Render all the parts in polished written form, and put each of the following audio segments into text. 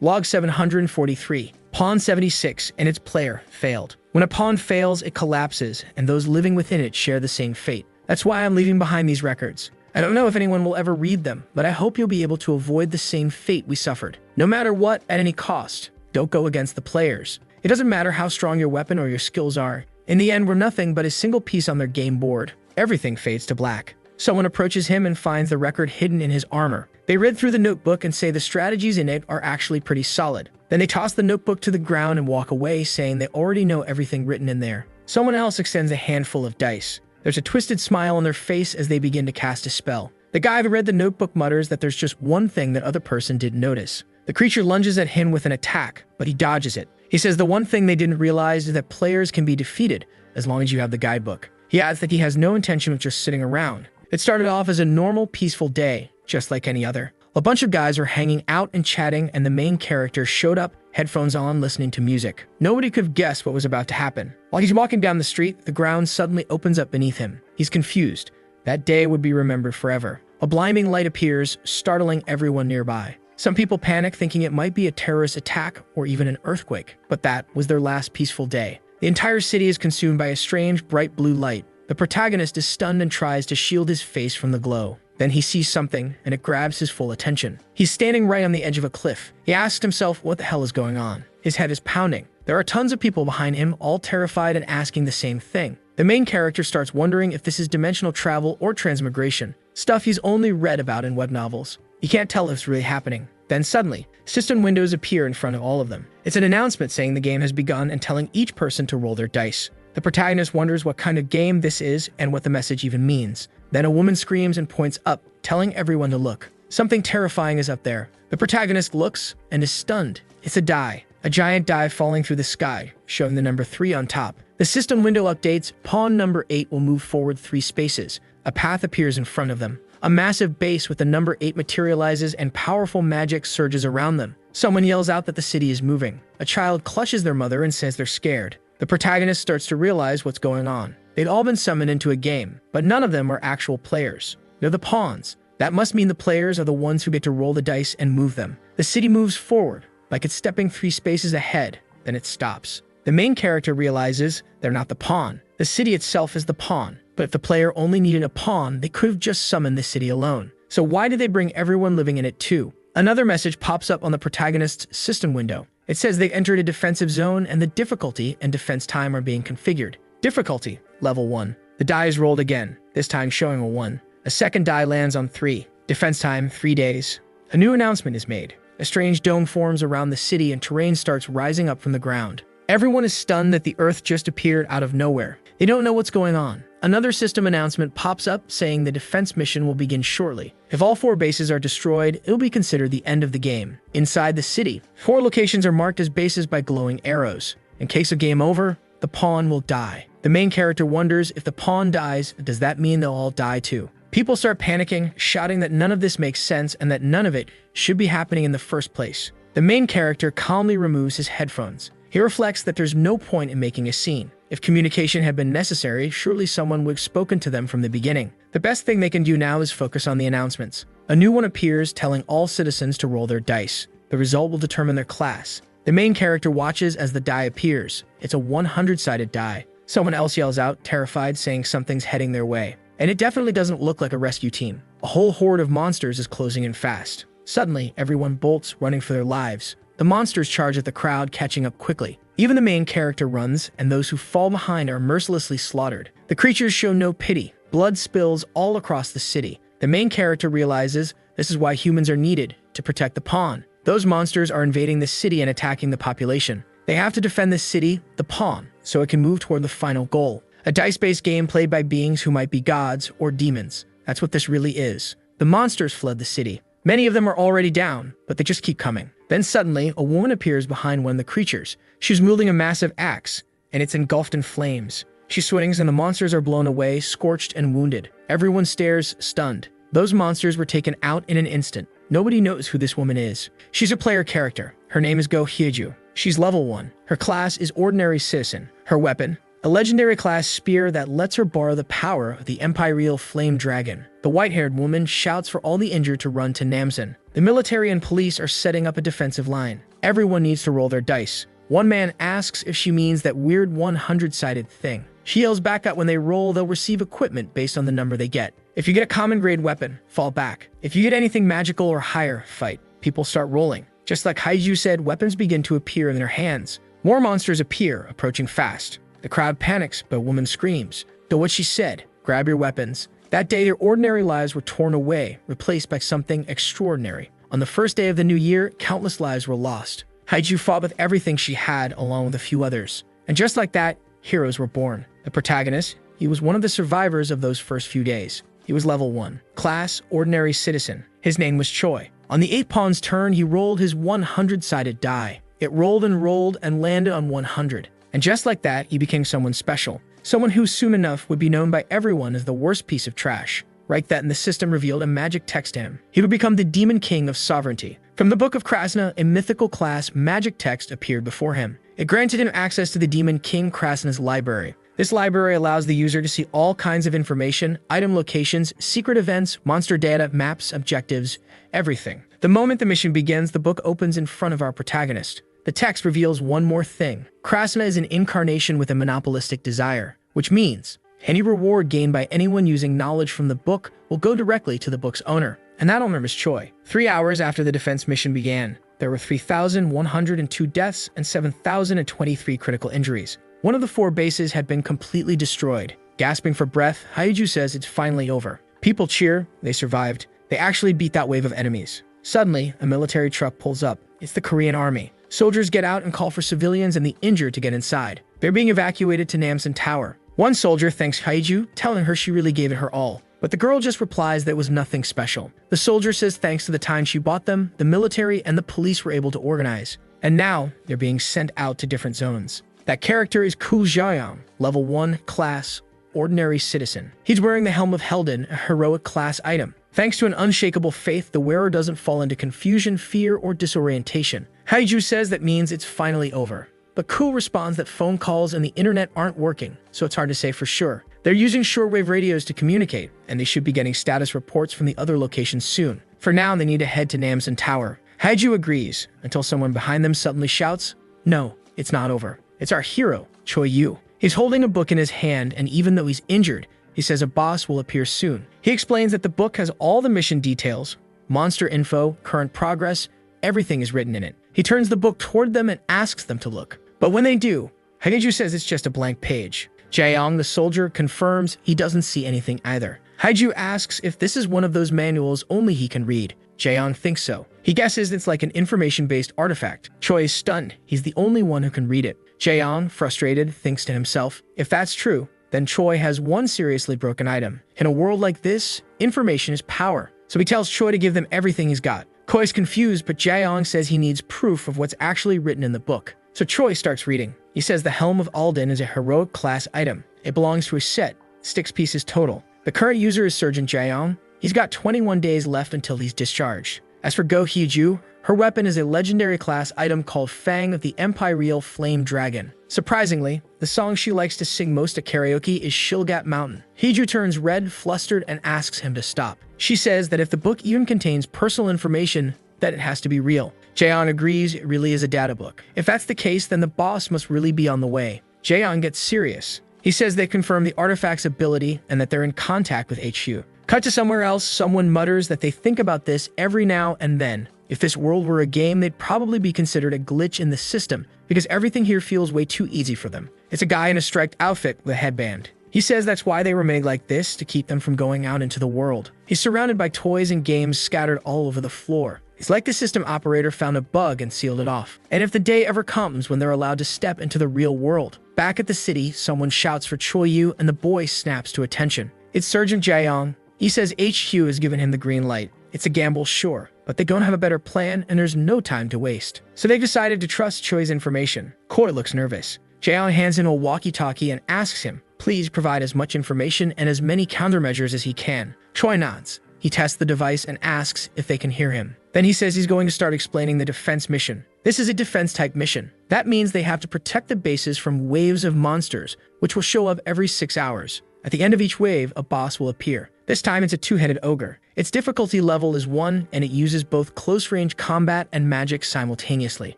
Log 743. Pawn 76 and its player failed. When a pawn fails, it collapses, and those living within it share the same fate. That's why I'm leaving behind these records. I don't know if anyone will ever read them, but I hope you'll be able to avoid the same fate we suffered. No matter what, at any cost, don't go against the players. It doesn't matter how strong your weapon or your skills are. In the end, we're nothing but a single piece on their game board. Everything fades to black. Someone approaches him and finds the record hidden in his armor. They read through the notebook and say the strategies in it are actually pretty solid. Then they toss the notebook to the ground and walk away, saying they already know everything written in there. Someone else extends a handful of dice. There's a twisted smile on their face as they begin to cast a spell. The guy who read the notebook mutters that there's just one thing that other person didn't notice. The creature lunges at him with an attack, but he dodges it. He says the one thing they didn't realize is that players can be defeated as long as you have the guidebook. He adds that he has no intention of just sitting around. It started off as a normal, peaceful day, just like any other. A bunch of guys were hanging out and chatting, and the main character showed up, headphones on, listening to music. Nobody could have guessed what was about to happen. While he's walking down the street, the ground suddenly opens up beneath him. He's confused. That day would be remembered forever. A blinding light appears, startling everyone nearby. Some people panic, thinking it might be a terrorist attack or even an earthquake, but that was their last peaceful day. The entire city is consumed by a strange, bright blue light. The protagonist is stunned and tries to shield his face from the glow. Then he sees something, and it grabs his full attention. He's standing right on the edge of a cliff. He asks himself what the hell is going on. His head is pounding. There are tons of people behind him, all terrified and asking the same thing. The main character starts wondering if this is dimensional travel or transmigration, stuff he's only read about in web novels. He can't tell if it's really happening. Then suddenly, system windows appear in front of all of them. It's an announcement saying the game has begun and telling each person to roll their dice. The protagonist wonders what kind of game this is and what the message even means. Then a woman screams and points up, telling everyone to look. Something terrifying is up there. The protagonist looks and is stunned. It's a die. A giant die falling through the sky, showing the number 3 on top. The system window updates. Pawn number 8 will move forward 3 spaces. A path appears in front of them. A massive base with the number 8 materializes and powerful magic surges around them. Someone yells out that the city is moving. A child clutches their mother and says they're scared. The protagonist starts to realize what's going on. They'd all been summoned into a game, but none of them are actual players. They're the pawns. That must mean the players are the ones who get to roll the dice and move them. The city moves forward, like it's stepping 3 spaces ahead, then it stops. The main character realizes they're not the pawn. The city itself is the pawn. But if the player only needed a pawn, they could have just summoned the city alone. So why did they bring everyone living in it too? Another message pops up on the protagonist's system window. It says they've entered a defensive zone and the difficulty and defense time are being configured. Difficulty, level 1. The die is rolled again, this time showing a 1. A second die lands on 3. Defense time, 3 days. A new announcement is made. A strange dome forms around the city and terrain starts rising up from the ground. Everyone is stunned that the Earth just appeared out of nowhere. They don't know what's going on. Another system announcement pops up saying the defense mission will begin shortly. If all 4 bases are destroyed, it'll be considered the end of the game. Inside the city, 4 locations are marked as bases by glowing arrows. In case of game over, the pawn will die. The main character wonders if the pawn dies, does that mean they'll all die too? People start panicking, shouting that none of this makes sense and that none of it should be happening in the first place. The main character calmly removes his headphones. He reflects that there's no point in making a scene. If communication had been necessary, surely someone would have spoken to them from the beginning. The best thing they can do now is focus on the announcements. A new one appears telling all citizens to roll their dice. The result will determine their class. The main character watches as the die appears. It's a 100-sided die. Someone else yells out, terrified, saying something's heading their way. And it definitely doesn't look like a rescue team. A whole horde of monsters is closing in fast. Suddenly, everyone bolts, running for their lives. The monsters charge at the crowd, catching up quickly. Even the main character runs, and those who fall behind are mercilessly slaughtered. The creatures show no pity. Blood spills all across the city. The main character realizes this is why humans are needed, to protect the pawn. Those monsters are invading the city and attacking the population. They have to defend the city, the pawn, so it can move toward the final goal. A dice-based game played by beings who might be gods or demons. That's what this really is. The monsters fled the city. Many of them are already down, but they just keep coming. Then suddenly, a woman appears behind one of the creatures. She's wielding a massive axe, and it's engulfed in flames. She swings and the monsters are blown away, scorched and wounded. Everyone stares, stunned. Those monsters were taken out in an instant. Nobody knows who this woman is. She's a player character. Her name is Go Hyeju. She's level 1. Her class is ordinary citizen. Her weapon, a legendary class spear that lets her borrow the power of the Imperial Flame Dragon. The white-haired woman shouts for all the injured to run to Namsen. The military and police are setting up a defensive line. Everyone needs to roll their dice. One man asks if she means that weird 100-sided thing. She yells back that when they roll, they'll receive equipment based on the number they get. If you get a common grade weapon, fall back. If you get anything magical or higher, fight. People start rolling. Just like Haiju said, weapons begin to appear in their hands. More monsters appear, approaching fast. The crowd panics, but a woman screams. So what she said, grab your weapons. That day, their ordinary lives were torn away, replaced by something extraordinary. On the first day of the new year, countless lives were lost. Haiju fought with everything she had, along with a few others. And just like that, heroes were born. The protagonist, he was one of the survivors of those first few days. He was level 1, class ordinary citizen. His name was Choi. On the 8 pawn's turn, he rolled his 100-sided die. It rolled and landed on 100. And just like that, he became someone special. Someone who soon enough would be known by everyone as the worst piece of trash. Right then, the system revealed a magic text to him. He would become the Demon King of Sovereignty. From the Book of Krasna, a mythical class magic text appeared before him. It granted him access to the Demon King Krasna's library. This library allows the user to see all kinds of information, item locations, secret events, monster data, maps, objectives, everything. The moment the mission begins, the book opens in front of our protagonist. The text reveals one more thing. Krasna is an incarnation with a monopolistic desire, which means any reward gained by anyone using knowledge from the book will go directly to the book's owner. And that owner is Choi. 3 hours after the defense mission began, there were 3,102 deaths and 7,023 critical injuries. One of the 4 bases had been completely destroyed. Gasping for breath, Haiju says it's finally over. People cheer, they survived. They actually beat that wave of enemies. Suddenly, a military truck pulls up. It's the Korean army. Soldiers get out and call for civilians and the injured to get inside. They're being evacuated to Namsen Tower. One soldier thanks Haiju, telling her she really gave it her all. But the girl just replies that it was nothing special. The soldier says thanks to the time she bought them, the military and the police were able to organize. And now, they're being sent out to different zones. That character is Ku Xiaoyang, level 1, class, ordinary citizen. He's wearing the Helm of Helden, a heroic class item. Thanks to an unshakable faith, the wearer doesn't fall into confusion, fear, or disorientation. Haiju says that means it's finally over. But Ku responds that phone calls and the internet aren't working, so it's hard to say for sure. They're using shortwave radios to communicate, and they should be getting status reports from the other locations soon. For now, they need to head to Namsen Tower. Haiju agrees, until someone behind them suddenly shouts, "No, it's not over. It's our hero, Choi Yu." He's holding a book in his hand, and even though he's injured, he says a boss will appear soon. He explains that the book has all the mission details, monster info, current progress, everything is written in it. He turns the book toward them and asks them to look. But when they do, Haiju says it's just a blank page. Jaeyoung, the soldier, confirms he doesn't see anything either. Haiju asks if this is one of those manuals only he can read. Jaeyoung thinks so. He guesses it's like an information-based artifact. Choi is stunned. He's the only one who can read it. Jaeyoung, frustrated, thinks to himself, if that's true, then Choi has one seriously broken item. In a world like this, information is power. So he tells Choi to give them everything he's got. Choi's confused, but Jaeyoung says he needs proof of what's actually written in the book. So Choi starts reading. He says the Helm of Alden is a heroic class item. It belongs to a set, 6 pieces total. The current user is Surgeon Jaeyoung. He's got 21 days left until he's discharged. As for Go Hee-ju, her weapon is a legendary class item called Fang of the Imperial Flame Dragon. Surprisingly, the song she likes to sing most at karaoke is Shilgat Mountain. Hee-ju turns red, flustered, and asks him to stop. She says that if the book even contains personal information, that it has to be real. Jaeyoung agrees it really is a data book. If that's the case, then the boss must really be on the way. Jaeyoung gets serious. He says they confirm the artifact's ability and that they're in contact with HQ. Cut to somewhere else, someone mutters that they think about this every now and then. If this world were a game, they'd probably be considered a glitch in the system because everything here feels way too easy for them. It's a guy in a striped outfit with a headband. He says that's why they were made like this, to keep them from going out into the world. He's surrounded by toys and games scattered all over the floor. It's like the system operator found a bug and sealed it off. And if the day ever comes when they're allowed to step into the real world, back at the city, someone shouts for Choi Yu and the boy snaps to attention. It's Sergeant Jaeyoung. He says HQ has given him the green light. It's a gamble, sure, but they don't have a better plan and there's no time to waste. So they've decided to trust Choi's information. Choi looks nervous. Jaeyoung hands him a walkie-talkie and asks him, please provide as much information and as many countermeasures as he can. Choi nods. He tests the device and asks if they can hear him. Then he says he's going to start explaining the defense mission. This is a defense-type mission. That means they have to protect the bases from waves of monsters, which will show up every 6 hours. At the end of each wave, a boss will appear. This time it's a two-headed ogre. Its difficulty level is 1, and it uses both close-range combat and magic simultaneously.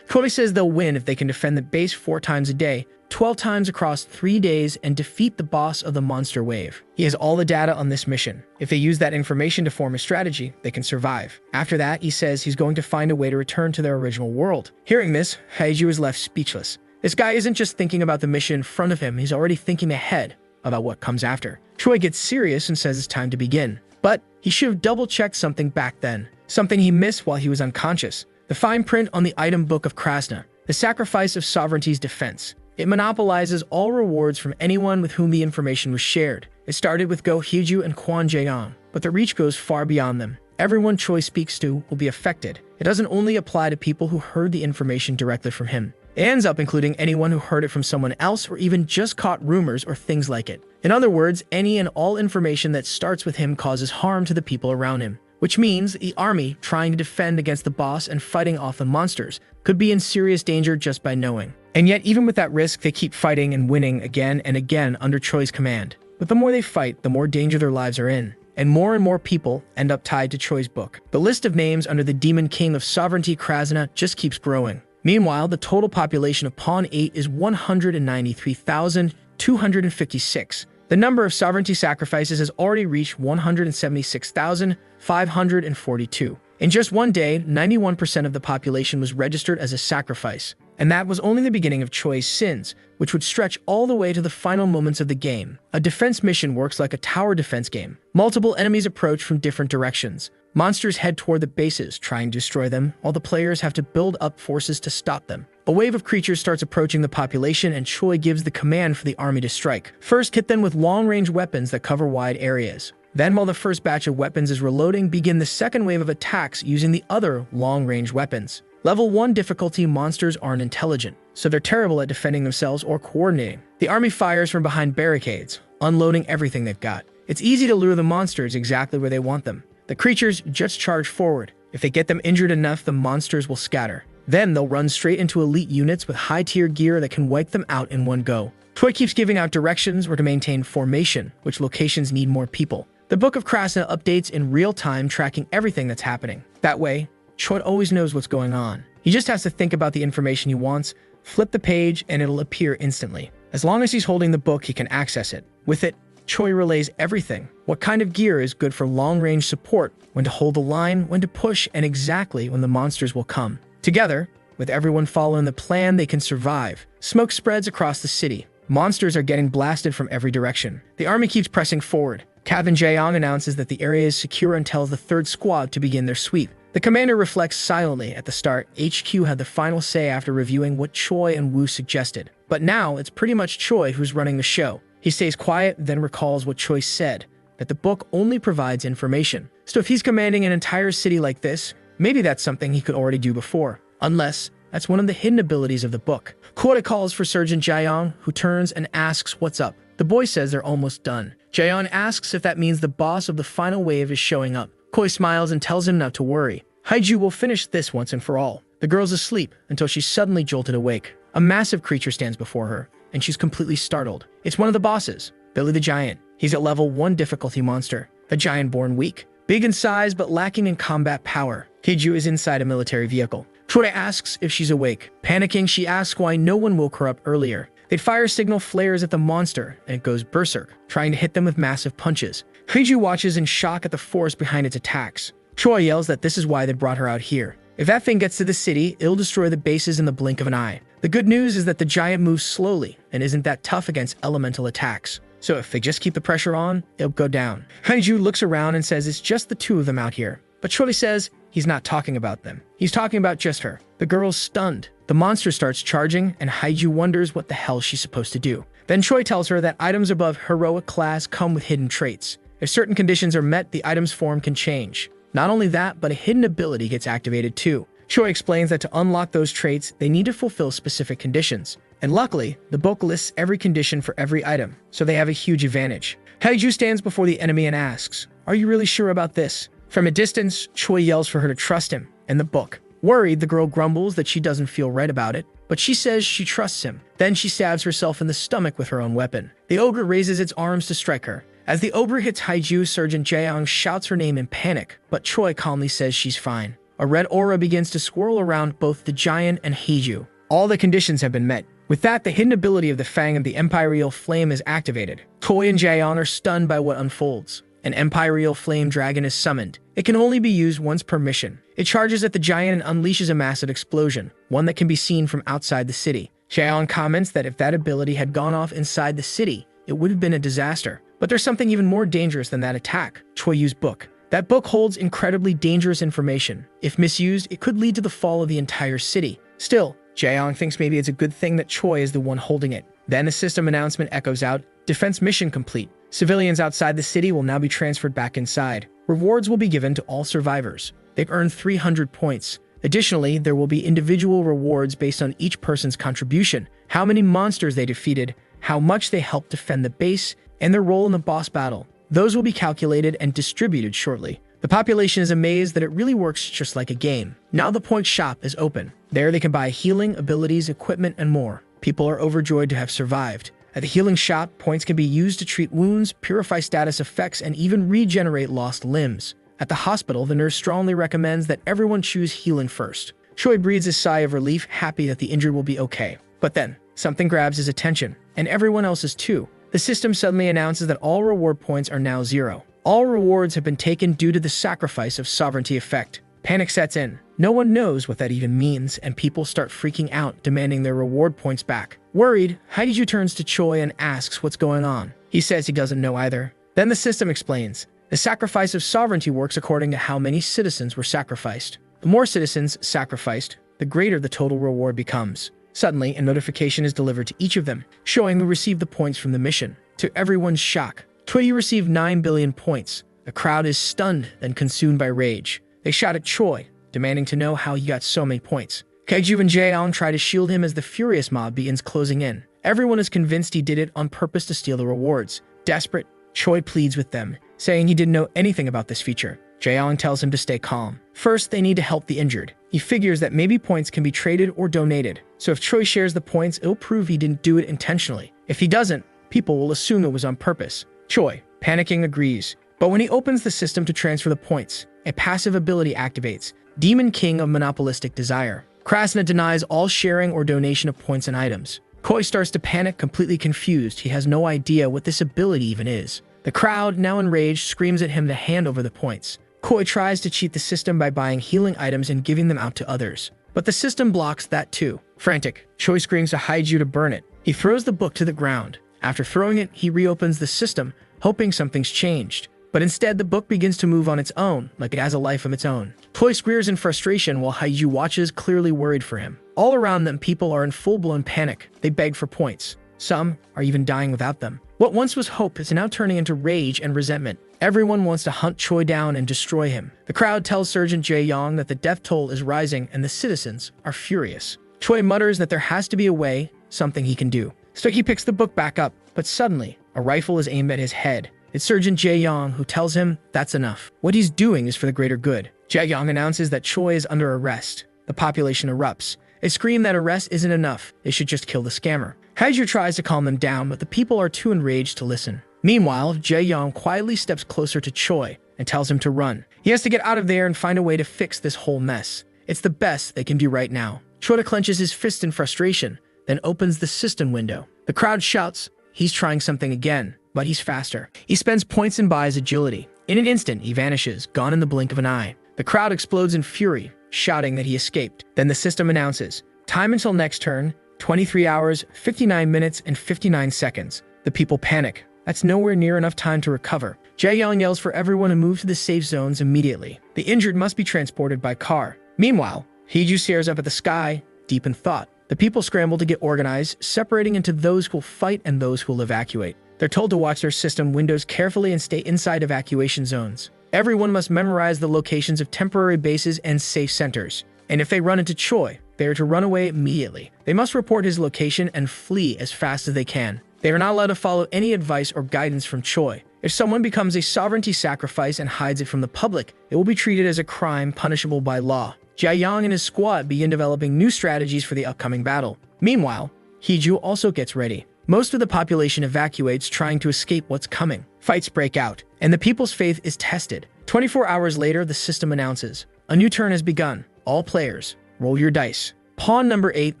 Choi says they'll win if they can defend the base 4 times a day, 12 times across 3 days, and defeat the boss of the monster wave. He has all the data on this mission. If they use that information to form a strategy, they can survive. After that, he says he's going to find a way to return to their original world. Hearing this, Haiju is left speechless. This guy isn't just thinking about the mission in front of him, he's already thinking ahead about what comes after. Choi gets serious and says it's time to begin. But he should have double-checked something back then. Something he missed while he was unconscious. The fine print on the item book of Krasna. The sacrifice of sovereignty's defense. It monopolizes all rewards from anyone with whom the information was shared. It started with Go Hiju and Kwon Jae-yong, but the reach goes far beyond them. Everyone Choi speaks to will be affected. It doesn't only apply to people who heard the information directly from him. It ends up including anyone who heard it from someone else or even just caught rumors or things like it. In other words, any and all information that starts with him causes harm to the people around him. Which means the army, trying to defend against the boss and fighting off the monsters, could be in serious danger just by knowing. And yet, even with that risk, they keep fighting and winning again and again under Choi's command. But the more they fight, the more danger their lives are in. And more people end up tied to Choi's book. The list of names under the Demon King of Sovereignty Krasna just keeps growing. Meanwhile, the total population of Pawn 8 is 193,256. The number of sovereignty sacrifices has already reached 176,542. In just one day, 91% of the population was registered as a sacrifice. And that was only the beginning of Choi's sins, which would stretch all the way to the final moments of the game. A defense mission works like a tower defense game. Multiple enemies approach from different directions. Monsters head toward the bases, trying to destroy them, while the players have to build up forces to stop them. A wave of creatures starts approaching the population, and Choi gives the command for the army to strike. First, hit them with long-range weapons that cover wide areas. Then, while the first batch of weapons is reloading, begin the second wave of attacks using the other long-range weapons. Level 1 difficulty monsters aren't intelligent, so they're terrible at defending themselves or coordinating. The army fires from behind barricades, unloading everything they've got. It's easy to lure the monsters exactly where they want them. The creatures just charge forward. If they get them injured enough, the monsters will scatter. Then they'll run straight into elite units with high-tier gear that can wipe them out in one go. Choi keeps giving out directions where to maintain formation, which locations need more people. The Book of Krasna updates in real time, tracking everything that's happening. That way, Choi always knows what's going on. He just has to think about the information he wants, flip the page, and it'll appear instantly. As long as he's holding the book, he can access it. With it, Choi relays everything. What kind of gear is good for long-range support, when to hold the line, when to push, and exactly when the monsters will come. Together, with everyone following the plan, they can survive. Smoke spreads across the city. Monsters are getting blasted from every direction. The army keeps pressing forward. Captain Jae-yong announces that the area is secure and tells the third squad to begin their sweep. The commander reflects silently at the start. HQ had the final say after reviewing what Choi and Woo suggested. But now, it's pretty much Choi who's running the show. He stays quiet, then recalls what Choi said, that the book only provides information. So if he's commanding an entire city like this, maybe that's something he could already do before. Unless that's one of the hidden abilities of the book. Choi calls for Sergeant Jae-yong, who turns and asks what's up. The boy says they're almost done. Jae-yong asks if that means the boss of the final wave is showing up. Choi smiles and tells him not to worry. Haiju will finish this once and for all. The girl's asleep until she's suddenly jolted awake. A massive creature stands before her, and she's completely startled. It's one of the bosses, Billy the Giant. He's a level 1 difficulty monster, a giant born weak, big in size but lacking in combat power. Haiju is inside a military vehicle. Choi asks if she's awake. Panicking, she asks why no one woke her up earlier. They fire signal flares at the monster, and it goes berserk, trying to hit them with massive punches. Haiju watches in shock at the force behind its attacks. Choi yells that this is why they brought her out here. If that thing gets to the city, it'll destroy the bases in the blink of an eye. The good news is that the giant moves slowly and isn't that tough against elemental attacks. So if they just keep the pressure on, it'll go down. Haiju looks around and says it's just the two of them out here. But Choi says he's not talking about them. He's talking about just her. The girl's stunned. The monster starts charging, and Haiju wonders what the hell she's supposed to do. Then Choi tells her that items above heroic class come with hidden traits. If certain conditions are met, the item's form can change. Not only that, but a hidden ability gets activated too. Choi explains that to unlock those traits, they need to fulfill specific conditions. And luckily, the book lists every condition for every item, so they have a huge advantage. Haiju stands before the enemy and asks, "Are you really sure about this?" From a distance, Choi yells for her to trust him and the book. Worried, the girl grumbles that she doesn't feel right about it. but she says she trusts him. Then she stabs herself in the stomach with her own weapon. The ogre raises its arms to strike her. As the ogre hits Haiju, Sergeant Jaeyoung shouts her name in panic, but Choi calmly says she's fine. A red aura begins to swirl around both the giant and Haiju. All the conditions have been met. With that, the hidden ability of the Fang of the Empyreal Flame is activated. Choi and Jaeyoung are stunned by what unfolds. An Empyreal Flame Dragon is summoned. It can only be used once per mission. It charges at the giant and unleashes a massive explosion, one that can be seen from outside the city. Jaeyoung comments that if that ability had gone off inside the city, it would have been a disaster. But there's something even more dangerous than that attack. Choi Yu's book. That book holds incredibly dangerous information. If misused, it could lead to the fall of the entire city. Still, Jaeyoung thinks maybe it's a good thing that Choi is the one holding it. Then a system announcement echoes out, defense mission complete. Civilians outside the city will now be transferred back inside. Rewards will be given to all survivors. They've earned 300 points. Additionally, there will be individual rewards based on each person's contribution, how many monsters they defeated, how much they helped defend the base, and their role in the boss battle. Those will be calculated and distributed shortly. The population is amazed that it really works just like a game. Now the point shop is open. There they can buy healing, abilities, equipment, and more. People are overjoyed to have survived. At the healing shop, points can be used to treat wounds, purify status effects, and even regenerate lost limbs. At the hospital, the nurse strongly recommends that everyone choose healing first. Choi breathes a sigh of relief, happy that the injured will be okay. But then, something grabs his attention, and everyone else's too. The system suddenly announces that all reward points are now 0. All rewards have been taken due to the sacrifice of sovereignty effect. Panic sets in. No one knows what that even means, and people start freaking out, demanding their reward points back. Worried, Haiju turns to Choi and asks what's going on. He says he doesn't know either. Then the system explains. The sacrifice of sovereignty works according to how many citizens were sacrificed. The more citizens sacrificed, the greater the total reward becomes. Suddenly, a notification is delivered to each of them, showing who received the points from the mission. To everyone's shock, Choi received 9 billion points. The crowd is stunned, then consumed by rage. They shout at Choi, demanding to know how he got so many points. Kaiju and Jaeyoung try to shield him as the furious mob begins closing in. Everyone is convinced he did it on purpose to steal the rewards. Desperate, Choi pleads with them, saying he didn't know anything about this feature. Jaeyoung tells him to stay calm. First, they need to help the injured. He figures that maybe points can be traded or donated. So if Choi shares the points, it'll prove he didn't do it intentionally. If he doesn't, people will assume it was on purpose. Choi, panicking, agrees. But when he opens the system to transfer the points, a passive ability activates, Demon King of Monopolistic Desire. Krasna denies all sharing or donation of points and items. Choi starts to panic, completely confused. He has no idea what this ability even is. The crowd, now enraged, screams at him to hand over the points. Choi tries to cheat the system by buying healing items and giving them out to others. But the system blocks that too. Frantic, Choi screams to Haiju to burn it. He throws the book to the ground. After throwing it, he reopens the system, hoping something's changed. But instead, the book begins to move on its own, like it has a life of its own. Choi squeals in frustration while Haiju watches, clearly worried for him. All around them, people are in full-blown panic. They beg for points. Some are even dying without them. What once was hope is now turning into rage and resentment. Everyone wants to hunt Choi down and destroy him. The crowd tells Sergeant Jaeyoung that the death toll is rising and the citizens are furious. Choi mutters that there has to be a way, something he can do. Stucky picks the book back up, but suddenly, a rifle is aimed at his head. It's Sergeant Jaeyoung who tells him that's enough. What he's doing is for the greater good. Jaeyoung announces that Choi is under arrest. The population erupts. They scream that arrest isn't enough. They should just kill the scammer. Haiju tries to calm them down, but the people are too enraged to listen. Meanwhile, Jaeyoung quietly steps closer to Choi and tells him to run. He has to get out of there and find a way to fix this whole mess. It's the best they can do right now. Choi clenches his fist in frustration, then opens the system window. The crowd shouts. He's trying something again, but he's faster. He spends points and buys agility. In an instant, he vanishes, gone in the blink of an eye. The crowd explodes in fury, shouting that he escaped. Then the system announces, time until next turn, 23 hours, 59 minutes, and 59 seconds. The people panic. That's nowhere near enough time to recover. Jaeyoung yells for everyone to move to the safe zones immediately. The injured must be transported by car. Meanwhile, Haiju stares up at the sky, deep in thought. The people scramble to get organized, separating into those who will fight and those who will evacuate. They're told to watch their system windows carefully and stay inside evacuation zones. Everyone must memorize the locations of temporary bases and safe centers. And if they run into Choi, they are to run away immediately. They must report his location and flee as fast as they can. They are not allowed to follow any advice or guidance from Choi. If someone becomes a sovereignty sacrifice and hides it from the public, it will be treated as a crime punishable by law. Jae-young and his squad begin developing new strategies for the upcoming battle. Meanwhile, Hee-ju also gets ready. Most of the population evacuates, trying to escape what's coming. Fights break out, and the people's faith is tested. 24 hours later, the system announces, a new turn has begun. All players, roll your dice. Pawn number 8,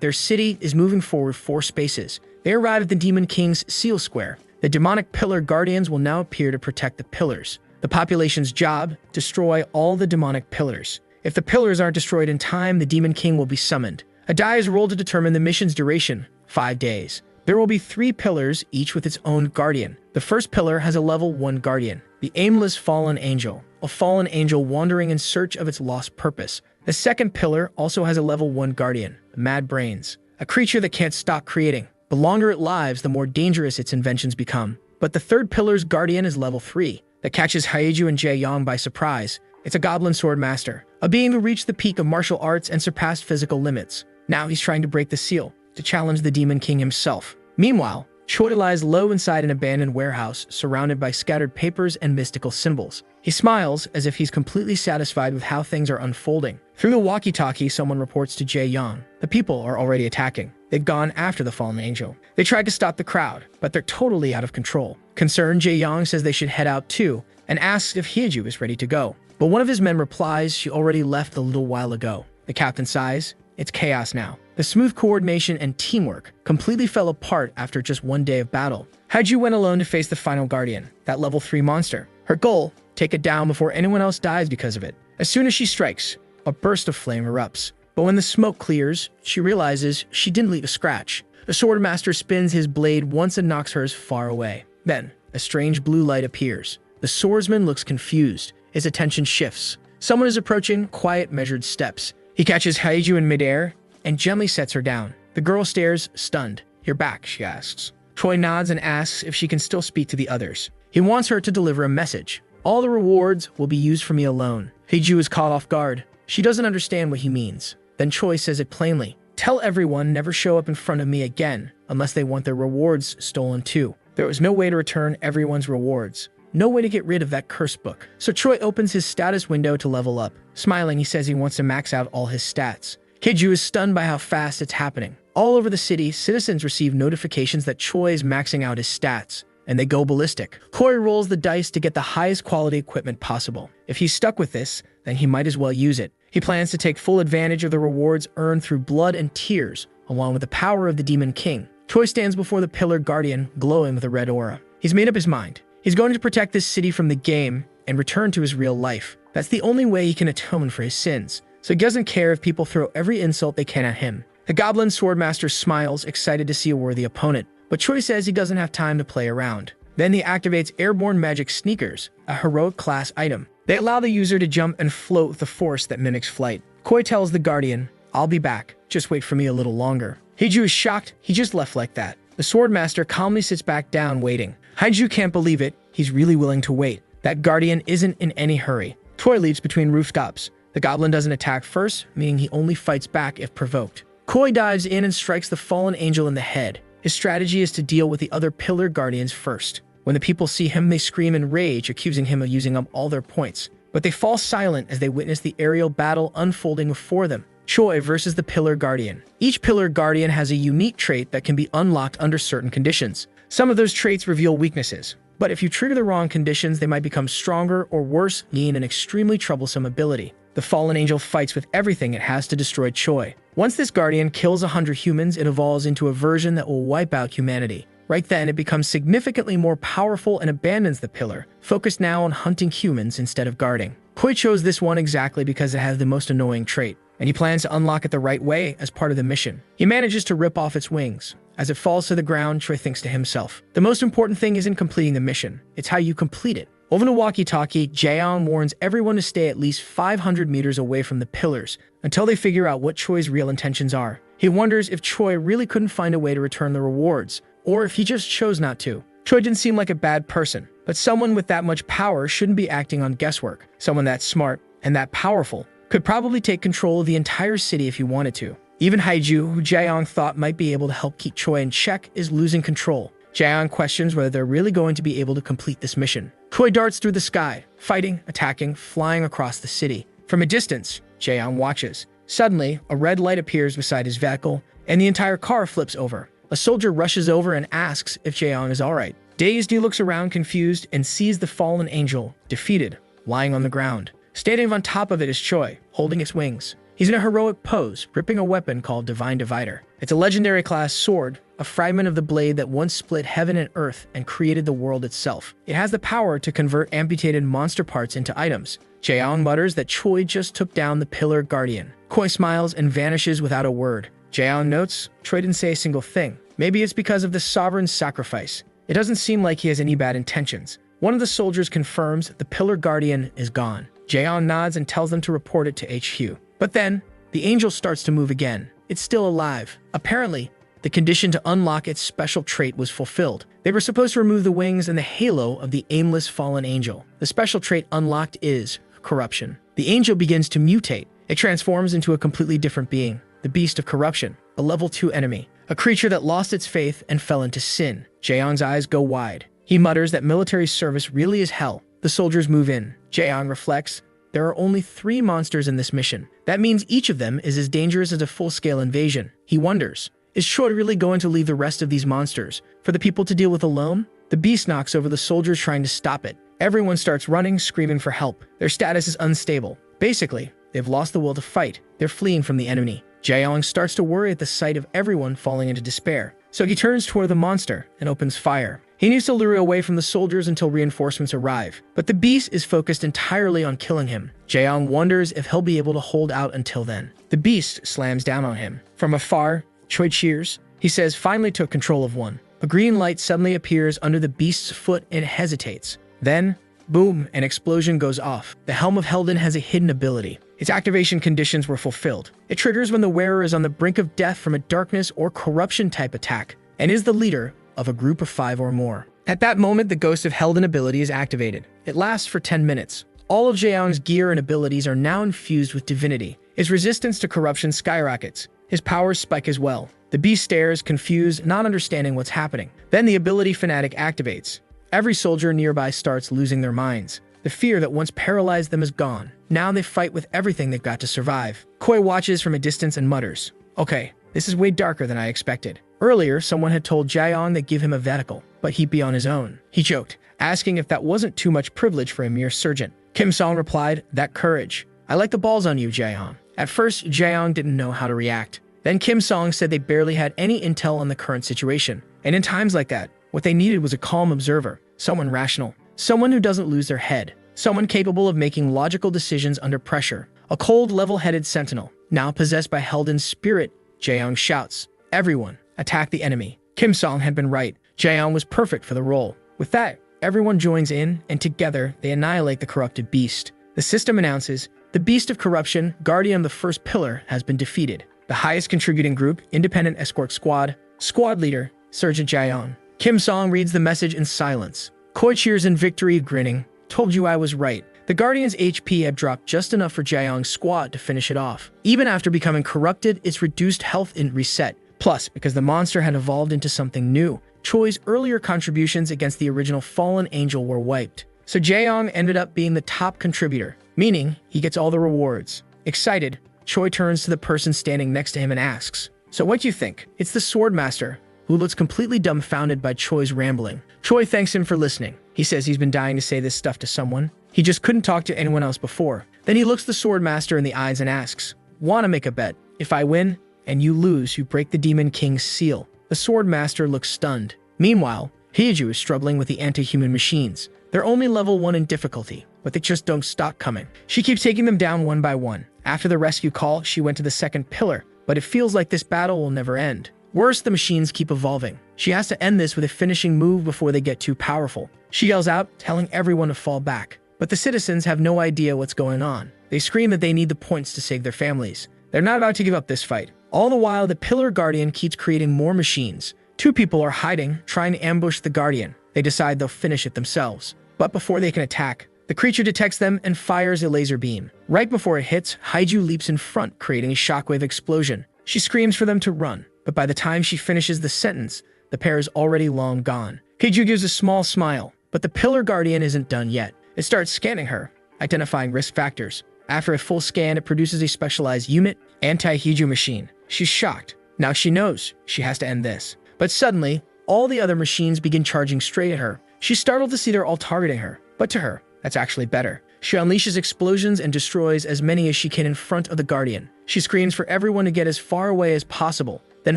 their city is moving forward 4 spaces. They arrive at the Demon King's seal square. The demonic pillar guardians will now appear to protect the pillars. The population's job, destroy all the demonic pillars. If the pillars aren't destroyed in time, the Demon King will be summoned. A die is rolled to determine the mission's duration, 5 days. There will be 3 pillars, each with its own guardian. The first pillar has a level 1 guardian, the aimless fallen angel, a fallen angel wandering in search of its lost purpose. The second pillar also has a level 1 guardian, Mad Brains, a creature that can't stop creating. The longer it lives, the more dangerous its inventions become. But the third pillar's guardian is level 3, that catches Hyeju and Jae-young by surprise. It's a goblin sword master, a being who reached the peak of martial arts and surpassed physical limits. Now he's trying to break the seal, to challenge the Demon King himself. Meanwhile, Choi lies low inside an abandoned warehouse, surrounded by scattered papers and mystical symbols. He smiles as if he's completely satisfied with how things are unfolding. Through the walkie-talkie, someone reports to Jae-young. The people are already attacking. They've gone after the fallen angel. They tried to stop the crowd, but they're totally out of control. Concerned, Jae-young says they should head out too, and asks if Hyeju is ready to go. But one of his men replies she already left a little while ago. The captain sighs. It's chaos now. The smooth coordination and teamwork completely fell apart after just one day of battle. Hyeju went alone to face the final guardian, that level 3 monster. Her goal, take it down before anyone else dies because of it. As soon as she strikes, a burst of flame erupts. But when the smoke clears, she realizes she didn't leave a scratch. The swordmaster spins his blade once and knocks hers far away. Then, a strange blue light appears. The swordsman looks confused. His attention shifts. Someone is approaching, quiet, measured steps. He catches Hyeju in midair and gently sets her down. The girl stares, stunned. You're back, she asks. Choi nods and asks if she can still speak to the others. He wants her to deliver a message. All the rewards will be used for me alone. Hyeju is caught off guard. She doesn't understand what he means. Then Choi says it plainly. Tell everyone never show up in front of me again unless they want their rewards stolen too. There was no way to return everyone's rewards. No way to get rid of that curse book. So Choi opens his status window to level up. Smiling, he says he wants to max out all his stats. Hyeju is stunned by how fast it's happening. All over the city, citizens receive notifications that Choi is maxing out his stats, and they go ballistic. Choi rolls the dice to get the highest quality equipment possible. If he's stuck with this, then he might as well use it. He plans to take full advantage of the rewards earned through blood and tears, along with the power of the Demon King. Choi stands before the Pillar Guardian, glowing with a red aura. He's made up his mind. He's going to protect this city from the game and return to his real life. That's the only way he can atone for his sins. So he doesn't care if people throw every insult they can at him. The Goblin Swordmaster smiles, excited to see a worthy opponent. But Choi says he doesn't have time to play around. Then he activates Airborne Magic Sneakers, a heroic class item. They allow the user to jump and float with a force that mimics flight. Choi tells the Guardian, I'll be back. Just wait for me a little longer. Hyeju is shocked. He just left like that. The Swordmaster calmly sits back down, waiting. Hyeju can't believe it. He's really willing to wait. That Guardian isn't in any hurry. Choi leaps between rooftops. The Goblin doesn't attack first, meaning he only fights back if provoked. Choi dives in and strikes the fallen angel in the head. His strategy is to deal with the other Pillar Guardians first. When the people see him, they scream in rage, accusing him of using up all their points. But they fall silent as they witness the aerial battle unfolding before them. Choi versus the Pillar Guardian. Each Pillar Guardian has a unique trait that can be unlocked under certain conditions. Some of those traits reveal weaknesses, but if you trigger the wrong conditions, they might become stronger or worse, gain an extremely troublesome ability. The fallen angel fights with everything it has to destroy Choi. Once this Guardian kills 100 humans, it evolves into a version that will wipe out humanity. Right then, it becomes significantly more powerful and abandons the pillar, focused now on hunting humans instead of guarding. Choi chose this one exactly because it has the most annoying trait, and he plans to unlock it the right way as part of the mission. He manages to rip off its wings. As it falls to the ground, Choi thinks to himself, the most important thing isn't completing the mission, it's how you complete it. Over the walkie-talkie, Jaeon warns everyone to stay at least 500 meters away from the pillars until they figure out what Choi's real intentions are. He wonders if Choi really couldn't find a way to return the rewards, or if he just chose not to. Choi didn't seem like a bad person, but someone with that much power shouldn't be acting on guesswork. Someone that smart and that powerful could probably take control of the entire city if he wanted to. Even Hyeju, who Jaeon thought might be able to help keep Choi in check, is losing control. Jaeon questions whether they're really going to be able to complete this mission. Choi darts through the sky, fighting, attacking, flying across the city. From a distance, Jaeyoung watches. Suddenly, a red light appears beside his vehicle, and the entire car flips over. A soldier rushes over and asks if Jaeyoung is alright. Dazed, he looks around confused and sees the fallen angel, defeated, lying on the ground. Standing on top of it is Choi, holding its wings. He's in a heroic pose, gripping a weapon called Divine Divider. It's a legendary class sword, a fragment of the blade that once split heaven and earth and created the world itself. It has the power to convert amputated monster parts into items. Jaeyoung mutters that Choi just took down the Pillar Guardian. Choi smiles and vanishes without a word. Jaeyoung notes Choi didn't say a single thing. Maybe it's because of the sovereign's sacrifice. It doesn't seem like he has any bad intentions. One of the soldiers confirms the Pillar Guardian is gone. Jaeyoung nods and tells them to report it to HQ. But then, the angel starts to move again. It's still alive. Apparently, the condition to unlock its special trait was fulfilled. They were supposed to remove the wings and the halo of the aimless fallen angel. The special trait unlocked is corruption. The angel begins to mutate. It transforms into a completely different being, the Beast of Corruption, a level 2 enemy, a creature that lost its faith and fell into sin. Jaeyoung's eyes go wide. He mutters that military service really is hell. The soldiers move in. Jaeyoung reflects, there are only 3 monsters in this mission. That means each of them is as dangerous as a full-scale invasion. He wonders, is Choi really going to leave the rest of these monsters for the people to deal with alone? The beast knocks over the soldiers trying to stop it. Everyone starts running, screaming for help. Their status is unstable. Basically, they've lost the will to fight. They're fleeing from the enemy. Jaeyoung starts to worry at the sight of everyone falling into despair. So he turns toward the monster and opens fire. He needs to lure away from the soldiers until reinforcements arrive, but the beast is focused entirely on killing him. Jaeyoung wonders if he'll be able to hold out until then. The beast slams down on him. From afar, Choi cheers. He says finally took control of one. A green light suddenly appears under the beast's foot and it hesitates. Then, boom, an explosion goes off. The Helm of Helden has a hidden ability. Its activation conditions were fulfilled. It triggers when the wearer is on the brink of death from a darkness or corruption type attack, and is the leader of a group of 5 or more. At that moment, the Ghost of Helden ability is activated. It lasts for 10 minutes. All of Jaeyoung's gear and abilities are now infused with divinity. His resistance to corruption skyrockets. His powers spike as well. The beast stares, confused, not understanding what's happening. Then the ability fanatic activates. Every soldier nearby starts losing their minds. The fear that once paralyzed them is gone. Now they fight with everything they've got to survive. Choi watches from a distance and mutters, okay, this is way darker than I expected. Earlier, someone had told Jaeyoung they'd give him a veticle, but he'd be on his own. He joked, asking if that wasn't too much privilege for a mere surgeon. Kim Song replied, that courage. I like the balls on you, Jaeyoung. At first, Jaeyoung didn't know how to react. Then Kim Song said they barely had any intel on the current situation. And in times like that, what they needed was a calm observer, someone rational, someone who doesn't lose their head, someone capable of making logical decisions under pressure. A cold, level-headed sentinel, now possessed by Helden's spirit, Jaeyoung shouts, everyone, attack the enemy. Kim Song had been right. Jaeyoung was perfect for the role. With that, everyone joins in, and together they annihilate the corrupted beast. The system announces, the Beast of Corruption, Guardian of the First Pillar, has been defeated. The highest contributing group, Independent Escort Squad, Squad Leader, Sergeant Jaeyoung. Kim Song reads the message in silence. Choi cheers in victory, grinning. Told you I was right. The Guardian's HP had dropped just enough for Jaeyoung's squad to finish it off. Even after becoming corrupted, its reduced health didn't reset. Plus, because the monster had evolved into something new, Choi's earlier contributions against the original fallen angel were wiped. So Jaeyoung ended up being the top contributor, meaning he gets all the rewards. Excited, Choi turns to the person standing next to him and asks, so what do you think? It's the Swordmaster, who looks completely dumbfounded by Choi's rambling. Choi thanks him for listening. He says he's been dying to say this stuff to someone. He just couldn't talk to anyone else before. Then he looks the Swordmaster in the eyes and asks, wanna make a bet? If I win, and you lose, you break the Demon King's seal. The Swordmaster looks stunned. Meanwhile, Hyeju is struggling with the anti-human machines. They're only level 1 in difficulty, but they just don't stop coming. She keeps taking them down one by one. After the rescue call, she went to the second pillar, but it feels like this battle will never end. Worse, the machines keep evolving. She has to end this with a finishing move before they get too powerful. She yells out, telling everyone to fall back. But the citizens have no idea what's going on. They scream that they need the points to save their families. They're not about to give up this fight. All the while, the Pillar Guardian keeps creating more machines. 2 people are hiding, trying to ambush the Guardian. They decide they'll finish it themselves. But before they can attack, the creature detects them and fires a laser beam. Right before it hits, Hyeju leaps in front, creating a shockwave explosion. She screams for them to run, but by the time she finishes the sentence, the pair is already long gone. Hyeju gives a small smile, but the Pillar Guardian isn't done yet. It starts scanning her, identifying risk factors. After a full scan, it produces a specialized unit, anti-Hiju machine. She's shocked. Now she knows she has to end this. But suddenly, all the other machines begin charging straight at her. She's startled to see they're all targeting her. But to her, that's actually better. She unleashes explosions and destroys as many as she can in front of the Guardian. She screams for everyone to get as far away as possible, then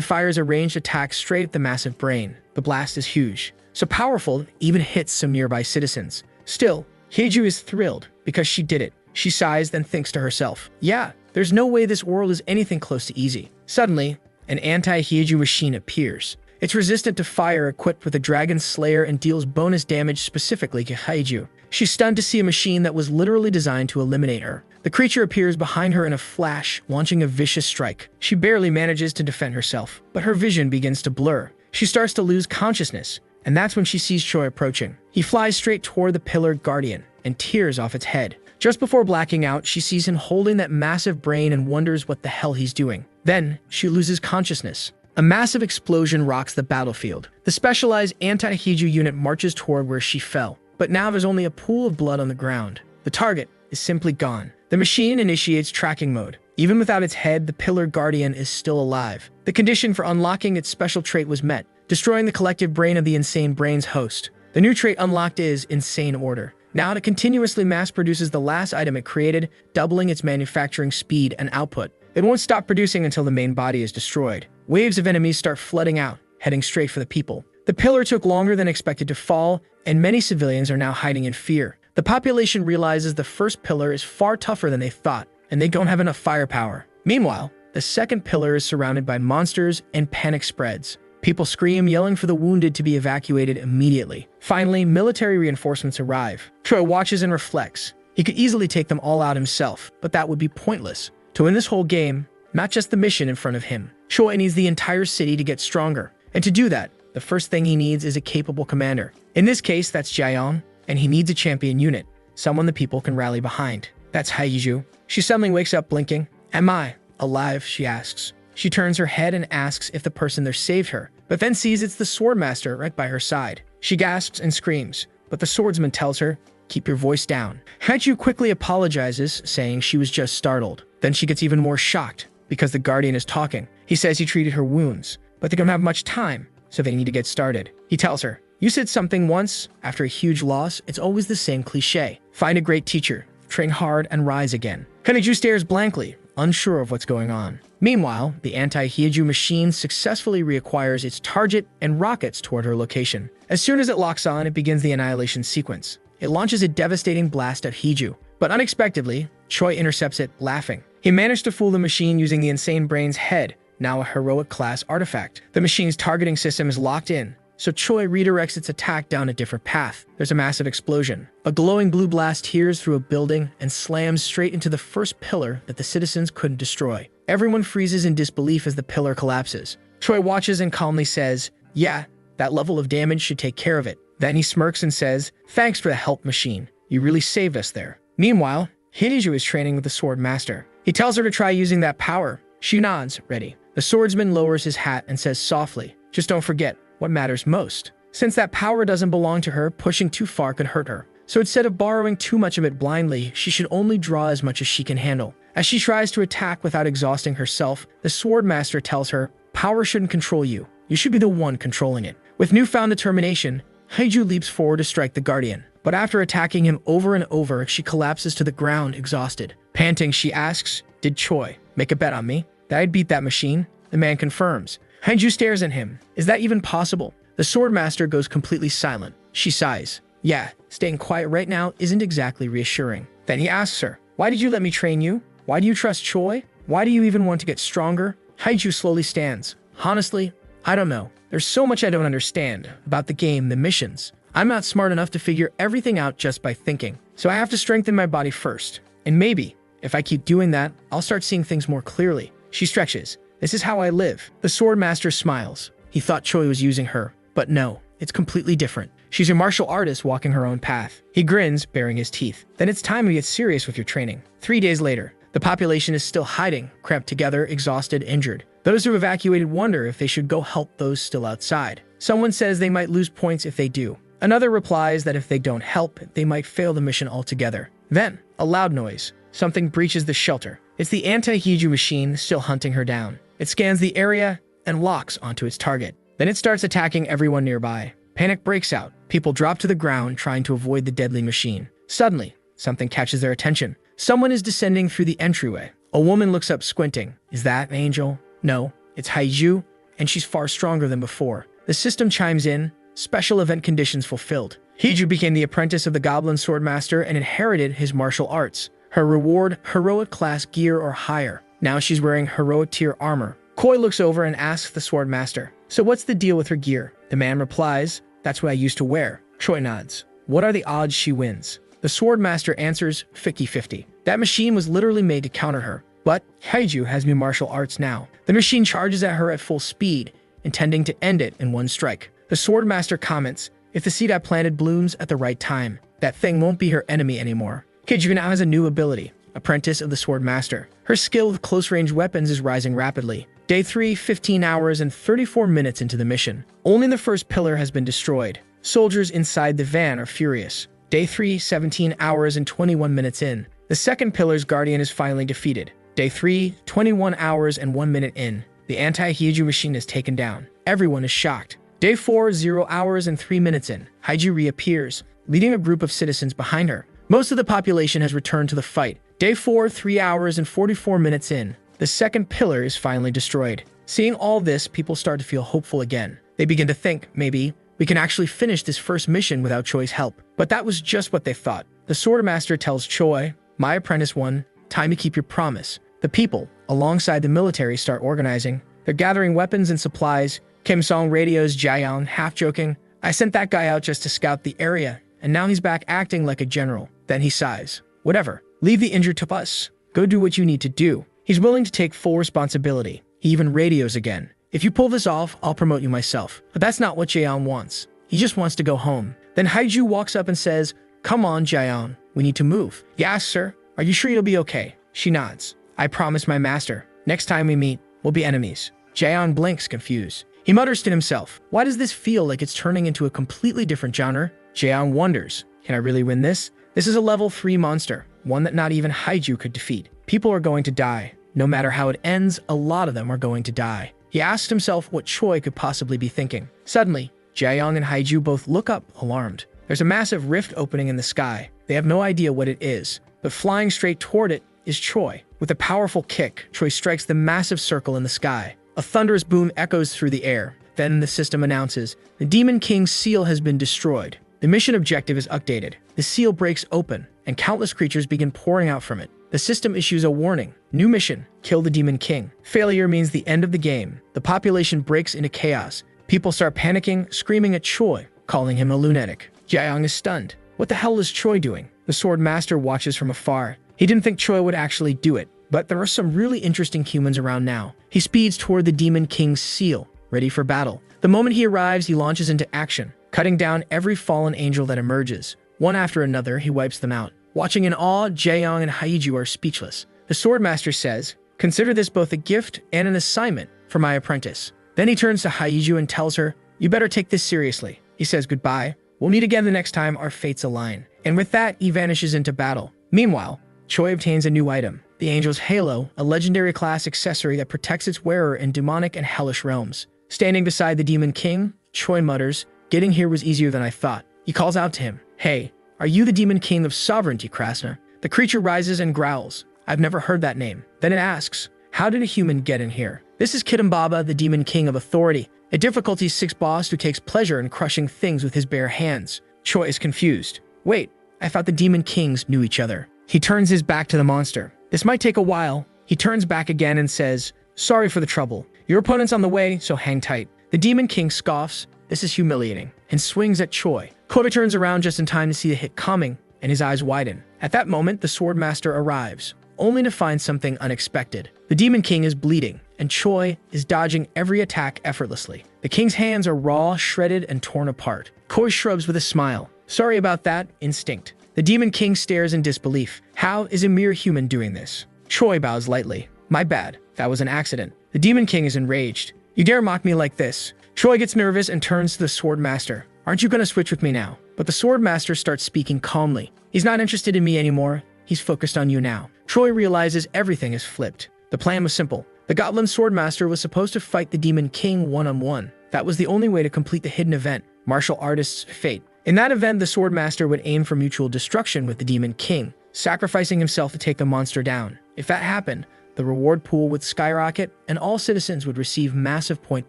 fires a ranged attack straight at the massive brain. The blast is huge, so powerful it even hits some nearby citizens. Still, Hiju is thrilled because she did it. She sighs, then thinks to herself, yeah, there's no way this world is anything close to easy. Suddenly, an anti-Hiju machine appears. It's resistant to fire, equipped with a Dragon Slayer, and deals bonus damage specifically to Hiju. She's stunned to see a machine that was literally designed to eliminate her. The creature appears behind her in a flash, launching a vicious strike. She barely manages to defend herself, but her vision begins to blur. She starts to lose consciousness, and that's when she sees Choi approaching. He flies straight toward the Pillar Guardian and tears off its head. Just before blacking out, she sees him holding that massive brain and wonders what the hell he's doing. Then, she loses consciousness. A massive explosion rocks the battlefield. The specialized anti-Hiju unit marches toward where she fell, but now there's only a pool of blood on the ground. The target is simply gone. The machine initiates tracking mode. Even without its head, the Pillar Guardian is still alive. The condition for unlocking its special trait was met, destroying the collective brain of the Insane Brain's host. The new trait unlocked is Insane Order. Now it continuously mass produces the last item it created, doubling its manufacturing speed and output. It won't stop producing until the main body is destroyed. Waves of enemies start flooding out, heading straight for the people. The pillar took longer than expected to fall, and many civilians are now hiding in fear. The population realizes the first pillar is far tougher than they thought, and they don't have enough firepower. Meanwhile, the second pillar is surrounded by monsters, and panic spreads. People scream, yelling for the wounded to be evacuated immediately. Finally, military reinforcements arrive. Choi watches and reflects. He could easily take them all out himself, but that would be pointless. To win this whole game, not just the mission in front of him, Choi needs the entire city to get stronger. And to do that, the first thing he needs is a capable commander. In this case, that's Jaeyoung, and he needs a champion unit, someone the people can rally behind. That's Haiju. She suddenly wakes up blinking. Am I alive? She asks. She turns her head and asks if the person there saved her, but then sees it's the Swordmaster right by her side. She gasps and screams, but the swordsman tells her, keep your voice down. Haiju quickly apologizes, saying she was just startled. Then she gets even more shocked, because the Guardian is talking. He says he treated her wounds, but they don't have much time, so they need to get started. He tells her, you said something once, after a huge loss, it's always the same cliche. Find a great teacher, train hard, and rise again. Haiju stares blankly, unsure of what's going on. Meanwhile, the anti-Haiju machine successfully reacquires its target and rockets toward her location. As soon as it locks on, it begins the annihilation sequence. It launches a devastating blast at Haiju, but unexpectedly, Choi intercepts it, laughing. He managed to fool the machine using the Insane Brain's head, now a heroic class artifact. The machine's targeting system is locked in, so Choi redirects its attack down a different path. There's a massive explosion. A glowing blue blast tears through a building and slams straight into the first pillar that the citizens couldn't destroy. Everyone freezes in disbelief as the pillar collapses. Choi watches and calmly says, yeah, that level of damage should take care of it. Then he smirks and says, thanks for the help, machine. You really saved us there. Meanwhile, Haiju is training with the Sword Master. He tells her to try using that power. She nods, ready. The swordsman lowers his hat and says softly, just don't forget what matters most. Since that power doesn't belong to her, pushing too far could hurt her. So instead of borrowing too much of it blindly, she should only draw as much as she can handle. As she tries to attack without exhausting herself, the Sword Master tells her, power shouldn't control you. You should be the one controlling it. With newfound determination, Haiju leaps forward to strike the Guardian. But after attacking him over and over, she collapses to the ground, exhausted. Panting, she asks, did Choi make a bet on me that I'd beat that machine? The man confirms. Haiju stares at him. Is that even possible? The Swordmaster goes completely silent. She sighs. Yeah, staying quiet right now isn't exactly reassuring. Then he asks her, why did you let me train you? Why do you trust Choi? Why do you even want to get stronger? Haiju slowly stands. Honestly, I don't know. There's so much I don't understand about the game, the missions. I'm not smart enough to figure everything out just by thinking. So I have to strengthen my body first. And maybe, if I keep doing that, I'll start seeing things more clearly. She stretches. This is how I live. The Swordmaster smiles. He thought Choi was using her. But no, it's completely different. She's a martial artist walking her own path. He grins, baring his teeth. Then it's time to get serious with your training. 3 days later, the population is still hiding, cramped together, exhausted, injured. Those who evacuated wonder if they should go help those still outside. Someone says they might lose points if they do. Another replies that if they don't help, they might fail the mission altogether. Then, a loud noise. something breaches the shelter. It's the anti-Hiju machine still hunting her down. It scans the area and locks onto its target. Then it starts attacking everyone nearby. Panic breaks out. People drop to the ground trying to avoid the deadly machine. Suddenly, something catches their attention. Someone is descending through the entryway. A woman looks up squinting. Is that Angel? No, it's Haiju, and she's far stronger than before. The system chimes in, special event conditions fulfilled. Hiju became the apprentice of the Goblin Swordmaster and inherited his martial arts. Her reward, heroic class gear or higher. Now she's wearing heroic tier armor. Koi looks over and asks the Swordmaster, so what's the deal with her gear? The man replies, that's what I used to wear. Choi nods. What are the odds she wins? The Swordmaster answers 50-50. That machine was literally made to counter her. But Haiju has new martial arts now. The machine charges at her at full speed, intending to end it in one strike. The Swordmaster comments, if the seed I planted blooms at the right time, that thing won't be her enemy anymore. Haiju now has a new ability, Apprentice of the Swordmaster. Her skill with close-range weapons is rising rapidly. Day 3, 15 hours and 34 minutes into the mission. Only the first pillar has been destroyed. Soldiers inside the van are furious. Day 3, 17 hours and 21 minutes in. The second pillar's guardian is finally defeated. Day 3, 21 hours and 1 minute in. The anti-Haiju machine is taken down. Everyone is shocked. Day 4, 0 hours and 3 minutes in. Haiju reappears, leading a group of citizens behind her. Most of the population has returned to the fight. Day 4, 3 hours and 44 minutes in. The second pillar is finally destroyed. Seeing all this, people start to feel hopeful again. They begin to think, maybe, we can actually finish this first mission without Choi's help. But that was just what they thought. The Swordmaster tells Choi, my apprentice one, time to keep your promise. The people, alongside the military, start organizing. They're gathering weapons and supplies. Kim Song radios Jaeyoung, half-joking, I sent that guy out just to scout the area, and now he's back acting like a general. Then he sighs. Whatever. Leave the injured to us. Go do what you need to do. He's willing to take full responsibility. He even radios again. If you pull this off, I'll promote you myself. But that's not what Jaeyoung wants. He just wants to go home. Then Haiju walks up and says, come on, Jaeyoung. We need to move. He asks her, are you sure you'll be okay? She nods. I promise my master. Next time we meet, we'll be enemies. Jaeyoung blinks, confused. He mutters to himself, why does this feel like it's turning into a completely different genre? Jaeyoung wonders, can I really win this? This is a level 3 monster, one that not even Haiju could defeat. People are going to die. No matter how it ends, a lot of them are going to die. He asked himself what Choi could possibly be thinking. Suddenly, Jaeyoung and Haiju both look up, alarmed. There's a massive rift opening in the sky. They have no idea what it is, but flying straight toward it is Choi. With a powerful kick, Choi strikes the massive circle in the sky. A thunderous boom echoes through the air. Then the system announces, the Demon King's seal has been destroyed. The mission objective is updated. The seal breaks open, and countless creatures begin pouring out from it. The system issues a warning. New mission, kill the Demon King. Failure means the end of the game. The population breaks into chaos. People start panicking, screaming at Choi, calling him a lunatic. Jaeyoung is stunned. What the hell is Choi doing? The Swordmaster watches from afar. He didn't think Choi would actually do it, but there are some really interesting humans around now. He speeds toward the Demon King's seal, ready for battle. The moment he arrives, he launches into action, cutting down every fallen angel that emerges. One after another, he wipes them out. Watching in awe, Jaeyoung and Haiju are speechless. The Swordmaster says, consider this both a gift and an assignment for my apprentice. Then he turns to Haiju and tells her, you better take this seriously. He says goodbye. We'll meet again the next time our fates align. And with that, he vanishes into battle. Meanwhile, Choi obtains a new item, the Angel's Halo, a legendary class accessory that protects its wearer in demonic and hellish realms. Standing beside the Demon King, Choi mutters, getting here was easier than I thought. He calls out to him, hey, are you the Demon King of Sovereignty, Krasna? The creature rises and growls. I've never heard that name. Then it asks, how did a human get in here? This is Kitambaba, the Demon King of Authority, a difficulty 6 boss who takes pleasure in crushing things with his bare hands. Choi is confused. Wait, I thought the Demon Kings knew each other. He turns his back to the monster. This might take a while. He turns back again and says, sorry for the trouble. Your opponent's on the way, so hang tight. The Demon King scoffs, this is humiliating, and swings at Choi. Choi turns around just in time to see the hit coming, and his eyes widen. At that moment, the Swordmaster arrives, only to find something unexpected. The Demon King is bleeding, and Choi is dodging every attack effortlessly. The King's hands are raw, shredded, and torn apart. Choi shrugs with a smile. Sorry about that, instinct. The Demon King stares in disbelief. How is a mere human doing this? Choi bows lightly. My bad. That was an accident. The Demon King is enraged. You dare mock me like this? Choi gets nervous and turns to the Swordmaster. Aren't you going to switch with me now? But the Swordmaster starts speaking calmly. He's not interested in me anymore. He's focused on you now. Troy realizes everything is flipped. The plan was simple. The Goblin Swordmaster was supposed to fight the Demon King one-on-one. That was the only way to complete the hidden event, Martial Artist's Fate. In that event, the Swordmaster would aim for mutual destruction with the Demon King, sacrificing himself to take the monster down. If that happened, the reward pool would skyrocket and all citizens would receive massive point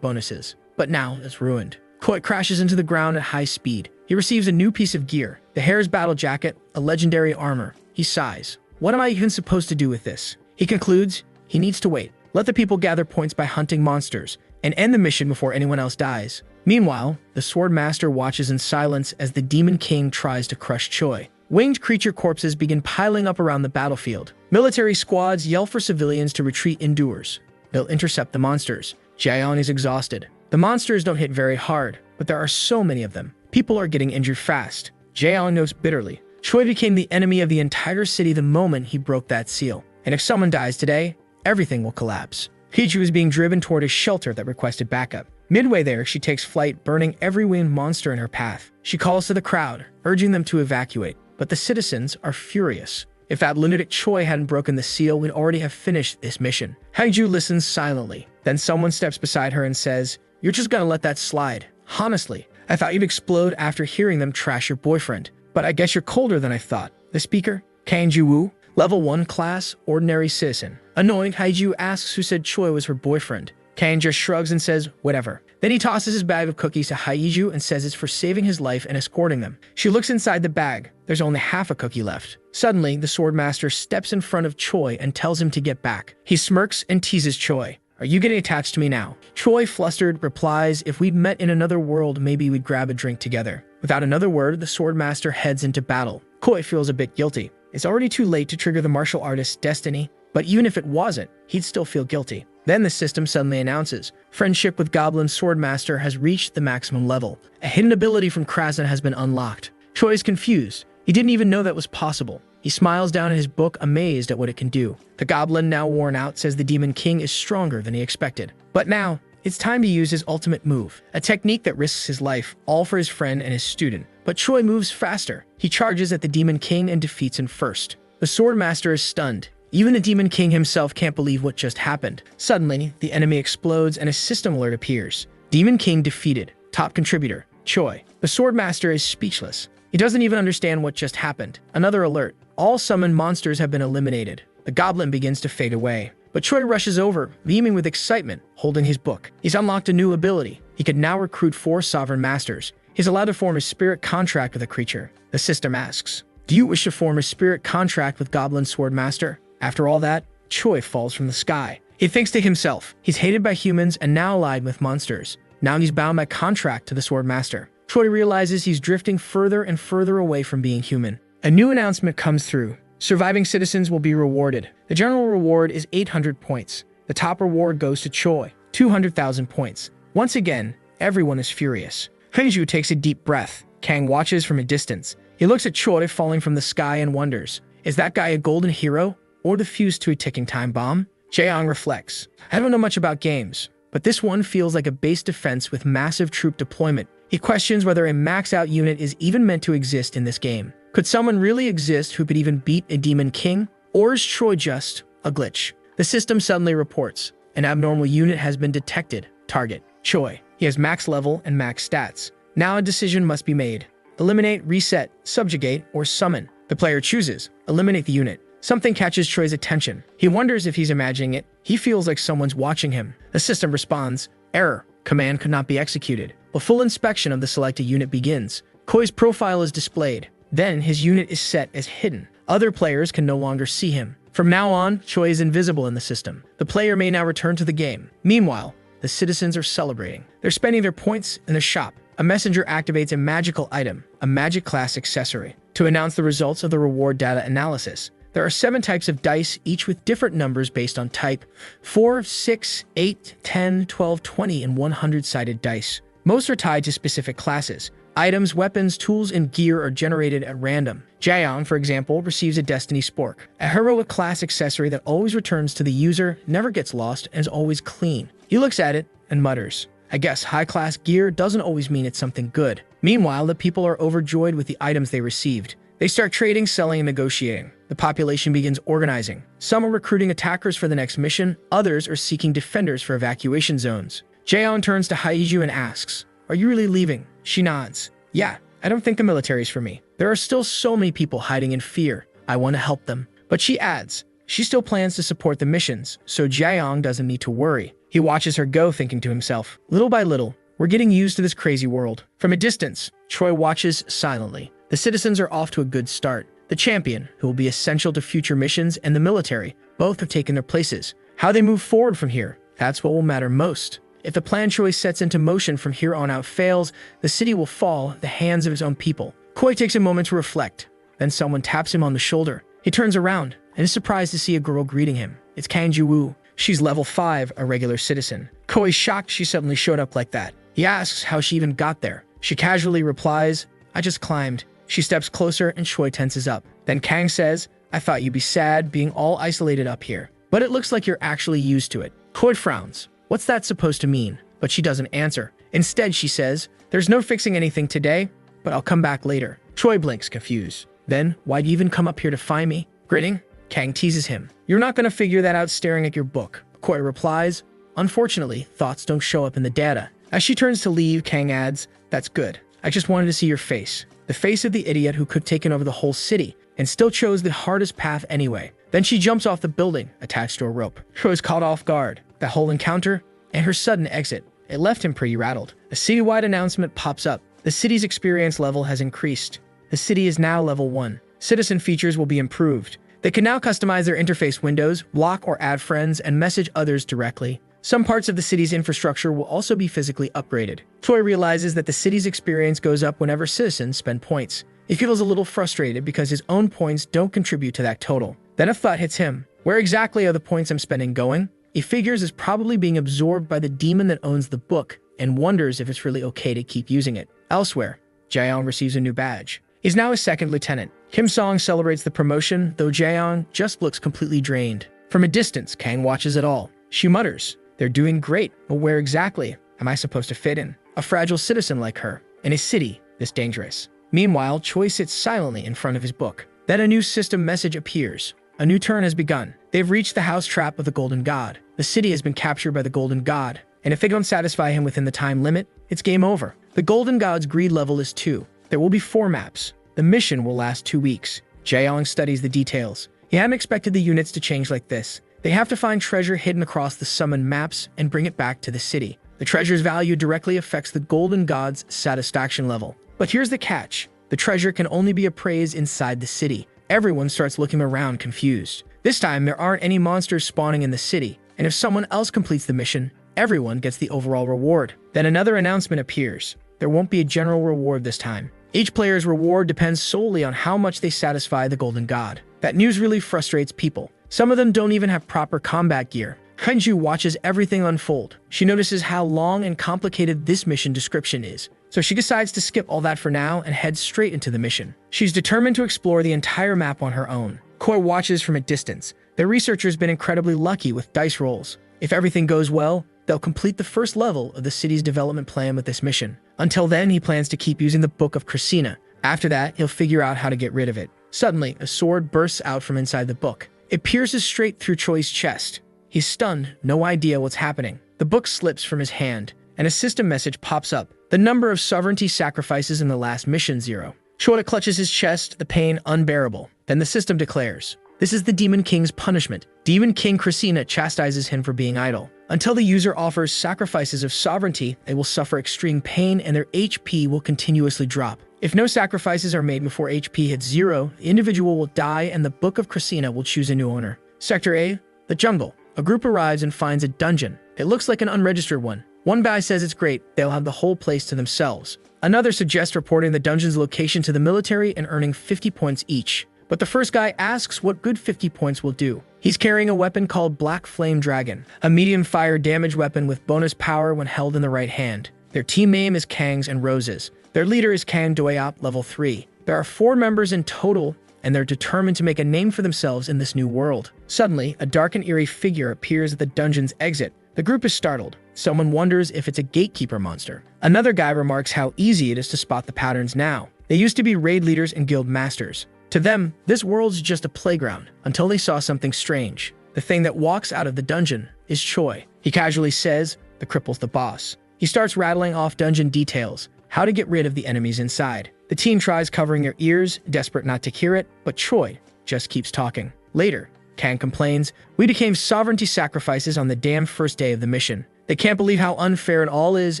bonuses. But now it's ruined. Koi crashes into the ground at high speed. He receives a new piece of gear, the Hare's battle jacket, a legendary armor. He sighs. What am I even supposed to do with this? He concludes he needs to wait. Let the people gather points by hunting monsters and end the mission before anyone else dies. Meanwhile, the Swordmaster watches in silence as the Demon King tries to crush Choi. Winged creature corpses begin piling up around the battlefield. Military squads yell for civilians to retreat indoors. They'll intercept the monsters. Jaeon is exhausted. The monsters don't hit very hard, but there are so many of them. People are getting injured fast. Jaeon knows bitterly. Choi became the enemy of the entire city the moment he broke that seal. And if someone dies today, everything will collapse. Hiju is being driven toward a shelter that requested backup. Midway there, she takes flight, burning every winged monster in her path. She calls to the crowd, urging them to evacuate. But the citizens are furious. If that lunatic Choi hadn't broken the seal, we'd already have finished this mission. Hiju listens silently. Then someone steps beside her and says, "You're just gonna let that slide. Honestly, I thought you'd explode after hearing them trash your boyfriend. But I guess you're colder than I thought." The speaker, Kang Ji-woo, level 1 class, ordinary citizen. Annoyed, Hiju asks who said Choi was her boyfriend. Kang just shrugs and says, whatever. Then he tosses his bag of cookies to Hiju and says it's for saving his life and escorting them. She looks inside the bag. There's only half a cookie left. Suddenly, the Swordmaster steps in front of Choi and tells him to get back. He smirks and teases Choi. "Are you getting attached to me now?" Choi, flustered, replies, "If we'd met in another world, maybe we'd grab a drink together." Without another word, the Swordmaster heads into battle. Choi feels a bit guilty. It's already too late to trigger the martial artist's destiny, but even if it wasn't, he'd still feel guilty. Then the system suddenly announces, friendship with Goblin Swordmaster has reached the maximum level. A hidden ability from Krasna has been unlocked. Choi is confused. He didn't even know that was possible. He smiles down at his book, amazed at what it can do. The Goblin, now worn out, says the Demon King is stronger than he expected. But now, it's time to use his ultimate move, a technique that risks his life, all for his friend and his student. But Choi moves faster. He charges at the Demon King and defeats him first. The Swordmaster is stunned. Even the Demon King himself can't believe what just happened. Suddenly, the enemy explodes and a system alert appears. Demon King defeated. Top contributor, Choi. The Swordmaster is speechless. He doesn't even understand what just happened. Another alert. All summoned monsters have been eliminated. The Goblin begins to fade away. But Choi rushes over, beaming with excitement, holding his book. He's unlocked a new ability. He can now recruit 4 Sovereign Masters. He's allowed to form a spirit contract with a creature. The system asks, "Do you wish to form a spirit contract with Goblin Swordmaster?" After all that, Choi falls from the sky. He thinks to himself, he's hated by humans and now allied with monsters. Now he's bound by contract to the Swordmaster. Choi realizes he's drifting further and further away from being human. A new announcement comes through. Surviving citizens will be rewarded. The general reward is 800 points. The top reward goes to Choi, 200,000 points. Once again, everyone is furious. Haju takes a deep breath. Kang watches from a distance. He looks at Choi falling from the sky and wonders, is that guy a golden hero or the fuse to a ticking time bomb? Jaeong reflects. I don't know much about games, but this one feels like a base defense with massive troop deployment. He questions whether a max-out unit is even meant to exist in this game. Could someone really exist who could even beat a Demon King? Or is Choi just a glitch? The system suddenly reports, an abnormal unit has been detected. Target, Choi. He has max level and max stats. Now a decision must be made. Eliminate, reset, subjugate, or summon. The player chooses. Eliminate the unit. Something catches Choi's attention. He wonders if he's imagining it. He feels like someone's watching him. The system responds, error. Command could not be executed. A full inspection of the selected unit begins. Choi's profile is displayed. Then his unit is set as hidden. Other players can no longer see him. From now on, Choi is invisible in the system. The player may now return to the game. Meanwhile, the citizens are celebrating. They're spending their points in the shop. A messenger activates a magical item, a magic class accessory, to announce the results of the reward data analysis. There are 7 types of dice, each with different numbers based on type. 4, 6, 8, 10, 12, 20, and 100-sided dice. Most are tied to specific classes. Items, weapons, tools, and gear are generated at random. Jaeong, for example, receives a Destiny Spork, a heroic class accessory that always returns to the user, never gets lost, and is always clean. He looks at it and mutters, I guess high-class gear doesn't always mean it's something good. Meanwhile, the people are overjoyed with the items they received. They start trading, selling, and negotiating. The population begins organizing. Some are recruiting attackers for the next mission, others are seeking defenders for evacuation zones. Jaeyoung turns to Haiju and asks, "Are you really leaving?" She nods. "Yeah, I don't think the military's for me. There are still so many people hiding in fear. I want to help them." But she adds, she still plans to support the missions, so Jaeyoung doesn't need to worry. He watches her go, thinking to himself, little by little, we're getting used to this crazy world. From a distance, Choi watches silently. The citizens are off to a good start. The champion, who will be essential to future missions, and the military, both have taken their places. How they move forward from here, that's what will matter most. If the plan Choi sets into motion from here on out fails, the city will fall at the hands of his own people. Choi takes a moment to reflect. Then someone taps him on the shoulder. He turns around and is surprised to see a girl greeting him. It's Kang Ji-woo. She's level 5, a regular citizen. Choi's shocked she suddenly showed up like that. He asks how she even got there. She casually replies, "I just climbed." She steps closer and Choi tenses up. Then Kang says, "I thought you'd be sad being all isolated up here, but it looks like you're actually used to it." Choi frowns. What's that supposed to mean? But she doesn't answer. Instead, she says, "There's no fixing anything today, but I'll come back later." Choi blinks, confused. Then, "Why'd you even come up here to find me?" Grinning, Kang teases him. "You're not going to figure that out staring at your book." Choi replies, "Unfortunately, thoughts don't show up in the data." As she turns to leave, Kang adds, "That's good. I just wanted to see your face." The face of the idiot who could have taken over the whole city and still chose the hardest path anyway. Then she jumps off the building, attached to a rope. Choi's caught off guard. That whole encounter and her sudden exit, it left him pretty rattled. A citywide announcement pops up. The city's experience level has increased. The city is now level 1. Citizen features will be improved. They can now customize their interface windows, block or add friends, and message others directly. Some parts of the city's infrastructure will also be physically upgraded. Choi realizes that the city's experience goes up whenever citizens spend points. He feels a little frustrated because his own points don't contribute to that total. Then a thought hits him. Where exactly are the points I'm spending going? He figures it's probably being absorbed by the demon that owns the book and wonders if it's really okay to keep using it. Elsewhere, Jaeyoung receives a new badge. He's now a second lieutenant. Kim Song celebrates the promotion, though Jaeyoung just looks completely drained. From a distance, Kang watches it all. She mutters, "They're doing great, but where exactly am I supposed to fit in? A fragile citizen like her, in a city this dangerous." Meanwhile, Choi sits silently in front of his book. Then a new system message appears. A new turn has begun. They've reached the house trap of the Golden God. The city has been captured by the Golden God, and if they don't satisfy him within the time limit, it's game over. The Golden God's greed level is 2. There will be 4 maps. The mission will last 2 weeks. Jaeyoung studies the details. He hadn't expected the units to change like this. They have to find treasure hidden across the summoned maps and bring it back to the city. The treasure's value directly affects the Golden God's satisfaction level. But here's the catch. The treasure can only be appraised inside the city. Everyone starts looking around confused. This time, there aren't any monsters spawning in the city, and if someone else completes the mission, everyone gets the overall reward. Then another announcement appears. There won't be a general reward this time. Each player's reward depends solely on how much they satisfy the Golden God. That news really frustrates people. Some of them don't even have proper combat gear. Hyunju watches everything unfold. She notices how long and complicated this mission description is, so she decides to skip all that for now and head straight into the mission. She's determined to explore the entire map on her own. Choi watches from a distance. The researcher's been incredibly lucky with dice rolls. If everything goes well, they'll complete the first level of the city's development plan with this mission. Until then, he plans to keep using the Book of Christina. After that, he'll figure out how to get rid of it. Suddenly, a sword bursts out from inside the book. It pierces straight through Choi's chest. He's stunned, no idea what's happening. The book slips from his hand, and a system message pops up. The number of sovereignty sacrifices in the last mission 0. Choi clutches his chest, the pain unbearable. Then the system declares, this is the Demon King's punishment. Demon King Christina chastises him for being idle. Until the user offers sacrifices of sovereignty, they will suffer extreme pain and their HP will continuously drop. If no sacrifices are made before HP hits 0, the individual will die and the Book of Christina will choose a new owner. Sector A, the jungle. A group arrives and finds a dungeon. It looks like an unregistered one. One guy says it's great, they'll have the whole place to themselves. Another suggests reporting the dungeon's location to the military and earning 50 points each. But the first guy asks what good 50 points will do. He's carrying a weapon called Black Flame Dragon, a medium fire damage weapon with bonus power when held in the right hand. Their team name is Kang's and Rose's. Their leader is Kang Doeop, level 3. There are 4 members in total, and they're determined to make a name for themselves in this new world. Suddenly, a dark and eerie figure appears at the dungeon's exit. The group is startled. Someone wonders if it's a gatekeeper monster. Another guy remarks how easy it is to spot the patterns now. They used to be raid leaders and guild masters. To them, this world's just a playground until they saw something strange. The thing that walks out of the dungeon is Choi. He casually says, "The cripple's the boss." He starts rattling off dungeon details, how to get rid of the enemies inside. The team tries covering their ears, desperate not to hear it, but Choi just keeps talking. Later, Kang complains, "We became sovereignty sacrifices on the damn first day of the mission. They can't believe how unfair it all is,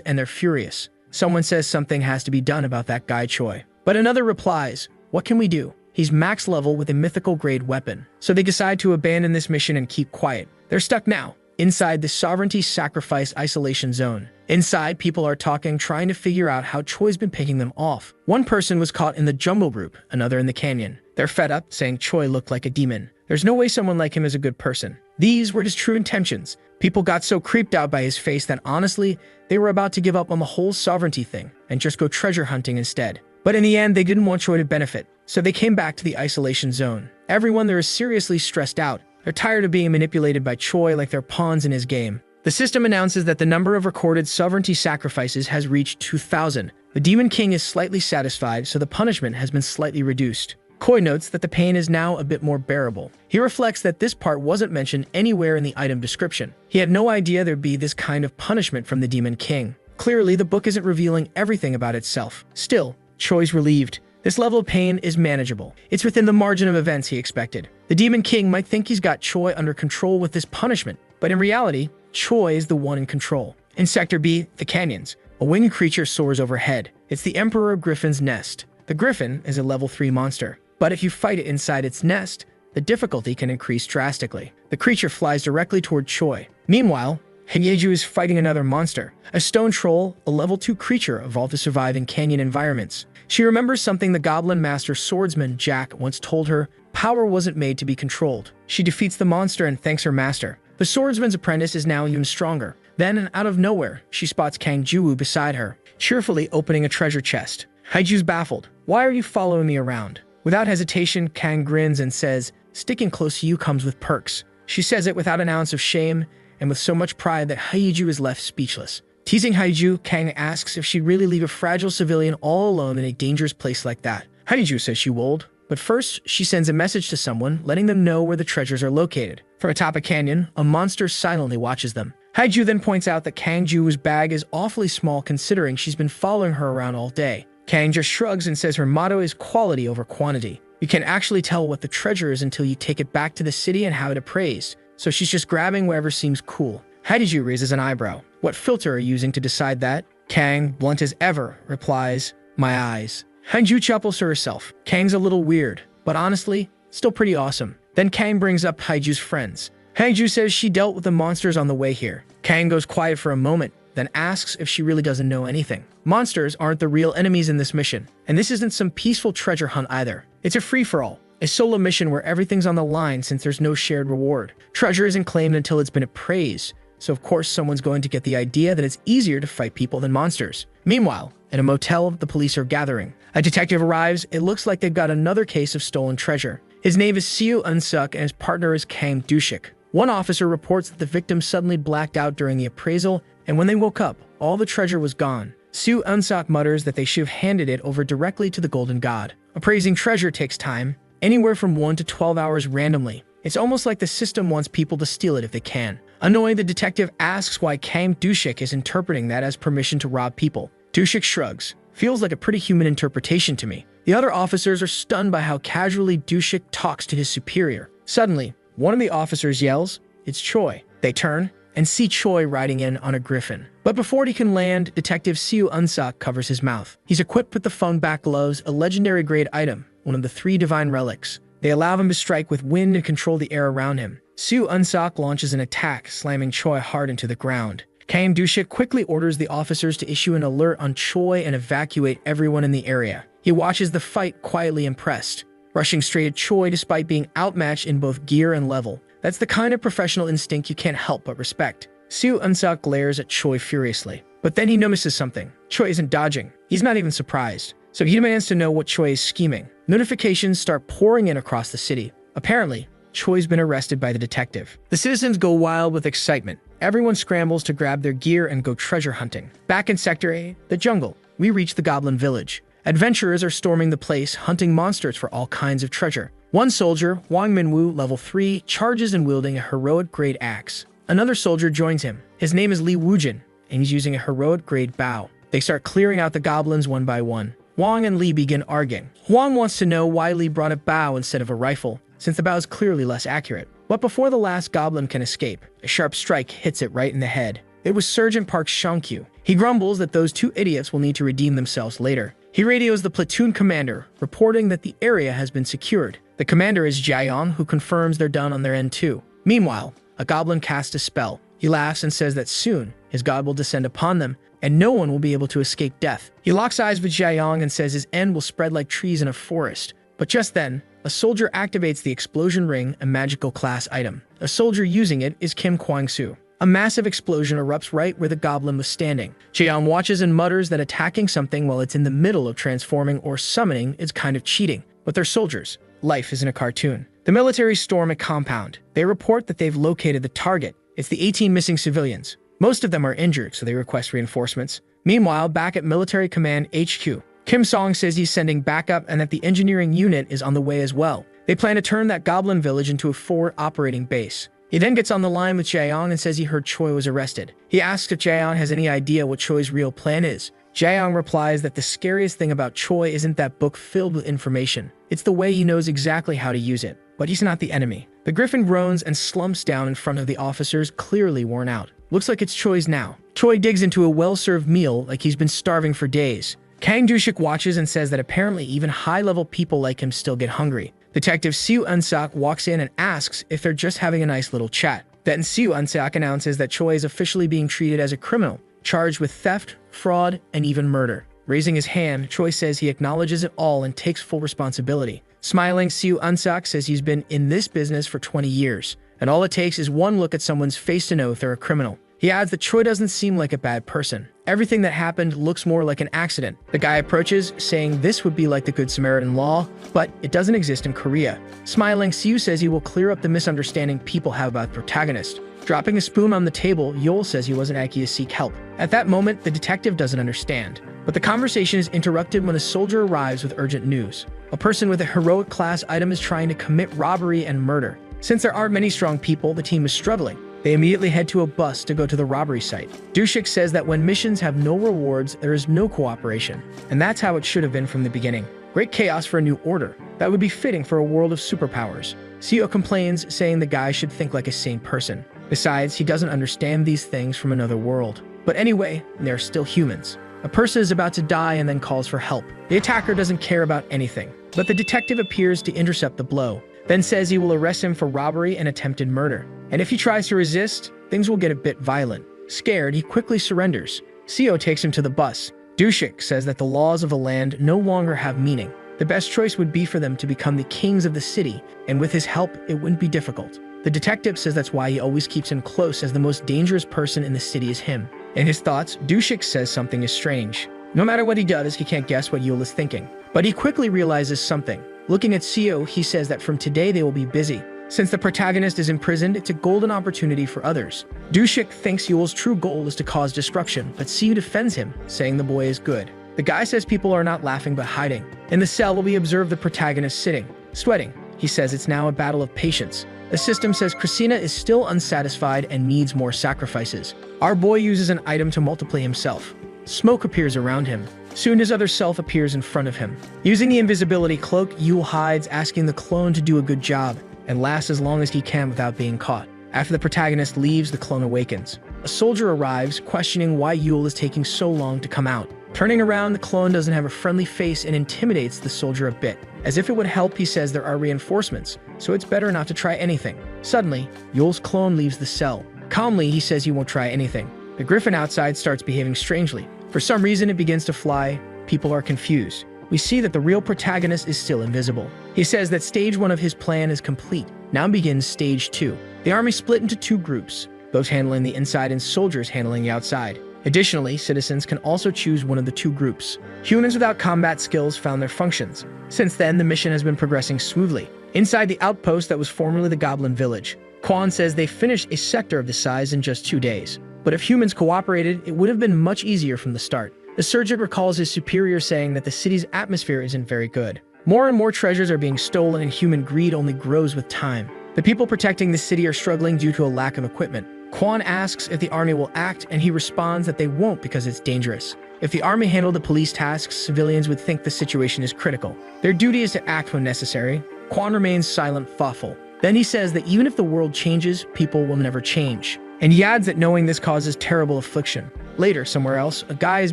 and they're furious." Someone says something has to be done about that guy Choi. But another replies, "What can we do? He's max level with a mythical grade weapon." So they decide to abandon this mission and keep quiet. They're stuck now, inside the sovereignty sacrifice isolation zone. Inside, people are talking, trying to figure out how Choi's been picking them off. One person was caught in the jungle group, another in the canyon. They're fed up, saying Choi looked like a demon. There's no way someone like him is a good person. These were his true intentions. People got so creeped out by his face that honestly, they were about to give up on the whole sovereignty thing and just go treasure hunting instead. But in the end, they didn't want Choi to benefit, so they came back to the isolation zone. Everyone there is seriously stressed out. They're tired of being manipulated by Choi like they're pawns in his game. The system announces that the number of recorded sovereignty sacrifices has reached 2,000. The Demon King is slightly satisfied, so the punishment has been slightly reduced. Koi notes that the pain is now a bit more bearable. He reflects that this part wasn't mentioned anywhere in the item description. He had no idea there'd be this kind of punishment from the Demon King. Clearly, the book isn't revealing everything about itself. Still, Choi's relieved. This level of pain is manageable. It's within the margin of events he expected. The Demon King might think he's got Choi under control with this punishment, but in reality, Choi is the one in control. In Sector B, the canyons, a winged creature soars overhead. It's the Emperor Griffin's nest. The Griffin is a level 3 monster, but if you fight it inside its nest, the difficulty can increase drastically. The creature flies directly toward Choi. Meanwhile, Hyeju is fighting another monster, a stone troll, a level 2 creature evolved to survive in canyon environments. She remembers something the Goblin Master swordsman Jack once told her: power wasn't made to be controlled. She defeats the monster and thanks her master. The swordsman's apprentice is now even stronger. Then, out of nowhere, she spots Kang Ju beside her, cheerfully opening a treasure chest. Hyeju's baffled. "Why are you following me around?" Without hesitation, Kang grins and says, "Sticking close to you comes with perks." She says it without an ounce of shame and with so much pride that Hyeju is left speechless. Teasing Hyeju, Kang asks if she'd really leave a fragile civilian all alone in a dangerous place like that. Hyeju says she would, but first she sends a message to someone letting them know where the treasures are located. From atop a canyon, a monster silently watches them. Hyeju then points out that Kang Ju's bag is awfully small considering she's been following her around all day. Kang just shrugs and says her motto is quality over quantity. You can't actually tell what the treasure is until you take it back to the city and have it appraised, so she's just grabbing whatever seems cool. Hyeju raises an eyebrow. "What filter are you using to decide that?" Kang, blunt as ever, replies, "My eyes." Hyeju chuckles to herself. Kang's a little weird, but honestly, still pretty awesome. Then Kang brings up Hyeju's friends. Hyeju says she dealt with the monsters on the way here. Kang goes quiet for a moment, then asks if she really doesn't know anything. Monsters aren't the real enemies in this mission, and this isn't some peaceful treasure hunt either. It's a free-for-all, a solo mission where everything's on the line since there's no shared reward. Treasure isn't claimed until it's been appraised, so of course someone's going to get the idea that it's easier to fight people than monsters. Meanwhile, in a motel, the police are gathering. A detective arrives. It looks like they've got another case of stolen treasure. His name is Seo Unsuk and his partner is Kang Dushik. One officer reports that the victim suddenly blacked out during the appraisal, and when they woke up, all the treasure was gone. Seo Unsuk mutters that they should have handed it over directly to the Golden God. Appraising treasure takes time, anywhere from 1 to 12 hours randomly. It's almost like the system wants people to steal it if they can. Annoyed, the detective asks why Kang Dushik is interpreting that as permission to rob people. Dushik shrugs. "Feels like a pretty human interpretation to me." The other officers are stunned by how casually Dushik talks to his superior. Suddenly, one of the officers yells, "It's Choi." They turn and see Choi riding in on a griffin. But before he can land, Detective Seo Unsuk covers his mouth. He's equipped with the Feng Back Gloves, a legendary grade item, one of the 3 divine relics. They allow him to strike with wind and control the air around him. Seo Unsuk launches an attack, slamming Choi hard into the ground. Kang Dushik quickly orders the officers to issue an alert on Choi and evacuate everyone in the area. He watches the fight quietly impressed, rushing straight at Choi despite being outmatched in both gear and level. That's the kind of professional instinct you can't help but respect. Seo Unsuk glares at Choi furiously, but then he notices something. Choi isn't dodging. He's not even surprised, so he demands to know what Choi is scheming. Notifications start pouring in across the city. Apparently, Choi's been arrested by the detective. The citizens go wild with excitement. Everyone scrambles to grab their gear and go treasure hunting. Back in Sector A, the jungle, we reach the Goblin Village. Adventurers are storming the place, hunting monsters for all kinds of treasure. One soldier, Wang Minwu, level 3, charges and wielding a heroic-grade axe. Another soldier joins him. His name is Li Wujin, and he's using a heroic-grade bow. They start clearing out the goblins one by one. Wang and Li begin arguing. Wang wants to know why Li brought a bow instead of a rifle, since the bow is clearly less accurate. But before the last goblin can escape, a sharp strike hits it right in the head. It was Sergeant Park Shangkyu. He grumbles that those two idiots will need to redeem themselves later. He radios the platoon commander, reporting that the area has been secured. The commander is Jiayong, who confirms they're done on their end too. Meanwhile, a goblin casts a spell. He laughs and says that soon, his god will descend upon them, and no one will be able to escape death. He locks eyes with Jiayong and says his end will spread like trees in a forest. But just then, a soldier activates the explosion ring, a magical class item. A soldier using it is Kim Kwang-soo. A massive explosion erupts right where the goblin was standing. Jiayong watches and mutters that attacking something while it's in the middle of transforming or summoning is kind of cheating. But they're soldiers. Life isn't a cartoon. The military storm a compound. They report that they've located the target. It's the 18 missing civilians. Most of them are injured, so they request reinforcements. Meanwhile, back at Military Command HQ, Kim Song says he's sending backup and that the engineering unit is on the way as well. They plan to turn that goblin village into a forward operating base. He then gets on the line with Jiayong and says he heard Choi was arrested. He asks if Jiayong has any idea what Choi's real plan is. Jiayong replies that the scariest thing about Choi isn't that book filled with information. It's the way he knows exactly how to use it. But he's not the enemy. The griffin groans and slumps down in front of the officers, clearly worn out. Looks like it's Choi's now. Choi digs into a well-served meal like he's been starving for days. Kang Dushik watches and says that apparently even high-level people like him still get hungry. Detective Siu Unsak walks in and asks if they're just having a nice little chat. Then Siu Unsak announces that Choi is officially being treated as a criminal, charged with theft, fraud, and even murder. Raising his hand, Choi says he acknowledges it all and takes full responsibility. Smiling, Siu Unsak says he's been in this business for 20 years, and all it takes is one look at someone's face to know if they're a criminal. He adds that Choi doesn't seem like a bad person. Everything that happened looks more like an accident. The guy approaches, saying this would be like the Good Samaritan law, but it doesn't exist in Korea. Smiling, Siu says he will clear up the misunderstanding people have about the protagonist. Dropping a spoon on the table, Yol says he wasn't acting to seek help. At that moment, the detective doesn't understand. But the conversation is interrupted when a soldier arrives with urgent news. A person with a heroic class item is trying to commit robbery and murder. Since there aren't many strong people, the team is struggling. They immediately head to a bus to go to the robbery site. Dushik says that when missions have no rewards, there is no cooperation. And that's how it should have been from the beginning. Great chaos for a new order. That would be fitting for a world of superpowers. Seo complains, saying the guy should think like a sane person. Besides, he doesn't understand these things from another world. But anyway, they're still humans. A person is about to die and then calls for help. The attacker doesn't care about anything, but the detective appears to intercept the blow, then says he will arrest him for robbery and attempted murder. And if he tries to resist, things will get a bit violent. Scared, he quickly surrenders. Seo takes him to the bus. Dushik says that the laws of the land no longer have meaning. The best choice would be for them to become the kings of the city, and with his help, it wouldn't be difficult. The detective says that's why he always keeps him close, as the most dangerous person in the city is him. In his thoughts, Dushik says something is strange. No matter what he does, he can't guess what Yul is thinking. But he quickly realizes something. Looking at Seo, he says that from today they will be busy. Since the protagonist is imprisoned, it's a golden opportunity for others. Dushik thinks Yul's true goal is to cause disruption, but Seo defends him, saying the boy is good. The guy says people are not laughing but hiding. In the cell, we observe the protagonist sitting, sweating. He says it's now a battle of patience. The system says Christina is still unsatisfied and needs more sacrifices. Our boy uses an item to multiply himself. Smoke appears around him. Soon his other self appears in front of him. Using the invisibility cloak, Yul hides, asking the clone to do a good job and last as long as he can without being caught. After the protagonist leaves, the clone awakens. A soldier arrives, questioning why Yul is taking so long to come out. Turning around, the clone doesn't have a friendly face and intimidates the soldier a bit. As if it would help, he says there are reinforcements, so it's better not to try anything. Suddenly, Yul's clone leaves the cell. Calmly, he says he won't try anything. The griffin outside starts behaving strangely. For some reason, it begins to fly. People are confused. We see that the real protagonist is still invisible. He says that stage 1 of his plan is complete. Now begins stage 2. The army split into 2 groups, those handling the inside and soldiers handling the outside. Additionally, citizens can also choose one of the 2 groups. Humans without combat skills found their functions. Since then, the mission has been progressing smoothly. Inside the outpost that was formerly the Goblin Village, Quan says they finished a sector of the size in just 2 days. But if humans cooperated, it would have been much easier from the start. The sergeant recalls his superior saying that the city's atmosphere isn't very good. More and more treasures are being stolen and human greed only grows with time. The people protecting the city are struggling due to a lack of equipment. Quan asks if the army will act, and he responds that they won't because it's dangerous. If the army handled the police tasks, civilians would think the situation is critical. Their duty is to act when necessary. Quan remains silent, thoughtful. Then he says that even if the world changes, people will never change. And he adds that knowing this causes terrible affliction. Later, somewhere else, a guy is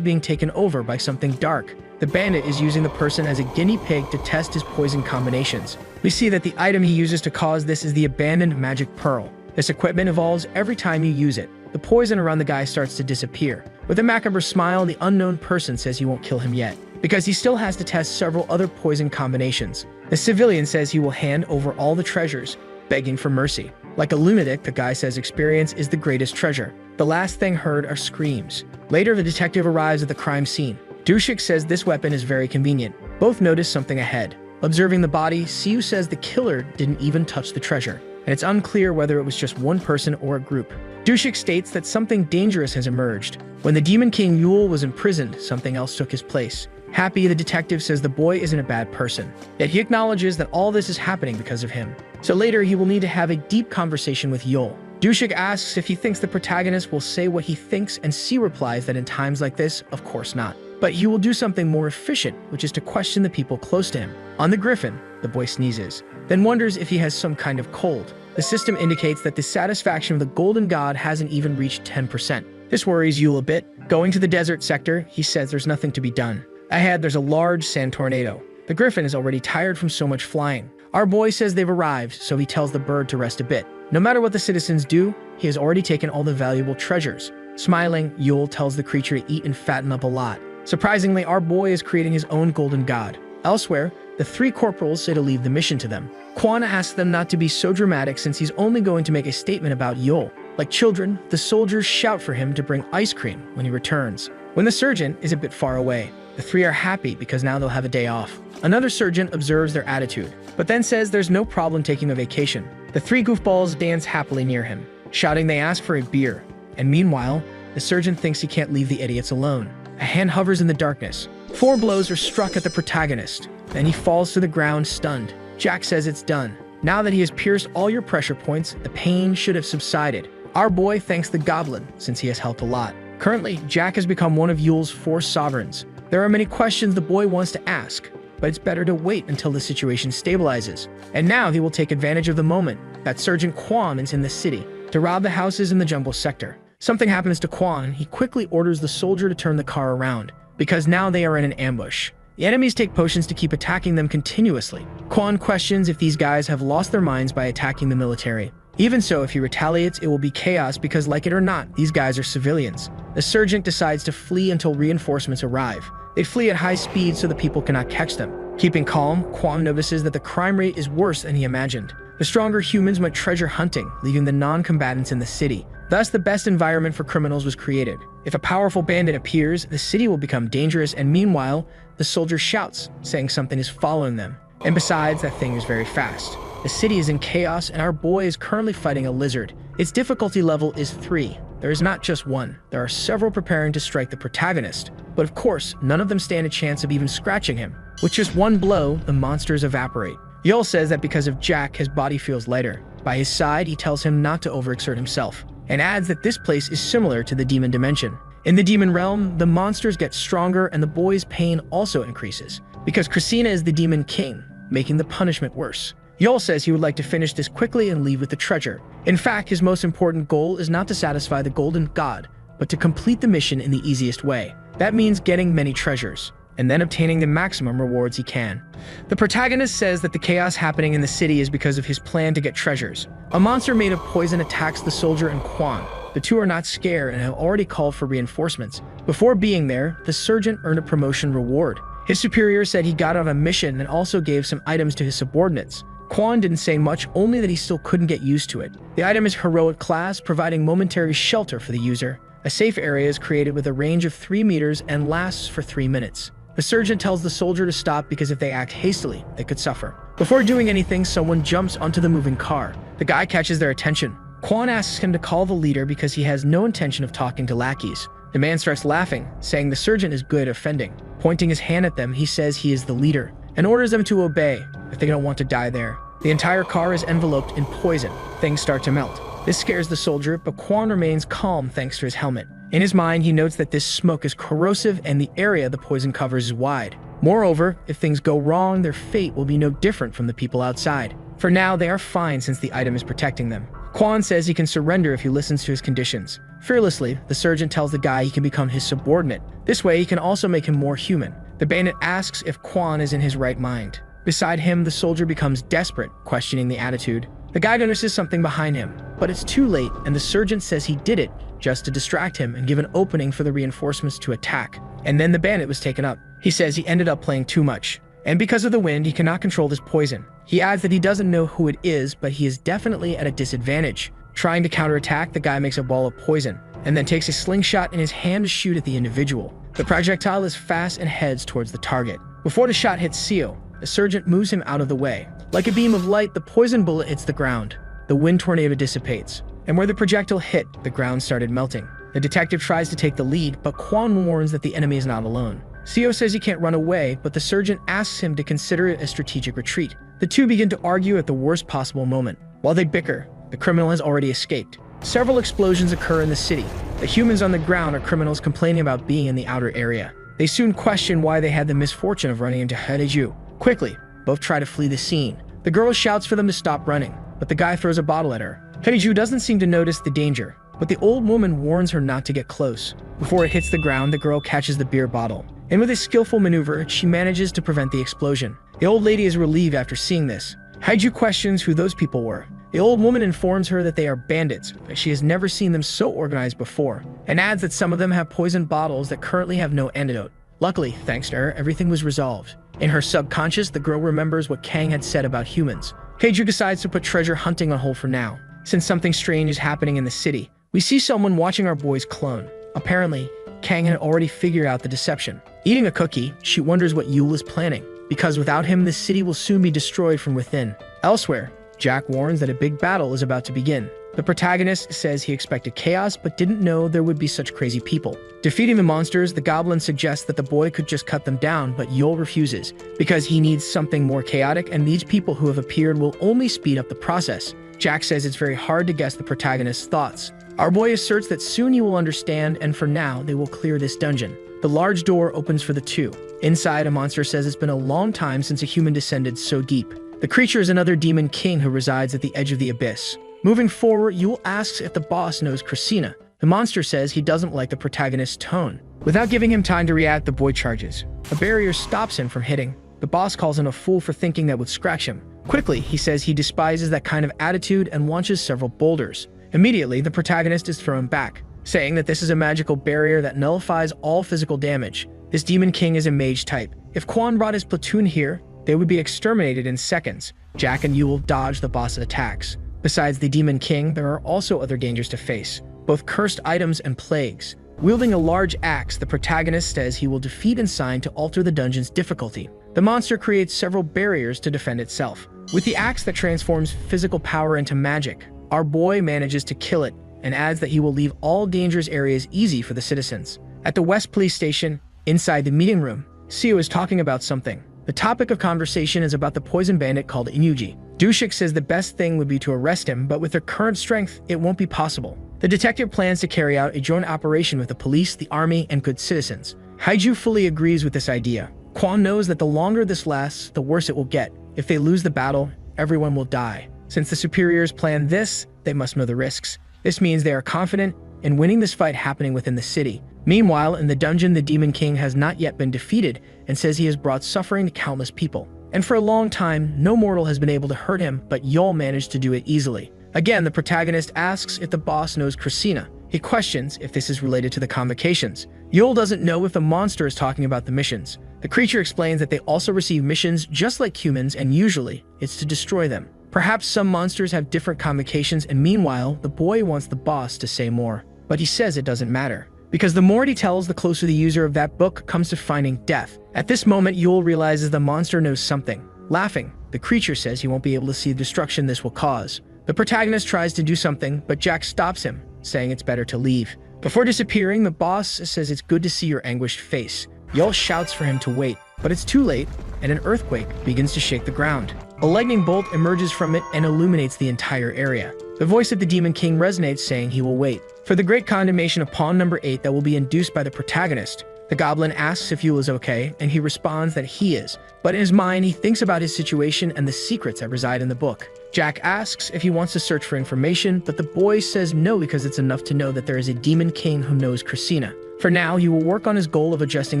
being taken over by something dark. The bandit is using the person as a guinea pig to test his poison combinations. We see that the item he uses to cause this is the abandoned magic pearl. This equipment evolves every time you use it. The poison around the guy starts to disappear. With a macabre smile, the unknown person says he won't kill him yet, because he still has to test several other poison combinations. The civilian says he will hand over all the treasures, begging for mercy. Like a lunatic, the guy says experience is the greatest treasure. The last thing heard are screams. Later, the detective arrives at the crime scene. Dushik says this weapon is very convenient. Both notice something ahead. Observing the body, Siu says the killer didn't even touch the treasure, and it's unclear whether it was just one person or a group. Dushik states that something dangerous has emerged. When the Demon King Yule was imprisoned, something else took his place. Happy, the detective says the boy isn't a bad person, yet he acknowledges that all this is happening because of him. So later, he will need to have a deep conversation with Yule. Dushik asks if he thinks the protagonist will say what he thinks, and C replies that in times like this, of course not. But he will do something more efficient, which is to question the people close to him. On the griffin, the boy sneezes, then wonders if he has some kind of cold. The system indicates that the satisfaction of the Golden God hasn't even reached 10%. This worries Yule a bit. Going to the desert sector, he says there's nothing to be done. Ahead, there's a large sand tornado. The griffin is already tired from so much flying. Our boy says they've arrived, so he tells the bird to rest a bit. No matter what the citizens do, he has already taken all the valuable treasures. Smiling, Yule tells the creature to eat and fatten up a lot. Surprisingly, our boy is creating his own golden god. Elsewhere, the three corporals say to leave the mission to them. Quan asks them not to be so dramatic since he's only going to make a statement about Yule. Like children, the soldiers shout for him to bring ice cream when he returns. When the surgeon is a bit far away, the three are happy because now they'll have a day off. Another surgeon observes their attitude, but then says there's no problem taking a vacation. The three goofballs dance happily near him, shouting they ask for a beer. And meanwhile, the surgeon thinks he can't leave the idiots alone. A hand hovers in the darkness. 4 blows are struck at the protagonist. Then he falls to the ground, stunned. Jack says it's done. Now that he has pierced all your pressure points, the pain should have subsided. Our boy thanks the goblin, since he has helped a lot. Currently, Jack has become one of Yule's 4 sovereigns. There are many questions the boy wants to ask, but it's better to wait until the situation stabilizes. And now he will take advantage of the moment that Sergeant Quan is in the city to rob the houses in the jungle sector. Something happens to Quan, and he quickly orders the soldier to turn the car around, because now they are in an ambush. The enemies take potions to keep attacking them continuously. Quan questions if these guys have lost their minds by attacking the military. Even so, if he retaliates, it will be chaos because, like it or not, these guys are civilians. The sergeant decides to flee until reinforcements arrive. They flee at high speed so the people cannot catch them. Keeping calm, Quan notices that the crime rate is worse than he imagined. The stronger humans went treasure hunting, leaving the non-combatants in the city. Thus, the best environment for criminals was created. If a powerful bandit appears, the city will become dangerous, and meanwhile, the soldier shouts, saying something is following them. And besides, that thing is very fast. The city is in chaos, and our boy is currently fighting a lizard. Its difficulty level is 3. There is not just one. There are several preparing to strike the protagonist. But of course, none of them stand a chance of even scratching him. With just one blow, the monsters evaporate. Yul says that because of Jack, his body feels lighter. By his side, he tells him not to overexert himself, and adds that this place is similar to the demon dimension. In the demon realm, the monsters get stronger and the boy's pain also increases, because Christina is the demon king, making the punishment worse. Yul says he would like to finish this quickly and leave with the treasure. In fact, his most important goal is not to satisfy the golden god, but to complete the mission in the easiest way. That means getting many treasures, and then obtaining the maximum rewards he can. The protagonist says that the chaos happening in the city is because of his plan to get treasures. A monster made of poison attacks the soldier and Quan. The two are not scared and have already called for reinforcements. Before being there, the sergeant earned a promotion reward. His superior said he got on a mission and also gave some items to his subordinates. Quan didn't say much, only that he still couldn't get used to it. The item is heroic class, providing momentary shelter for the user. A safe area is created with a range of 3 meters and lasts for 3 minutes. The surgeon tells the soldier to stop because if they act hastily, they could suffer. Before doing anything, someone jumps onto the moving car. The guy catches their attention. Quan asks him to call the leader because he has no intention of talking to lackeys. The man starts laughing, saying the sergeant is good at offending. Pointing his hand at them, he says he is the leader and orders them to obey if they don't want to die there. The entire car is enveloped in poison. Things start to melt. This scares the soldier, but Kwon remains calm thanks to his helmet. In his mind, he notes that this smoke is corrosive and the area the poison covers is wide. Moreover, if things go wrong, their fate will be no different from the people outside. For now, they are fine since the item is protecting them. Kwon says he can surrender if he listens to his conditions. Fearlessly, the sergeant tells the guy he can become his subordinate. This way, he can also make him more human. The bandit asks if Kwon is in his right mind. Beside him, the soldier becomes desperate, questioning the attitude. The guy notices something behind him, but it's too late, and the sergeant says he did it just to distract him and give an opening for the reinforcements to attack. And then the bandit was taken up. He says he ended up playing too much, and because of the wind, he cannot control this poison. He adds that he doesn't know who it is, but he is definitely at a disadvantage. Trying to counterattack, the guy makes a ball of poison, and then takes a slingshot in his hand to shoot at the individual. The projectile is fast and heads towards the target. Before the shot hits Seo, the sergeant moves him out of the way. Like a beam of light, the poison bullet hits the ground. The wind tornado dissipates, and where the projectile hit, the ground started melting. The detective tries to take the lead, but Kwon warns that the enemy is not alone. Seo says he can't run away, but the sergeant asks him to consider it a strategic retreat. The two begin to argue at the worst possible moment. While they bicker, the criminal has already escaped. Several explosions occur in the city. The humans on the ground are criminals complaining about being in the outer area. They soon question why they had the misfortune of running into Haeju. Quickly, both try to flee the scene. The girl shouts for them to stop running, but the guy throws a bottle at her. Haeju doesn't seem to notice the danger, but the old woman warns her not to get close. Before it hits the ground, the girl catches the beer bottle, and with a skillful maneuver, she manages to prevent the explosion. The old lady is relieved after seeing this. Haeju questions who those people were. The old woman informs her that they are bandits, but she has never seen them so organized before, and adds that some of them have poisoned bottles that currently have no antidote. Luckily, thanks to her, everything was resolved. In her subconscious, the girl remembers what Kang had said about humans. Haeju decides to put treasure hunting on hold for now. Since something strange is happening in the city, we see someone watching our boy's clone. Apparently, Kang had already figured out the deception. Eating a cookie, she wonders what Yule is planning, because without him, the city will soon be destroyed from within. Elsewhere, Jack warns that a big battle is about to begin. The protagonist says he expected chaos but didn't know there would be such crazy people. Defeating the monsters, the goblin suggests that the boy could just cut them down, but Yul refuses, because he needs something more chaotic, and these people who have appeared will only speed up the process. Jack says it's very hard to guess the protagonist's thoughts. Our boy asserts that soon he will understand, and for now, they will clear this dungeon. The large door opens for the two. Inside, a monster says it's been a long time since a human descended so deep. The creature is another demon king who resides at the edge of the abyss. Moving forward, Yule asks if the boss knows Christina. The monster says he doesn't like the protagonist's tone. Without giving him time to react, the boy charges. A barrier stops him from hitting. The boss calls him a fool for thinking that would scratch him. Quickly, he says he despises that kind of attitude and launches several boulders. Immediately, the protagonist is thrown back, saying that this is a magical barrier that nullifies all physical damage. This demon king is a mage type. If Kwon brought his platoon here, they would be exterminated in seconds. Jack and Yule dodge the boss's attacks. Besides the Demon King, there are also other dangers to face, both cursed items and plagues. Wielding a large axe, the protagonist says he will defeat and sign to alter the dungeon's difficulty. The monster creates several barriers to defend itself. With the axe that transforms physical power into magic, our boy manages to kill it and adds that he will leave all dangerous areas easy for the citizens. At the West Police Station, inside the meeting room, Seo is talking about something. The topic of conversation is about the poison bandit called Inuji. Dushik says the best thing would be to arrest him, but with their current strength, it won't be possible. The detective plans to carry out a joint operation with the police, the army, and good citizens. Haeju fully agrees with this idea. Kwon knows that the longer this lasts, the worse it will get. If they lose the battle, everyone will die. Since the superiors plan this, they must know the risks. This means they are confident in winning this fight happening within the city. Meanwhile, in the dungeon, the Demon King has not yet been defeated and says he has brought suffering to countless people. And for a long time, no mortal has been able to hurt him, but Yul managed to do it easily. Again, the protagonist asks if the boss knows Christina. He questions if this is related to the convocations. Yul doesn't know if the monster is talking about the missions. The creature explains that they also receive missions just like humans, and usually, it's to destroy them. Perhaps some monsters have different convocations, and meanwhile, the boy wants the boss to say more. But he says it doesn't matter, because the more he tells, the closer the user of that book comes to finding death. At this moment, Yul realizes the monster knows something. Laughing, the creature says he won't be able to see the destruction this will cause. The protagonist tries to do something, but Jack stops him, saying it's better to leave. Before disappearing, the boss says it's good to see your anguished face. Yul shouts for him to wait, but it's too late, and an earthquake begins to shake the ground. A lightning bolt emerges from it and illuminates the entire area. The voice of the Demon King resonates, saying he will wait for the great condemnation of pawn number 8 that will be induced by the protagonist. The goblin asks if Yul is okay, and he responds that he is, but in his mind he thinks about his situation and the secrets that reside in the book. Jack asks if he wants to search for information, but the boy says no because it's enough to know that there is a Demon King who knows Christina. For now, he will work on his goal of adjusting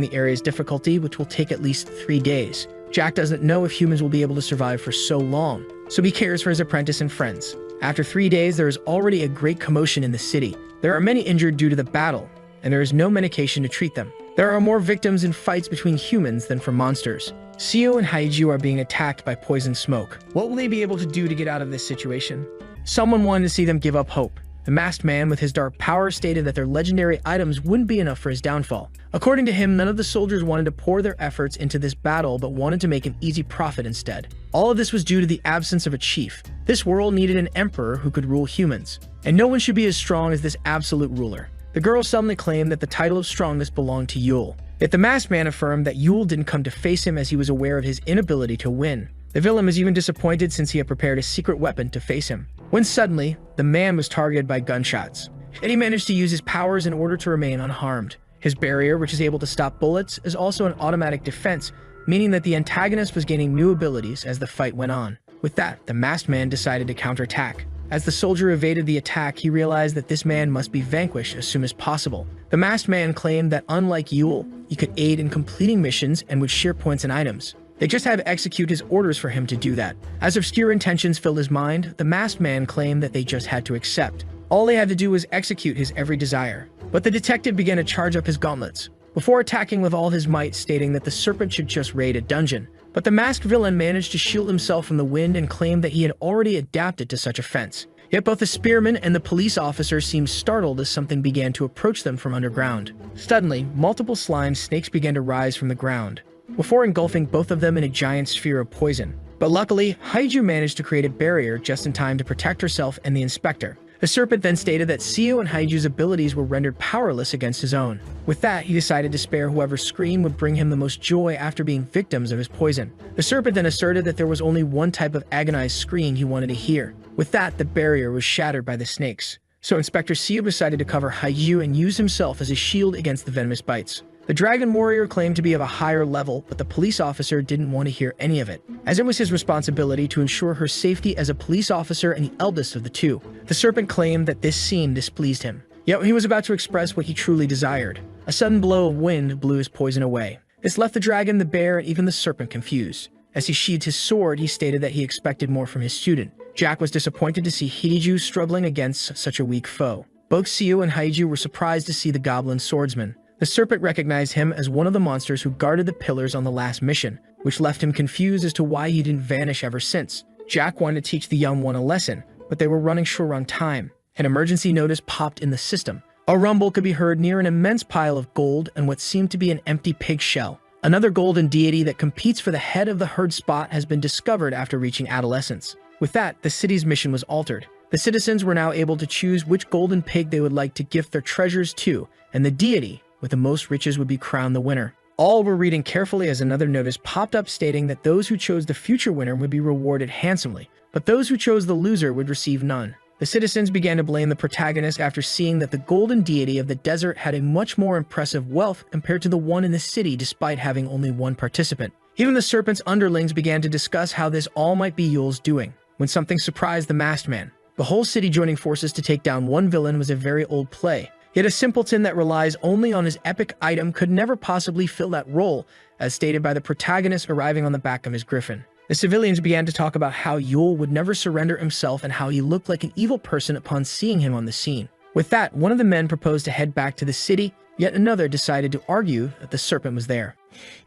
the area's difficulty, which will take at least 3 days. Jack doesn't know if humans will be able to survive for so long, so he cares for his apprentice and friends. After 3 days, there is already a great commotion in the city. There are many injured due to the battle, and there is no medication to treat them. There are more victims in fights between humans than from monsters. Seo and Haiju are being attacked by poison smoke. What will they be able to do to get out of this situation? Someone wanted to see them give up hope. The masked man with his dark power stated that their legendary items wouldn't be enough for his downfall. According to him, none of the soldiers wanted to pour their efforts into this battle but wanted to make an easy profit instead. All of this was due to the absence of a chief. This world needed an emperor who could rule humans, and no one should be as strong as this absolute ruler. The girl suddenly claimed that the title of strongest belonged to Yul. Yet the masked man affirmed that Yul didn't come to face him as he was aware of his inability to win. The villain was even disappointed since he had prepared a secret weapon to face him. When suddenly, the man was targeted by gunshots, and he managed to use his powers in order to remain unharmed. His barrier, which is able to stop bullets, is also an automatic defense, meaning that the antagonist was gaining new abilities as the fight went on. With that, the masked man decided to counterattack. As the soldier evaded the attack, he realized that this man must be vanquished as soon as possible. The masked man claimed that unlike Yul, he could aid in completing missions and would share points and items. They just had to execute his orders for him to do that. As obscure intentions filled his mind, the masked man claimed that they just had to accept. All they had to do was execute his every desire. But the detective began to charge up his gauntlets, before attacking with all his might, stating that the serpent should just raid a dungeon. But the masked villain managed to shield himself from the wind and claimed that he had already adapted to such offense. Yet both the spearman and the police officer seemed startled as something began to approach them from underground. Suddenly, multiple slime snakes began to rise from the ground, before engulfing both of them in a giant sphere of poison. But luckily, Haiju managed to create a barrier just in time to protect herself and the inspector. The serpent then stated that Seo and Haiju's abilities were rendered powerless against his own. With that, he decided to spare whoever's scream would bring him the most joy after being victims of his poison. The serpent then asserted that there was only one type of agonized scream he wanted to hear. With that, the barrier was shattered by the snakes. So Inspector Seo decided to cover Haiju and use himself as a shield against the venomous bites. The Dragon Warrior claimed to be of a higher level, but the police officer didn't want to hear any of it, as it was his responsibility to ensure her safety as a police officer and the eldest of the two. The serpent claimed that this scene displeased him, yet he was about to express what he truly desired. A sudden blow of wind blew his poison away. This left the dragon, the bear, and even the serpent confused. As he sheathed his sword, he stated that he expected more from his student. Jack was disappointed to see Hidiju struggling against such a weak foe. Both Seo and Haiju were surprised to see the goblin swordsman. The serpent recognized him as one of the monsters who guarded the pillars on the last mission, which left him confused as to why he didn't vanish ever since. Jack wanted to teach the young one a lesson, but they were running short on time. An emergency notice popped in the system. A rumble could be heard near an immense pile of gold and what seemed to be an empty pig shell. Another golden deity that competes for the head of the herd spot has been discovered after reaching adolescence. With that, the city's mission was altered. The citizens were now able to choose which golden pig they would like to gift their treasures to, and the deity with the most riches would be crowned the winner. All were reading carefully as another notice popped up stating that those who chose the future winner would be rewarded handsomely, but those who chose the loser would receive none. The citizens began to blame the protagonist after seeing that the golden deity of the desert had a much more impressive wealth compared to the one in the city despite having only one participant. Even the serpent's underlings began to discuss how this all might be Yul's doing, when something surprised the masked man. The whole city joining forces to take down one villain was a very old play. Yet a simpleton that relies only on his epic item could never possibly fill that role, as stated by the protagonist arriving on the back of his griffin. The civilians began to talk about how Yul would never surrender himself and how he looked like an evil person upon seeing him on the scene. With that, one of the men proposed to head back to the city, yet another decided to argue that the serpent was there.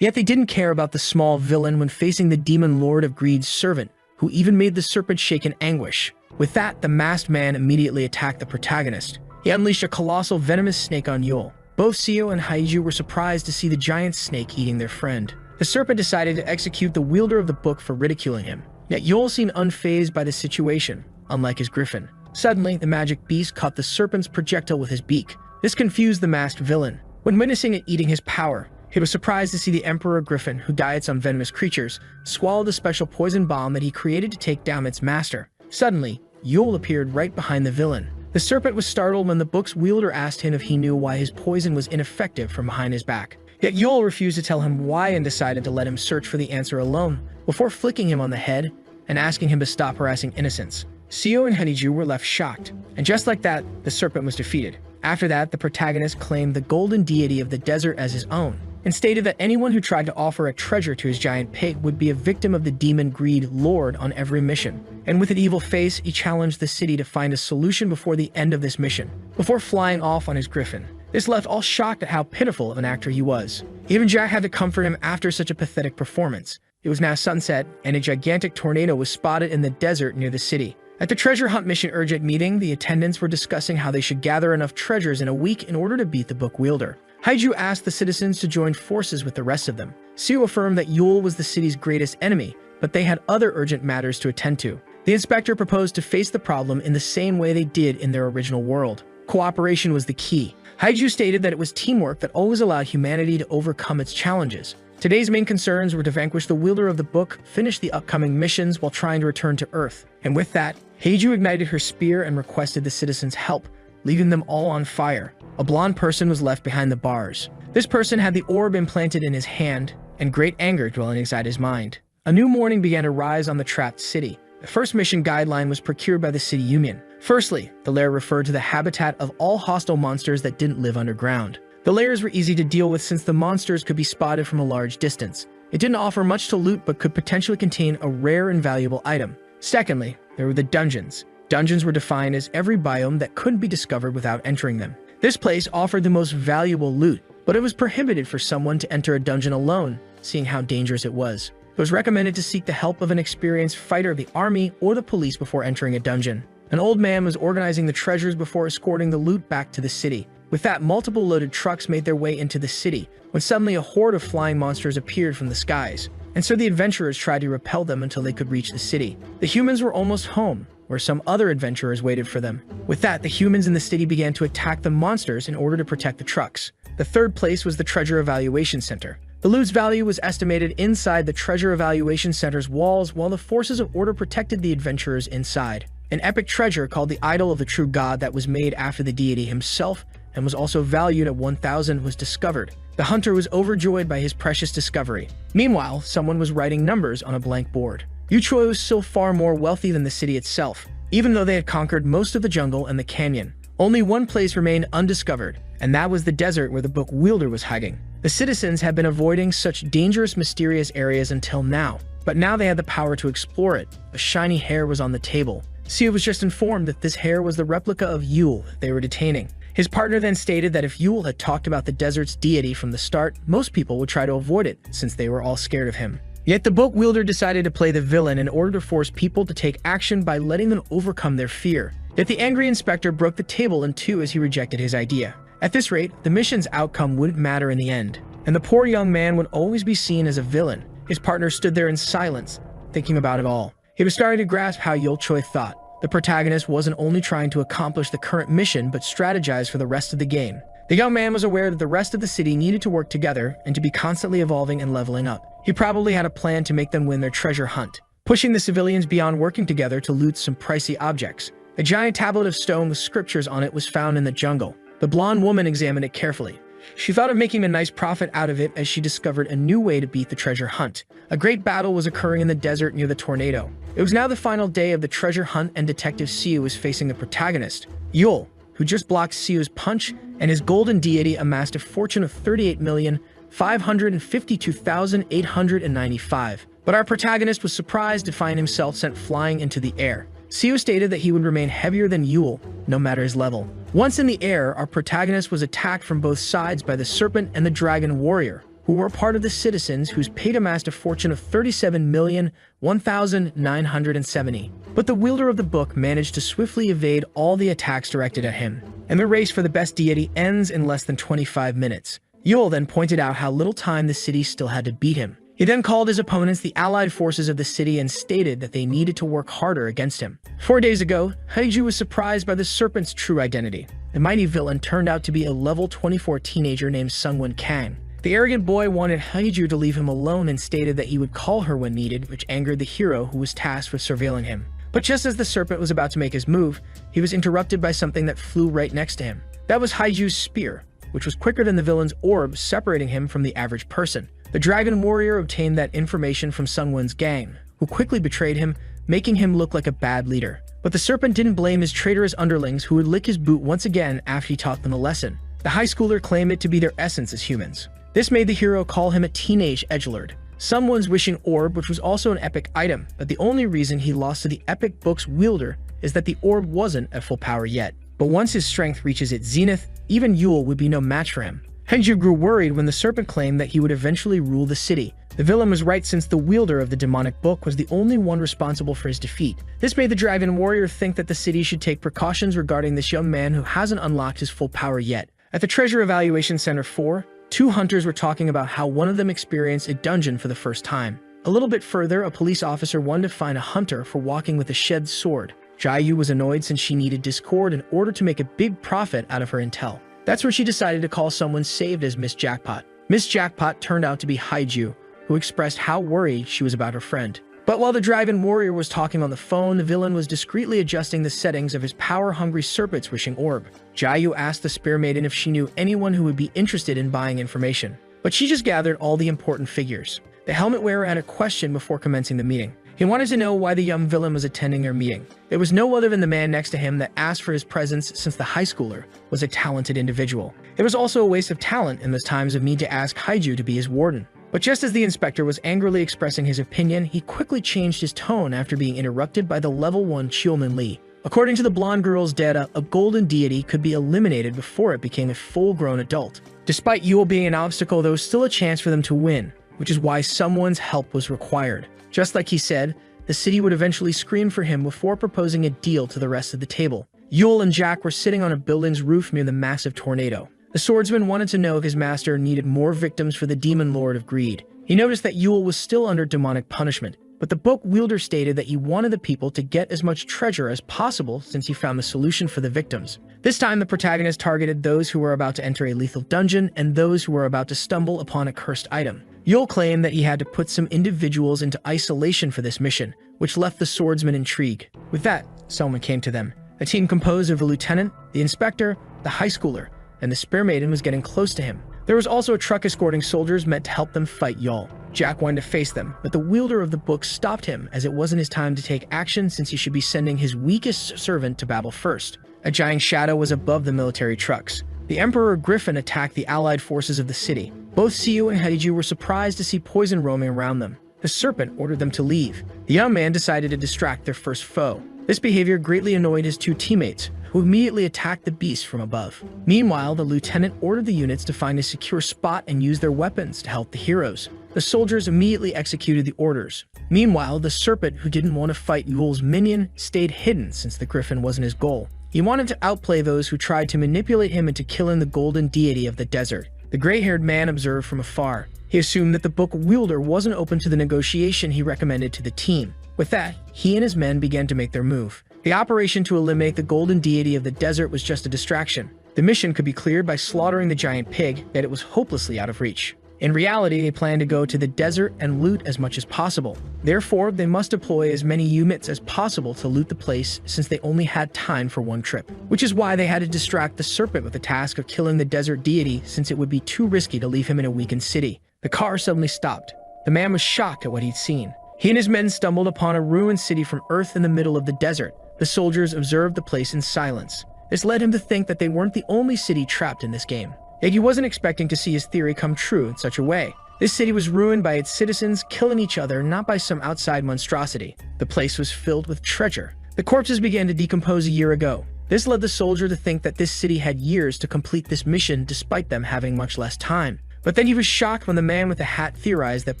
Yet they didn't care about the small villain when facing the demon lord of greed's servant, who even made the serpent shake in anguish. With that, the masked man immediately attacked the protagonist. He unleashed a colossal venomous snake on Yul. Both Seo and Haiju were surprised to see the giant snake eating their friend. The serpent decided to execute the wielder of the book for ridiculing him. Yet Yul seemed unfazed by the situation, unlike his griffin. Suddenly, the magic beast caught the serpent's projectile with his beak. This confused the masked villain. When witnessing it eating his power, he was surprised to see the Emperor Griffin, who diets on venomous creatures, swallowed a special poison bomb that he created to take down its master. Suddenly, Yule appeared right behind the villain. The serpent was startled when the book's wielder asked him if he knew why his poison was ineffective from behind his back. Yet Yule refused to tell him why and decided to let him search for the answer alone, before flicking him on the head and asking him to stop harassing innocents. Seo and Honeydew were left shocked, and just like that, the serpent was defeated. After that, the protagonist claimed the golden deity of the desert as his own, and stated that anyone who tried to offer a treasure to his giant pig would be a victim of the demon Greed Lord on every mission. And with an evil face, he challenged the city to find a solution before the end of this mission, before flying off on his griffin. This left all shocked at how pitiful of an actor he was. Even Jack had to comfort him after such a pathetic performance. It was now sunset, and a gigantic tornado was spotted in the desert near the city. At the treasure hunt mission urgent meeting, the attendants were discussing how they should gather enough treasures in a week in order to beat the book wielder. Haiju asked the citizens to join forces with the rest of them. Seo affirmed that Yule was the city's greatest enemy, but they had other urgent matters to attend to. The inspector proposed to face the problem in the same way they did in their original world. Cooperation was the key. Haiju stated that it was teamwork that always allowed humanity to overcome its challenges. Today's main concerns were to vanquish the wielder of the book, finish the upcoming missions while trying to return to Earth. And with that, Haiju ignited her spear and requested the citizens' help, leaving them all on fire. A blonde person was left behind the bars. This person had the orb implanted in his hand, and great anger dwelling inside his mind. A new morning began to rise on the trapped city. The first mission guideline was procured by the city union. Firstly, the lair referred to the habitat of all hostile monsters that didn't live underground. The lairs were easy to deal with since the monsters could be spotted from a large distance. It didn't offer much to loot but could potentially contain a rare and valuable item. Secondly, there were the dungeons. Dungeons were defined as every biome that couldn't be discovered without entering them. This place offered the most valuable loot, but it was prohibited for someone to enter a dungeon alone, seeing how dangerous it was. It was recommended to seek the help of an experienced fighter of the army or the police before entering a dungeon. An old man was organizing the treasures before escorting the loot back to the city. With that, multiple loaded trucks made their way into the city, when suddenly a horde of flying monsters appeared from the skies. And so the adventurers tried to repel them until they could reach the city. The humans were almost home, where some other adventurers waited for them. With that, the humans in the city began to attack the monsters in order to protect the trucks. The third place was the Treasure Evaluation Center. The loot's value was estimated inside the Treasure Evaluation Center's walls, while the forces of order protected the adventurers inside. An epic treasure called the Idol of the True God that was made after the deity himself and was also valued at 1,000 was discovered. The hunter was overjoyed by his precious discovery. Meanwhile, someone was writing numbers on a blank board. Uchoi was still far more wealthy than the city itself, even though they had conquered most of the jungle and the canyon. Only one place remained undiscovered, and that was the desert where the book wielder was hiding. The citizens had been avoiding such dangerous, mysterious areas until now, but now they had the power to explore it. A shiny hair was on the table. Seo was just informed that this hair was the replica of Yule they were detaining. His partner then stated that if Yule had talked about the desert's deity from the start, most people would try to avoid it, since they were all scared of him. Yet the book wielder decided to play the villain in order to force people to take action by letting them overcome their fear. Yet the angry inspector broke the table in two as he rejected his idea. At this rate, the mission's outcome wouldn't matter in the end, and the poor young man would always be seen as a villain. His partner stood there in silence, thinking about it all. He was starting to grasp how Yulchoi thought. The protagonist wasn't only trying to accomplish the current mission, but strategize for the rest of the game. The young man was aware that the rest of the city needed to work together and to be constantly evolving and leveling up. He probably had a plan to make them win their treasure hunt, pushing the civilians beyond working together to loot some pricey objects. A giant tablet of stone with scriptures on it was found in the jungle. The blonde woman examined it carefully. She thought of making a nice profit out of it as she discovered a new way to beat the treasure hunt. A great battle was occurring in the desert near the tornado. It was now the final day of the treasure hunt, and Detective Seo was facing the protagonist, Yule, who just blocked Seo's punch, and his golden deity amassed a fortune of 38,552,895. But our protagonist was surprised to find himself sent flying into the air. Seo stated that he would remain heavier than Yule, no matter his level. Once in the air, our protagonist was attacked from both sides by the serpent and the dragon warrior, who were part of the citizens whose paid amassed a fortune of 37,001,970. But the wielder of the book managed to swiftly evade all the attacks directed at him, and the race for the best deity ends in less than 25 minutes. Yule then pointed out how little time the city still had to beat him. He then called his opponents the allied forces of the city and stated that they needed to work harder against him. 4 days ago, Haiju was surprised by the serpent's true identity. The mighty villain turned out to be a level 24 teenager named Sungwon Kang. The arrogant boy wanted Haiju to leave him alone and stated that he would call her when needed, which angered the hero who was tasked with surveilling him. But just as the serpent was about to make his move, he was interrupted by something that flew right next to him. That was Haiju's spear, which was quicker than the villain's orb, separating him from the average person. The dragon warrior obtained that information from Sungwon's gang, who quickly betrayed him, making him look like a bad leader. But the serpent didn't blame his traitorous underlings who would lick his boot once again after he taught them a lesson. The high schooler claimed it to be their essence as humans. This made the hero call him a teenage edgelord. Someone's wishing orb, which was also an epic item, but the only reason he lost to the epic book's wielder is that the orb wasn't at full power yet. But once his strength reaches its zenith, even Yule would be no match for him. Henju grew worried when the serpent claimed that he would eventually rule the city. The villain was right, since the wielder of the demonic book was the only one responsible for his defeat. This made the dragon warrior think that the city should take precautions regarding this young man who hasn't unlocked his full power yet. At the Treasure Evaluation Center 4, two hunters were talking about how one of them experienced a dungeon for the first time. A little bit further, a police officer wanted to find a hunter for walking with a shed sword. Jiayu was annoyed since she needed Discord in order to make a big profit out of her intel. That's where she decided to call someone saved as Miss Jackpot. Miss Jackpot turned out to be Haiju, who expressed how worried she was about her friend. But while the dragon warrior was talking on the phone, the villain was discreetly adjusting the settings of his power-hungry serpent's wishing orb. Jiayu asked the spear maiden if she knew anyone who would be interested in buying information, but she just gathered all the important figures. The helmet wearer had a question before commencing the meeting. He wanted to know why the young villain was attending their meeting. It was no other than the man next to him that asked for his presence, since the high schooler was a talented individual. It was also a waste of talent in those times of need to ask Haiju to be his warden. But just as the inspector was angrily expressing his opinion, he quickly changed his tone after being interrupted by the level 1 Chiumin Lee. According to the blonde girl's data, a golden deity could be eliminated before it became a full-grown adult. Despite Yule being an obstacle, there was still a chance for them to win, which is why someone's help was required. Just like he said, the city would eventually scream for him before proposing a deal to the rest of the table. Yule and Jack were sitting on a building's roof near the massive tornado. The swordsman wanted to know if his master needed more victims for the demon lord of greed. He noticed that Yule was still under demonic punishment, but the book wielder stated that he wanted the people to get as much treasure as possible since he found the solution for the victims. This time, the protagonist targeted those who were about to enter a lethal dungeon and those who were about to stumble upon a cursed item. Yule claimed that he had to put some individuals into isolation for this mission, which left the swordsman intrigued. With that, someone came to them. A team composed of the lieutenant, the inspector, the high schooler, and the spear maiden was getting close to him. There was also a truck escorting soldiers meant to help them fight Yul. Jack wanted to face them, but the wielder of the book stopped him, as it wasn't his time to take action since he should be sending his weakest servant to battle first. A giant shadow was above the military trucks. The Emperor Griffin attacked the allied forces of the city. Both Siu and Haiju were surprised to see poison roaming around them. The serpent ordered them to leave. The young man decided to distract their first foe. This behavior greatly annoyed his two teammates, who immediately attacked the beast from above. Meanwhile, the lieutenant ordered the units to find a secure spot and use their weapons to help the heroes. The soldiers immediately executed the orders. Meanwhile, the serpent, who didn't want to fight Yule's minion, stayed hidden since the griffin wasn't his goal. He wanted to outplay those who tried to manipulate him into killing the golden deity of the desert. The gray-haired man observed from afar. He assumed that the book wielder wasn't open to the negotiation he recommended to the team. With that, he and his men began to make their move. The operation to eliminate the golden deity of the desert was just a distraction. The mission could be cleared by slaughtering the giant pig, yet it was hopelessly out of reach. In reality, they planned to go to the desert and loot as much as possible. Therefore, they must deploy as many units as possible to loot the place, since they only had time for one trip. Which is why they had to distract the serpent with the task of killing the desert deity, since it would be too risky to leave him in a weakened city. The car suddenly stopped. The man was shocked at what he'd seen. He and his men stumbled upon a ruined city from Earth in the middle of the desert. The soldiers observed the place in silence. This led him to think that they weren't the only city trapped in this game. Yet he wasn't expecting to see his theory come true in such a way. This city was ruined by its citizens killing each other, not by some outside monstrosity. The place was filled with treasure. The corpses began to decompose a year ago. This led the soldier to think that this city had years to complete this mission despite them having much less time. But then he was shocked when the man with the hat theorized that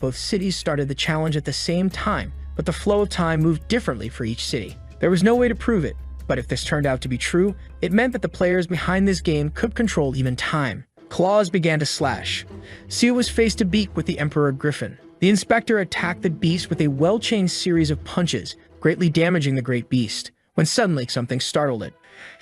both cities started the challenge at the same time, but the flow of time moved differently for each city. There was no way to prove it, but if this turned out to be true, it meant that the players behind this game could control even time. Claws began to slash. Siu was face to beak with the Emperor Griffin. The inspector attacked the beast with a well-chained series of punches, greatly damaging the great beast, when suddenly something startled it.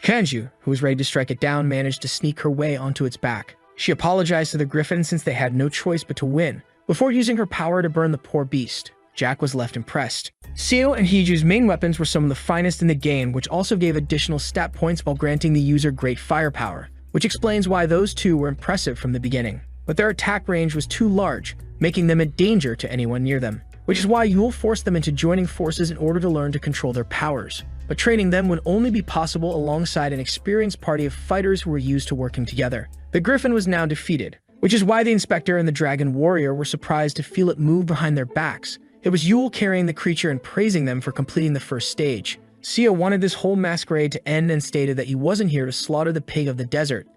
Kanju, who was ready to strike it down, managed to sneak her way onto its back. She apologized to the griffin since they had no choice but to win, before using her power to burn the poor beast. Jack was left impressed. Seo and Hiju's main weapons were some of the finest in the game, which also gave additional stat points while granting the user great firepower, which explains why those two were impressive from the beginning. But their attack range was too large, making them a danger to anyone near them, which is why Yule forced them into joining forces in order to learn to control their powers. But training them would only be possible alongside an experienced party of fighters who were used to working together. The griffin was now defeated, which is why the inspector and the dragon warrior were surprised to feel it move behind their backs. It was Yule carrying the creature and praising them for completing the first stage. Seo wanted this whole masquerade to end and stated that he wasn't here to slaughter the pig of the desert.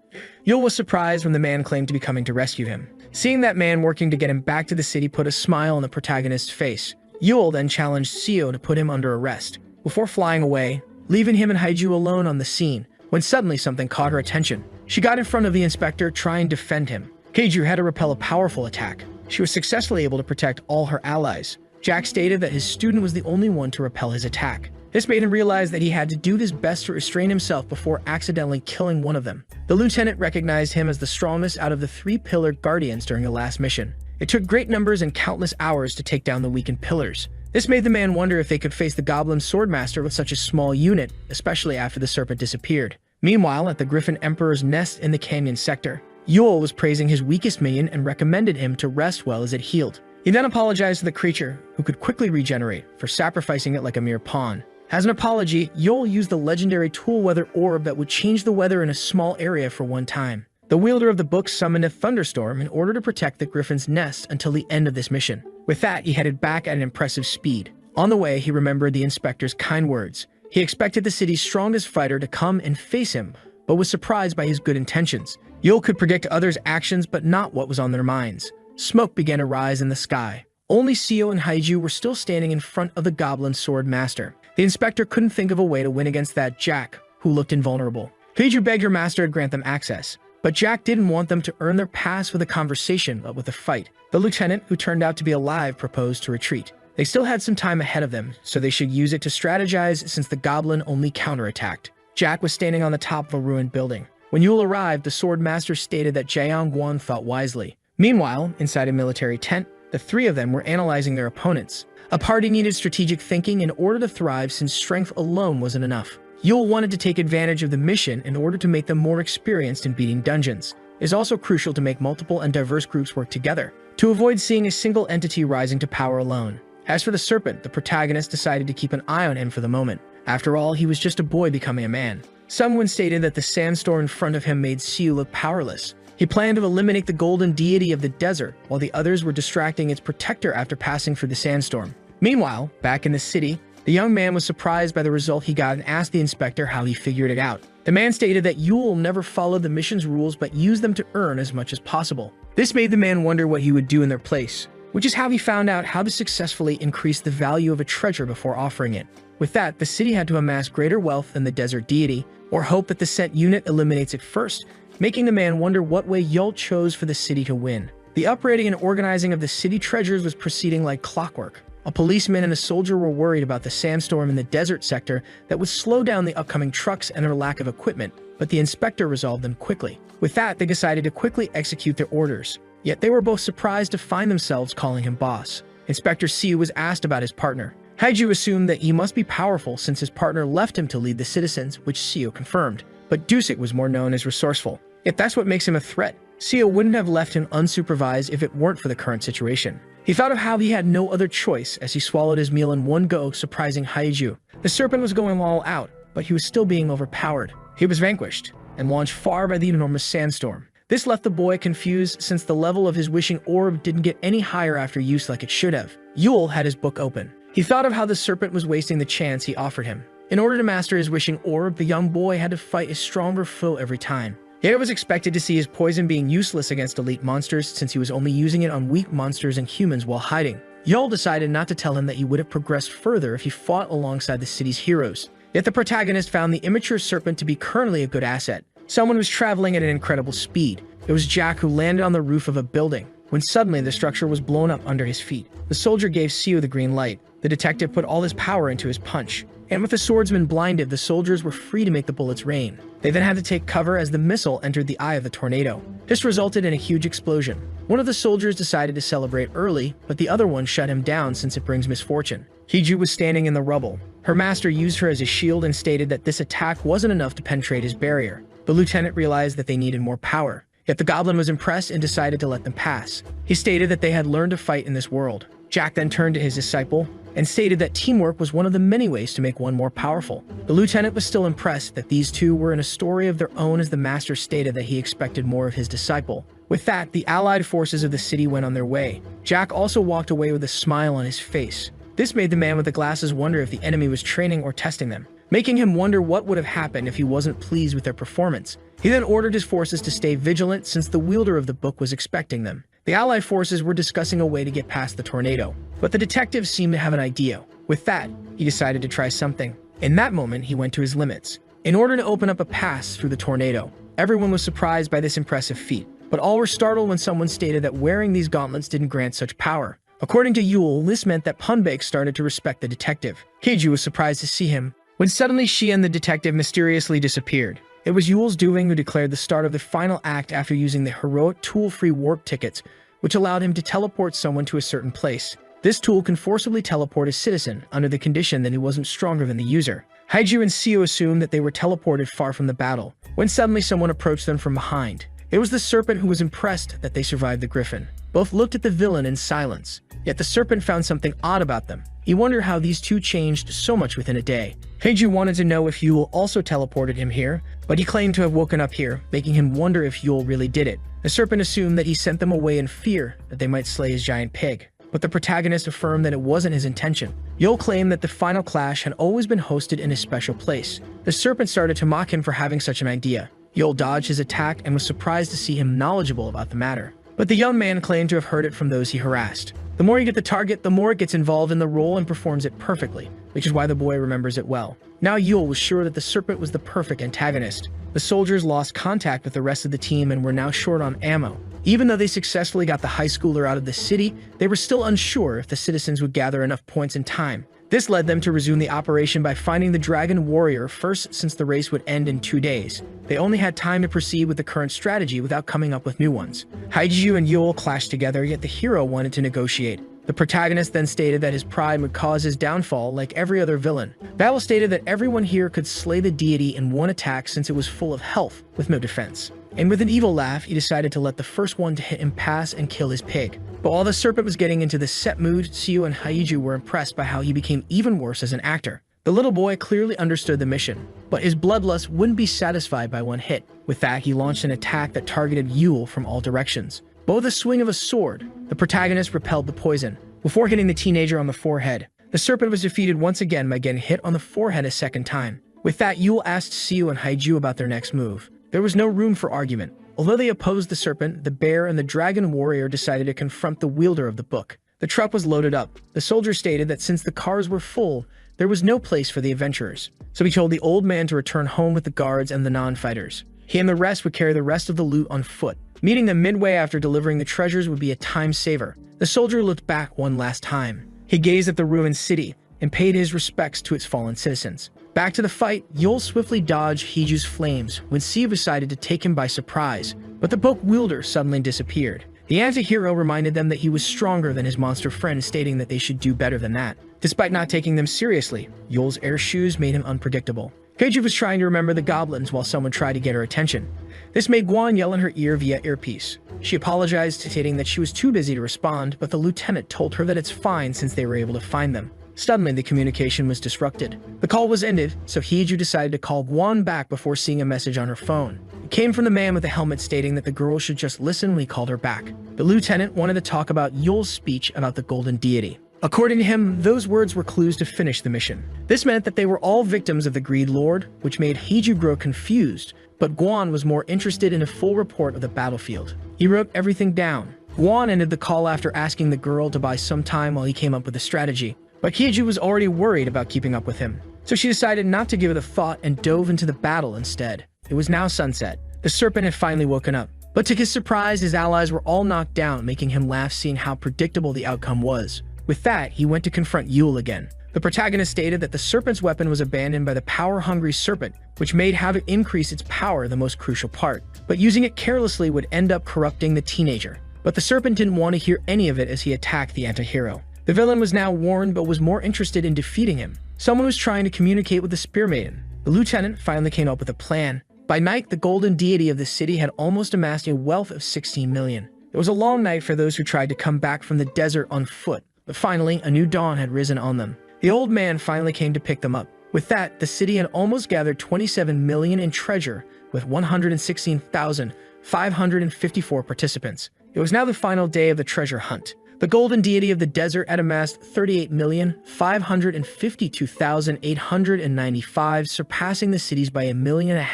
Yule was surprised when the man claimed to be coming to rescue him. Seeing that man working to get him back to the city put a smile on the protagonist's face. Yule then challenged Seo to put him under arrest, before flying away, leaving him and Haiju alone on the scene, when suddenly something caught her attention. She got in front of the inspector, trying to defend him. Haiju had to repel a powerful attack. She was successfully able to protect all her allies. Jack stated that his student was the only one to repel his attack. This made him realize that he had to do his best to restrain himself before accidentally killing one of them. The lieutenant recognized him as the strongest out of the 3 pillar guardians during the last mission. It took great numbers and countless hours to take down the weakened pillars. This made the man wonder if they could face the goblin swordmaster with such a small unit, especially after the serpent disappeared. Meanwhile, at the Griffin Emperor's nest in the canyon sector, Yule was praising his weakest minion and recommended him to rest well as it healed. He then apologized to the creature, who could quickly regenerate, for sacrificing it like a mere pawn. As an apology, Yule used the legendary Tool Weather Orb that would change the weather in a small area for one time. The wielder of the book summoned a thunderstorm in order to protect the griffin's nest until the end of this mission. With that, he headed back at an impressive speed. On the way, he remembered the inspector's kind words. He expected the city's strongest fighter to come and face him, but was surprised by his good intentions. Yule could predict others' actions, but not what was on their minds. Smoke began to rise in the sky. Only Seo and Haiju were still standing in front of the goblin sword master. The inspector couldn't think of a way to win against that Jack, who looked invulnerable. Haiju begged her master to grant them access, but Jack didn't want them to earn their pass with a conversation, but with a fight. The lieutenant, who turned out to be alive, proposed to retreat. They still had some time ahead of them, so they should use it to strategize since the goblin only counterattacked. Jack was standing on the top of a ruined building. When Yule arrived, the sword master stated that Jaeong Guan thought wisely. Meanwhile, inside a military tent, the 3 of them were analyzing their opponents. A party needed strategic thinking in order to thrive since strength alone wasn't enough. Yule wanted to take advantage of the mission in order to make them more experienced in beating dungeons. It is also crucial to make multiple and diverse groups work together, to avoid seeing a single entity rising to power alone. As for the serpent, the protagonist decided to keep an eye on him for the moment. After all, he was just a boy becoming a man. Someone stated that the sandstorm in front of him made Siu look powerless. He planned to eliminate the golden deity of the desert, while the others were distracting its protector after passing through the sandstorm. Meanwhile, back in the city, the young man was surprised by the result he got and asked the inspector how he figured it out. The man stated that Yule never followed the mission's rules but used them to earn as much as possible. This made the man wonder what he would do in their place, which is how he found out how to successfully increase the value of a treasure before offering it. With that, the city had to amass greater wealth than the desert deity, or hope that the set unit eliminates it first, making the man wonder what way Yule chose for the city to win. The uprating and organizing of the city treasures was proceeding like clockwork. A policeman and a soldier were worried about the sandstorm in the desert sector that would slow down the upcoming trucks and their lack of equipment, but the inspector resolved them quickly. With that, they decided to quickly execute their orders. Yet they were both surprised to find themselves calling him boss. Inspector Siu was asked about his partner. Haiju assumed that he must be powerful since his partner left him to lead the citizens, which Siu confirmed. But Dusik was more known as resourceful. Yet that's what makes him a threat. Siu wouldn't have left him unsupervised if it weren't for the current situation. He thought of how he had no other choice as he swallowed his meal in one go, surprising Haiju. The serpent was going all out, but he was still being overpowered. He was vanquished and launched far by the enormous sandstorm. This left the boy confused since the level of his wishing orb didn't get any higher after use like it should have. Yule had his book open. He thought of how the serpent was wasting the chance he offered him. In order to master his wishing orb, the young boy had to fight a stronger foe every time. Yet it was expected to see his poison being useless against elite monsters since he was only using it on weak monsters and humans while hiding. Yul decided not to tell him that he would have progressed further if he fought alongside the city's heroes. Yet the protagonist found the immature serpent to be currently a good asset. Someone was traveling at an incredible speed. It was Jack, who landed on the roof of a building, when suddenly the structure was blown up under his feet. The soldier gave Siu the green light. The detective put all his power into his punch, and with the swordsman blinded, the soldiers were free to make the bullets rain. They then had to take cover as the missile entered the eye of the tornado. This resulted in a huge explosion. One of the soldiers decided to celebrate early, but the other one shut him down since it brings misfortune. Hiju was standing in the rubble. Her master used her as a shield and stated that this attack wasn't enough to penetrate his barrier. The lieutenant realized that they needed more power. Yet the goblin was impressed and decided to let them pass. He stated that they had learned to fight in this world. Jack then turned to his disciple and stated that teamwork was one of the many ways to make one more powerful. The lieutenant was still impressed that these two were in a story of their own, as the master stated that he expected more of his disciple. With that, the allied forces of the city went on their way. Jack also walked away with a smile on his face. This made the man with the glasses wonder if the enemy was training or testing them, making him wonder what would have happened if he wasn't pleased with their performance. He then ordered his forces to stay vigilant since the wielder of the book was expecting them. The allied forces were discussing a way to get past the tornado, but the detective seemed to have an idea. With that, he decided to try something. In that moment, he went to his limits. In order to open up a pass through the tornado, everyone was surprised by this impressive feat, but all were startled when someone stated that wearing these gauntlets didn't grant such power. According to Yule, this meant that Punbake started to respect the detective. Keiju was surprised to see him, when suddenly she and the detective mysteriously disappeared. It was Yule's doing who declared the start of the final act after using the heroic tool-free warp tickets, which allowed him to teleport someone to a certain place. This tool can forcibly teleport a citizen under the condition that he wasn't stronger than the user. Haiju and Seo assumed that they were teleported far from the battle, when suddenly someone approached them from behind. It was the serpent, who was impressed that they survived the griffin. Both looked at the villain in silence, yet the serpent found something odd about them. He wondered how these two changed so much within a day. Heiju wanted to know if Yule also teleported him here, but he claimed to have woken up here, making him wonder if Yule really did it. The serpent assumed that he sent them away in fear that they might slay his giant pig, but the protagonist affirmed that it wasn't his intention. Yule claimed that the final clash had always been hosted in a special place. The serpent started to mock him for having such an idea. Yule dodged his attack and was surprised to see him knowledgeable about the matter. But the young man claimed to have heard it from those he harassed. The more you get the target, the more it gets involved in the role and performs it perfectly, which is why the boy remembers it well. Now Yule was sure that the serpent was the perfect antagonist. The soldiers lost contact with the rest of the team and were now short on ammo. Even though they successfully got the high schooler out of the city, they were still unsure if the citizens would gather enough points in time. This led them to resume the operation by finding the dragon warrior first, since the race would end in 2 days. They only had time to proceed with the current strategy without coming up with new ones. Haiju and Yule clashed together, yet the hero wanted to negotiate. The protagonist then stated that his pride would cause his downfall like every other villain. Battle stated that everyone here could slay the deity in one attack since it was full of health, with no defense. And with an evil laugh, he decided to let the first one to hit him pass and kill his pig. But while the serpent was getting into this set mood, Seo and Haiju were impressed by how he became even worse as an actor. The little boy clearly understood the mission, but his bloodlust wouldn't be satisfied by one hit. With that, he launched an attack that targeted Yule from all directions. But with a swing of a sword, the protagonist repelled the poison, before hitting the teenager on the forehead. The serpent was defeated once again by getting hit on the forehead a second time. With that, Yule asked Seo and Haiju about their next move. There was no room for argument. Although they opposed the serpent, the bear and the dragon warrior decided to confront the wielder of the book. The truck was loaded up. The soldier stated that since the cars were full, there was no place for the adventurers. So he told the old man to return home with the guards and the non-fighters. He and the rest would carry the rest of the loot on foot. Meeting them midway after delivering the treasures would be a time saver. The soldier looked back one last time. He gazed at the ruined city and paid his respects to its fallen citizens. Back to the fight, Yule swiftly dodged Hiju's flames when Seo decided to take him by surprise, but the book wielder suddenly disappeared. The anti-hero reminded them that he was stronger than his monster friend, stating that they should do better than that. Despite not taking them seriously, Yule's air shoes made him unpredictable. Keiju was trying to remember the goblins while someone tried to get her attention. This made Guan yell in her ear via earpiece. She apologized, stating that she was too busy to respond, but the lieutenant told her that it's fine since they were able to find them. Suddenly, the communication was disrupted. The call was ended, so Hiju decided to call Guan back before seeing a message on her phone. It came from the man with the helmet, stating that the girl should just listen when he called her back. The lieutenant wanted to talk about Yule's speech about the golden deity. According to him, those words were clues to finish the mission. This meant that they were all victims of the Greed Lord, which made Hiju grow confused, but Guan was more interested in a full report of the battlefield. He wrote everything down. Guan ended the call after asking the girl to buy some time while he came up with a strategy. But Hiju was already worried about keeping up with him, so she decided not to give it a thought and dove into the battle instead. It was now sunset. The serpent had finally woken up, but to his surprise, his allies were all knocked down, making him laugh seeing how predictable the outcome was. With that, he went to confront Yule again. The protagonist stated that the serpent's weapon was abandoned by the power-hungry serpent, which made having it increase its power the most crucial part. But using it carelessly would end up corrupting the teenager. But the serpent didn't want to hear any of it as he attacked the anti-hero. The villain was now warned but was more interested in defeating him. Someone was trying to communicate with the Spear Maiden. The lieutenant finally came up with a plan. By night, the golden deity of the city had almost amassed a wealth of 16 million. It was a long night for those who tried to come back from the desert on foot, but finally, a new dawn had risen on them. The old man finally came to pick them up. With that, the city had almost gathered 27 million in treasure, with 116,554 participants. It was now the final day of the treasure hunt. The golden deity of the desert had amassed 38,552,895, surpassing the cities by 1.5 million.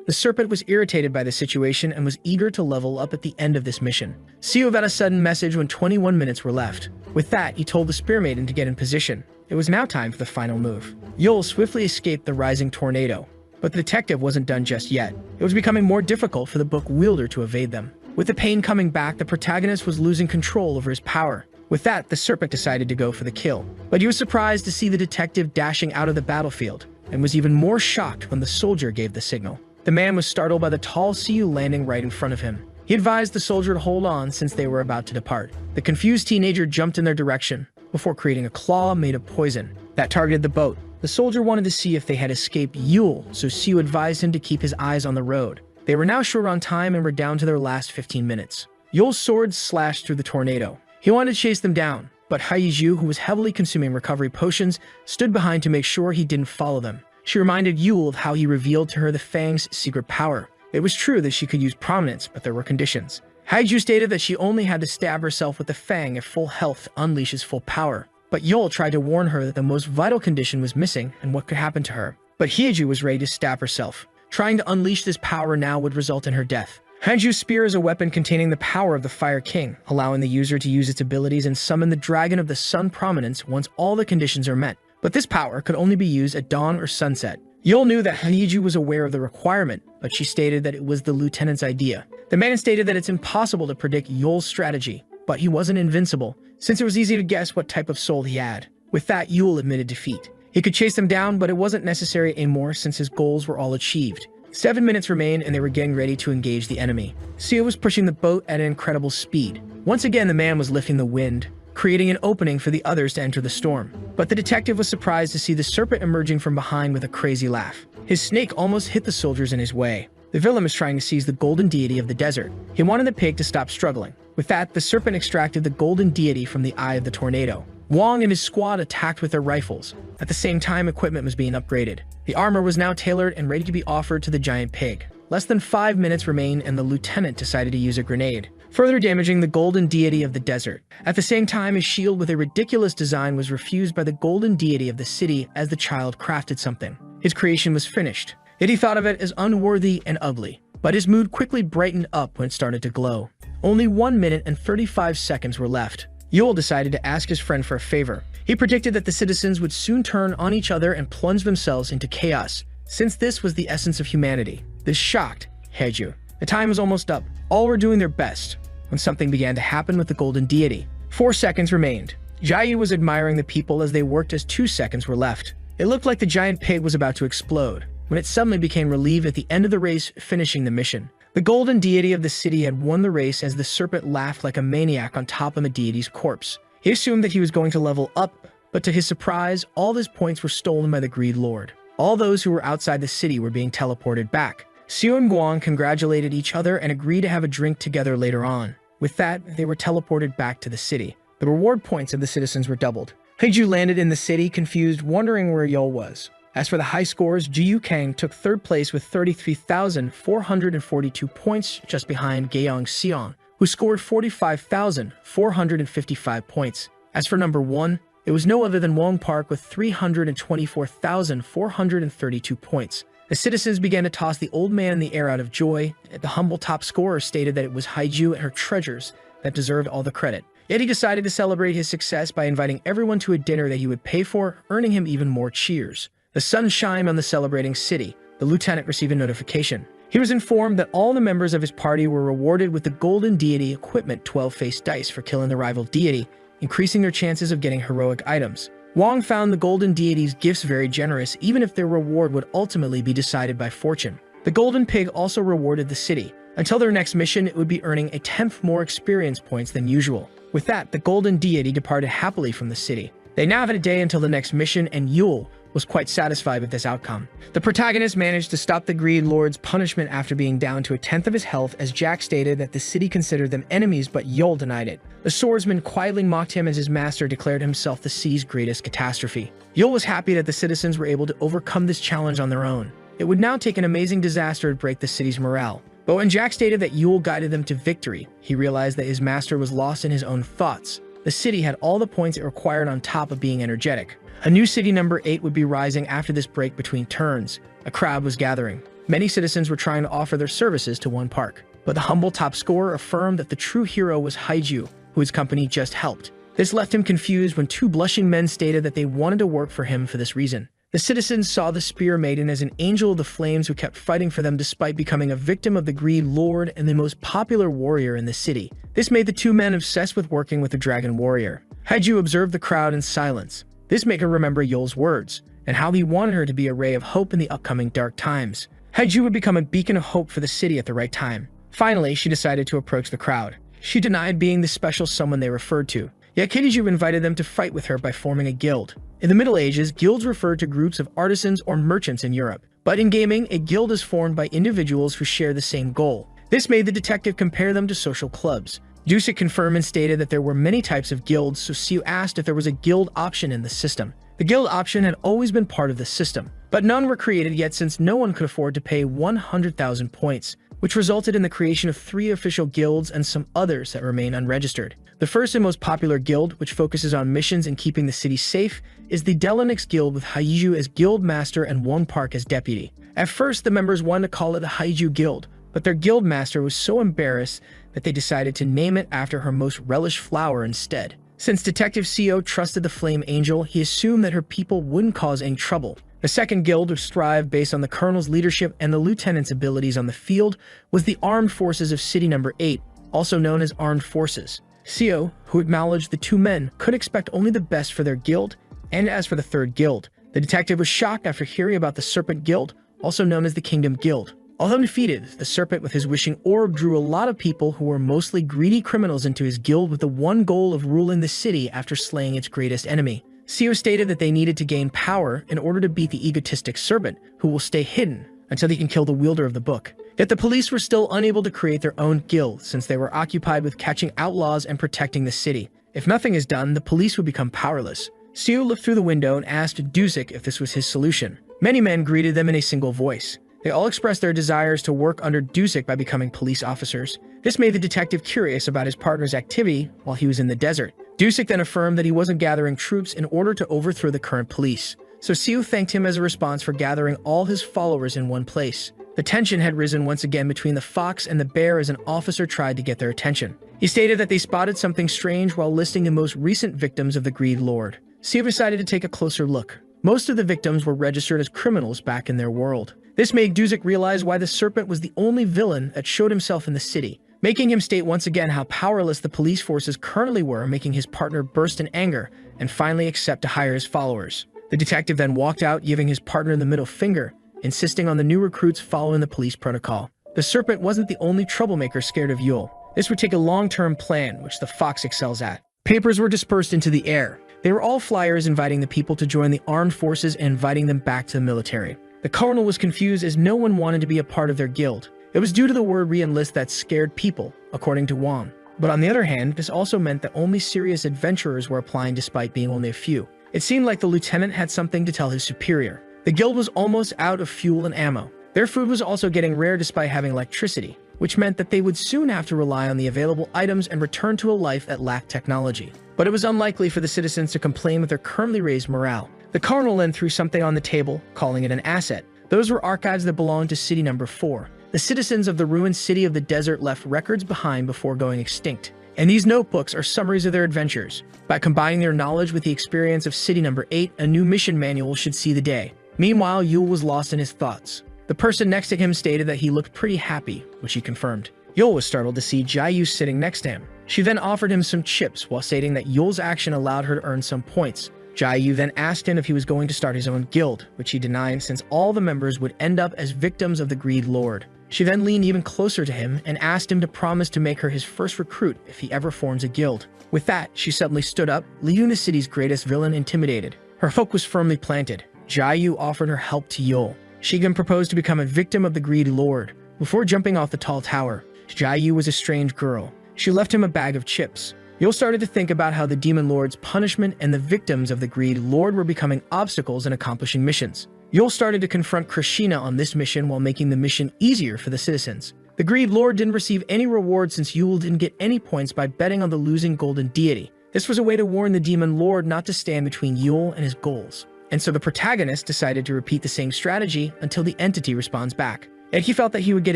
The serpent was irritated by the situation and was eager to level up at the end of this mission. Seo got a sudden message when 21 minutes were left. With that, he told the Spear Maiden to get in position. It was now time for the final move. Yul swiftly escaped the rising tornado, but the detective wasn't done just yet. It was becoming more difficult for the book wielder to evade them. With the pain coming back, the protagonist was losing control over his power. With that, the serpent decided to go for the kill. But he was surprised to see the detective dashing out of the battlefield, and was even more shocked when the soldier gave the signal. The man was startled by the tall Seo landing right in front of him. He advised the soldier to hold on since they were about to depart. The confused teenager jumped in their direction, before creating a claw made of poison that targeted the boat. The soldier wanted to see if they had escaped Yule, so Seo advised him to keep his eyes on the road. They were now short on time and were down to their last 15 minutes. Yule's sword slashed through the tornado. He wanted to chase them down, but Haiju, who was heavily consuming recovery potions, stood behind to make sure he didn't follow them. She reminded Yule of how he revealed to her the Fang's secret power. It was true that she could use prominence, but there were conditions. Haiju stated that she only had to stab herself with the Fang if full health unleashes full power. But Yule tried to warn her that the most vital condition was missing and what could happen to her. But Haiju was ready to stab herself. Trying to unleash this power now would result in her death. Haiju's spear is a weapon containing the power of the Fire King, allowing the user to use its abilities and summon the Dragon of the Sun prominence once all the conditions are met. But this power could only be used at dawn or sunset. Yul knew that Haiju was aware of the requirement, but she stated that it was the lieutenant's idea. The man stated that it's impossible to predict Yul's strategy, but he wasn't invincible, since it was easy to guess what type of soul he had. With that, Yul admitted defeat. He could chase them down, but it wasn't necessary anymore since his goals were all achieved. 7 minutes remained and they were getting ready to engage the enemy. Seo was pushing the boat at an incredible speed. Once again, the man was lifting the wind, creating an opening for the others to enter the storm. But the detective was surprised to see the serpent emerging from behind with a crazy laugh. His snake almost hit the soldiers in his way. The villain was trying to seize the golden deity of the desert. He wanted the pig to stop struggling. With that, the serpent extracted the golden deity from the eye of the tornado. Wong and his squad attacked with their rifles. At the same time, equipment was being upgraded. The armor was now tailored and ready to be offered to the giant pig. Less than 5 minutes remained and the lieutenant decided to use a grenade, further damaging the golden deity of the desert. At the same time, his shield with a ridiculous design was refused by the golden deity of the city as the child crafted something. His creation was finished, yet he thought of it as unworthy and ugly. But his mood quickly brightened up when it started to glow. Only 1 minute and 35 seconds were left. Yul decided to ask his friend for a favor. He predicted that the citizens would soon turn on each other and plunge themselves into chaos, since this was the essence of humanity. This shocked Haiju. The time was almost up. All were doing their best when something began to happen with the golden deity. 4 seconds remained. Jayu was admiring the people as they worked as 2 seconds were left. It looked like the giant pig was about to explode, when it suddenly became relieved at the end of the race, finishing the mission. The golden deity of the city had won the race as the serpent laughed like a maniac on top of the deity's corpse. He assumed that he was going to level up, but to his surprise, all his points were stolen by the Greed Lord. All those who were outside the city were being teleported back. Seo and Guang congratulated each other and agreed to have a drink together later on. With that, they were teleported back to the city. The reward points of the citizens were doubled. Haiju landed in the city, confused, wondering where Yul was. As for the high scores, Jiyu Kang took 3rd place with 33,442 points, just behind Gaeyong Xiong, who scored 45,455 points. As for number 1, it was no other than Wong Park with 324,432 points. The citizens began to toss the old man in the air out of joy. The humble top scorer stated that it was Haiju and her treasures that deserved all the credit. Yet he decided to celebrate his success by inviting everyone to a dinner that he would pay for, earning him even more cheers. The sun shined on the celebrating city. The lieutenant received a notification. He was informed that all the members of his party were rewarded with the golden deity equipment 12-faced dice for killing the rival deity, increasing their chances of getting heroic items. Wang found the golden deity's gifts very generous, even if their reward would ultimately be decided by fortune. The golden pig also rewarded the city. Until their next mission, it would be earning a tenth more experience points than usual. With that, the golden deity departed happily from the city. They now had a day until the next mission, and Yule was quite satisfied with this outcome. The protagonist managed to stop the Greed Lord's punishment after being down to a tenth of his health, as Jack stated that the city considered them enemies, but Yule denied it. The swordsman quietly mocked him as his master declared himself the city's greatest catastrophe. Yule was happy that the citizens were able to overcome this challenge on their own. It would now take an amazing disaster to break the city's morale. But when Jack stated that Yule guided them to victory, he realized that his master was lost in his own thoughts. The city had all the points it required on top of being energetic. A new city number 8 would be rising after this break between turns. A crowd was gathering. Many citizens were trying to offer their services to one park. But the humble top scorer affirmed that the true hero was Haiju, who his company just helped. This left him confused when two blushing men stated that they wanted to work for him for this reason. The citizens saw the Spear Maiden as an angel of the flames who kept fighting for them despite becoming a victim of the Greed Lord and the most popular warrior in the city. This made the two men obsessed with working with the Dragon Warrior. Haiju observed the crowd in silence. This made her remember Yule's words, and how he wanted her to be a ray of hope in the upcoming dark times. Haiju would become a beacon of hope for the city at the right time. Finally, she decided to approach the crowd. She denied being the special someone they referred to. Yet Haiju invited them to fight with her by forming a guild. In the Middle Ages, guilds referred to groups of artisans or merchants in Europe. But in gaming, a guild is formed by individuals who share the same goal. This made the detective compare them to social clubs. Dusek confirmed and stated that there were many types of guilds, so Siu asked if there was a guild option in the system. The guild option had always been part of the system, but none were created yet since no one could afford to pay 100,000 points, which resulted in the creation of 3 official guilds and some others that remain unregistered. The first and most popular guild, which focuses on missions and keeping the city safe, is the Delanix Guild with Haiju as guild master and one park as deputy. At first, the members wanted to call it the Haiju Guild, but their guild master was so embarrassed that they decided to name it after her most relished flower instead. Since Detective CO trusted the Flame Angel, he assumed that her people wouldn't cause any trouble. The second guild, which thrived based on the colonel's leadership and the lieutenant's abilities on the field, was the Armed Forces of City Number 8, also known as Armed Forces. CO, who acknowledged the two men, could expect only the best for their guild, and as for the third guild, the detective was shocked after hearing about the Serpent Guild, also known as the Kingdom Guild. Although defeated, the Serpent with his wishing orb drew a lot of people who were mostly greedy criminals into his guild with the one goal of ruling the city after slaying its greatest enemy. CO stated that they needed to gain power in order to beat the egotistic Serpent, who will stay hidden until he can kill the wielder of the book. Yet the police were still unable to create their own guild since they were occupied with catching outlaws and protecting the city. If nothing is done, the police would become powerless. CO looked through the window and asked Dusek if this was his solution. Many men greeted them in a single voice. They all expressed their desires to work under Dusek by becoming police officers. This made the detective curious about his partner's activity while he was in the desert. Dusek then affirmed that he wasn't gathering troops in order to overthrow the current police. So Siu thanked him as a response for gathering all his followers in one place. The tension had risen once again between the fox and the bear as an officer tried to get their attention. He stated that they spotted something strange while listing the most recent victims of the Greed Lord. Siu decided to take a closer look. Most of the victims were registered as criminals back in their world. This made Dusek realize why the Serpent was the only villain that showed himself in the city, making him state once again how powerless the police forces currently were, making his partner burst in anger and finally accept to hire his followers. The detective then walked out, giving his partner the middle finger, insisting on the new recruits following the police protocol. The Serpent wasn't the only troublemaker scared of Yule. This would take a long-term plan, which the fox excels at. Papers were dispersed into the air. They were all flyers inviting the people to join the armed forces and inviting them back to the military. The colonel was confused as no one wanted to be a part of their guild. It was due to the word re-enlist that scared people, according to Wang. But on the other hand, this also meant that only serious adventurers were applying despite being only a few. It seemed like the lieutenant had something to tell his superior. The guild was almost out of fuel and ammo. Their food was also getting rare despite having electricity, which meant that they would soon have to rely on the available items and return to a life that lacked technology. But it was unlikely for the citizens to complain with their currently raised morale. The colonel then threw something on the table, calling it an asset. Those were archives that belonged to City Number 4. The citizens of the ruined city of the desert left records behind before going extinct. And these notebooks are summaries of their adventures. By combining their knowledge with the experience of City Number 8, a new mission manual should see the day. Meanwhile, Yule was lost in his thoughts. The person next to him stated that he looked pretty happy, which he confirmed. Yule was startled to see Jiayu sitting next to him. She then offered him some chips while stating that Yule's action allowed her to earn some points, Jiayu then asked him if he was going to start his own guild, which he denied since all the members would end up as victims of the Greed Lord. She then leaned even closer to him and asked him to promise to make her his first recruit if he ever forms a guild. With that, she suddenly stood up, leaving the city's greatest villain intimidated. Her hook was firmly planted. Jiayu offered her help to Yul. She then proposed to become a victim of the Greed Lord. Before jumping off the tall tower, Jiayu was a strange girl. She left him a bag of chips. Yul started to think about how the Demon Lord's punishment and the victims of the Greed Lord were becoming obstacles in accomplishing missions. Yul started to confront Krishna on this mission while making the mission easier for the citizens. The Greed Lord didn't receive any reward since Yul didn't get any points by betting on the losing golden deity. This was a way to warn the Demon Lord not to stand between Yul and his goals. And so the protagonist decided to repeat the same strategy until the entity responds back. Yet he felt that he would get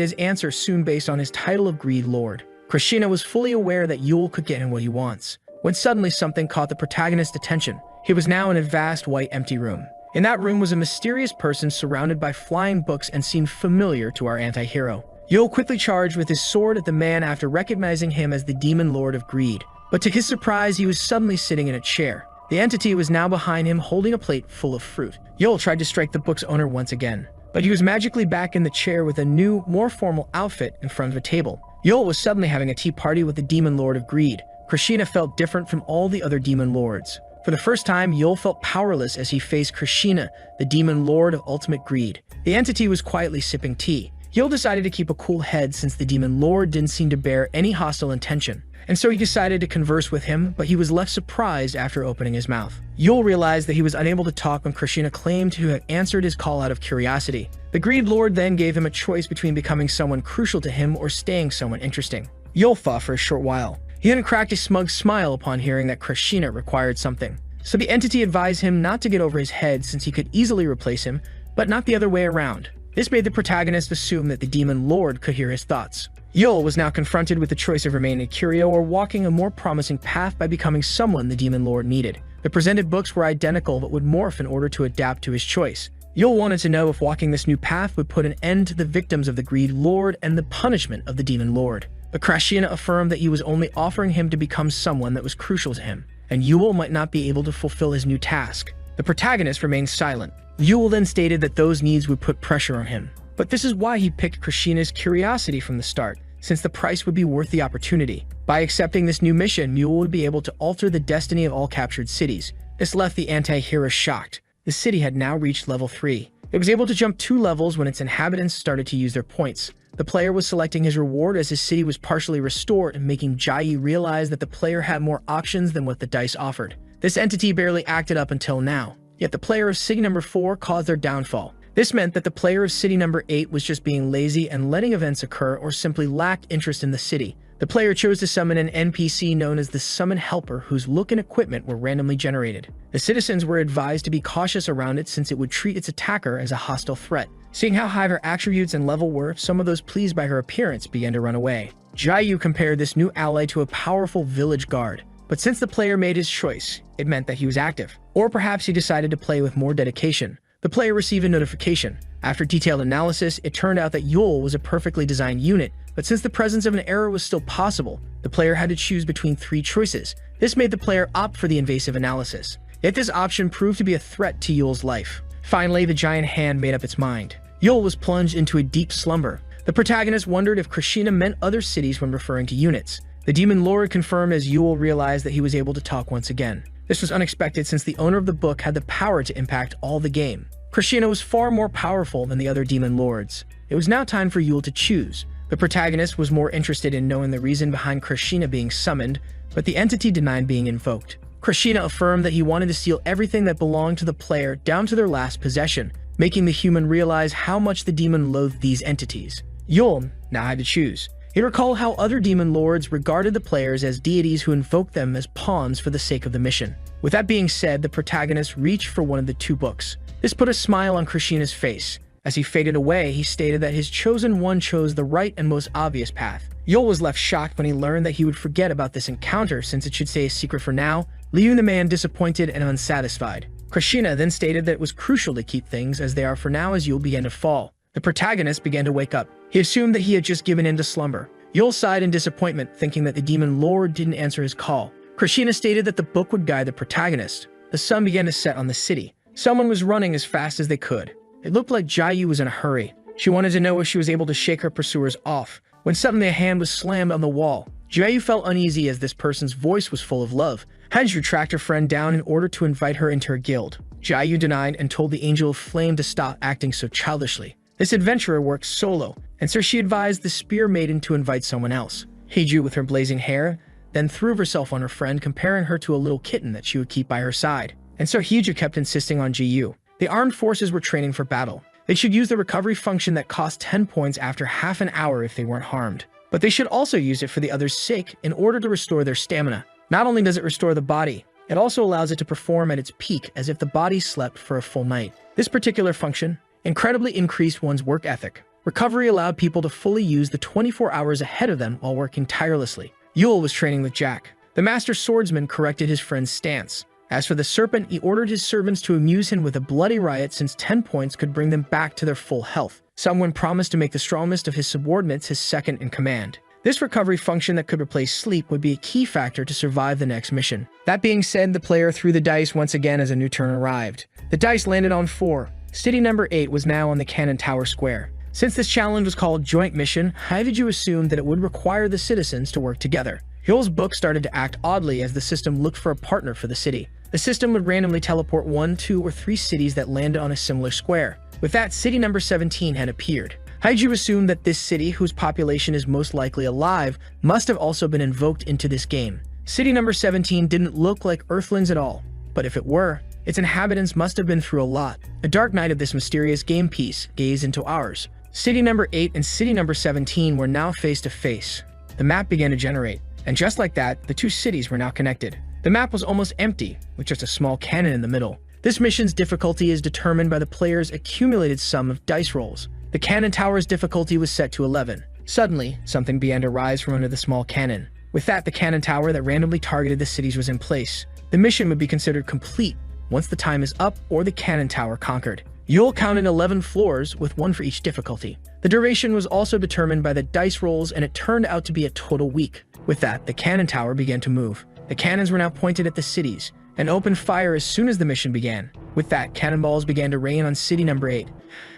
his answer soon based on his title of Greed Lord. Krishna was fully aware that Yul could get him what he wants, when suddenly something caught the protagonist's attention. He was now in a vast white empty room. In that room was a mysterious person surrounded by flying books and seemed familiar to our anti-hero. Yul quickly charged with his sword at the man after recognizing him as the Demon Lord of Greed. But to his surprise, he was suddenly sitting in a chair. The entity was now behind him holding a plate full of fruit. Yul tried to strike the book's owner once again, but he was magically back in the chair with a new, more formal outfit in front of a table. Yul was suddenly having a tea party with the Demon Lord of Greed. Krishna felt different from all the other Demon Lords. For the first time, Yul felt powerless as he faced Krishna, the Demon Lord of Ultimate Greed. The entity was quietly sipping tea. Yul decided to keep a cool head since the Demon Lord didn't seem to bear any hostile intention. And so he decided to converse with him, but he was left surprised after opening his mouth. Yul realized that he was unable to talk when Krishna claimed to have answered his call out of curiosity. The Greed Lord then gave him a choice between becoming someone crucial to him or staying someone interesting. Yul thought for a short while. He then cracked a smug smile upon hearing that Krishna required something. So the entity advised him not to get over his head since he could easily replace him, but not the other way around. This made the protagonist assume that the Demon Lord could hear his thoughts. Yul was now confronted with the choice of remaining a curio or walking a more promising path by becoming someone the Demon Lord needed. The presented books were identical but would morph in order to adapt to his choice. Yul wanted to know if walking this new path would put an end to the victims of the Greed Lord and the punishment of the Demon Lord. But Krishna affirmed that he was only offering him to become someone that was crucial to him, and Yul might not be able to fulfill his new task. The protagonist remained silent. Yul then stated that those needs would put pressure on him. But this is why he picked Krishna's curiosity from the start, since the price would be worth the opportunity. By accepting this new mission, Yul would be able to alter the destiny of all captured cities. This left the anti-hero shocked. The city had now reached level 3. It was able to jump 2 levels when its inhabitants started to use their points. The player was selecting his reward as his city was partially restored and making Jiayu realize that the player had more options than what the dice offered. This entity barely acted up until now, yet the player of city number 4 caused their downfall. This meant that the player of city number 8 was just being lazy and letting events occur or simply lacked interest in the city. The player chose to summon an NPC known as the Summon Helper whose look and equipment were randomly generated. The citizens were advised to be cautious around it since it would treat its attacker as a hostile threat. Seeing how high her attributes and level were, some of those pleased by her appearance began to run away. Jiayu compared this new ally to a powerful village guard. But since the player made his choice, it meant that he was active. Or perhaps he decided to play with more dedication. The player received a notification. After detailed analysis, it turned out that Yul was a perfectly designed unit, but since the presence of an error was still possible, the player had to choose between 3 choices. This made the player opt for the invasive analysis. Yet this option proved to be a threat to Yul's life. Finally, the giant hand made up its mind. Yul was plunged into a deep slumber. The protagonist wondered if Krishna meant other cities when referring to units. The Demon Lord confirmed as Yul realized that he was able to talk once again. This was unexpected since the owner of the book had the power to impact all the game. Krishna was far more powerful than the other Demon Lords. It was now time for Yul to choose. The protagonist was more interested in knowing the reason behind Krishna being summoned, but the entity denied being invoked. Krishna affirmed that he wanted to steal everything that belonged to the player down to their last possession, making the human realize how much the demon loathed these entities. Yul now had to choose. He recalled how other Demon Lords regarded the players as deities who invoked them as pawns for the sake of the mission. With that being said, the protagonist reached for one of the 2 books. This put a smile on Krishna's face. As he faded away, he stated that his chosen one chose the right and most obvious path. Yul was left shocked when he learned that he would forget about this encounter since it should stay a secret for now, leaving the man disappointed and unsatisfied. Krishna then stated that it was crucial to keep things as they are for now as Yul began to fall. The protagonist began to wake up. He assumed that he had just given in to slumber. Yul sighed in disappointment, thinking that the Demon Lord didn't answer his call. Krishna stated that the book would guide the protagonist. The the sun began to set on the city. Someone was running as fast as they could. It looked like Jiayu was in a hurry. She wanted to know if she was able to shake her pursuers off, when suddenly a hand was slammed on the wall. Jiayu felt uneasy as this person's voice was full of love. Haiju tracked her friend down in order to invite her into her guild. Jiayu denied and told the Angel of Flame to stop acting so childishly. This adventurer works solo, and so she advised the Spear Maiden to invite someone else. Haiju, with her blazing hair, then threw herself on her friend, comparing her to a little kitten that she would keep by her side. And so Haiju kept insisting on Jiayu. The armed forces were training for battle. They should use the recovery function that cost 10 points after half an hour if they weren't harmed. But they should also use it for the others' sake in order to restore their stamina. Not only does it restore the body, it also allows it to perform at its peak as if the body slept for a full night. This particular function incredibly increased one's work ethic. Recovery allowed people to fully use the 24 hours ahead of them while working tirelessly. Yule was training with Jack. The master swordsman corrected his friend's stance. As for the serpent, he ordered his servants to amuse him with a bloody riot since 10 points could bring them back to their full health. Someone promised to make the strongest of his subordinates his second in command. This recovery function that could replace sleep would be a key factor to survive the next mission. That being said, the player threw the dice once again as a new turn arrived. The dice landed on 4. City number 8 was now on the Cannon Tower Square. Since this challenge was called Joint Mission, how did you assume that it would require the citizens to work together? Hyul's book started to act oddly as the system looked for a partner for the city. The system would randomly teleport 1, 2, or 3 cities that landed on a similar square. With that, city number 17 had appeared. Haiju assumed that this city, whose population is most likely alive, must have also been invoked into this game. City number 17 didn't look like Earthlings at all, but if it were, its inhabitants must have been through a lot. A dark night of this mysterious game piece gazed into ours. City number 8 and city number 17 were now face to face. The map began to generate, and just like that, the two cities were now connected. The map was almost empty, with just a small cannon in the middle. This mission's difficulty is determined by the player's accumulated sum of dice rolls. The cannon tower's difficulty was set to 11. Suddenly, something began to rise from under the small cannon. With that, the cannon tower that randomly targeted the cities was in place. The mission would be considered complete once the time is up or the cannon tower conquered. Yule counted 11 floors, with 1 for each difficulty. The duration was also determined by the dice rolls, and it turned out to be a total week. With that, the cannon tower began to move. The cannons were now pointed at the cities, and opened fire as soon as the mission began. With that, cannonballs began to rain on city number 8.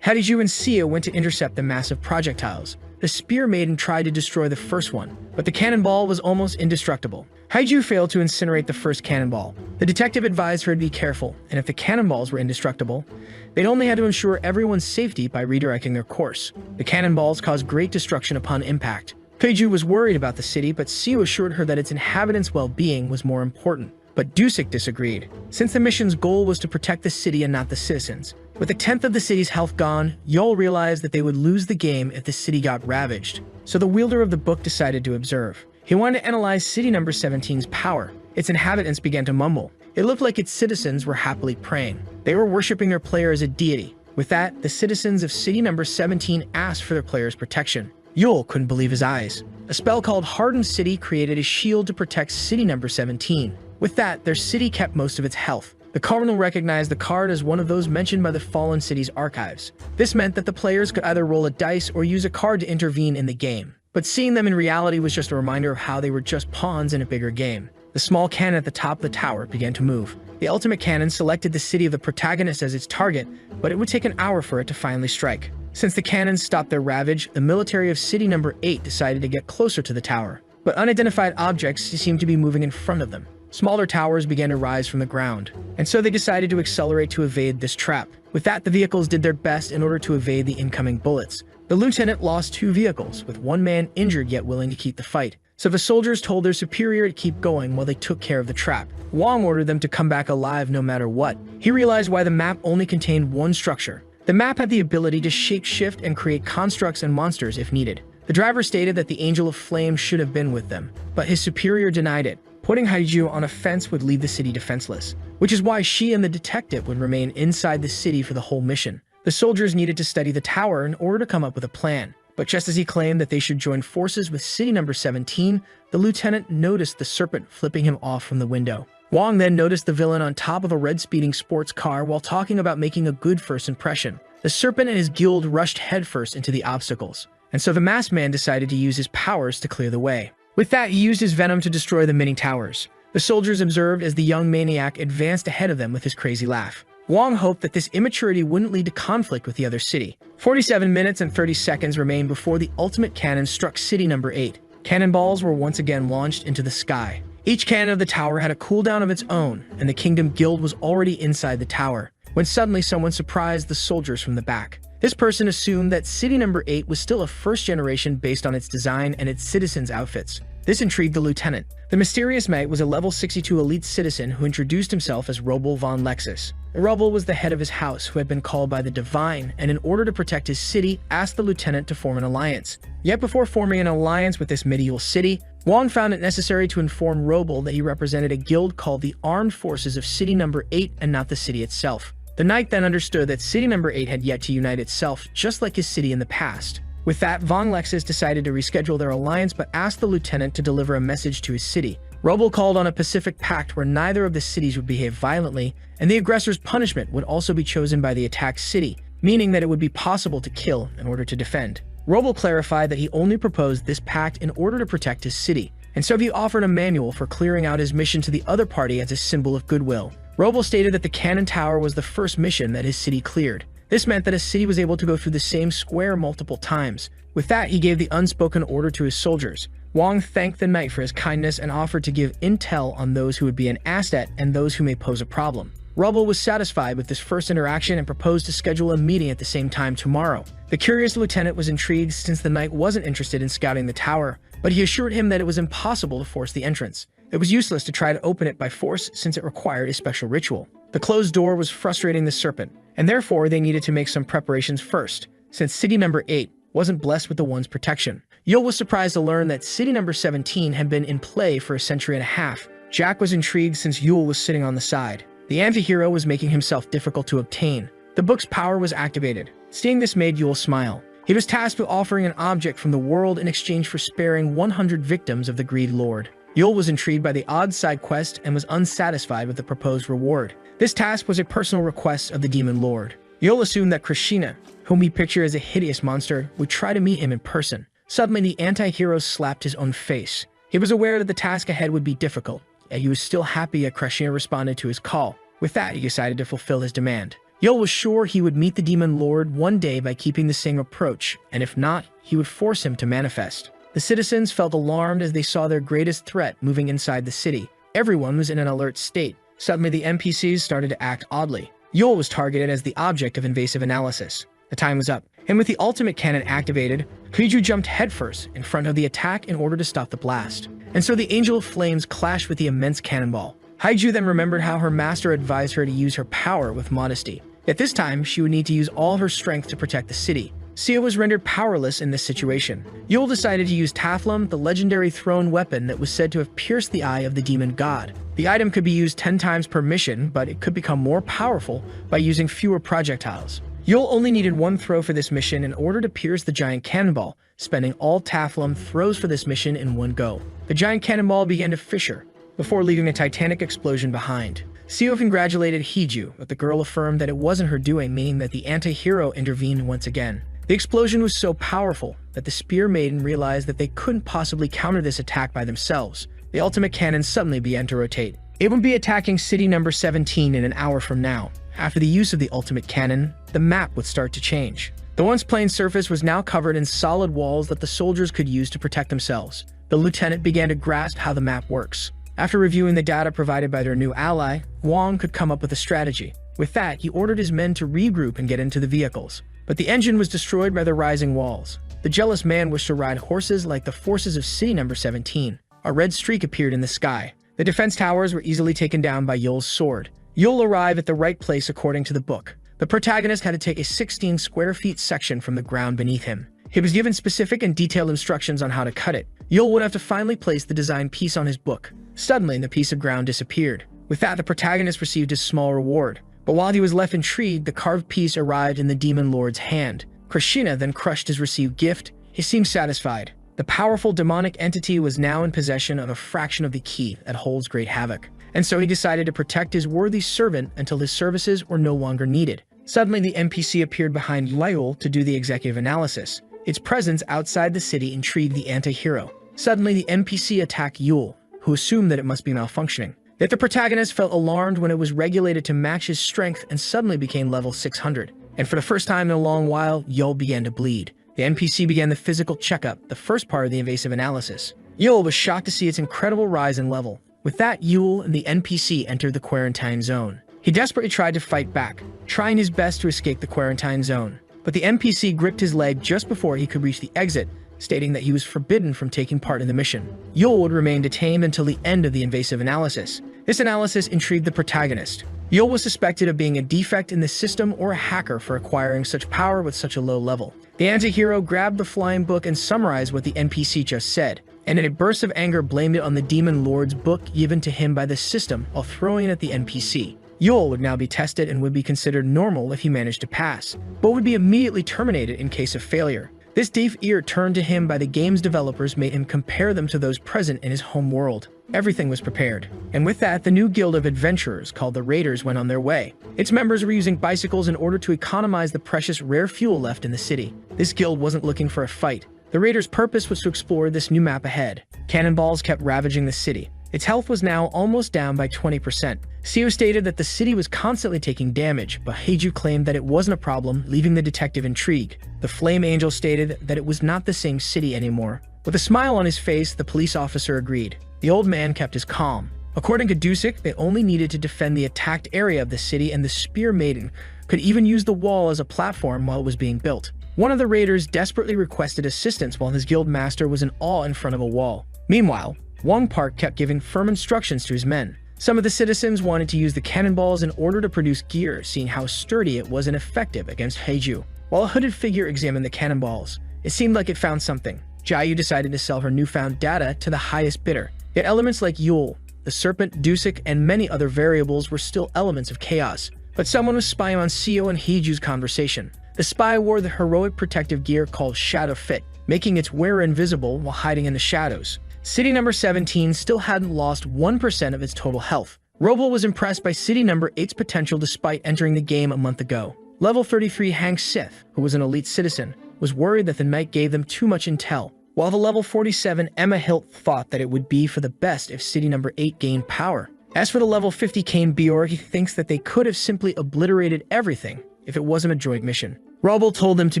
Haiju and Sia went to intercept the massive projectiles. The Spear Maiden tried to destroy the first one, but the cannonball was almost indestructible. Haiju failed to incinerate the first cannonball. The detective advised her to be careful, and if the cannonballs were indestructible, they'd only had to ensure everyone's safety by redirecting their course. The cannonballs caused great destruction upon impact. Haiju was worried about the city, but Sia assured her that its inhabitants' well-being was more important. But Dusik disagreed, since the mission's goal was to protect the city and not the citizens. With a tenth of the city's health gone, Yol realized that they would lose the game if the city got ravaged. So the wielder of the book decided to observe. He wanted to analyze city number 17's power. Its inhabitants began to mumble. It looked like its citizens were happily praying. They were worshipping their player as a deity. With that, the citizens of city number 17 asked for their player's protection. Yul couldn't believe his eyes. A spell called Hardened City created a shield to protect city number 17. With that, their city kept most of its health. The Cardinal recognized the card as one of those mentioned by the Fallen City's archives. This meant that the players could either roll a dice or use a card to intervene in the game. But seeing them in reality was just a reminder of how they were just pawns in a bigger game. The small cannon at the top of the tower began to move. The ultimate cannon selected the city of the protagonist as its target, but it would take an hour for it to finally strike. Since the cannons stopped their ravage, the military of city number 8 decided to get closer to the tower. But unidentified objects seemed to be moving in front of them. Smaller towers began to rise from the ground, and so they decided to accelerate to evade this trap. With that, the vehicles did their best in order to evade the incoming bullets. The lieutenant lost 2 vehicles, with 1 man injured yet willing to keep the fight. So the soldiers told their superior to keep going while they took care of the trap. Wong ordered them to come back alive no matter what. He realized why the map only contained 1 structure. The map had the ability to shape-shift and create constructs and monsters if needed. The driver stated that the Angel of Flame should have been with them, but his superior denied it. Putting Haiju on a fence would leave the city defenseless, which is why she and the detective would remain inside the city for the whole mission. The soldiers needed to study the tower in order to come up with a plan. But just as he claimed that they should join forces with city number 17, the lieutenant noticed the serpent flipping him off from the window. Wong then noticed the villain on top of a red speeding sports car while talking about making a good first impression. The serpent and his guild rushed headfirst into the obstacles, and so the masked man decided to use his powers to clear the way. With that, he used his venom to destroy the many towers. The soldiers observed as the young maniac advanced ahead of them with his crazy laugh. Wang hoped that this immaturity wouldn't lead to conflict with the other city. 47 minutes and 30 seconds remained before the ultimate cannon struck city number 8. Cannonballs were once again launched into the sky. Each cannon of the tower had a cooldown of its own, and the Kingdom Guild was already inside the tower, when suddenly someone surprised the soldiers from the back. This person assumed that city number 8 was still a first generation based on its design and its citizens' outfits. This intrigued the lieutenant. The mysterious mate was a level 62 elite citizen who introduced himself as Roble von Lexus. Roble was the head of his house who had been called by the Divine, and in order to protect his city, asked the lieutenant to form an alliance. Yet before forming an alliance with this medieval city, Wang found it necessary to inform Roble that he represented a guild called the Armed Forces of City Number 8 and not the city itself. The knight then understood that City Number 8 had yet to unite itself, just like his city in the past. With that, von Lexus decided to reschedule their alliance but asked the lieutenant to deliver a message to his city. Roble called on a Pacific pact where neither of the cities would behave violently, and the aggressor's punishment would also be chosen by the attacked city, meaning that it would be possible to kill in order to defend. Roble clarified that he only proposed this pact in order to protect his city, and so he offered a manual for clearing out his mission to the other party as a symbol of goodwill. Roble stated that the cannon tower was the first mission that his city cleared. This meant that a city was able to go through the same square multiple times. With that, he gave the unspoken order to his soldiers. Wang thanked the knight for his kindness and offered to give intel on those who would be an asset and those who may pose a problem. Roble was satisfied with this first interaction and proposed to schedule a meeting at the same time tomorrow. The curious lieutenant was intrigued since the knight wasn't interested in scouting the tower, but he assured him that it was impossible to force the entrance. It was useless to try to open it by force since it required a special ritual. The closed door was frustrating the serpent, and therefore they needed to make some preparations first, since city number 8 wasn't blessed with the one's protection. Yul was surprised to learn that city number 17 had been in play for a century and a half. Jack was intrigued since Yul was sitting on the side. The anti-hero was making himself difficult to obtain. The book's power was activated. Seeing this made Yul smile. He was tasked with offering an object from the world in exchange for sparing 100 victims of the Greed Lord. Yul was intrigued by the odd side quest and was unsatisfied with the proposed reward. This task was a personal request of the Demon Lord. Yul assumed that Krishna, whom he pictured as a hideous monster, would try to meet him in person. Suddenly, the anti-hero slapped his own face. He was aware that the task ahead would be difficult, and he was still happy that Krishna responded to his call. With that, he decided to fulfill his demand. Yul was sure he would meet the Demon Lord one day by keeping the same approach, and if not, he would force him to manifest. The citizens felt alarmed as they saw their greatest threat moving inside the city. Everyone was in an alert state. Suddenly, the NPCs started to act oddly. Yul was targeted as the object of invasive analysis. The time was up, and with the ultimate cannon activated, Huiju jumped headfirst in front of the attack in order to stop the blast. And so the Angel of Flames clashed with the immense cannonball. Haiju then remembered how her master advised her to use her power with modesty. At this time, she would need to use all her strength to protect the city. Sia was rendered powerless in this situation. Yul decided to use Taflum, the legendary thrown weapon that was said to have pierced the eye of the demon god. The item could be used 10 times per mission, but it could become more powerful by using fewer projectiles. Yul only needed one throw for this mission in order to pierce the giant cannonball, spending all Taflum throws for this mission in one go. The giant cannonball began to fissure, before leaving a titanic explosion behind. Seo congratulated Hiju, but the girl affirmed that it wasn't her doing, meaning that the anti-hero intervened once again. The explosion was so powerful that the Spear Maiden realized that they couldn't possibly counter this attack by themselves. The ultimate cannon suddenly began to rotate. It would be attacking city number 17 in an hour from now. After the use of the ultimate cannon, the map would start to change. The once plain surface was now covered in solid walls that the soldiers could use to protect themselves. The lieutenant began to grasp how the map works. After reviewing the data provided by their new ally, Wang could come up with a strategy. With that, he ordered his men to regroup and get into the vehicles. But the engine was destroyed by the rising walls. The jealous man wished to ride horses like the forces of city number 17. A red streak appeared in the sky. The defense towers were easily taken down by Yul's sword. Yul arrived at the right place according to the book. The protagonist had to take a 16 square feet section from the ground beneath him. He was given specific and detailed instructions on how to cut it. Yul would have to finally place the design piece on his book. Suddenly, the piece of ground disappeared. With that, the protagonist received his small reward. But while he was left intrigued, the carved piece arrived in the Demon Lord's hand. Krishna then crushed his received gift. He seemed satisfied. The powerful demonic entity was now in possession of a fraction of the key that holds great havoc. And so he decided to protect his worthy servant until his services were no longer needed. Suddenly, the NPC appeared behind Lyul to do the executive analysis. Its presence outside the city intrigued the anti-hero. Suddenly, the NPC attacked Yul, who assumed that it must be malfunctioning. Yet the protagonist felt alarmed when it was regulated to match his strength and suddenly became level 600. And for the first time in a long while, Yul began to bleed. The NPC began the physical checkup, the first part of the invasive analysis. Yul was shocked to see its incredible rise in level. With that, Yul and the NPC entered the quarantine zone. He desperately tried to fight back, trying his best to escape the quarantine zone. But the NPC gripped his leg just before he could reach the exit, stating that he was forbidden from taking part in the mission. Yul would remain detained until the end of the invasive analysis. This analysis intrigued the protagonist. Yul was suspected of being a defect in the system or a hacker for acquiring such power with such a low level. The anti-hero grabbed the flying book and summarized what the NPC just said, and in a burst of anger blamed it on the Demon Lord's book given to him by the system while throwing it at the NPC. Yul would now be tested and would be considered normal if he managed to pass, but would be immediately terminated in case of failure. This deaf ear turned to him by the game's developers made him compare them to those present in his home world. Everything was prepared. And with that, the new guild of adventurers called the Raiders went on their way. Its members were using bicycles in order to economize the precious rare fuel left in the city. This guild wasn't looking for a fight. The Raiders' purpose was to explore this new map ahead. Cannonballs kept ravaging the city. Its health was now almost down by 20%. Seo stated that the city was constantly taking damage, but Heiju claimed that it wasn't a problem, leaving the detective intrigued. The Flame Angel stated that it was not the same city anymore. With a smile on his face, the police officer agreed. The old man kept his calm. According to Dusik, they only needed to defend the attacked area of the city, and the Spear Maiden could even use the wall as a platform while it was being built. One of the raiders desperately requested assistance while his guild master was in awe in front of a wall. Meanwhile, Wong Park kept giving firm instructions to his men. Some of the citizens wanted to use the cannonballs in order to produce gear, seeing how sturdy it was and effective against Heiju. While a hooded figure examined the cannonballs, it seemed like it found something. Jiayu decided to sell her newfound data to the highest bidder. Yet elements like Yul, the Serpent, Dusik, and many other variables were still elements of chaos. But someone was spying on Seo and Heiju's conversation. The spy wore the heroic protective gear called Shadow Fit, making its wearer invisible while hiding in the shadows. City number 17 still hadn't lost 1% of its total health. Roble was impressed by City number 8's potential despite entering the game a month ago. Level 33 Hank Sith, who was an elite citizen, was worried that the night gave them too much intel, while the level 47 Emma Hilt thought that it would be for the best if City number 8 gained power. As for the level 50 Kane Bjork, he thinks that they could have simply obliterated everything if it wasn't a droid mission. Roble told them to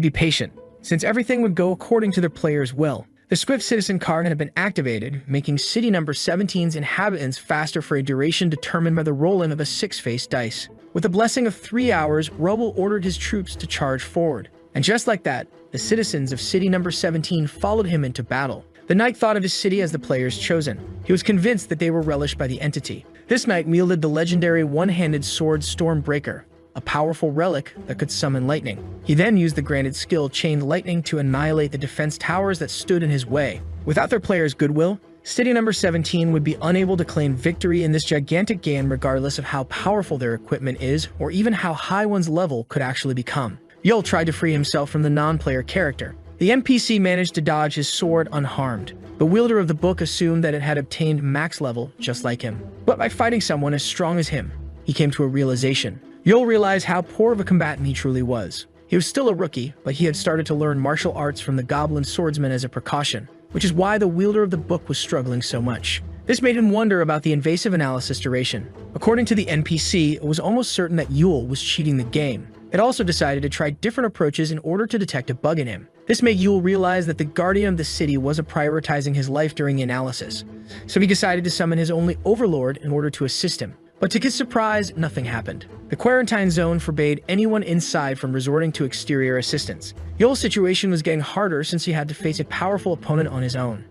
be patient, since everything would go according to their player's will. The Swift Citizen card had been activated, making City number 17's inhabitants faster for a duration determined by the roll-in of a 6-faced dice. With a blessing of 3 hours, Roble ordered his troops to charge forward. And just like that, the citizens of City number 17 followed him into battle. The knight thought of his city as the player's chosen. He was convinced that they were relished by the entity. This knight wielded the legendary one-handed sword Stormbreaker, a powerful relic that could summon lightning. He then used the granted skill Chained Lightning to annihilate the defense towers that stood in his way. Without their player's goodwill, City number 17 would be unable to claim victory in this gigantic game regardless of how powerful their equipment is or even how high one's level could actually become. Yul tried to free himself from the non-player character. The NPC managed to dodge his sword unharmed. The wielder of the book assumed that it had obtained max level just like him. But by fighting someone as strong as him, he came to a realization. Yul realized how poor of a combatant he truly was. He was still a rookie, but he had started to learn martial arts from the goblin swordsman as a precaution, which is why the wielder of the book was struggling so much. This made him wonder about the invasive analysis duration. According to the NPC, it was almost certain that Yul was cheating the game. It also decided to try different approaches in order to detect a bug in him. This made Yul realize that the guardian of the city wasn't prioritizing his life during the analysis, so he decided to summon his only overlord in order to assist him. But to his surprise, nothing happened. The quarantine zone forbade anyone inside from resorting to exterior assistance. Yul's situation was getting harder since he had to face a powerful opponent on his own.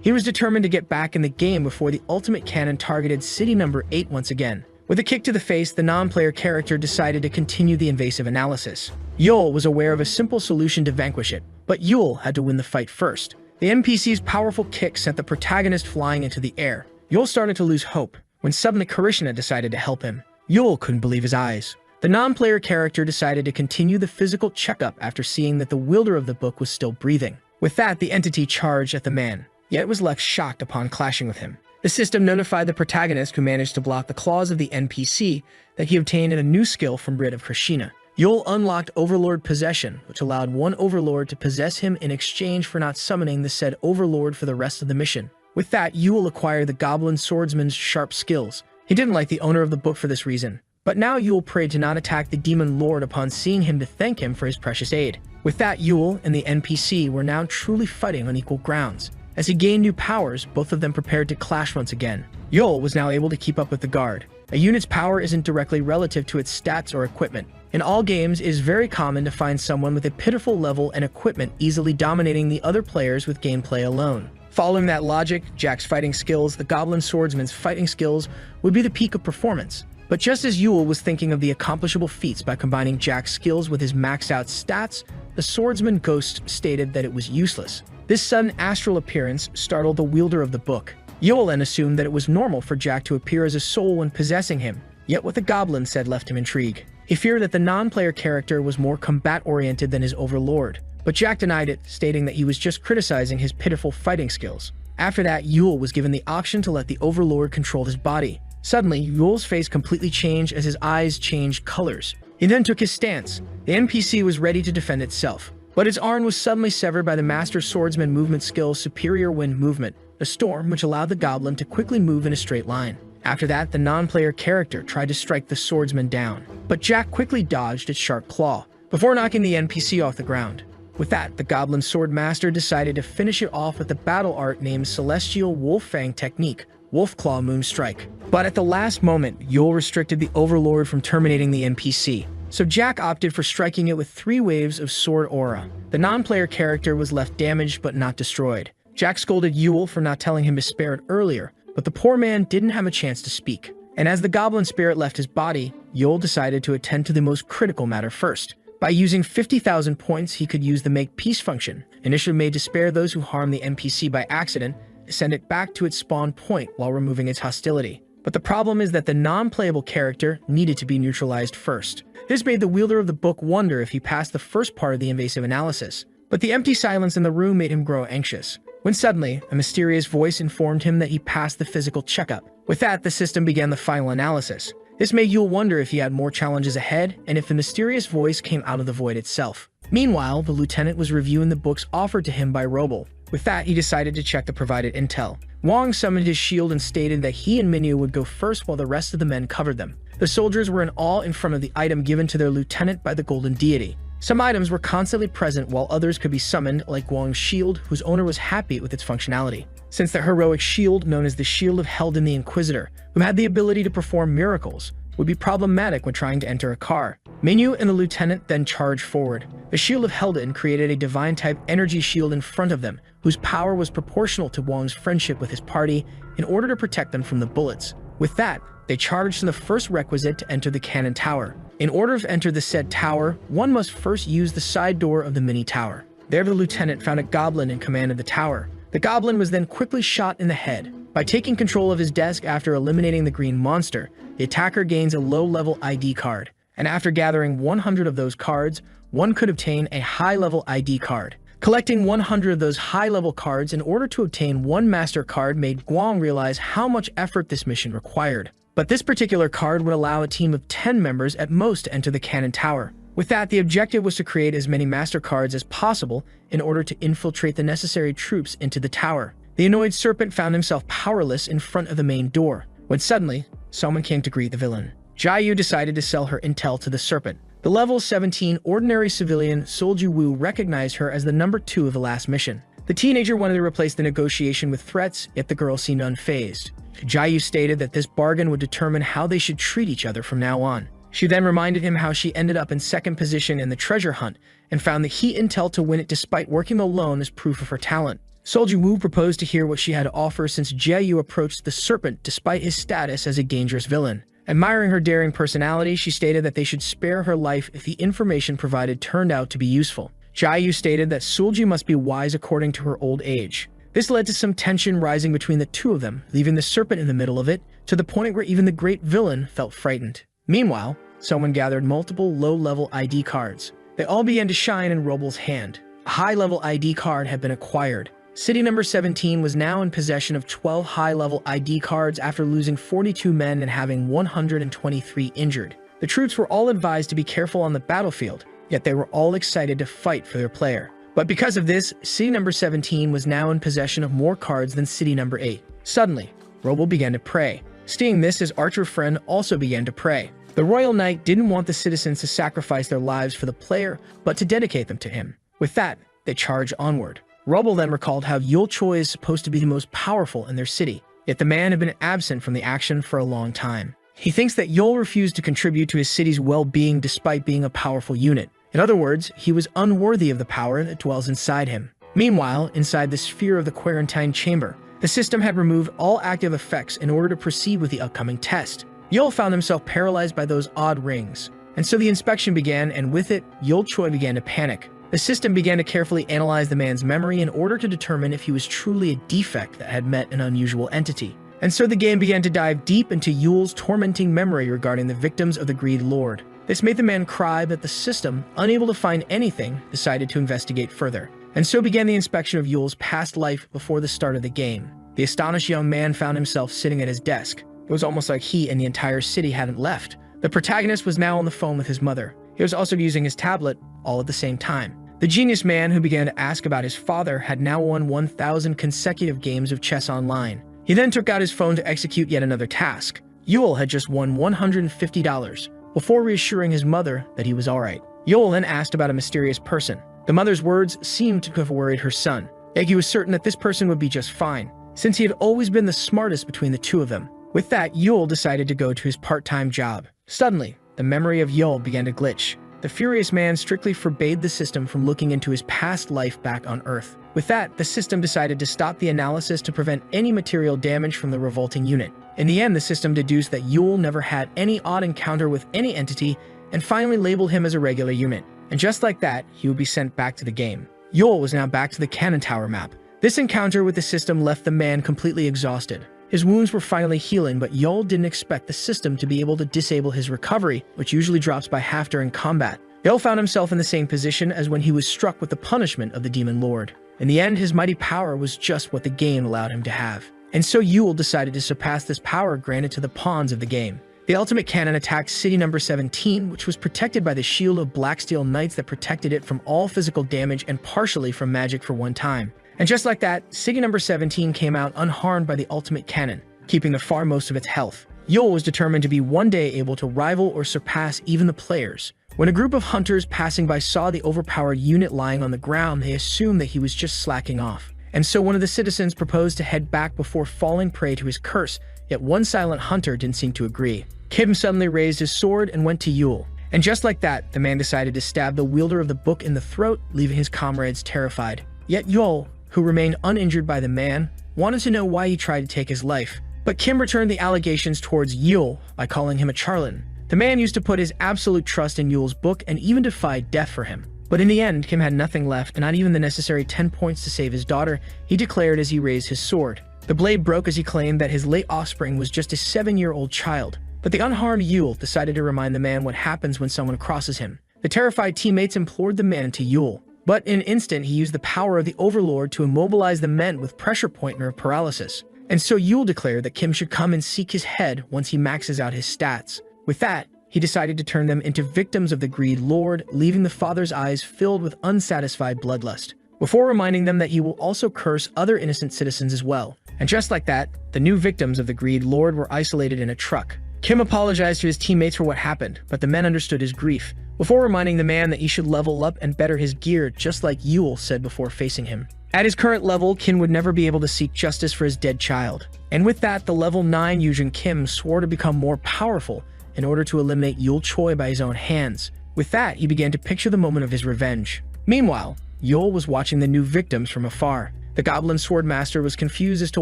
He was determined to get back in the game before the ultimate cannon targeted City number 8 once again. With a kick to the face, the non-player character decided to continue the invasive analysis. Yul was aware of a simple solution to vanquish it, but Yul had to win the fight first. The NPC's powerful kick sent the protagonist flying into the air. Yul started to lose hope, when suddenly Karishna decided to help him. Yul couldn't believe his eyes. The non-player character decided to continue the physical checkup after seeing that the wielder of the book was still breathing. With that, the entity charged at the man, yet was left shocked upon clashing with him. The system notified the protagonist, who managed to block the claws of the NPC, that he obtained a new skill from Brit of Krishna. Yul unlocked Overlord Possession, which allowed one Overlord to possess him in exchange for not summoning the said Overlord for the rest of the mission. With that, Yule acquired the Goblin Swordsman's sharp skills. He didn't like the owner of the book for this reason. But now Yule prayed to not attack the Demon Lord upon seeing him to thank him for his precious aid. With that, Yule and the NPC were now truly fighting on equal grounds. As he gained new powers, both of them prepared to clash once again. Yule was now able to keep up with the guard. A unit's power isn't directly relative to its stats or equipment. In all games, it is very common to find someone with a pitiful level and equipment easily dominating the other players with gameplay alone. Following that logic, Jack's fighting skills, the Goblin Swordsman's fighting skills, would be the peak of performance. But just as Yule was thinking of the accomplishable feats by combining Jack's skills with his maxed-out stats, the Swordsman Ghost stated that it was useless. This sudden astral appearance startled the wielder of the book. Yule then assumed that it was normal for Jack to appear as a soul when possessing him, yet what the goblin said left him intrigued. He feared that the non-player character was more combat-oriented than his overlord, but Jack denied it, stating that he was just criticizing his pitiful fighting skills. After that, Yule was given the option to let the overlord control his body. Suddenly, Yule's face completely changed as his eyes changed colors. He then took his stance. The NPC was ready to defend itself, but its arm was suddenly severed by the Master Swordsman movement skill Superior Wind Movement, a storm which allowed the goblin to quickly move in a straight line. After that, the non-player character tried to strike the swordsman down, but Jack quickly dodged its sharp claw, before knocking the NPC off the ground. With that, the Goblin Sword Master decided to finish it off with the battle art named Celestial Wolf Fang Technique, Wolf Claw Moon Strike. But at the last moment, Yule restricted the Overlord from terminating the NPC, so Jack opted for striking it with 3 waves of Sword Aura. The non-player character was left damaged but not destroyed. Jack scolded Yule for not telling him to spare it earlier, but the poor man didn't have a chance to speak. And as the goblin spirit left his body, Yule decided to attend to the most critical matter first. By using 50,000 points, he could use the Make Peace function, initially made to spare those who harm the NPC by accident, send it back to its spawn point while removing its hostility. But the problem is that the non-playable character needed to be neutralized first. This made the wielder of the book wonder if he passed the first part of the invasive analysis. But the empty silence in the room made him grow anxious, when suddenly, a mysterious voice informed him that he passed the physical checkup. With that, the system began the final analysis. This made Yule wonder if he had more challenges ahead, and if the mysterious voice came out of the void itself. Meanwhile, the lieutenant was reviewing the books offered to him by Roble. With that, he decided to check the provided intel. Wong summoned his shield and stated that he and Minyu would go first while the rest of the men covered them. The soldiers were in awe in front of the item given to their lieutenant by the Golden Deity. Some items were constantly present while others could be summoned, like Wong's shield, whose owner was happy with its functionality. Since the heroic shield, known as the Shield of Helden the Inquisitor, who had the ability to perform miracles, would be problematic when trying to enter a car. Minyu and the lieutenant then charged forward. The Shield of Helden created a divine-type energy shield in front of them, whose power was proportional to Wong's friendship with his party in order to protect them from the bullets. With that, they charged to the first requisite to enter the cannon tower. In order to enter the said tower, one must first use the side door of the mini tower. There the lieutenant found a goblin in command of the tower. The goblin was then quickly shot in the head. By taking control of his desk after eliminating the green monster, the attacker gains a low-level ID card. And after gathering 100 of those cards, one could obtain a high-level ID card. Collecting 100 of those high-level cards in order to obtain one master card made Guang realize how much effort this mission required. But this particular card would allow a team of 10 members at most to enter the cannon tower. With that, the objective was to create as many master cards as possible in order to infiltrate the necessary troops into the tower. The annoyed serpent found himself powerless in front of the main door, when suddenly, someone came to greet the villain. Jiayu decided to sell her intel to the serpent. The level 17 ordinary civilian Solju Wu recognized her as the number 2 of the last mission. The teenager wanted to replace the negotiation with threats, yet the girl seemed unfazed. Jiayu stated that this bargain would determine how they should treat each other from now on. She then reminded him how she ended up in second position in the treasure hunt and found the heat intel to win it despite working alone as proof of her talent. Solju Wu proposed to hear what she had to offer since Jiayu approached the serpent despite his status as a dangerous villain. Admiring her daring personality, she stated that they should spare her life if the information provided turned out to be useful. Jiayu stated that Solju must be wise according to her old age. This led to some tension rising between the two of them, leaving the serpent in the middle of it, to the point where even the great villain felt frightened. Meanwhile, someone gathered multiple low-level ID cards. They all began to shine in Roble's hand. A high-level ID card had been acquired. City number 17 was now in possession of 12 high-level ID cards after losing 42 men and having 123 injured. The troops were all advised to be careful on the battlefield, yet they were all excited to fight for their player. But because of this, city number 17 was now in possession of more cards than city number 8. Suddenly, Robo began to pray. Seeing this, his archer friend also began to pray. The royal knight didn't want the citizens to sacrifice their lives for the player, but to dedicate them to him. With that, they charged onward. Robo then recalled how Yul Choi is supposed to be the most powerful in their city, yet the man had been absent from the action for a long time. He thinks that Yul refused to contribute to his city's well-being despite being a powerful unit. In other words, he was unworthy of the power that dwells inside him. Meanwhile, inside the sphere of the quarantine chamber, the system had removed all active effects in order to proceed with the upcoming test. Yul found himself paralyzed by those odd rings, and so the inspection began, and with it, Yul Choi began to panic. The system began to carefully analyze the man's memory in order to determine if he was truly a defect that had met an unusual entity. And so the game began to dive deep into Yul's tormenting memory regarding the victims of the Greed Lord. This made the man cry, but the system, unable to find anything, decided to investigate further. And so began the inspection of Yul's past life before the start of the game. The astonished young man found himself sitting at his desk. It was almost like he and the entire city hadn't left. The protagonist was now on the phone with his mother. He was also using his tablet, all at the same time. The genius man who began to ask about his father had now won 1,000 consecutive games of chess online. He then took out his phone to execute yet another task. Yul had just won $150, before reassuring his mother that he was alright. Yul then asked about a mysterious person. The mother's words seemed to have worried her son. Yet he was certain that this person would be just fine, since he had always been the smartest between the two of them. With that, Yul decided to go to his part-time job. Suddenly, the memory of Yul began to glitch. The furious man strictly forbade the system from looking into his past life back on Earth. With that, the system decided to stop the analysis to prevent any material damage from the revolting unit. In the end, the system deduced that Yul never had any odd encounter with any entity and finally labeled him as a regular unit. And just like that, he would be sent back to the game. Yul was now back to the Cannon Tower map. This encounter with the system left the man completely exhausted. His wounds were finally healing, but Yul didn't expect the system to be able to disable his recovery, which usually drops by half during combat. Yul found himself in the same position as when he was struck with the punishment of the Demon Lord. In the end, his mighty power was just what the game allowed him to have. And so Yul decided to surpass this power granted to the pawns of the game. The ultimate cannon attacked city number 17, which was protected by the shield of black steel knights that protected it from all physical damage and partially from magic for one time. And just like that, city number 17 came out unharmed by the ultimate cannon, keeping the far most of its health. Yul was determined to be one day able to rival or surpass even the players. When a group of hunters passing by saw the overpowered unit lying on the ground, they assumed that he was just slacking off. And so one of the citizens proposed to head back before falling prey to his curse, yet one silent hunter didn't seem to agree. Kim suddenly raised his sword and went to Yul. And just like that, the man decided to stab the wielder of the book in the throat, leaving his comrades terrified. Yet Yul, who remained uninjured by the man, wanted to know why he tried to take his life. But Kim returned the allegations towards Yul by calling him a charlatan. The man used to put his absolute trust in Yul's book and even defied death for him. But in the end, Kim had nothing left, and not even the necessary 10 points to save his daughter, he declared as he raised his sword. The blade broke as he claimed that his late offspring was just a 7-year-old child. But the unharmed Yul decided to remind the man what happens when someone crosses him. The terrified teammates implored the man to Yul. But in an instant, he used the power of the Overlord to immobilize the men with pressure point nerve paralysis. And so Yul declared that Kim should come and seek his head once he maxes out his stats. With that, he decided to turn them into victims of the Greed Lord, leaving the father's eyes filled with unsatisfied bloodlust, before reminding them that he will also curse other innocent citizens as well. And just like that, the new victims of the Greed Lord were isolated in a truck. Kim apologized to his teammates for what happened, but the men understood his grief, before reminding the man that he should level up and better his gear, just like Yul said before facing him. At his current level, Kim would never be able to seek justice for his dead child. And with that, the level 9 Yujin Kim swore to become more powerful in order to eliminate Yul Choi by his own hands. With that, he began to picture the moment of his revenge. Meanwhile, Yul was watching the new victims from afar. The Goblin Swordmaster was confused as to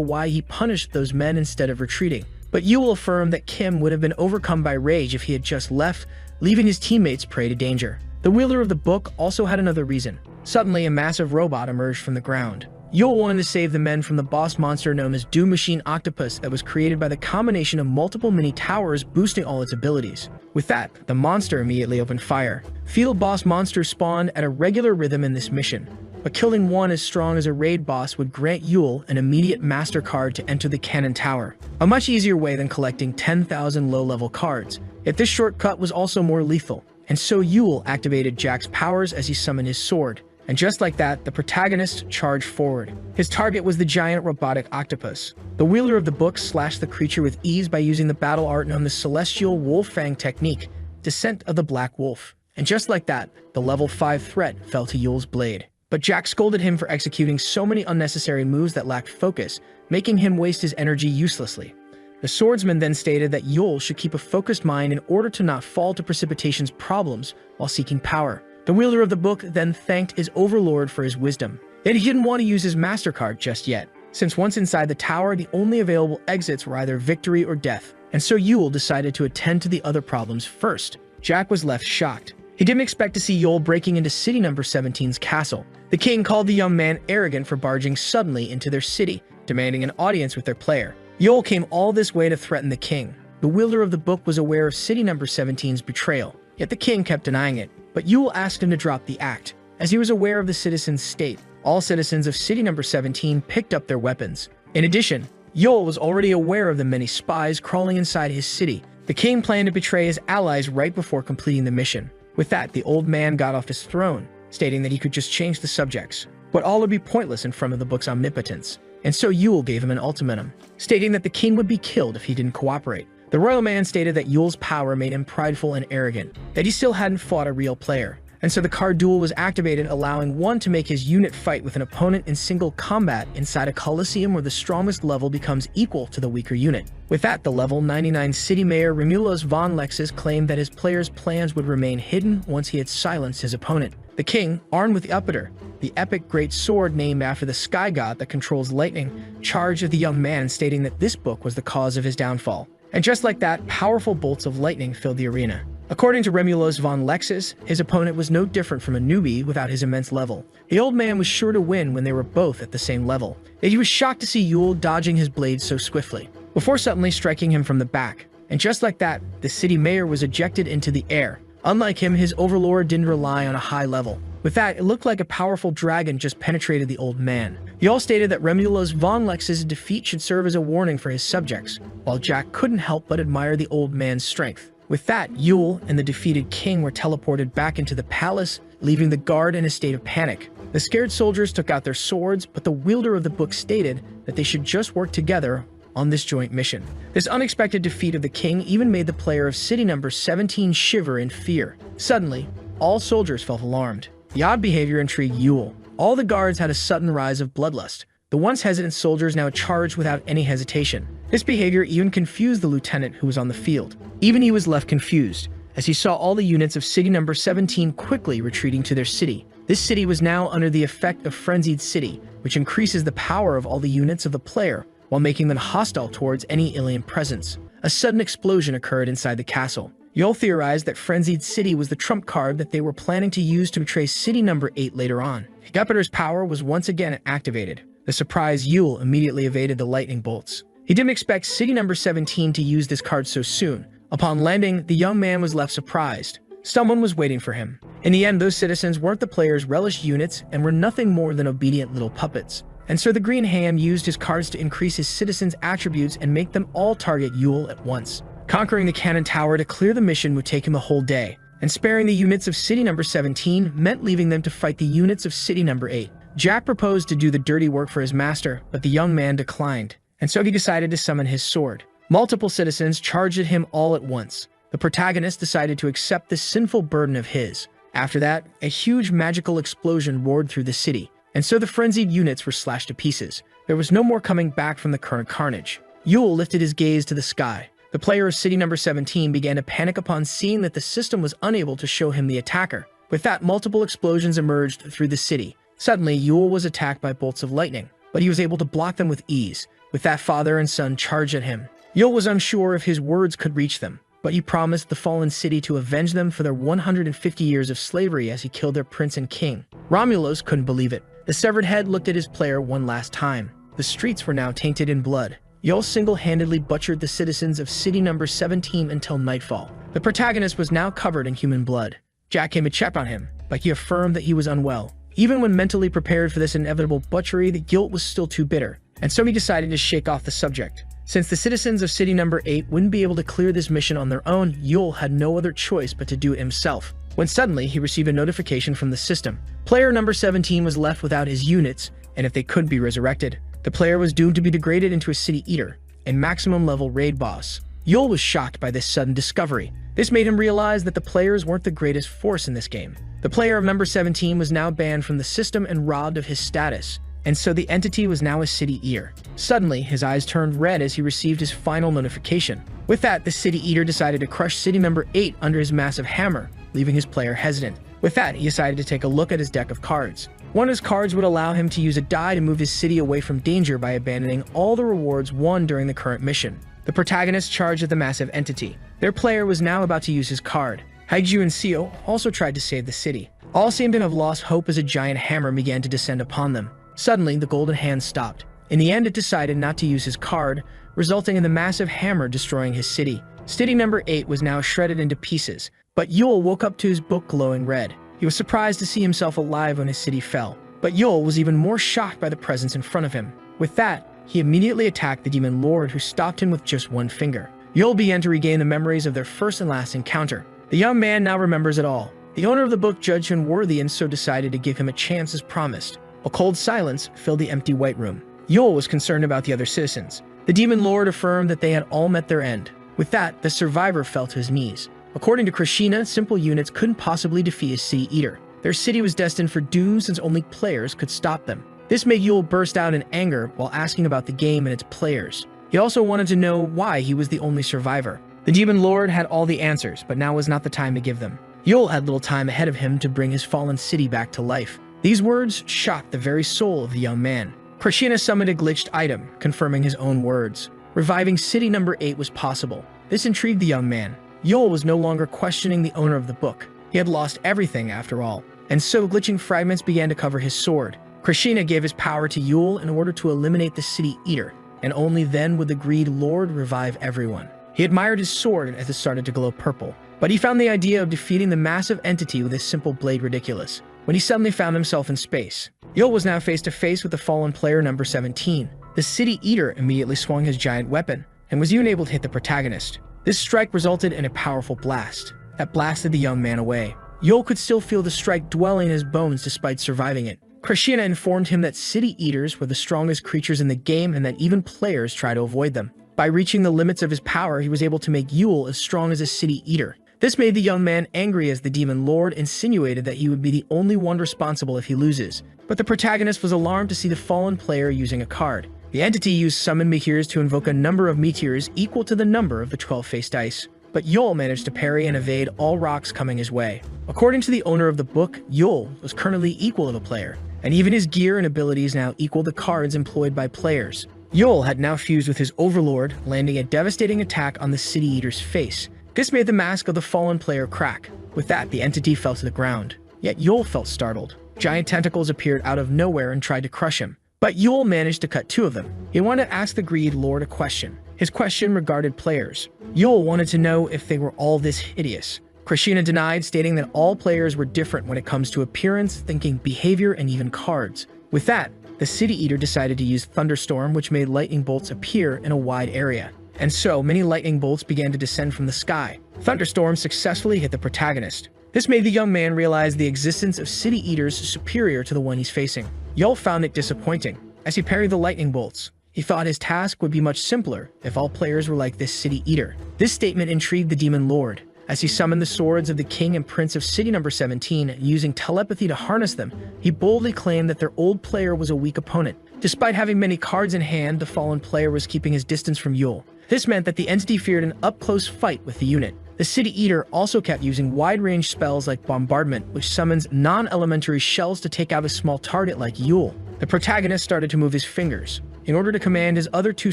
why he punished those men instead of retreating. But Yul affirmed that Kim would have been overcome by rage if he had just left, leaving his teammates prey to danger. The wielder of the book also had another reason. Suddenly, a massive robot emerged from the ground. Yul wanted to save the men from the boss monster known as Doom Machine Octopus that was created by the combination of multiple mini towers boosting all its abilities. With that, the monster immediately opened fire. Field boss monsters spawned at a regular rhythm in this mission, but killing one as strong as a raid boss would grant Yul an immediate master card to enter the cannon tower, a much easier way than collecting 10,000 low-level cards. Yet this shortcut was also more lethal, and so Yul activated Jack's powers as he summoned his sword. And just like that, the protagonist charged forward. His target was the giant robotic octopus. The wielder of the book slashed the creature with ease by using the battle art known as Celestial Wolf Fang technique, Descent of the Black Wolf. And just like that, the level 5 threat fell to Yule's blade. But Jack scolded him for executing so many unnecessary moves that lacked focus, making him waste his energy uselessly. The swordsman then stated that Yule should keep a focused mind in order to not fall to Precipitation's problems while seeking power. The wielder of the book then thanked his overlord for his wisdom. Yet he didn't want to use his MasterCard just yet, since once inside the tower, the only available exits were either victory or death. And so Yule decided to attend to the other problems first. Jack was left shocked. He didn't expect to see Yule breaking into city number 17's castle. The king called the young man arrogant for barging suddenly into their city, demanding an audience with their player. Yule came all this way to threaten the king. The wielder of the book was aware of city number 17's betrayal, yet the king kept denying it. But Yule asked him to drop the act, as he was aware of the citizens' state. All citizens of city number 17 picked up their weapons. In addition, Yule was already aware of the many spies crawling inside his city. The king planned to betray his allies right before completing the mission. With that, the old man got off his throne, stating that he could just change the subjects. But all would be pointless in front of the book's omnipotence. And so Yule gave him an ultimatum, stating that the king would be killed if he didn't cooperate. The royal man stated that Yule's power made him prideful and arrogant, that he still hadn't fought a real player. And so the card duel was activated, allowing one to make his unit fight with an opponent in single combat inside a coliseum where the strongest level becomes equal to the weaker unit. With that, the level 99 city mayor Remulus von Lexus claimed that his player's plans would remain hidden once he had silenced his opponent. The king, armed with the Upiter, the epic great sword named after the sky god that controls lightning, charged at the young man, stating that this book was the cause of his downfall. And just like that, powerful bolts of lightning filled the arena. According to Remulus von Lexus, his opponent was no different from a newbie without his immense level. The old man was sure to win when they were both at the same level, yet he was shocked to see Yule dodging his blade so swiftly, before suddenly striking him from the back. And just like that, the city mayor was ejected into the air. Unlike him, his overlord didn't rely on a high level. With that, it looked like a powerful dragon just penetrated the old man. He all stated that Remulus von Lexus' defeat should serve as a warning for his subjects, while Jack couldn't help but admire the old man's strength. With that, Yule and the defeated king were teleported back into the palace, leaving the guard in a state of panic. The scared soldiers took out their swords, but the wielder of the book stated that they should just work together on this joint mission. This unexpected defeat of the king even made the player of city number 17 shiver in fear. Suddenly, all soldiers felt alarmed. The odd behavior intrigued Yule. All the guards had a sudden rise of bloodlust. The once hesitant soldiers now charged without any hesitation. This behavior even confused the lieutenant who was on the field. Even he was left confused, as he saw all the units of city number 17 quickly retreating to their city. This city was now under the effect of Frenzied City, which increases the power of all the units of the player, while making them hostile towards any alien presence. A sudden explosion occurred inside the castle. Yule theorized that Frenzied City was the trump card that they were planning to use to betray city number 8 later on. Jupiter's power was once again activated. The surprised Yule immediately evaded the lightning bolts. He didn't expect city number 17 to use this card so soon. Upon landing, the young man was left surprised. Someone was waiting for him. In the end, those citizens weren't the player's relished units and were nothing more than obedient little puppets. And so the Green Ham used his cards to increase his citizens' attributes and make them all target Yule at once. Conquering the cannon tower to clear the mission would take him a whole day, and sparing the units of city number 17 meant leaving them to fight the units of city number 8. Jack proposed to do the dirty work for his master, but the young man declined, and so he decided to summon his sword. Multiple citizens charged at him all at once. The protagonist decided to accept this sinful burden of his. After that, a huge magical explosion roared through the city, and so the frenzied units were slashed to pieces. There was no more coming back from the current carnage. Yule lifted his gaze to the sky. The player of city number 17 began to panic upon seeing that the system was unable to show him the attacker. With that, multiple explosions emerged through the city. Suddenly, Yule was attacked by bolts of lightning, but he was able to block them with ease. With that, father and son charged at him. Yule was unsure if his words could reach them, but he promised the fallen city to avenge them for their 150 years of slavery as he killed their prince and king. Romulus couldn't believe it. The severed head looked at his player one last time. The streets were now tainted in blood. Yule single-handedly butchered the citizens of city number 17 until nightfall. The protagonist was now covered in human blood. Jack came to check on him, but he affirmed that he was unwell. Even when mentally prepared for this inevitable butchery, the guilt was still too bitter, and so he decided to shake off the subject. Since the citizens of city number 8 wouldn't be able to clear this mission on their own, Yule had no other choice but to do it himself, when suddenly he received a notification from the system. Player number 17 was left without his units, and if they couldn't be resurrected, the player was doomed to be degraded into a city eater, a maximum level raid boss. Yule was shocked by this sudden discovery. This made him realize that the players weren't the greatest force in this game. The player of number 17 was now banned from the system and robbed of his status, and so the entity was now a city eater. Suddenly, his eyes turned red as he received his final notification. With that, the city eater decided to crush city number 8 under his massive hammer, leaving his player hesitant. With that, he decided to take a look at his deck of cards. One of his cards would allow him to use a die to move his city away from danger by abandoning all the rewards won during the current mission. The protagonist charged at the massive entity. Their player was now about to use his card. Haiju and Seo also tried to save the city. All seemed to have lost hope as a giant hammer began to descend upon them. Suddenly, the golden hand stopped. In the end, it decided not to use his card, resulting in the massive hammer destroying his city. City number 8 was now shredded into pieces, but Yule woke up to his book glowing red. He was surprised to see himself alive when his city fell, but Yule was even more shocked by the presence in front of him. With that, he immediately attacked the demon lord, who stopped him with just one finger. Yule began to regain the memories of their first and last encounter. The young man now remembers it all. The owner of the book judged him worthy and so decided to give him a chance as promised. A cold silence filled the empty white room. Yule was concerned about the other citizens. The demon lord affirmed that they had all met their end. With that, the survivor fell to his knees. According to Krishna, simple units couldn't possibly defeat a city eater. Their city was destined for doom since only players could stop them. This made Yule burst out in anger while asking about the game and its players. He also wanted to know why he was the only survivor. The demon lord had all the answers, but now was not the time to give them. Yule had little time ahead of him to bring his fallen city back to life. These words shocked the very soul of the young man. Krishna summoned a glitched item, confirming his own words. Reviving city number 8 was possible. This intrigued the young man. Yule was no longer questioning the owner of the book. He had lost everything after all, and so glitching fragments began to cover his sword. Krishna gave his power to Yule in order to eliminate the city eater, and only then would the greed lord revive everyone. He admired his sword as it started to glow purple, but he found the idea of defeating the massive entity with a simple blade ridiculous. When he suddenly found himself in space, Yule was now face to face with the fallen player number 17. The city eater immediately swung his giant weapon and was even able to hit the protagonist. This strike resulted in a powerful blast that blasted the young man away. Yule could still feel the strike dwelling in his bones despite surviving it. Krishna informed him that city eaters were the strongest creatures in the game and that even players try to avoid them. By reaching the limits of his power, he was able to make Yule as strong as a city eater. This made the young man angry as the demon lord insinuated that he would be the only one responsible if he loses. But the protagonist was alarmed to see the fallen player using a card. The entity used summon meteors to invoke a number of meteors equal to the number of the 12-faced dice. But Yule managed to parry and evade all rocks coming his way. According to the owner of the book, Yule was currently equal to the player, and even his gear and abilities now equal the cards employed by players. Yule had now fused with his overlord, landing a devastating attack on the city eater's face. This made the mask of the fallen player crack. With that, the entity fell to the ground. Yet Yule felt startled. Giant tentacles appeared out of nowhere and tried to crush him. But Yule managed to cut 2 of them. He wanted to ask the Greed Lord a question. His question regarded players. Yule wanted to know if they were all this hideous. Krishna denied, stating that all players were different when it comes to appearance, thinking, behavior, and even cards. With that, the City Eater decided to use Thunderstorm, which made lightning bolts appear in a wide area. And so, many lightning bolts began to descend from the sky. Thunderstorm successfully hit the protagonist. This made the young man realize the existence of City Eaters superior to the one he's facing. Yul found it disappointing. As he parried the lightning bolts, he thought his task would be much simpler if all players were like this City Eater. This statement intrigued the Demon Lord. As he summoned the swords of the King and Prince of City Number 17, using telepathy to harness them, he boldly claimed that their old player was a weak opponent. Despite having many cards in hand, the fallen player was keeping his distance from Yul. This meant that the entity feared an up-close fight with the unit. The City Eater also kept using wide-range spells like Bombardment, which summons non-elementary shells to take out a small target like Yul. The protagonist started to move his fingers in order to command his other 2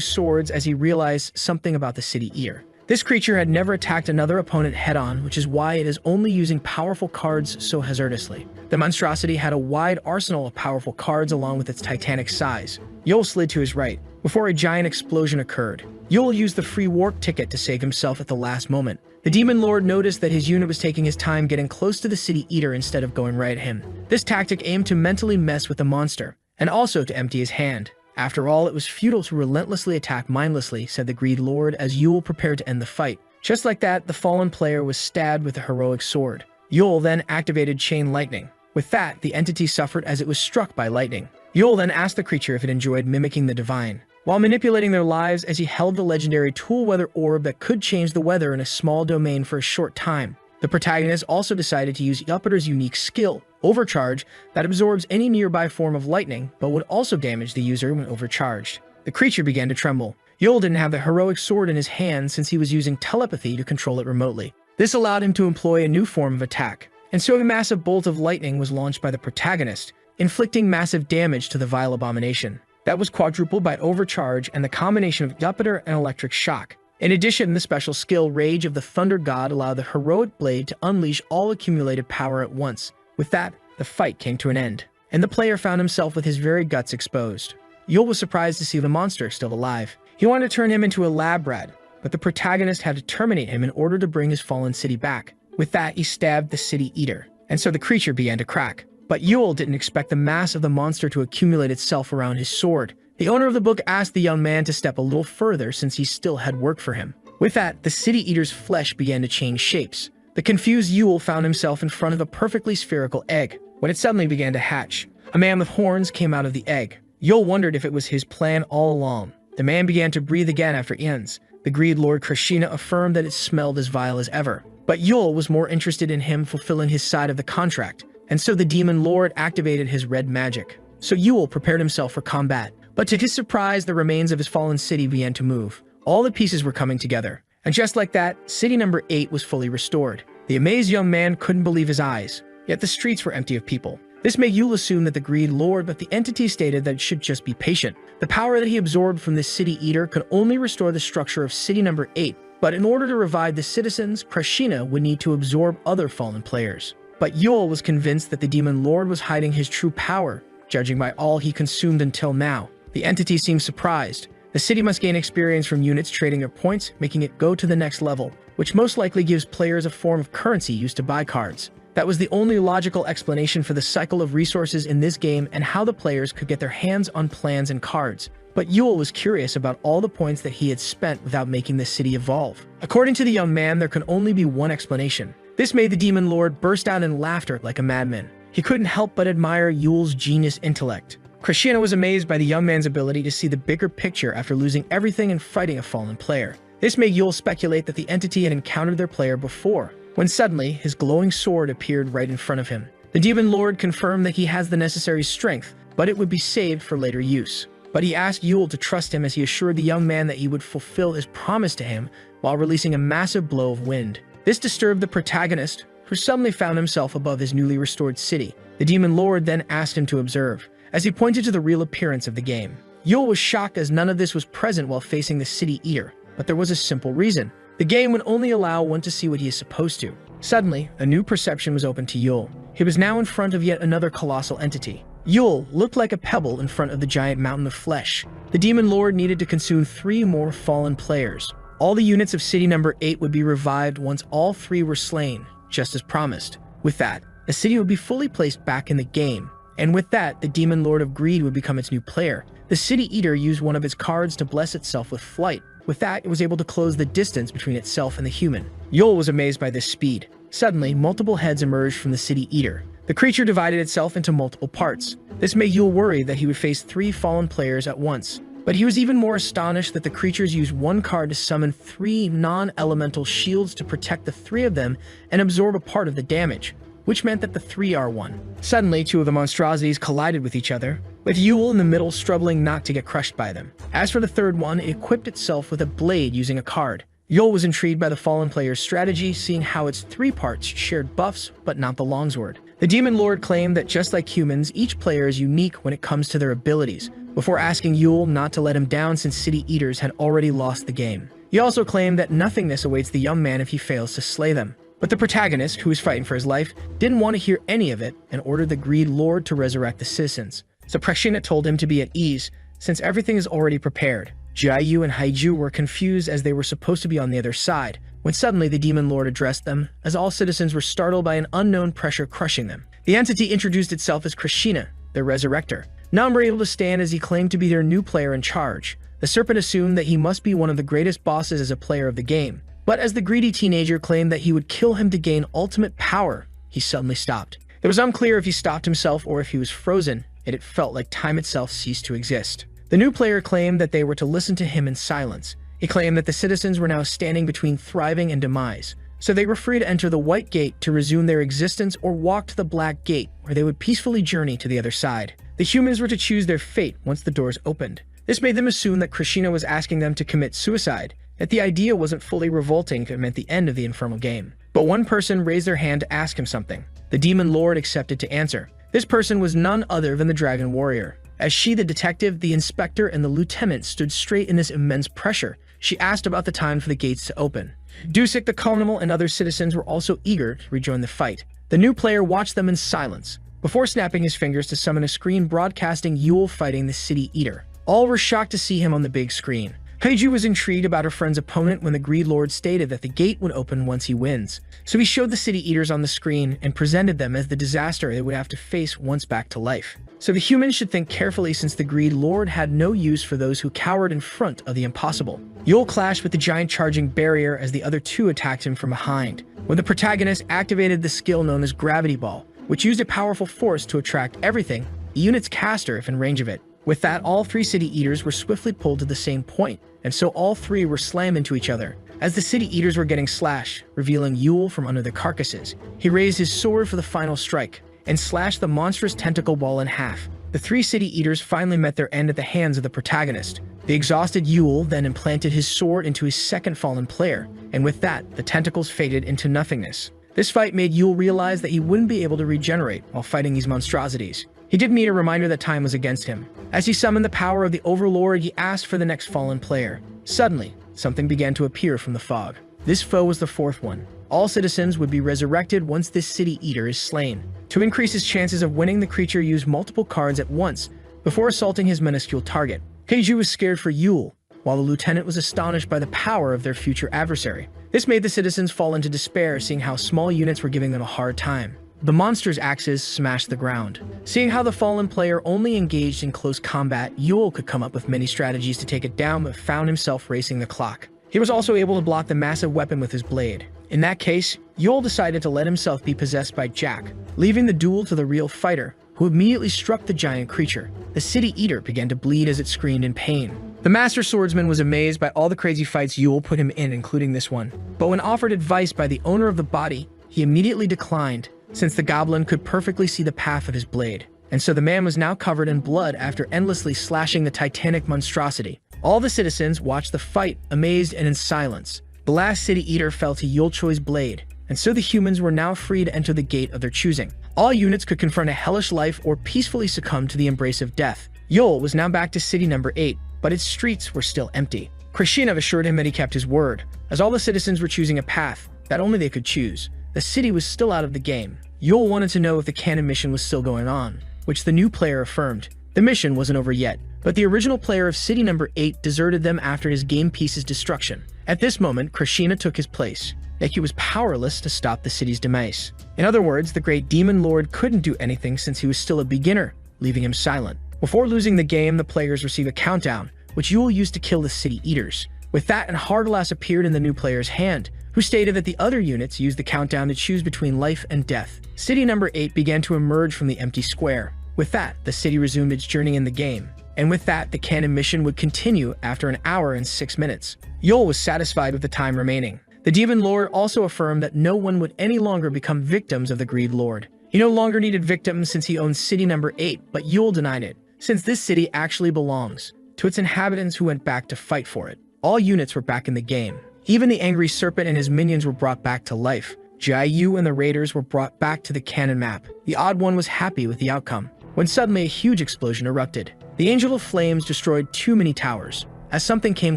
swords as he realized something about the City Eater. This creature had never attacked another opponent head-on, which is why it is only using powerful cards so hazardously. The monstrosity had a wide arsenal of powerful cards along with its titanic size. Yul slid to his right, before a giant explosion occurred. Yul used the free warp ticket to save himself at the last moment. The Demon Lord noticed that his unit was taking his time getting close to the City Eater instead of going right at him. This tactic aimed to mentally mess with the monster, and also to empty his hand. After all, it was futile to relentlessly attack mindlessly, said the Greed Lord as Yule prepared to end the fight. Just like that, the fallen player was stabbed with a heroic sword. Yule then activated Chain Lightning. With that, the entity suffered as it was struck by lightning. Yule then asked the creature if it enjoyed mimicking the divine, while manipulating their lives as he held the legendary Tool Weather Orb that could change the weather in a small domain for a short time. The protagonist also decided to use Jupiter's unique skill, Overcharge, that absorbs any nearby form of lightning, but would also damage the user when overcharged. The creature began to tremble. Yule didn't have the heroic sword in his hand since he was using telepathy to control it remotely. This allowed him to employ a new form of attack, and so a massive bolt of lightning was launched by the protagonist, inflicting massive damage to the vile abomination. That was quadrupled by Overcharge and the combination of Jupiter and Electric Shock. In addition, the special skill Rage of the Thunder God allowed the heroic blade to unleash all accumulated power at once. With that, the fight came to an end, and the player found himself with his very guts exposed. Yule was surprised to see the monster still alive. He wanted to turn him into a lab rat, but the protagonist had to terminate him in order to bring his fallen city back. With that, he stabbed the City Eater, and so the creature began to crack. But Yule didn't expect the mass of the monster to accumulate itself around his sword. The owner of the book asked the young man to step a little further since he still had work for him. With that, the City Eater's flesh began to change shapes. The confused Yule found himself in front of a perfectly spherical egg, when it suddenly began to hatch. A man with horns came out of the egg. Yule wondered if it was his plan all along. The man began to breathe again after Ian's. The Greed Lord Krishna affirmed that it smelled as vile as ever. But Yule was more interested in him fulfilling his side of the contract, and so the Demon Lord activated his red magic. So Yule prepared himself for combat. But to his surprise, the remains of his fallen city began to move. All the pieces were coming together. And just like that, city number 8 was fully restored. The amazed young man couldn't believe his eyes, yet the streets were empty of people. This made Yule assume that the Greed Lord, but the entity stated that it should just be patient. The power that he absorbed from this City Eater could only restore the structure of city number 8, but in order to revive the citizens, Krishna would need to absorb other fallen players. But Yule was convinced that the Demon Lord was hiding his true power, judging by all he consumed until now. The entity seemed surprised. The city must gain experience from units trading their points, making it go to the next level, which most likely gives players a form of currency used to buy cards. That was the only logical explanation for the cycle of resources in this game and how the players could get their hands on plans and cards. But Yule was curious about all the points that he had spent without making the city evolve. According to the young man, there could only be one explanation. This made the Demon Lord burst out in laughter like a madman. He couldn't help but admire Yule's genius intellect. Krishna was amazed by the young man's ability to see the bigger picture after losing everything and fighting a fallen player. This made Yule speculate that the entity had encountered their player before, when suddenly his glowing sword appeared right in front of him. The Demon Lord confirmed that he has the necessary strength, but it would be saved for later use. But he asked Yule to trust him as he assured the young man that he would fulfill his promise to him while releasing a massive blow of wind. This disturbed the protagonist, who suddenly found himself above his newly restored city. The Demon Lord then asked him to observe, as he pointed to the real appearance of the game. Yule was shocked as none of this was present while facing the City Eater, but there was a simple reason. The game would only allow one to see what he is supposed to. Suddenly, a new perception was open to Yule. He was now in front of yet another colossal entity. Yule looked like a pebble in front of the giant mountain of flesh. The Demon Lord needed to consume 3 more fallen players. All the units of city number 8 would be revived once all 3 were slain, just as promised. With that, the city would be fully placed back in the game. And with that, the Demon Lord of Greed would become its new player. The City Eater used one of its cards to bless itself with flight. With that, it was able to close the distance between itself and the human. Yule was amazed by this speed. Suddenly, multiple heads emerged from the City Eater. The creature divided itself into multiple parts. This made Yule worry that he would face 3 fallen players at once. But he was even more astonished that the creatures used one card to summon 3 non-elemental shields to protect the 3 of them and absorb a part of the damage, which meant that the 3 are one. Suddenly, 2 of the monstrosities collided with each other, with Yule in the middle struggling not to get crushed by them. As for the 3rd one, it equipped itself with a blade using a card. Yule was intrigued by the fallen player's strategy, seeing how its 3 parts shared buffs, but not the longsword. The Demon Lord claimed that just like humans, each player is unique when it comes to their abilities, before asking Yule not to let him down since City Eaters had already lost the game. He also claimed that nothingness awaits the young man if he fails to slay them. But the protagonist, who was fighting for his life, didn't want to hear any of it and ordered the Greed Lord to resurrect the citizens. So Prashina told him to be at ease, since everything is already prepared. Jiayu and Haiju were confused as they were supposed to be on the other side, when suddenly the Demon Lord addressed them, as all citizens were startled by an unknown pressure crushing them. The entity introduced itself as Krishna, the Resurrector. None were able to stand as he claimed to be their new player in charge. The serpent assumed that he must be one of the greatest bosses as a player of the game. But as the greedy teenager claimed that he would kill him to gain ultimate power, he suddenly stopped. It was unclear if he stopped himself or if he was frozen, and it felt like time itself ceased to exist. The new player claimed that they were to listen to him in silence. He claimed that the citizens were now standing between thriving and demise, so they were free to enter the white gate to resume their existence or walk to the black gate, where they would peacefully journey to the other side. The humans were to choose their fate once the doors opened. This made them assume that Krishna was asking them to commit suicide, that the idea wasn't fully revolting if it meant the end of the infernal game. But one person raised their hand to ask him something. The demon lord accepted to answer. This person was none other than the dragon warrior. As she, the detective, the inspector, and the lieutenant stood straight in this immense pressure, she asked about the time for the gates to open. Dusik, the colonel, and other citizens were also eager to rejoin the fight. The new player watched them in silence, before snapping his fingers to summon a screen broadcasting Yule fighting the City Eater. All were shocked to see him on the big screen. Kaiju was intrigued about her friend's opponent when the Greed Lord stated that the gate would open once he wins. So he showed the City Eaters on the screen and presented them as the disaster they would have to face once back to life. So the humans should think carefully, since the Greed Lord had no use for those who cowered in front of the impossible. Yule clashed with the giant charging barrier as the other two attacked him from behind, when the protagonist activated the skill known as Gravity Ball, which used a powerful force to attract everything, the unit's caster if in range of it. With that, all three City Eaters were swiftly pulled to the same point, and so all three were slammed into each other. As the City Eaters were getting slashed, revealing Yule from under the carcasses, he raised his sword for the final strike, and slashed the monstrous tentacle ball in half. The three City Eaters finally met their end at the hands of the protagonist. The exhausted Yule then implanted his sword into his second fallen player, and with that, the tentacles faded into nothingness. This fight made Yule realize that he wouldn't be able to regenerate while fighting these monstrosities. He did need a reminder that time was against him. As he summoned the power of the Overlord, he asked for the next fallen player. Suddenly, something began to appear from the fog. This foe was the fourth one. All citizens would be resurrected once this City Eater is slain. To increase his chances of winning, the creature used multiple cards at once before assaulting his minuscule target. Keiju was scared for Yule, while the lieutenant was astonished by the power of their future adversary. This made the citizens fall into despair, seeing how small units were giving them a hard time. The monster's axes smashed the ground. Seeing how the fallen player only engaged in close combat, Yule could come up with many strategies to take it down, but found himself racing the clock. He was also able to block the massive weapon with his blade. In that case, Yule decided to let himself be possessed by Jack, leaving the duel to the real fighter, who immediately struck the giant creature. The City Eater began to bleed as it screamed in pain. The Master Swordsman was amazed by all the crazy fights Yule put him in, including this one. But when offered advice by the owner of the body, he immediately declined, since the goblin could perfectly see the path of his blade. And so the man was now covered in blood after endlessly slashing the titanic monstrosity. All the citizens watched the fight, amazed and in silence. The last City Eater fell to Yulchoi's blade, and so the humans were now free to enter the gate of their choosing. All units could confront a hellish life or peacefully succumb to the embrace of death. Yul was now back to City Number 8, but its streets were still empty. Krishinev assured him that he kept his word, as all the citizens were choosing a path that only they could choose. The city was still out of the game. Yul wanted to know if the canon mission was still going on, which the new player affirmed. The mission wasn't over yet, but the original player of City Number 8 deserted them after his game piece's destruction. At this moment, Krishina took his place, yet he was powerless to stop the city's demise. In other words, the great demon lord couldn't do anything since he was still a beginner, leaving him silent. Before losing the game, the players receive a countdown, which Yul used to kill the City Eaters. With that, an Hardglass appeared in the new player's hand, who stated that the other units used the countdown to choose between life and death. City Number 8 began to emerge from the empty square. With that, the city resumed its journey in the game. And with that, the canon mission would continue after an hour and 6 minutes. Yul was satisfied with the time remaining. The Demon Lord also affirmed that no one would any longer become victims of the Greed Lord. He no longer needed victims since he owned City Number 8, but Yul denied it, since this city actually belongs to its inhabitants who went back to fight for it. All units were back in the game. Even the angry serpent and his minions were brought back to life. Jai-Yu and the raiders were brought back to the canon map. The Odd One was happy with the outcome, when suddenly a huge explosion erupted. The Angel of Flames destroyed too many towers. As something came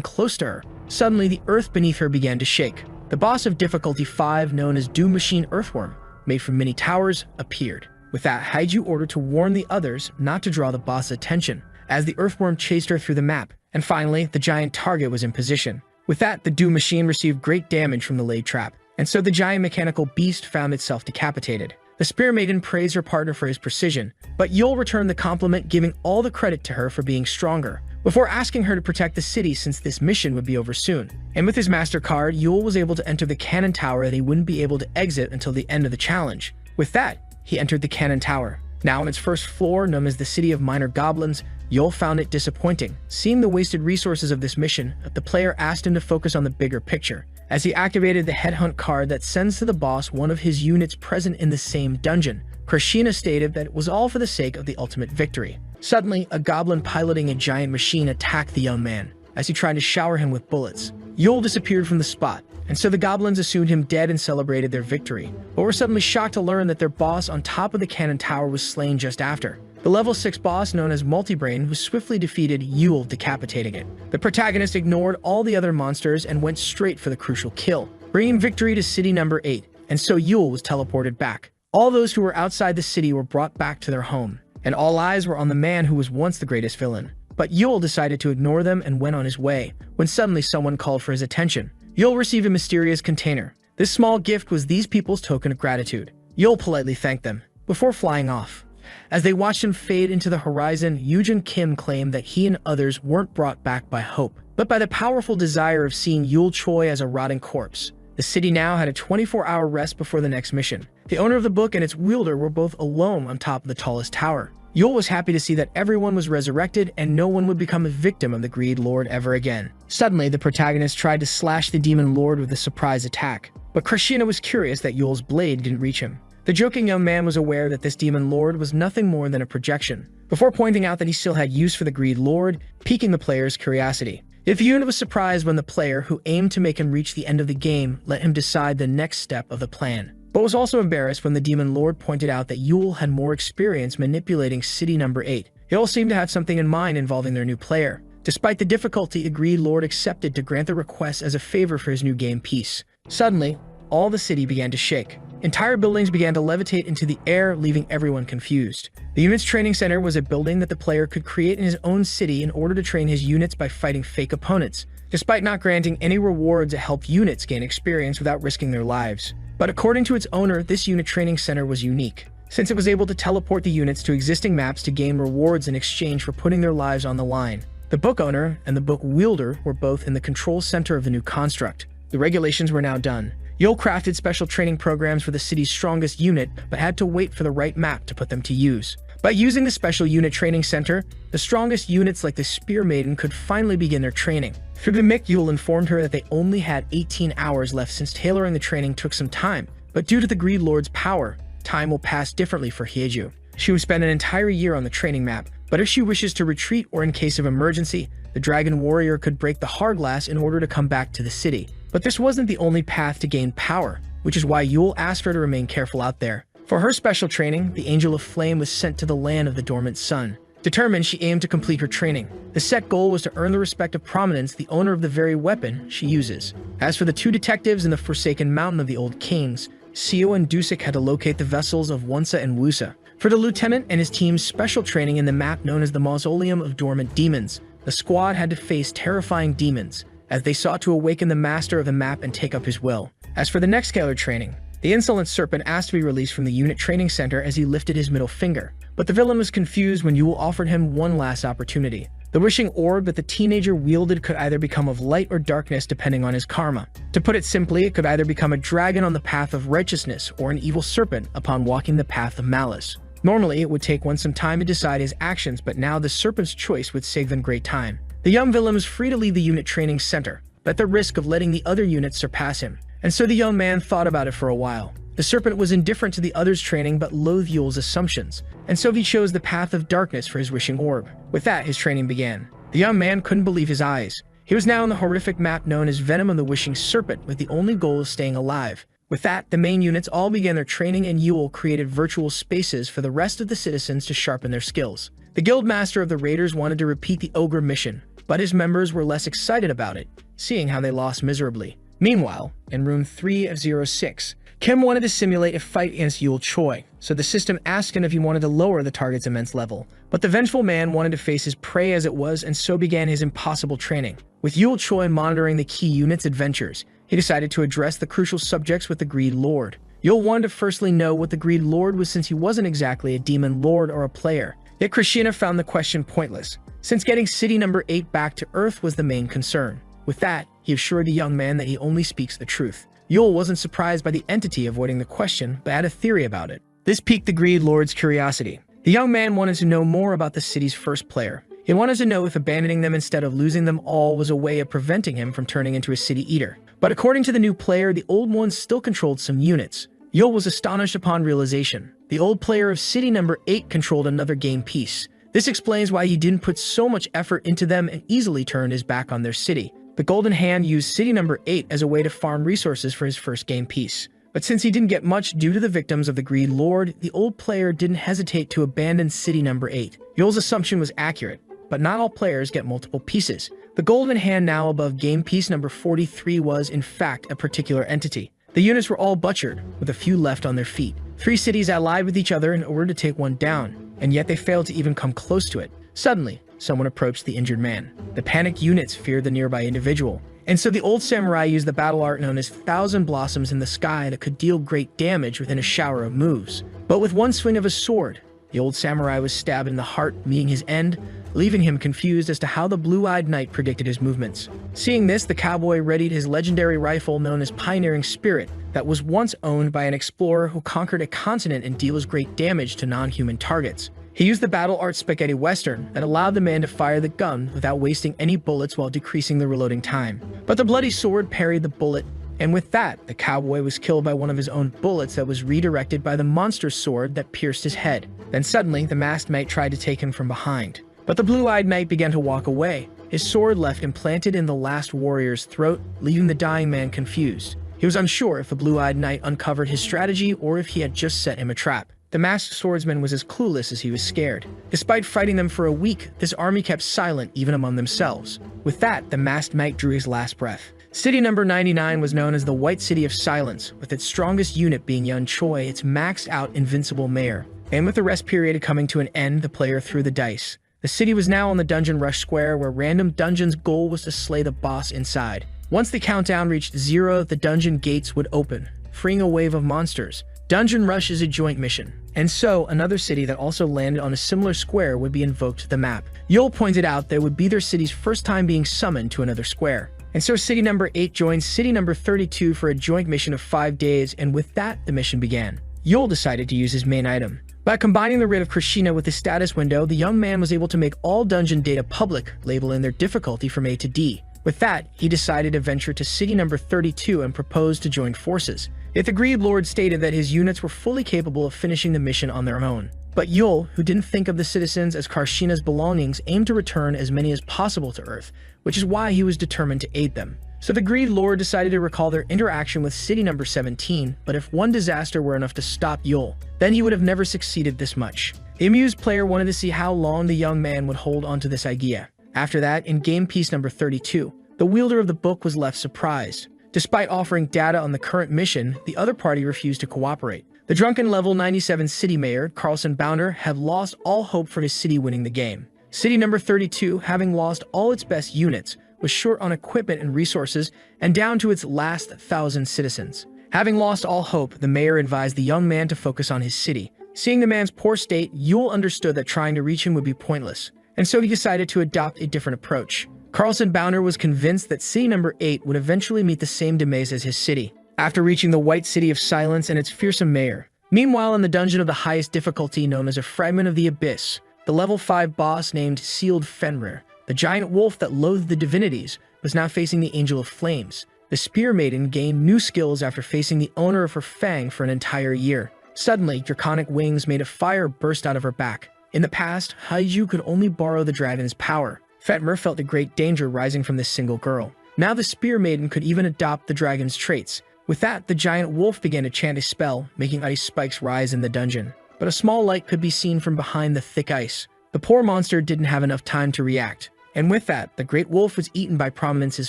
close to her, suddenly the earth beneath her began to shake. The boss of difficulty 5, known as Doom Machine Earthworm, made from many towers, appeared. With that, Haiju ordered to warn the others not to draw the boss's attention, as the earthworm chased her through the map. And finally, the giant target was in position. With that, the Doom Machine received great damage from the laid trap, and so the giant mechanical beast found itself decapitated. The Spear Maiden praised her partner for his precision, but Yul returned the compliment, giving all the credit to her for being stronger, before asking her to protect the city since this mission would be over soon. And with his MasterCard, Yul was able to enter the cannon tower that he wouldn't be able to exit until the end of the challenge. With that, he entered the cannon tower. Now on its first floor, known as the City of Minor Goblins, Yul found it disappointing. Seeing the wasted resources of this mission, the player asked him to focus on the bigger picture, as he activated the Headhunt card that sends to the boss one of his units present in the same dungeon. Krishna stated that it was all for the sake of the ultimate victory. Suddenly, a goblin piloting a giant machine attacked the young man, as he tried to shower him with bullets. Yul disappeared from the spot, and so the goblins assumed him dead and celebrated their victory, but were suddenly shocked to learn that their boss on top of the cannon tower was slain just after. The level 6 boss, known as Multibrain, was swiftly defeated, Yul decapitating it. The protagonist ignored all the other monsters and went straight for the crucial kill, bringing victory to city number 8, and so Yul was teleported back. All those who were outside the city were brought back to their home, and all eyes were on the man who was once the greatest villain. But Yul decided to ignore them and went on his way, when suddenly someone called for his attention. Yul received a mysterious container. This small gift was these people's token of gratitude. Yul politely thanked them, before flying off. As they watched him fade into the horizon, Yujin Kim claimed that he and others weren't brought back by hope, but by the powerful desire of seeing Yul Choi as a rotting corpse. The city now had a 24-hour rest before the next mission. The owner of the book and its wielder were both alone on top of the tallest tower. Yul was happy to see that everyone was resurrected and no one would become a victim of the Greed Lord ever again. Suddenly, the protagonist tried to slash the Demon Lord with a surprise attack, but Krishna was curious that Yul's blade didn't reach him. The joking young man was aware that this Demon Lord was nothing more than a projection, before pointing out that he still had use for the Greed Lord, piquing the player's curiosity. If Yun was surprised when the player, who aimed to make him reach the end of the game, let him decide the next step of the plan, but was also embarrassed when the Demon Lord pointed out that Yul had more experience manipulating City Number 8. They all seemed to have something in mind involving their new player. Despite the difficulty, the Greed Lord accepted to grant the request as a favor for his new game piece. Suddenly, all the city began to shake. Entire buildings began to levitate into the air, leaving everyone confused. The unit's training center was a building that the player could create in his own city in order to train his units by fighting fake opponents, despite not granting any rewards that helped units gain experience without risking their lives. But according to its owner, this unit training center was unique, since it was able to teleport the units to existing maps to gain rewards in exchange for putting their lives on the line. The book owner and the book wielder were both in the control center of the new construct. The regulations were now done. Yul crafted special training programs for the city's strongest unit, but had to wait for the right map to put them to use. By using the special unit training center, the strongest units like the Spear Maiden could finally begin their training. Through the mic, Yul informed her that they only had 18 hours left since tailoring the training took some time, but due to the Greed Lord's power, time will pass differently for Hyeju. She would spend an entire year on the training map, but if she wishes to retreat or in case of emergency, the Dragon Warrior could break the hard glass in order to come back to the city. But this wasn't the only path to gain power, which is why Yul asked her to remain careful out there. For her special training, the Angel of Flame was sent to the land of the dormant sun. Determined, she aimed to complete her training. The set goal was to earn the respect of prominence, the owner of the very weapon she uses. As for the two detectives in the Forsaken Mountain of the Old Kings, Seo and Dusik had to locate the vessels of Wonsa and Wusa. For the lieutenant and his team's special training in the map known as the Mausoleum of Dormant Demons, the squad had to face terrifying demons, as they sought to awaken the master of the map and take up his will. As for the next scalar training, the insolent serpent asked to be released from the unit training center as he lifted his middle finger, but the villain was confused when Yul offered him one last opportunity. The wishing orb that the teenager wielded could either become of light or darkness depending on his karma. To put it simply, it could either become a dragon on the path of righteousness or an evil serpent upon walking the path of malice. Normally, it would take one some time to decide his actions, but now the serpent's choice would save them great time. The young villain was free to leave the unit training center, but at the risk of letting the other units surpass him. And so the young man thought about it for a while. The serpent was indifferent to the others' training but loathed Yul's assumptions, and so he chose the path of darkness for his wishing orb. With that, his training began. The young man couldn't believe his eyes. He was now on the horrific map known as Venom of the Wishing Serpent, with the only goal of staying alive. With that, the main units all began their training, and Yul created virtual spaces for the rest of the citizens to sharpen their skills. The guild master of the raiders wanted to repeat the ogre mission, but his members were less excited about it, seeing how they lost miserably. Meanwhile, in room 3 of 06, Kim wanted to simulate a fight against Yul Choi, so the system asked him if he wanted to lower the target's immense level. But the vengeful man wanted to face his prey as it was, and so began his impossible training. With Yul Choi monitoring the key unit's adventures, he decided to address the crucial subjects with the Greed Lord. Yul wanted to firstly know what the Greed Lord was since he wasn't exactly a demon lord or a player. Yet Krishna found the question pointless, since getting City Number 8 back to Earth was the main concern. With that, he assured the young man that he only speaks the truth. Yul wasn't surprised by the entity avoiding the question, but had a theory about it. This piqued the Greed Lord's curiosity. The young man wanted to know more about the city's first player. He wanted to know if abandoning them instead of losing them all was a way of preventing him from turning into a city eater. But according to the new player, the old one still controlled some units. Yul was astonished upon realization. The old player of City Number 8 controlled another game piece. This explains why he didn't put so much effort into them and easily turned his back on their city. The Golden Hand used City Number 8 as a way to farm resources for his first game piece. But since he didn't get much due to the victims of the Greed Lord, the old player didn't hesitate to abandon City Number 8. Yul's assumption was accurate, but not all players get multiple pieces. The Golden Hand now above game piece number 43 was, in fact, a particular entity. The units were all butchered, with a few left on their feet. 3 cities allied with each other in order to take one down, and yet they failed to even come close to it. Suddenly, someone approached the injured man. The panicked units feared the nearby individual, and so the old samurai used the battle art known as Thousand Blossoms in the Sky that could deal great damage within a shower of moves. But with one swing of his sword, the old samurai was stabbed in the heart, meeting his end, leaving him confused as to how the blue-eyed knight predicted his movements. Seeing this, the cowboy readied his legendary rifle known as Pioneering Spirit that was once owned by an explorer who conquered a continent and deals great damage to non-human targets. He used the battle art spaghetti western that allowed the man to fire the gun without wasting any bullets while decreasing the reloading time. But the bloody sword parried the bullet, and with that, the cowboy was killed by one of his own bullets that was redirected by the monster's sword that pierced his head. Then suddenly, the masked knight tried to take him from behind. But the blue-eyed knight began to walk away, his sword left implanted in the last warrior's throat, leaving the dying man confused. He was unsure if the blue-eyed knight uncovered his strategy or if he had just set him a trap. The masked swordsman was as clueless as he was scared. Despite fighting them for a week, this army kept silent even among themselves. With that, the masked knight drew his last breath. City number 99 was known as the White City of Silence, with its strongest unit being Yun Choi, its maxed-out invincible mayor. And with the rest period coming to an end, the player threw the dice. The city was now on the Dungeon Rush Square, where random dungeon's goal was to slay the boss inside. Once the countdown reached 0, the dungeon gates would open, freeing a wave of monsters. Dungeon Rush is a joint mission, and so another city that also landed on a similar square would be invoked to the map. Yul pointed out that it would be their city's first time being summoned to another square. And so City number 8 joined City number 32 for a joint mission of 5 days, and with that, the mission began. Yul decided to use his main item. By combining the Writ of Krishna with the status window, the young man was able to make all dungeon data public, labeling their difficulty from A to D. With that, he decided to venture to City number 32 and proposed to join forces. Yet the Greed Lord stated that his units were fully capable of finishing the mission on their own. But Yul, who didn't think of the citizens as Karshina's belongings, aimed to return as many as possible to Earth, which is why he was determined to aid them. So the Greed Lord decided to recall their interaction with City number 17, but if one disaster were enough to stop Yul, then he would have never succeeded this much. The amused player wanted to see how long the young man would hold onto this idea. After that, in game piece number 32, the wielder of the book was left surprised. Despite offering data on the current mission, the other party refused to cooperate. The drunken level 97 city mayor, Carlson Bounder, had lost all hope for his city winning the game. City number 32, having lost all its best units, was short on equipment and resources and down to its last 1,000 citizens. Having lost all hope, the mayor advised the young man to focus on his city. Seeing the man's poor state, Yul understood that trying to reach him would be pointless, and so he decided to adopt a different approach. Carlson Bounder was convinced that City number 8 would eventually meet the same demise as his city, after reaching the White City of Silence and its fearsome mayor. Meanwhile, in the dungeon of the highest difficulty known as a Fragment of the Abyss, the level 5 boss named Sealed Fenrir, the giant wolf that loathed the divinities, was now facing the Angel of Flames. The Spear Maiden gained new skills after facing the owner of her fang for an entire year. Suddenly, draconic wings made of fire burst out of her back. In the past, Haiju could only borrow the dragon's power. Fenrir felt the great danger rising from this single girl. Now the Spear Maiden could even adopt the dragon's traits. With that, the giant wolf began to chant a spell, making ice spikes rise in the dungeon. But a small light could be seen from behind the thick ice. The poor monster didn't have enough time to react. And with that, the great wolf was eaten by Prominence's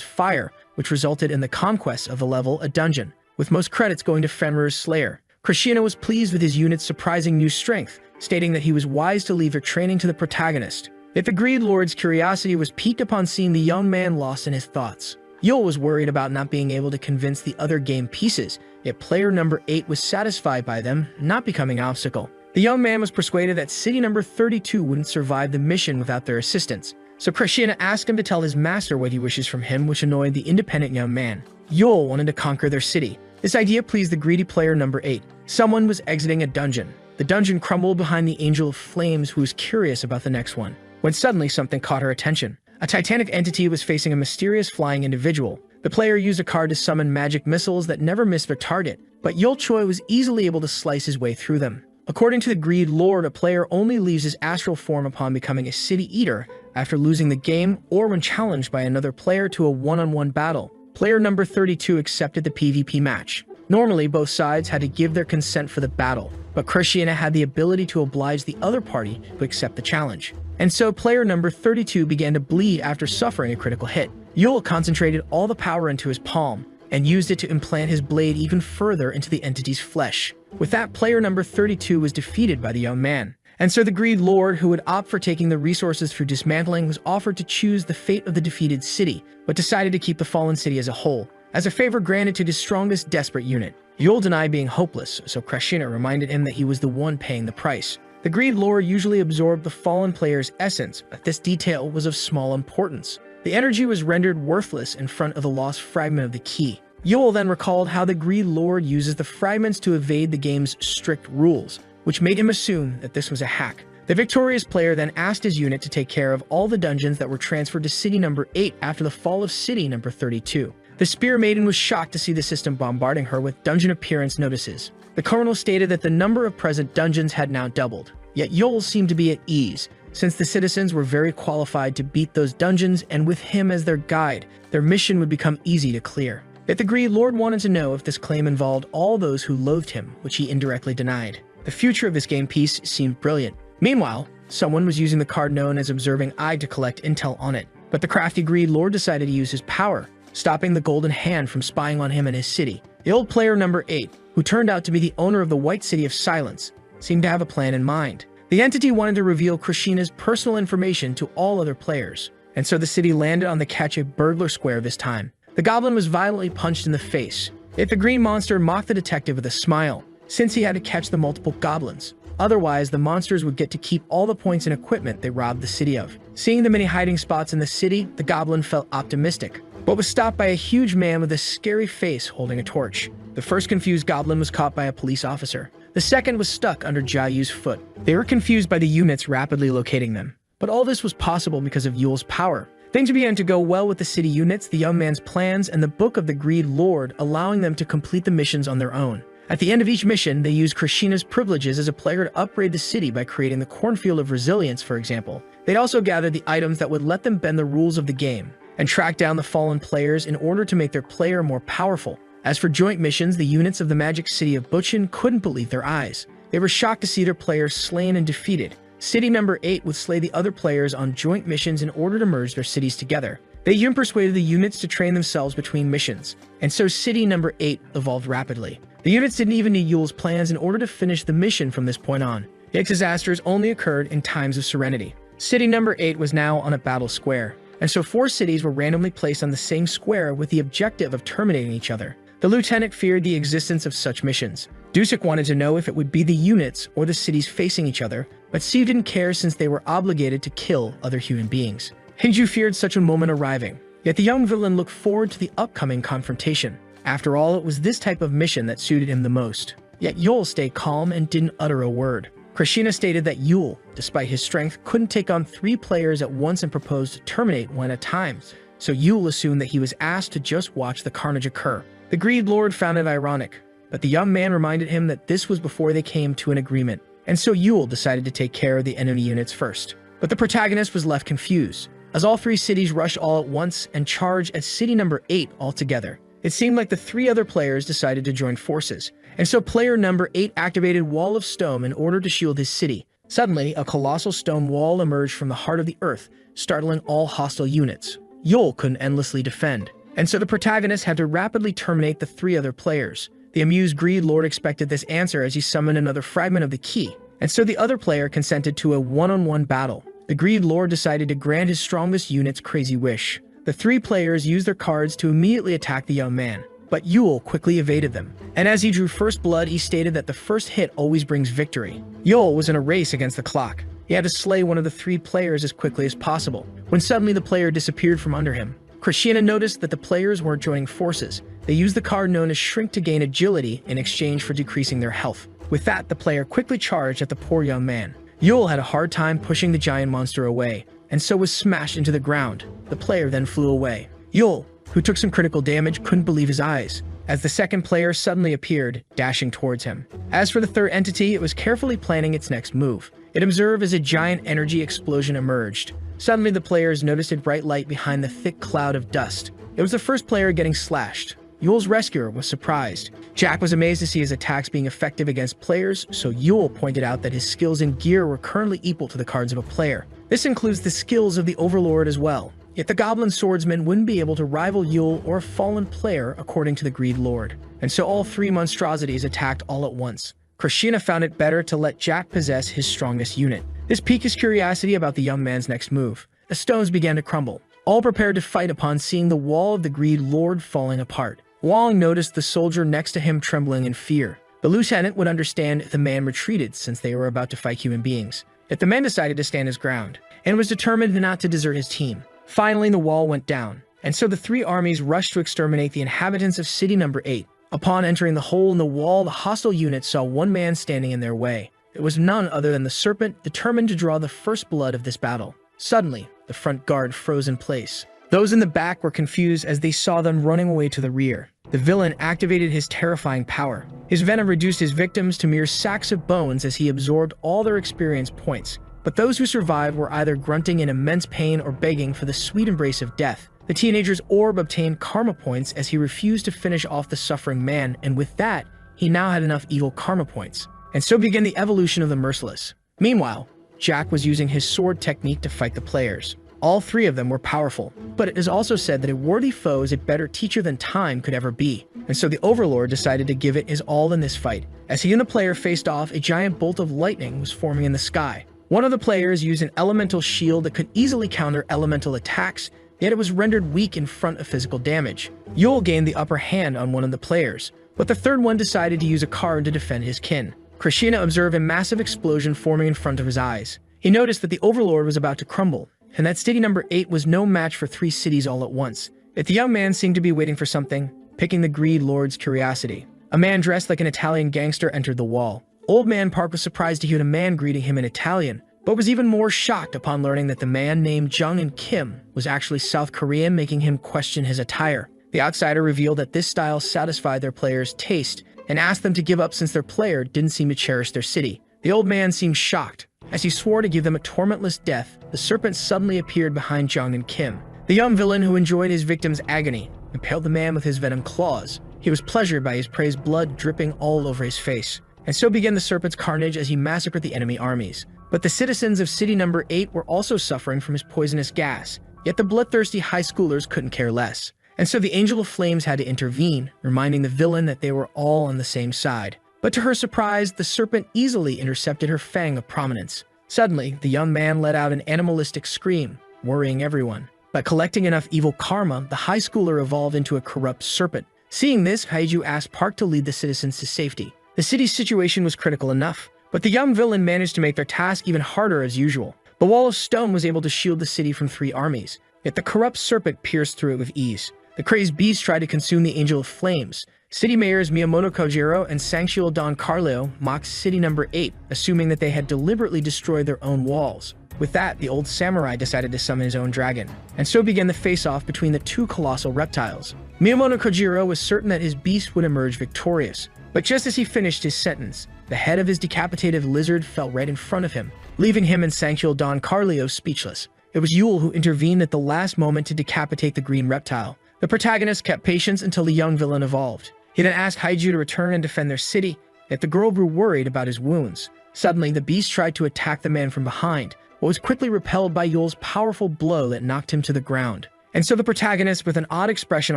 fire, which resulted in the conquest of the level, a dungeon, with most credits going to Fenrir's slayer. Krishna was pleased with his unit's surprising new strength, stating that he was wise to leave their training to the protagonist. Yet the Greed Lord's curiosity was piqued upon seeing the young man lost in his thoughts. Yul was worried about not being able to convince the other game pieces, yet player number 8 was satisfied by them not becoming an obstacle. The young man was persuaded that city number 32 wouldn't survive the mission without their assistance, so Krishna asked him to tell his master what he wishes from him, which annoyed the independent young man. Yul wanted to conquer their city. This idea pleased the greedy player number 8. Someone was exiting a dungeon. The dungeon crumbled behind the Angel of Flames, who was curious about the next one, when suddenly something caught her attention. A titanic entity was facing a mysterious flying individual. The player used a card to summon magic missiles that never missed their target, but Yul Choi was easily able to slice his way through them. According to the Greed Lord, a player only leaves his astral form upon becoming a city eater after losing the game or when challenged by another player to a one-on-one battle. Player number 32 accepted the PvP match. Normally, both sides had to give their consent for the battle, but Krishna had the ability to oblige the other party to accept the challenge. And so player number 32 began to bleed after suffering a critical hit. Yul concentrated all the power into his palm and used it to implant his blade even further into the entity's flesh. With that, player number 32 was defeated by the young man. And so the Greed Lord, who would opt for taking the resources through dismantling, was offered to choose the fate of the defeated city, but decided to keep the fallen city as a whole, as a favor granted to his strongest desperate unit. Yul denied being hopeless, so Krishna reminded him that he was the one paying the price. The Greed Lord usually absorbed the fallen player's essence, but this detail was of small importance. The energy was rendered worthless in front of the lost fragment of the key. Yul then recalled how the Greed Lord uses the fragments to evade the game's strict rules, which made him assume that this was a hack. The victorious player then asked his unit to take care of all the dungeons that were transferred to city number 8 after the fall of city number 32. The Spear Maiden was shocked to see the system bombarding her with dungeon appearance notices. The Colonel stated that the number of present dungeons had now doubled, yet Yul seemed to be at ease, since the citizens were very qualified to beat those dungeons, and with him as their guide, their mission would become easy to clear. Yet the Greed Lord wanted to know if this claim involved all those who loathed him, which he indirectly denied. The future of this game piece seemed brilliant. Meanwhile, someone was using the card known as Observing Eye to collect intel on it, but the crafty Greed Lord decided to use his power, stopping the Golden Hand from spying on him and his city. The old player number 8, who turned out to be the owner of the White City of Silence, seemed to have a plan in mind. The entity wanted to reveal Krishna's personal information to all other players, and so the city landed on the Catch a Burglar Square this time. The goblin was violently punched in the face, yet the green monster mocked the detective with a smile, since he had to catch the multiple goblins. Otherwise, the monsters would get to keep all the points and equipment they robbed the city of. Seeing the many hiding spots in the city, the goblin felt optimistic, but was stopped by a huge man with a scary face holding a torch. The first confused goblin was caught by a police officer. The second was stuck under Jiayu's foot. They were confused by the units rapidly locating them. But all this was possible because of Yul's power. Things began to go well with the city units, the young man's plans, and the Book of the Greed Lord, allowing them to complete the missions on their own. At the end of each mission, they used Krishna's privileges as a player to upgrade the city by creating the Cornfield of Resilience, for example. They'd also gather the items that would let them bend the rules of the game, and track down the fallen players in order to make their player more powerful. As for joint missions, the units of the magic city of Buchin couldn't believe their eyes. They were shocked to see their players slain and defeated. City number 8 would slay the other players on joint missions in order to merge their cities together. They even persuaded the units to train themselves between missions, and so city number 8 evolved rapidly. The units didn't even need Yul's plans in order to finish the mission from this point on. Yet disasters only occurred in times of serenity. City number 8 was now on a battle square, and so 4 cities were randomly placed on the same square with the objective of terminating each other. The lieutenant feared the existence of such missions. Dusek wanted to know if it would be the units or the cities facing each other, but Steve didn't care since they were obligated to kill other human beings. Hinju feared such a moment arriving, yet the young villain looked forward to the upcoming confrontation. After all, it was this type of mission that suited him the most. Yet Yul stayed calm and didn't utter a word. Krishna stated that Yul, despite his strength, couldn't take on 3 players at once and proposed to terminate one at a time, so Yul assumed that he was asked to just watch the carnage occur. The Greed Lord found it ironic, but the young man reminded him that this was before they came to an agreement, and so Yul decided to take care of the enemy units first. But the protagonist was left confused, as all 3 cities rushed all at once and charged at city number 8 altogether. It seemed like the 3 other players decided to join forces, and so player number 8 activated Wall of Stone in order to shield his city. Suddenly, a colossal stone wall emerged from the heart of the earth, startling all hostile units. Yul couldn't endlessly defend, and so the protagonist had to rapidly terminate the 3 other players. The amused Greed Lord expected this answer as he summoned another fragment of the key, and so the other player consented to a one-on-one battle. The Greed Lord decided to grant his strongest unit's crazy wish. The 3 players used their cards to immediately attack the young man. but Yule quickly evaded them. And as he drew first blood, he stated that the first hit always brings victory. Yule was in a race against the clock. He had to slay one of the 3 players as quickly as possible, when suddenly the player disappeared from under him. Krishna noticed that the players weren't joining forces. They used the card known as Shrink to gain agility in exchange for decreasing their health. With that, the player quickly charged at the poor young man. Yule had a hard time pushing the giant monster away, and so was smashed into the ground. The player then flew away. Yule, who took some critical damage, couldn't believe his eyes, as the second player suddenly appeared, dashing towards him. As for the third entity, it was carefully planning its next move. It observed as a giant energy explosion emerged. Suddenly, the players noticed a bright light behind the thick cloud of dust. It was the first player getting slashed. Yule's rescuer was surprised. Jack was amazed to see his attacks being effective against players, so Yule pointed out that his skills and gear were currently equal to the cards of a player. This includes the skills of the Overlord as well. Yet the Goblin Swordsman wouldn't be able to rival Yule or a fallen player according to the Greed Lord. And so all 3 monstrosities attacked all at once. Krishna found it better to let Jack possess his strongest unit. This piqued his curiosity about the young man's next move. The stones began to crumble, all prepared to fight upon seeing the wall of the Greed Lord falling apart. Wong noticed the soldier next to him trembling in fear. The lieutenant would understand if the man retreated since they were about to fight human beings. Yet the man decided to stand his ground, and was determined not to desert his team. Finally, the wall went down, and so the 3 armies rushed to exterminate the inhabitants of city number 8. Upon entering the hole in the wall, the hostile unit saw one man standing in their way. It was none other than the serpent, determined to draw the first blood of this battle. Suddenly, the front guard froze in place. Those in the back were confused as they saw them running away to the rear. The villain activated his terrifying power. His venom reduced his victims to mere sacks of bones as he absorbed all their experience points. But those who survived were either grunting in immense pain or begging for the sweet embrace of death. The teenager's orb obtained karma points as he refused to finish off the suffering man, and with that, he now had enough evil karma points. And so began the evolution of the merciless. Meanwhile, Jack was using his sword technique to fight the players. All 3 of them were powerful, but it is also said that a worthy foe is a better teacher than time could ever be. And so the Overlord decided to give it his all in this fight. As he and the player faced off, a giant bolt of lightning was forming in the sky. One of the players used an elemental shield that could easily counter elemental attacks, yet it was rendered weak in front of physical damage. Yule gained the upper hand on one of the players, but the third one decided to use a card to defend his kin. Krishna observed a massive explosion forming in front of his eyes. He noticed that the Overlord was about to crumble, and that city number 8 was no match for 3 cities all at once. Yet the young man seemed to be waiting for something, picking the Greed Lord's curiosity. A man dressed like an Italian gangster entered the wall. Old Man Park was surprised to hear a man greeting him in Italian, but was even more shocked upon learning that the man named Jung and Kim was actually South Korean, making him question his attire. The outsider revealed that this style satisfied their players' taste and asked them to give up since their player didn't seem to cherish their city. The old man seemed shocked. As he swore to give them a tormentless death, the serpent suddenly appeared behind Jung and Kim. The young villain, who enjoyed his victim's agony, impaled the man with his venom claws. He was pleasured by his prey's blood dripping all over his face. And so began the serpent's carnage as he massacred the enemy armies. But the citizens of city number 8 were also suffering from his poisonous gas, yet the bloodthirsty high schoolers couldn't care less. And so the Angel of Flames had to intervene, reminding the villain that they were all on the same side. But to her surprise, the serpent easily intercepted her fang of prominence. Suddenly, the young man let out an animalistic scream, worrying everyone. By collecting enough evil karma, the high schooler evolved into a corrupt serpent. Seeing this, Haiju asked Park to lead the citizens to safety. The city's situation was critical enough, but the young villain managed to make their task even harder as usual. The wall of stone was able to shield the city from 3 armies, yet the corrupt serpent pierced through it with ease. The crazed beast tried to consume the Angel of Flames. City mayors Miyamoto Kojiro and Sanctual Don Carlo mocked city number 8, assuming that they had deliberately destroyed their own walls. With that, the old samurai decided to summon his own dragon, and so began the face-off between the 2 colossal reptiles. Miyamoto Kojiro was certain that his beast would emerge victorious, but just as he finished his sentence, the head of his decapitated lizard fell right in front of him, leaving him and Sanctual Don Carlo speechless. It was Yule who intervened at the last moment to decapitate the green reptile. The protagonist kept patience until the young villain evolved. He then asked Haiju to return and defend their city, yet the girl grew worried about his wounds. Suddenly, the beast tried to attack the man from behind, but was quickly repelled by Yule's powerful blow that knocked him to the ground. And so the protagonist, with an odd expression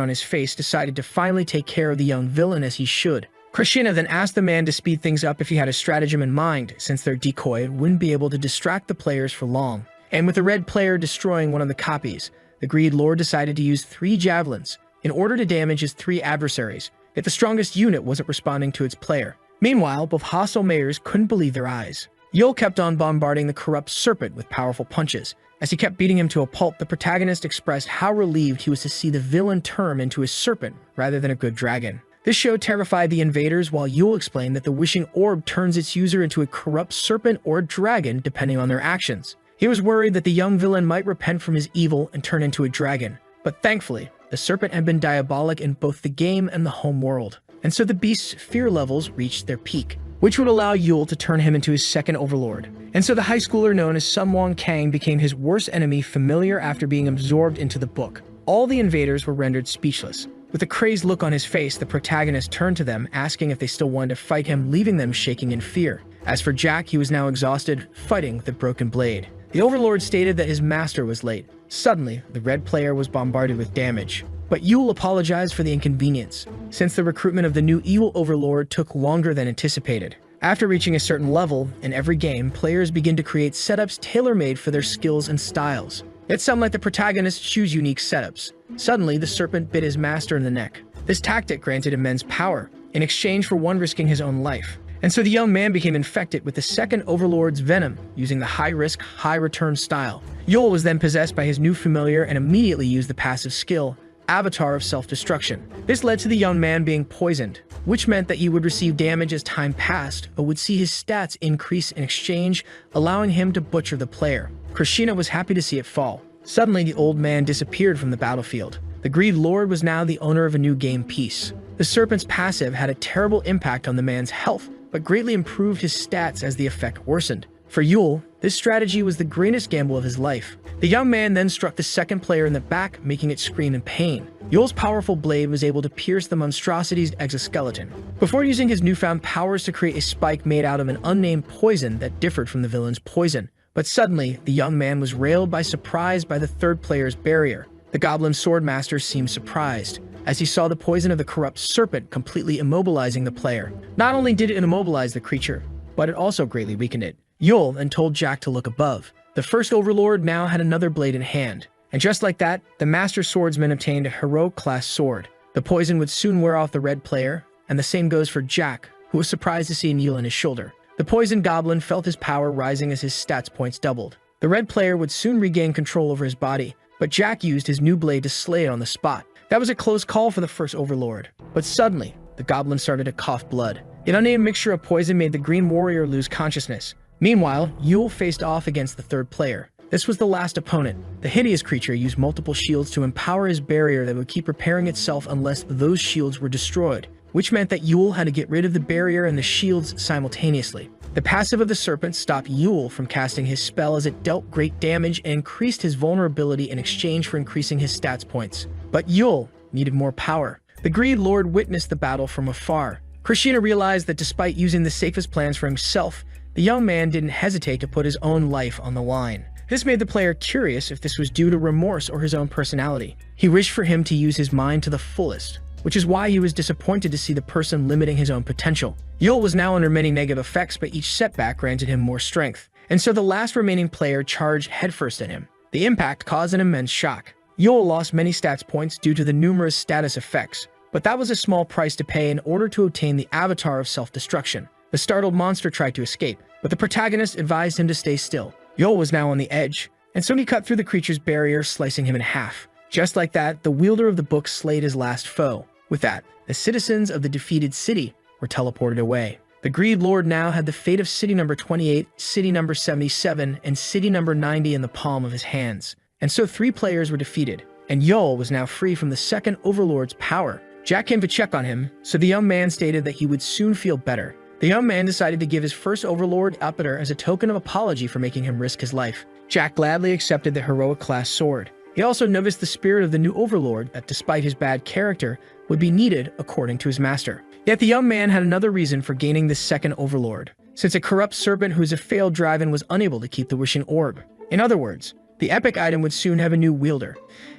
on his face, decided to finally take care of the young villain as he should. Krishna then asked the man to speed things up if he had a stratagem in mind, since their decoy wouldn't be able to distract the players for long. And with the red player destroying one of the copies, the Greed Lord decided to use 3 javelins, in order to damage his 3 adversaries, yet the strongest unit wasn't responding to its player. Meanwhile, both hostile mayors couldn't believe their eyes. Yul kept on bombarding the corrupt serpent with powerful punches. As he kept beating him to a pulp, the protagonist expressed how relieved he was to see the villain turn into a serpent rather than a good dragon. This show terrified the invaders, while Yul explained that the wishing orb turns its user into a corrupt serpent or dragon depending on their actions. He was worried that the young villain might repent from his evil and turn into a dragon, but thankfully, the serpent had been diabolic in both the game and the home world, and so the beast's fear levels reached their peak, which would allow Yul to turn him into his second overlord. And so the high schooler known as Sun Wong Kang became his worst enemy familiar after being absorbed into the book. All the invaders were rendered speechless. With a crazed look on his face, the protagonist turned to them, asking if they still wanted to fight him, leaving them shaking in fear. As for Jack, he was now exhausted, fighting with a broken blade. The overlord stated that his master was late. Suddenly, the red player was bombarded with damage. But Yul apologized for the inconvenience, since the recruitment of the new evil overlord took longer than anticipated. After reaching a certain level, in every game, players begin to create setups tailor-made for their skills and styles. It sounded like the protagonist choose unique setups. Suddenly, the serpent bit his master in the neck. This tactic granted immense power, in exchange for one risking his own life. And so the young man became infected with the second overlord's venom, using the high-risk, high-return style. Yul was then possessed by his new familiar and immediately used the passive skill, Avatar of Self-Destruction. This led to the young man being poisoned, which meant that he would receive damage as time passed, but would see his stats increase in exchange, allowing him to butcher the player. Krishna was happy to see it fall. Suddenly, the old man disappeared from the battlefield. The Greed Lord was now the owner of a new game piece. The serpent's passive had a terrible impact on the man's health, but greatly improved his stats as the effect worsened. For Yul, this strategy was the greatest gamble of his life. The young man then struck the second player in the back, making it scream in pain. Yul's powerful blade was able to pierce the monstrosity's exoskeleton, before using his newfound powers to create a spike made out of an unnamed poison that differed from the villain's poison. But suddenly, the young man was railed by surprise by the third player's barrier. The goblin swordmaster seemed surprised, as he saw the poison of the corrupt serpent completely immobilizing the player. Not only did it immobilize the creature, but it also greatly weakened it. Yul then told Jack to look above. The first overlord now had another blade in hand, and just like that, the master swordsman obtained a heroic-class sword. The poison would soon wear off the red player, and the same goes for Jack, who was surprised to see a needle in his shoulder. The poisoned goblin felt his power rising as his stats points doubled. The red player would soon regain control over his body, but Jack used his new blade to slay it on the spot. That was a close call for the first overlord. But suddenly, the goblin started to cough blood. An unnamed mixture of poison made the green warrior lose consciousness. Meanwhile, Yul faced off against the third player. This was the last opponent. The hideous creature used multiple shields to empower his barrier that would keep repairing itself unless those shields were destroyed, which meant that Yul had to get rid of the barrier and the shields simultaneously. The passive of the serpent stopped Yul from casting his spell as it dealt great damage and increased his vulnerability in exchange for increasing his stats points. But Yul needed more power. The Greed Lord witnessed the battle from afar. Krishna realized that despite using the safest plans for himself, the young man didn't hesitate to put his own life on the line. This made the player curious if this was due to remorse or his own personality. He wished for him to use his mind to the fullest, which is why he was disappointed to see the person limiting his own potential. Yul was now under many negative effects, but each setback granted him more strength, and so the last remaining player charged headfirst at him. The impact caused an immense shock. Yul lost many stats points due to the numerous status effects, but that was a small price to pay in order to obtain the Avatar of Self-Destruction. The startled monster tried to escape, but the protagonist advised him to stay still. Yul was now on the edge, and so he cut through the creature's barrier, slicing him in half. Just like that, the wielder of the book slayed his last foe. With that, the citizens of the defeated city were teleported away. The Greed Lord now had the fate of city number 28, city number 77, and city number 90 in the palm of his hands. And so 3 players were defeated, and Yul was now free from the second overlord's power. Jack came to check on him, so the young man stated that he would soon feel better. The young man decided to give his first overlord Apater as a token of apology for making him risk his life. Jack gladly accepted the heroic-class sword. He also noticed the spirit of the new overlord that, despite his bad character, would be needed according to his master. Yet the young man had another reason for gaining this second overlord, since a corrupt serpent who is a failed dragon was unable to keep the wishing orb. In other words, the epic item would soon have a new wielder,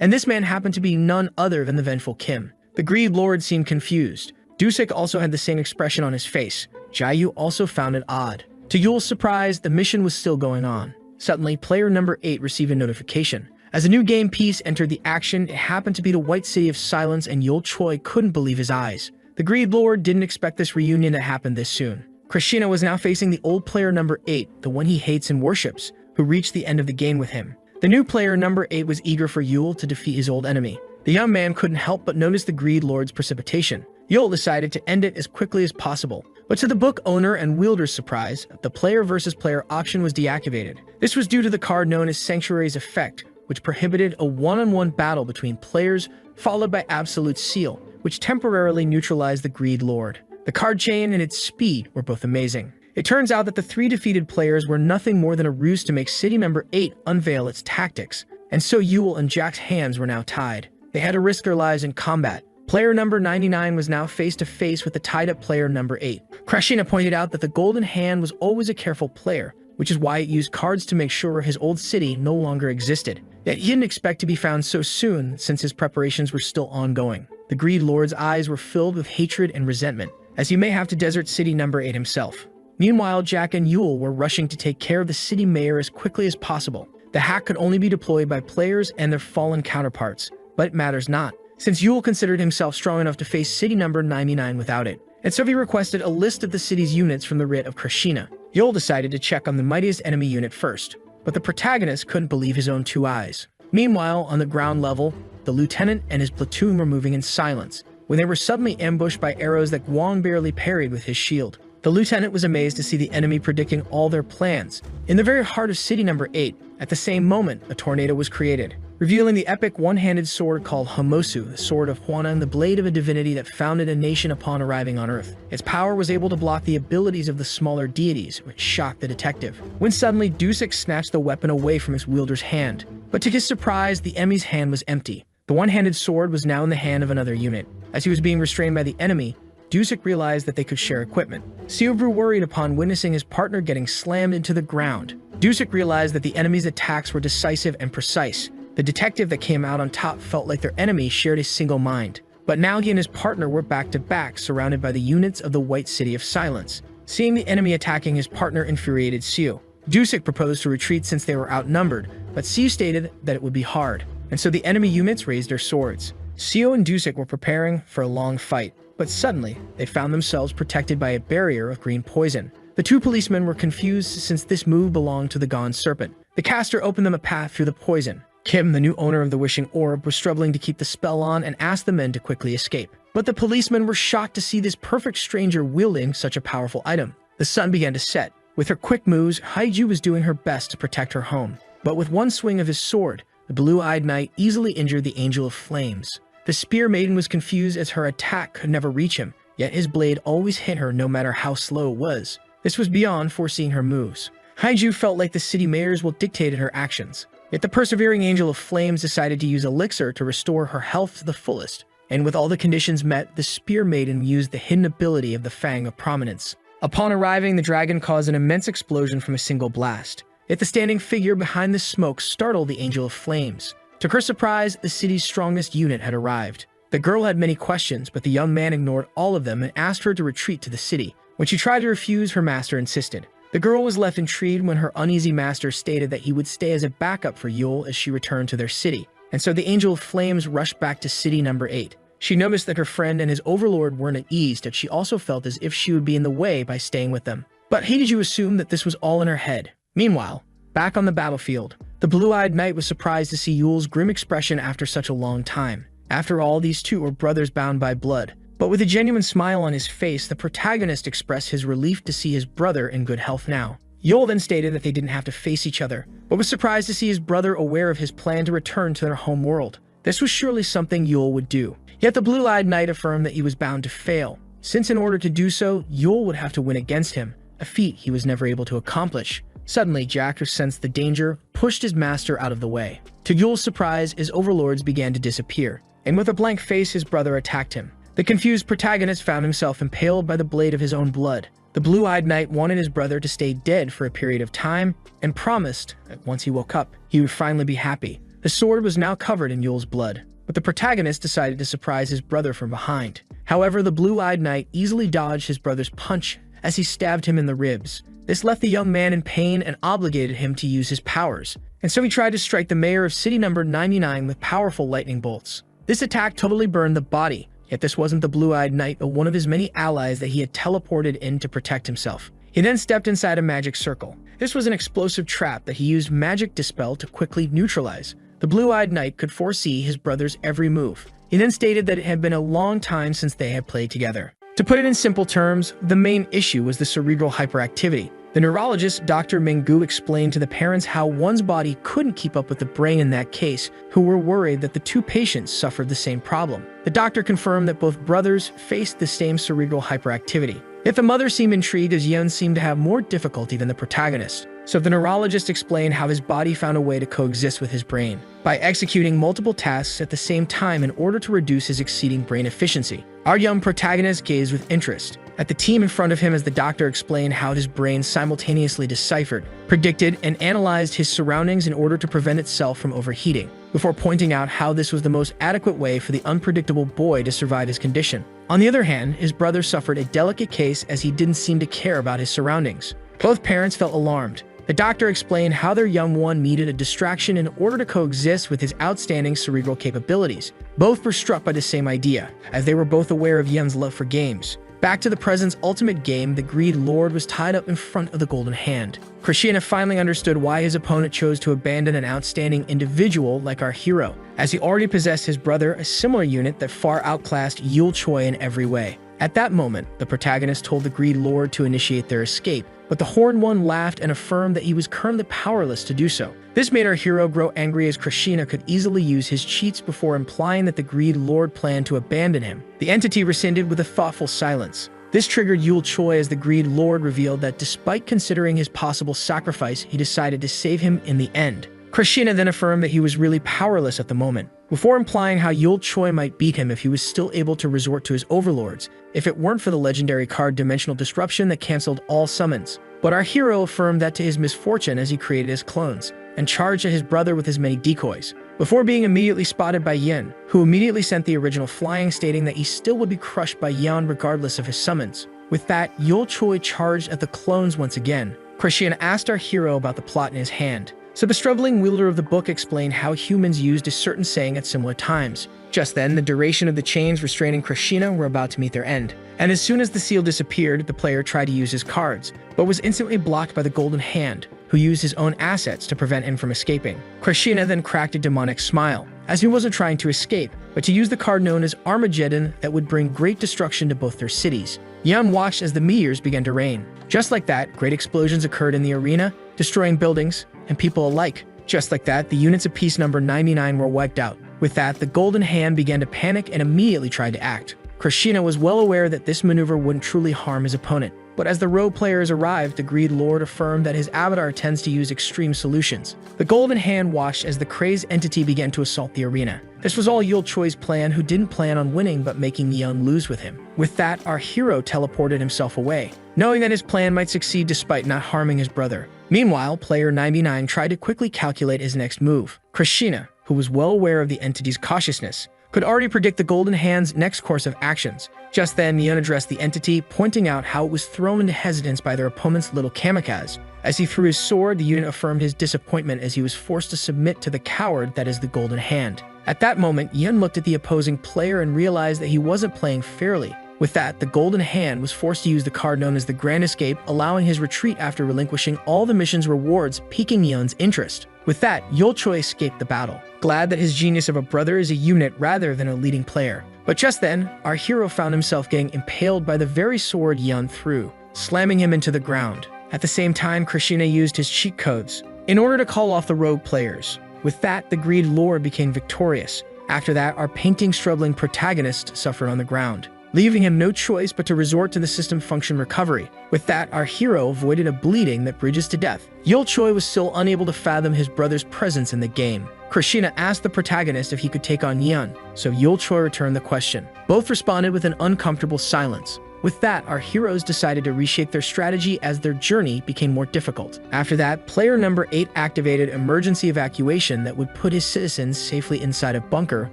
and this man happened to be none other than the vengeful Kim. The Greed Lord seemed confused. Dusik also had the same expression on his face. Jayu also found it odd. To Yul's surprise, the mission was still going on. Suddenly, player number 8 received a notification. As a new game piece entered the action, it happened to be the White City of Silence, and Yul Choi couldn't believe his eyes. The Greed Lord didn't expect this reunion to happen this soon. Krishna was now facing the old player number 8, the one he hates and worships, who reached the end of the game with him. The new player number 8 was eager for Yul to defeat his old enemy. The young man couldn't help but notice the Greed Lord's precipitation. Yul decided to end it as quickly as possible. But to the book owner and wielder's surprise, the player versus player option was deactivated. This was due to the card known as Sanctuary's Effect, which prohibited a one-on-one battle between players, followed by Absolute Seal, which temporarily neutralized the Greed Lord. The card chain and its speed were both amazing. It turns out that the 3 defeated players were nothing more than a ruse to make City number 8 unveil its tactics, and so Yul and Jack's hands were now tied. They had to risk their lives in combat. Player number 99 was now face-to-face with the tied-up player number 8. Krishna pointed out that the Golden Hand was always a careful player, which is why it used cards to make sure his old city no longer existed. Yet he didn't expect to be found so soon, since his preparations were still ongoing. The Greed Lord's eyes were filled with hatred and resentment, as he may have to desert City number 8 himself. Meanwhile, Jack and Yul were rushing to take care of the city mayor as quickly as possible. The hack could only be deployed by players and their fallen counterparts, but it matters not, since Yul considered himself strong enough to face City number 99 without it. And so he requested a list of the city's units from the writ of Krishna. Yul decided to check on the mightiest enemy unit first, but the protagonist couldn't believe his own 2 eyes. Meanwhile, on the ground level, the lieutenant and his platoon were moving in silence, when they were suddenly ambushed by arrows that Guang barely parried with his shield. The lieutenant was amazed to see the enemy predicting all their plans. In the very heart of City number 8, at the same moment, a tornado was created, revealing the epic one-handed sword called Homosu, the sword of Hwana, the blade of a divinity that founded a nation upon arriving on Earth. Its power was able to block the abilities of the smaller deities, which shocked the detective. When suddenly, Dusek snatched the weapon away from his wielder's hand. But to his surprise, the enemy's hand was empty. The one-handed sword was now in the hand of another unit. As he was being restrained by the enemy, Dusek realized that they could share equipment. Seo grew worried upon witnessing his partner getting slammed into the ground. Dusek realized that the enemy's attacks were decisive and precise. The detective that came out on top felt like their enemy shared a single mind. But now he and his partner were back-to-back, surrounded by the units of the White City of Silence. Seeing the enemy attacking his partner infuriated Seo. Dusek proposed to retreat since they were outnumbered, but Seo stated that it would be hard, and so the enemy units raised their swords. Seo and Dusek were preparing for a long fight, but suddenly, they found themselves protected by a barrier of green poison. The 2 policemen were confused since this move belonged to the Gone Serpent. The caster opened them a path through the poison. Kim, the new owner of the Wishing Orb, was struggling to keep the spell on and asked the men to quickly escape. But the policemen were shocked to see this perfect stranger wielding such a powerful item. The sun began to set. With her quick moves, Haiju was doing her best to protect her home. But with one swing of his sword, the blue-eyed knight easily injured the Angel of Flames. The Spear Maiden was confused as her attack could never reach him, yet his blade always hit her no matter how slow it was. This was beyond foreseeing her moves. Haiju felt like the city mayor's will dictated her actions. Yet the persevering Angel of Flames decided to use Elixir to restore her health to the fullest. And with all the conditions met, the Spear Maiden used the hidden ability of the Fang of Prominence. Upon arriving, the dragon caused an immense explosion from a single blast. Yet the standing figure behind the smoke startled the Angel of Flames. To her surprise, the city's strongest unit had arrived. The girl had many questions, but the young man ignored all of them and asked her to retreat to the city. When she tried to refuse, her master insisted. The girl was left intrigued when her uneasy master stated that he would stay as a backup for Yul as she returned to their city. And so the Angel of Flames rushed back to City number 8. She noticed that her friend and his overlord weren't at ease, yet she also felt as if she would be in the way by staying with them. But Haiju assumed that this was all in her head. Meanwhile, back on the battlefield, the blue-eyed knight was surprised to see Yul's grim expression after such a long time. After all, these two were brothers bound by blood. But with a genuine smile on his face, the protagonist expressed his relief to see his brother in good health now. Yul then stated that they didn't have to face each other, but was surprised to see his brother aware of his plan to return to their home world. This was surely something Yul would do. Yet the blue-eyed knight affirmed that he was bound to fail, since in order to do so, Yul would have to win against him, a feat he was never able to accomplish. Suddenly, Jack, who sensed the danger, pushed his master out of the way. To Yul's surprise, his overlords began to disappear, and with a blank face, his brother attacked him. The confused protagonist found himself impaled by the blade of his own blood. The blue-eyed knight wanted his brother to stay dead for a period of time, and promised that once he woke up, he would finally be happy. The sword was now covered in Yul's blood, but the protagonist decided to surprise his brother from behind. However, the blue-eyed knight easily dodged his brother's punch as he stabbed him in the ribs. This left the young man in pain and obligated him to use his powers. And so he tried to strike the mayor of city number 99 with powerful lightning bolts. This attack totally burned the body, yet this wasn't the blue-eyed knight but one of his many allies that he had teleported in to protect himself. He then stepped inside a magic circle. This was an explosive trap that he used magic dispel to quickly neutralize. The blue-eyed knight could foresee his brother's every move. He then stated that it had been a long time since they had played together. To put it in simple terms, the main issue was the cerebral hyperactivity. The neurologist, Dr. Menggu, explained to the parents how one's body couldn't keep up with the brain in that case, who were worried that the two patients suffered the same problem. The doctor confirmed that both brothers faced the same cerebral hyperactivity. Yet the mother seemed intrigued as Yun seemed to have more difficulty than the protagonist. So the neurologist explained how his body found a way to coexist with his brain by executing multiple tasks at the same time in order to reduce his exceeding brain efficiency. Our young protagonist gazed with interest at the team in front of him as the doctor explained how his brain simultaneously deciphered, predicted, and analyzed his surroundings in order to prevent itself from overheating, before pointing out how this was the most adequate way for the unpredictable boy to survive his condition. On the other hand, his brother suffered a delicate case as he didn't seem to care about his surroundings. Both parents felt alarmed. The doctor explained how their young one needed a distraction in order to coexist with his outstanding cerebral capabilities. Both were struck by the same idea, as they were both aware of Yun's love for games. Back to the present's ultimate game, the Greed Lord was tied up in front of the Golden Hand. Krishna finally understood why his opponent chose to abandon an outstanding individual like our hero, as he already possessed his brother, a similar unit that far outclassed Yul Choi in every way. At that moment, the protagonist told the Greed Lord to initiate their escape, but the Horned One laughed and affirmed that he was currently powerless to do so. This made our hero grow angry as Krishna could easily use his cheats before implying that the Greed Lord planned to abandon him. The entity rescinded with a thoughtful silence. This triggered Yul Choi as the Greed Lord revealed that despite considering his possible sacrifice, he decided to save him in the end. Krishna then affirmed that he was really powerless at the moment, before implying how Yul Choi might beat him if he was still able to resort to his overlords, if it weren't for the legendary card Dimensional Disruption that cancelled all summons. But our hero affirmed that to his misfortune as he created his clones, and charged at his brother with his many decoys, before being immediately spotted by Yin, who immediately sent the original flying, stating that he still would be crushed by Yan regardless of his summons. With that, Yul Choi charged at the clones once again. Krishna asked our hero about the plot in his hand. So the struggling wielder of the book explained how humans used a certain saying at similar times. Just then, the duration of the chains restraining Krishna were about to meet their end. And as soon as the seal disappeared, the player tried to use his cards, but was instantly blocked by the Golden Hand, who used his own assets to prevent him from escaping. Krishna then cracked a demonic smile, as he wasn't trying to escape, but to use the card known as Armageddon that would bring great destruction to both their cities. Yan watched as the meteors began to rain. Just like that, great explosions occurred in the arena, destroying buildings and people alike. Just like that, the units of piece number 99 were wiped out. With that, the Golden Hand began to panic and immediately tried to act. Krishna was well aware that this maneuver wouldn't truly harm his opponent. But as the rogue players arrived, the Greed Lord affirmed that his avatar tends to use extreme solutions. The Golden Hand watched as the crazed entity began to assault the arena. This was all Yul Choi's plan, who didn't plan on winning but making Young lose with him. With that, our hero teleported himself away, knowing that his plan might succeed despite not harming his brother. Meanwhile, player 99 tried to quickly calculate his next move. Krishna, who was well aware of the entity's cautiousness, could already predict the Golden Hand's next course of actions. Just then, Mion addressed the entity, pointing out how it was thrown into hesitance by their opponent's little kamikaze. As he threw his sword, the unit affirmed his disappointment as he was forced to submit to the coward that is the Golden Hand. At that moment, Yen looked at the opposing player and realized that he wasn't playing fairly. With that, the Golden Hand was forced to use the card known as the Grand Escape, allowing his retreat after relinquishing all the mission's rewards, piquing Yen's interest. With that, Yul Choi escaped the battle, glad that his genius of a brother is a unit rather than a leading player. But just then, our hero found himself getting impaled by the very sword Yan threw, slamming him into the ground. At the same time, Krishna used his cheat codes in order to call off the rogue players. With that, the Greed Lord became victorious. After that, our painting-struggling protagonist suffered on the ground, leaving him no choice but to resort to the system function recovery. With that, our hero avoided a bleeding that bridges to death. Yul Choi was still unable to fathom his brother's presence in the game. Krishna asked the protagonist if he could take on Yan, so Yul Choi returned the question. Both responded with an uncomfortable silence. With that, our heroes decided to reshape their strategy as their journey became more difficult. After that, player number 8 activated emergency evacuation that would put his citizens safely inside a bunker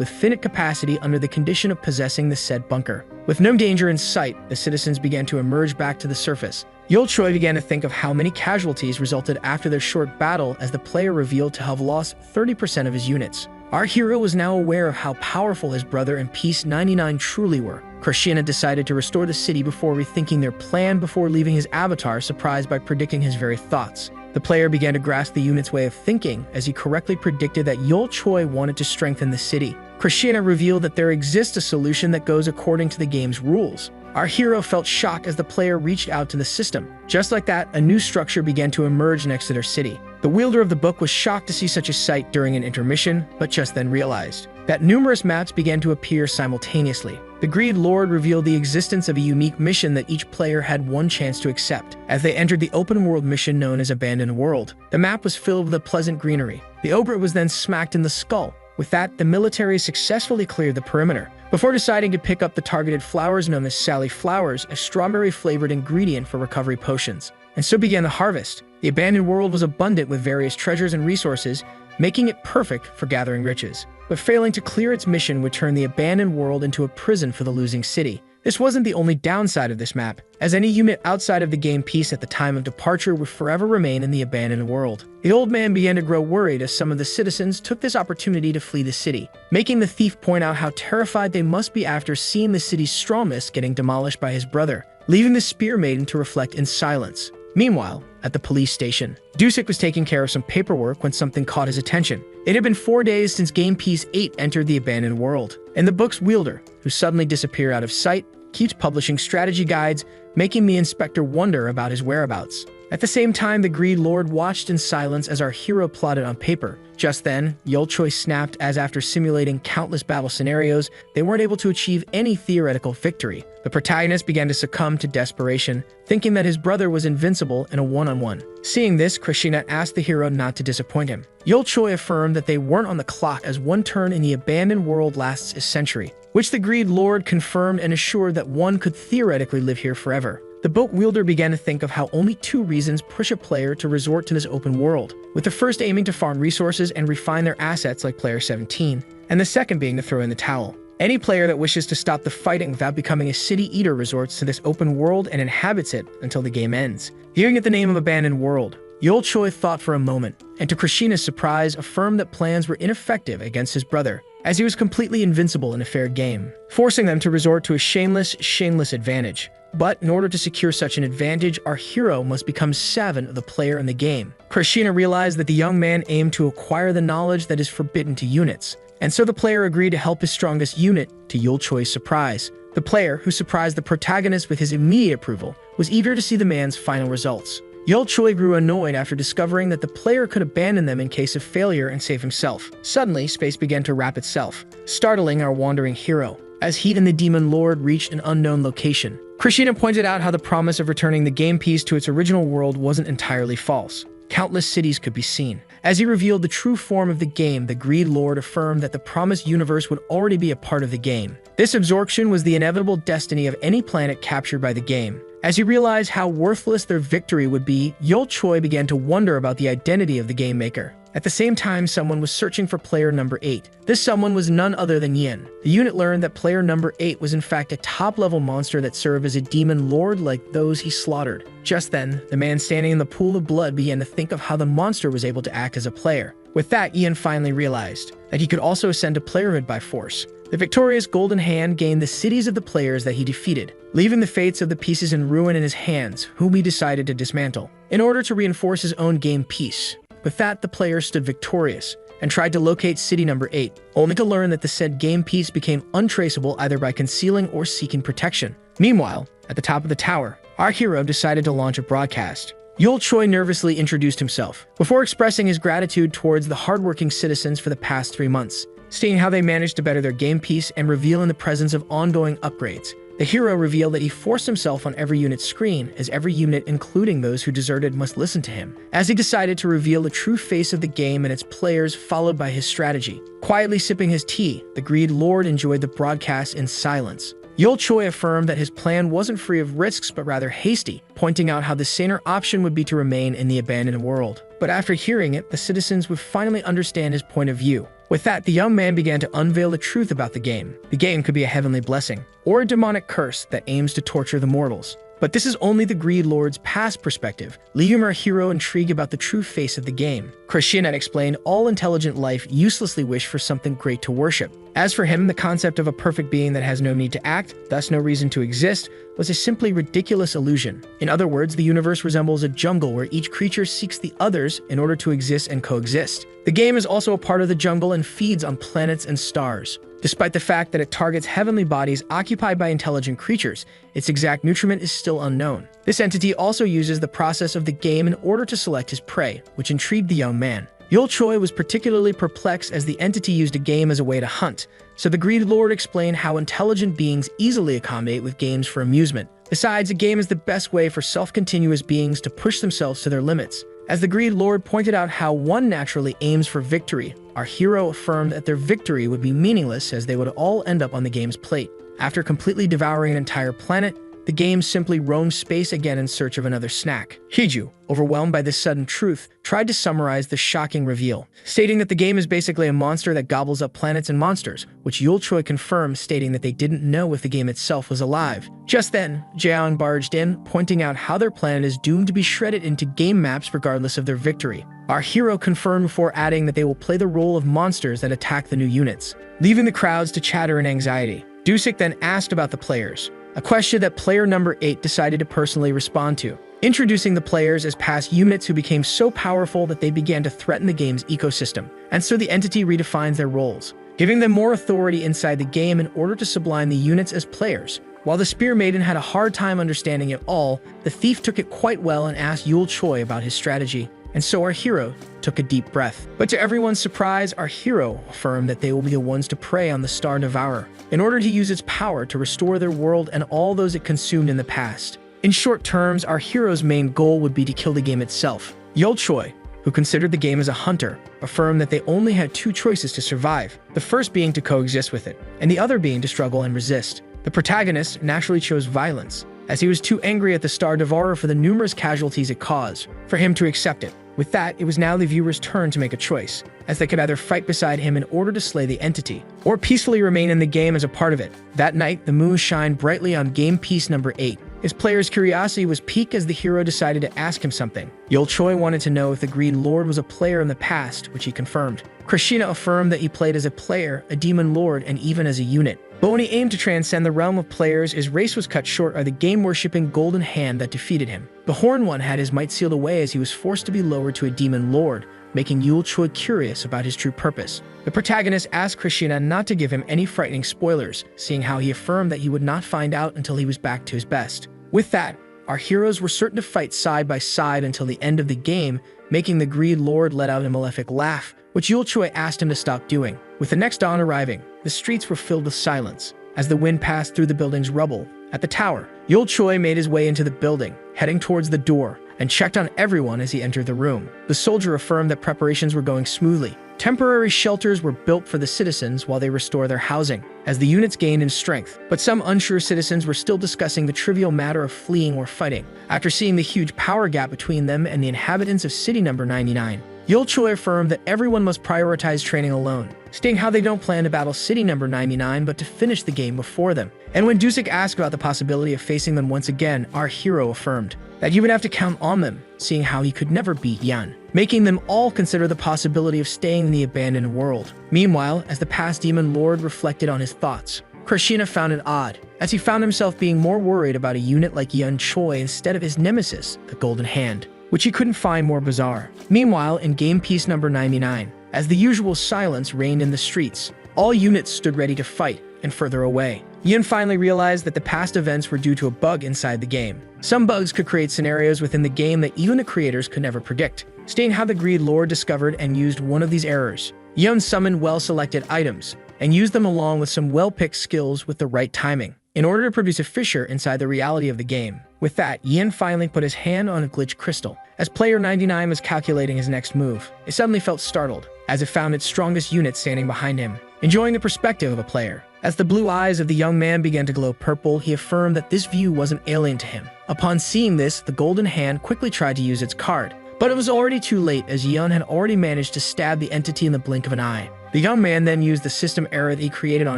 with finite capacity under the condition of possessing the said bunker. With no danger in sight, the citizens began to emerge back to the surface. Yul Choi began to think of how many casualties resulted after their short battle as the player revealed to have lost 30% of his units. Our hero was now aware of how powerful his brother and Peace 99 truly were. Krishna decided to restore the city before rethinking their plan before leaving his avatar surprised by predicting his very thoughts. The player began to grasp the unit's way of thinking as he correctly predicted that Yul Choi wanted to strengthen the city. Krishna revealed that there exists a solution that goes according to the game's rules. Our hero felt shocked as the player reached out to the system. Just like that, a new structure began to emerge next to their city. The wielder of the book was shocked to see such a sight during an intermission, but just then realized that numerous maps began to appear simultaneously. The Greed Lord revealed the existence of a unique mission that each player had one chance to accept. As they entered the open-world mission known as Abandoned World, the map was filled with a pleasant greenery. The ogre was then smacked in the skull. With that, the military successfully cleared the perimeter, before deciding to pick up the targeted flowers known as Sally Flowers, a strawberry-flavored ingredient for recovery potions. And so began the harvest. The abandoned world was abundant with various treasures and resources, making it perfect for gathering riches. But failing to clear its mission would turn the abandoned world into a prison for the losing city. This wasn't the only downside of this map, as any unit outside of the game piece at the time of departure would forever remain in the abandoned world. The old man began to grow worried as some of the citizens took this opportunity to flee the city, making the thief point out how terrified they must be after seeing the city's strongest getting demolished by his brother, leaving the Spear Maiden to reflect in silence. Meanwhile, at the police station, Dusik was taking care of some paperwork when something caught his attention. It had been 4 days since Game Piece 8 entered the abandoned world, and the book's wielder, who suddenly disappeared out of sight, keeps publishing strategy guides, making the inspector wonder about his whereabouts. At the same time, the Greed Lord watched in silence as our hero plotted on paper. Just then, Yul Choi snapped as after simulating countless battle scenarios, they weren't able to achieve any theoretical victory. The protagonist began to succumb to desperation, thinking that his brother was invincible in a one-on-one. Seeing this, Krishna asked the hero not to disappoint him. Yul Choi affirmed that they weren't on the clock as one turn in the abandoned world lasts a century, which the Greed Lord confirmed and assured that one could theoretically live here forever. The boat wielder began to think of how only 2 reasons push a player to resort to this open world, with the first aiming to farm resources and refine their assets like player 17, and the second being to throw in the towel. Any player that wishes to stop the fighting without becoming a city eater resorts to this open world and inhabits it until the game ends. Hearing at the name of Abandoned World, Yul Choi thought for a moment, and to Krishna's surprise, affirmed that plans were ineffective against his brother, as he was completely invincible in a fair game, forcing them to resort to a shameless advantage. But in order to secure such an advantage, our hero must become savant of the player in the game. Krishna realized that the young man aimed to acquire the knowledge that is forbidden to units, and so the player agreed to help his strongest unit, to Yul Choi's surprise. The player, who surprised the protagonist with his immediate approval, was eager to see the man's final results. Yul Choi grew annoyed after discovering that the player could abandon them in case of failure and save himself. Suddenly, space began to wrap itself, startling our wandering hero, as he and the Demon Lord reached an unknown location. Krishna pointed out how the promise of returning the game piece to its original world wasn't entirely false. Countless cities could be seen. As he revealed the true form of the game, the Greed Lord affirmed that the promised universe would already be a part of the game. This absorption was the inevitable destiny of any planet captured by the game. As he realized how worthless their victory would be, Yul Choi began to wonder about the identity of the game maker. At the same time, someone was searching for player number 8. This someone was none other than Yin. The unit learned that player number 8 was in fact a top-level monster that served as a demon lord like those he slaughtered. Just then, the man standing in the pool of blood began to think of how the monster was able to act as a player. With that, Ian finally realized that he could also ascend to playerhood by force. The victorious Golden Hand gained the cities of the players that he defeated, leaving the fates of the pieces in ruin in his hands, whom he decided to dismantle, in order to reinforce his own game piece. With that, the player stood victorious and tried to locate city number 8, only to learn that the said game piece became untraceable either by concealing or seeking protection. Meanwhile, at the top of the tower, our hero decided to launch a broadcast. Yul Choi nervously introduced himself, before expressing his gratitude towards the hardworking citizens for the past 3 months, stating how they managed to better their game piece and revealing the presence of ongoing upgrades. The hero revealed that he forced himself on every unit's screen, as every unit, including those who deserted, must listen to him, as he decided to reveal the true face of the game and its players, followed by his strategy. Quietly sipping his tea, the Greed Lord enjoyed the broadcast in silence. Yul Choi affirmed that his plan wasn't free of risks but rather hasty, pointing out how the saner option would be to remain in the abandoned world. But after hearing it, the citizens would finally understand his point of view. With that, the young man began to unveil the truth about the game. The game could be a heavenly blessing, or a demonic curse that aims to torture the mortals. But this is only the Greed Lord's past perspective, leaving our hero intrigued about the true face of the game. Krishna explained all intelligent life uselessly wish for something great to worship. As for him, the concept of a perfect being that has no need to act, thus no reason to exist, was a simply ridiculous illusion. In other words, the universe resembles a jungle where each creature seeks the others in order to exist and coexist. The game is also a part of the jungle and feeds on planets and stars. Despite the fact that it targets heavenly bodies occupied by intelligent creatures, its exact nutriment is still unknown. This entity also uses the process of the game in order to select his prey, which intrigued the young man. Yul Choi was particularly perplexed as the entity used a game as a way to hunt, so the Greed Lord explained how intelligent beings easily accommodate with games for amusement. Besides, a game is the best way for self-continuous beings to push themselves to their limits. As the Greed Lord pointed out how one naturally aims for victory, our hero affirmed that their victory would be meaningless as they would all end up on the game's plate. After completely devouring an entire planet, the game simply roamed space again in search of another snack. Hiju, overwhelmed by this sudden truth, tried to summarize the shocking reveal, stating that the game is basically a monster that gobbles up planets and monsters, which Yul Choi confirmed, stating that they didn't know if the game itself was alive. Just then, Jeong barged in, pointing out how their planet is doomed to be shredded into game maps regardless of their victory. Our hero confirmed before adding that they will play the role of monsters that attack the new units, leaving the crowds to chatter in anxiety. Dusik then asked about the players, a question that player number 8 decided to personally respond to, introducing the players as past units who became so powerful that they began to threaten the game's ecosystem, and so the entity redefines their roles, giving them more authority inside the game in order to sublime the units as players. While the Spear Maiden had a hard time understanding it all, the thief took it quite well and asked Yul Choi about his strategy, and so our hero took a deep breath. But to everyone's surprise, our hero affirmed that they will be the ones to prey on the Star Devourer, in order to use its power to restore their world and all those it consumed in the past. In short terms, our hero's main goal would be to kill the game itself. Yul Choi, who considered the game as a hunter, affirmed that they only had two choices to survive, the first being to coexist with it, and the other being to struggle and resist. The protagonist naturally chose violence, as he was too angry at the Star Devourer for the numerous casualties it caused, for him to accept it. With that, it was now the viewer's turn to make a choice, as they could either fight beside him in order to slay the entity, or peacefully remain in the game as a part of it. That night, the moon shined brightly on game piece number 8. His player's curiosity was piqued as the hero decided to ask him something. Yul Choi wanted to know if the Greed Lord was a player in the past, which he confirmed. Krishna affirmed that he played as a player, a demon lord, and even as a unit. But when he aimed to transcend the realm of players, his race was cut short by the game-worshipping Golden Hand that defeated him. The Horn One had his might sealed away as he was forced to be lowered to a demon lord, making Yul Choi curious about his true purpose. The protagonist asked Krishna not to give him any frightening spoilers, seeing how he affirmed that he would not find out until he was back to his best. With that, our heroes were certain to fight side by side until the end of the game, making the Greed Lord let out a malefic laugh, which Yul Choi asked him to stop doing. With the next dawn arriving, the streets were filled with silence, as the wind passed through the building's rubble. At the tower, Yul Choi made his way into the building, heading towards the door, and checked on everyone as he entered the room. The soldier affirmed that preparations were going smoothly. Temporary shelters were built for the citizens while they restore their housing, as the units gained in strength. But some unsure citizens were still discussing the trivial matter of fleeing or fighting. After seeing the huge power gap between them and the inhabitants of city number 99, Yul Choi affirmed that everyone must prioritize training alone, stating how they don't plan to battle city number 99 but to finish the game before them. And when Dusik asked about the possibility of facing them once again, our hero affirmed that he would have to count on them, seeing how he could never beat Yan, making them all consider the possibility of staying in the abandoned world. Meanwhile, as the past demon lord reflected on his thoughts, Krishna found it odd, as he found himself being more worried about a unit like Yul Choi instead of his nemesis, the Golden Hand, which he couldn't find more bizarre. Meanwhile, in game piece number 99, as the usual silence reigned in the streets, all units stood ready to fight, and further away, Yin finally realized that the past events were due to a bug inside the game. Some bugs could create scenarios within the game that even the creators could never predict, stating how the Greed Lord discovered and used one of these errors. Yin summoned well-selected items, and used them along with some well-picked skills with the right timing, in order to produce a fissure inside the reality of the game. With that, Yin finally put his hand on a glitch crystal. As player 99 was calculating his next move, it suddenly felt startled, as it found its strongest unit standing behind him, enjoying the perspective of a player. As the blue eyes of the young man began to glow purple, he affirmed that this view wasn't alien to him. Upon seeing this, the Golden Hand quickly tried to use its card, but it was already too late as Yun had already managed to stab the entity in the blink of an eye. The young man then used the system error that he created on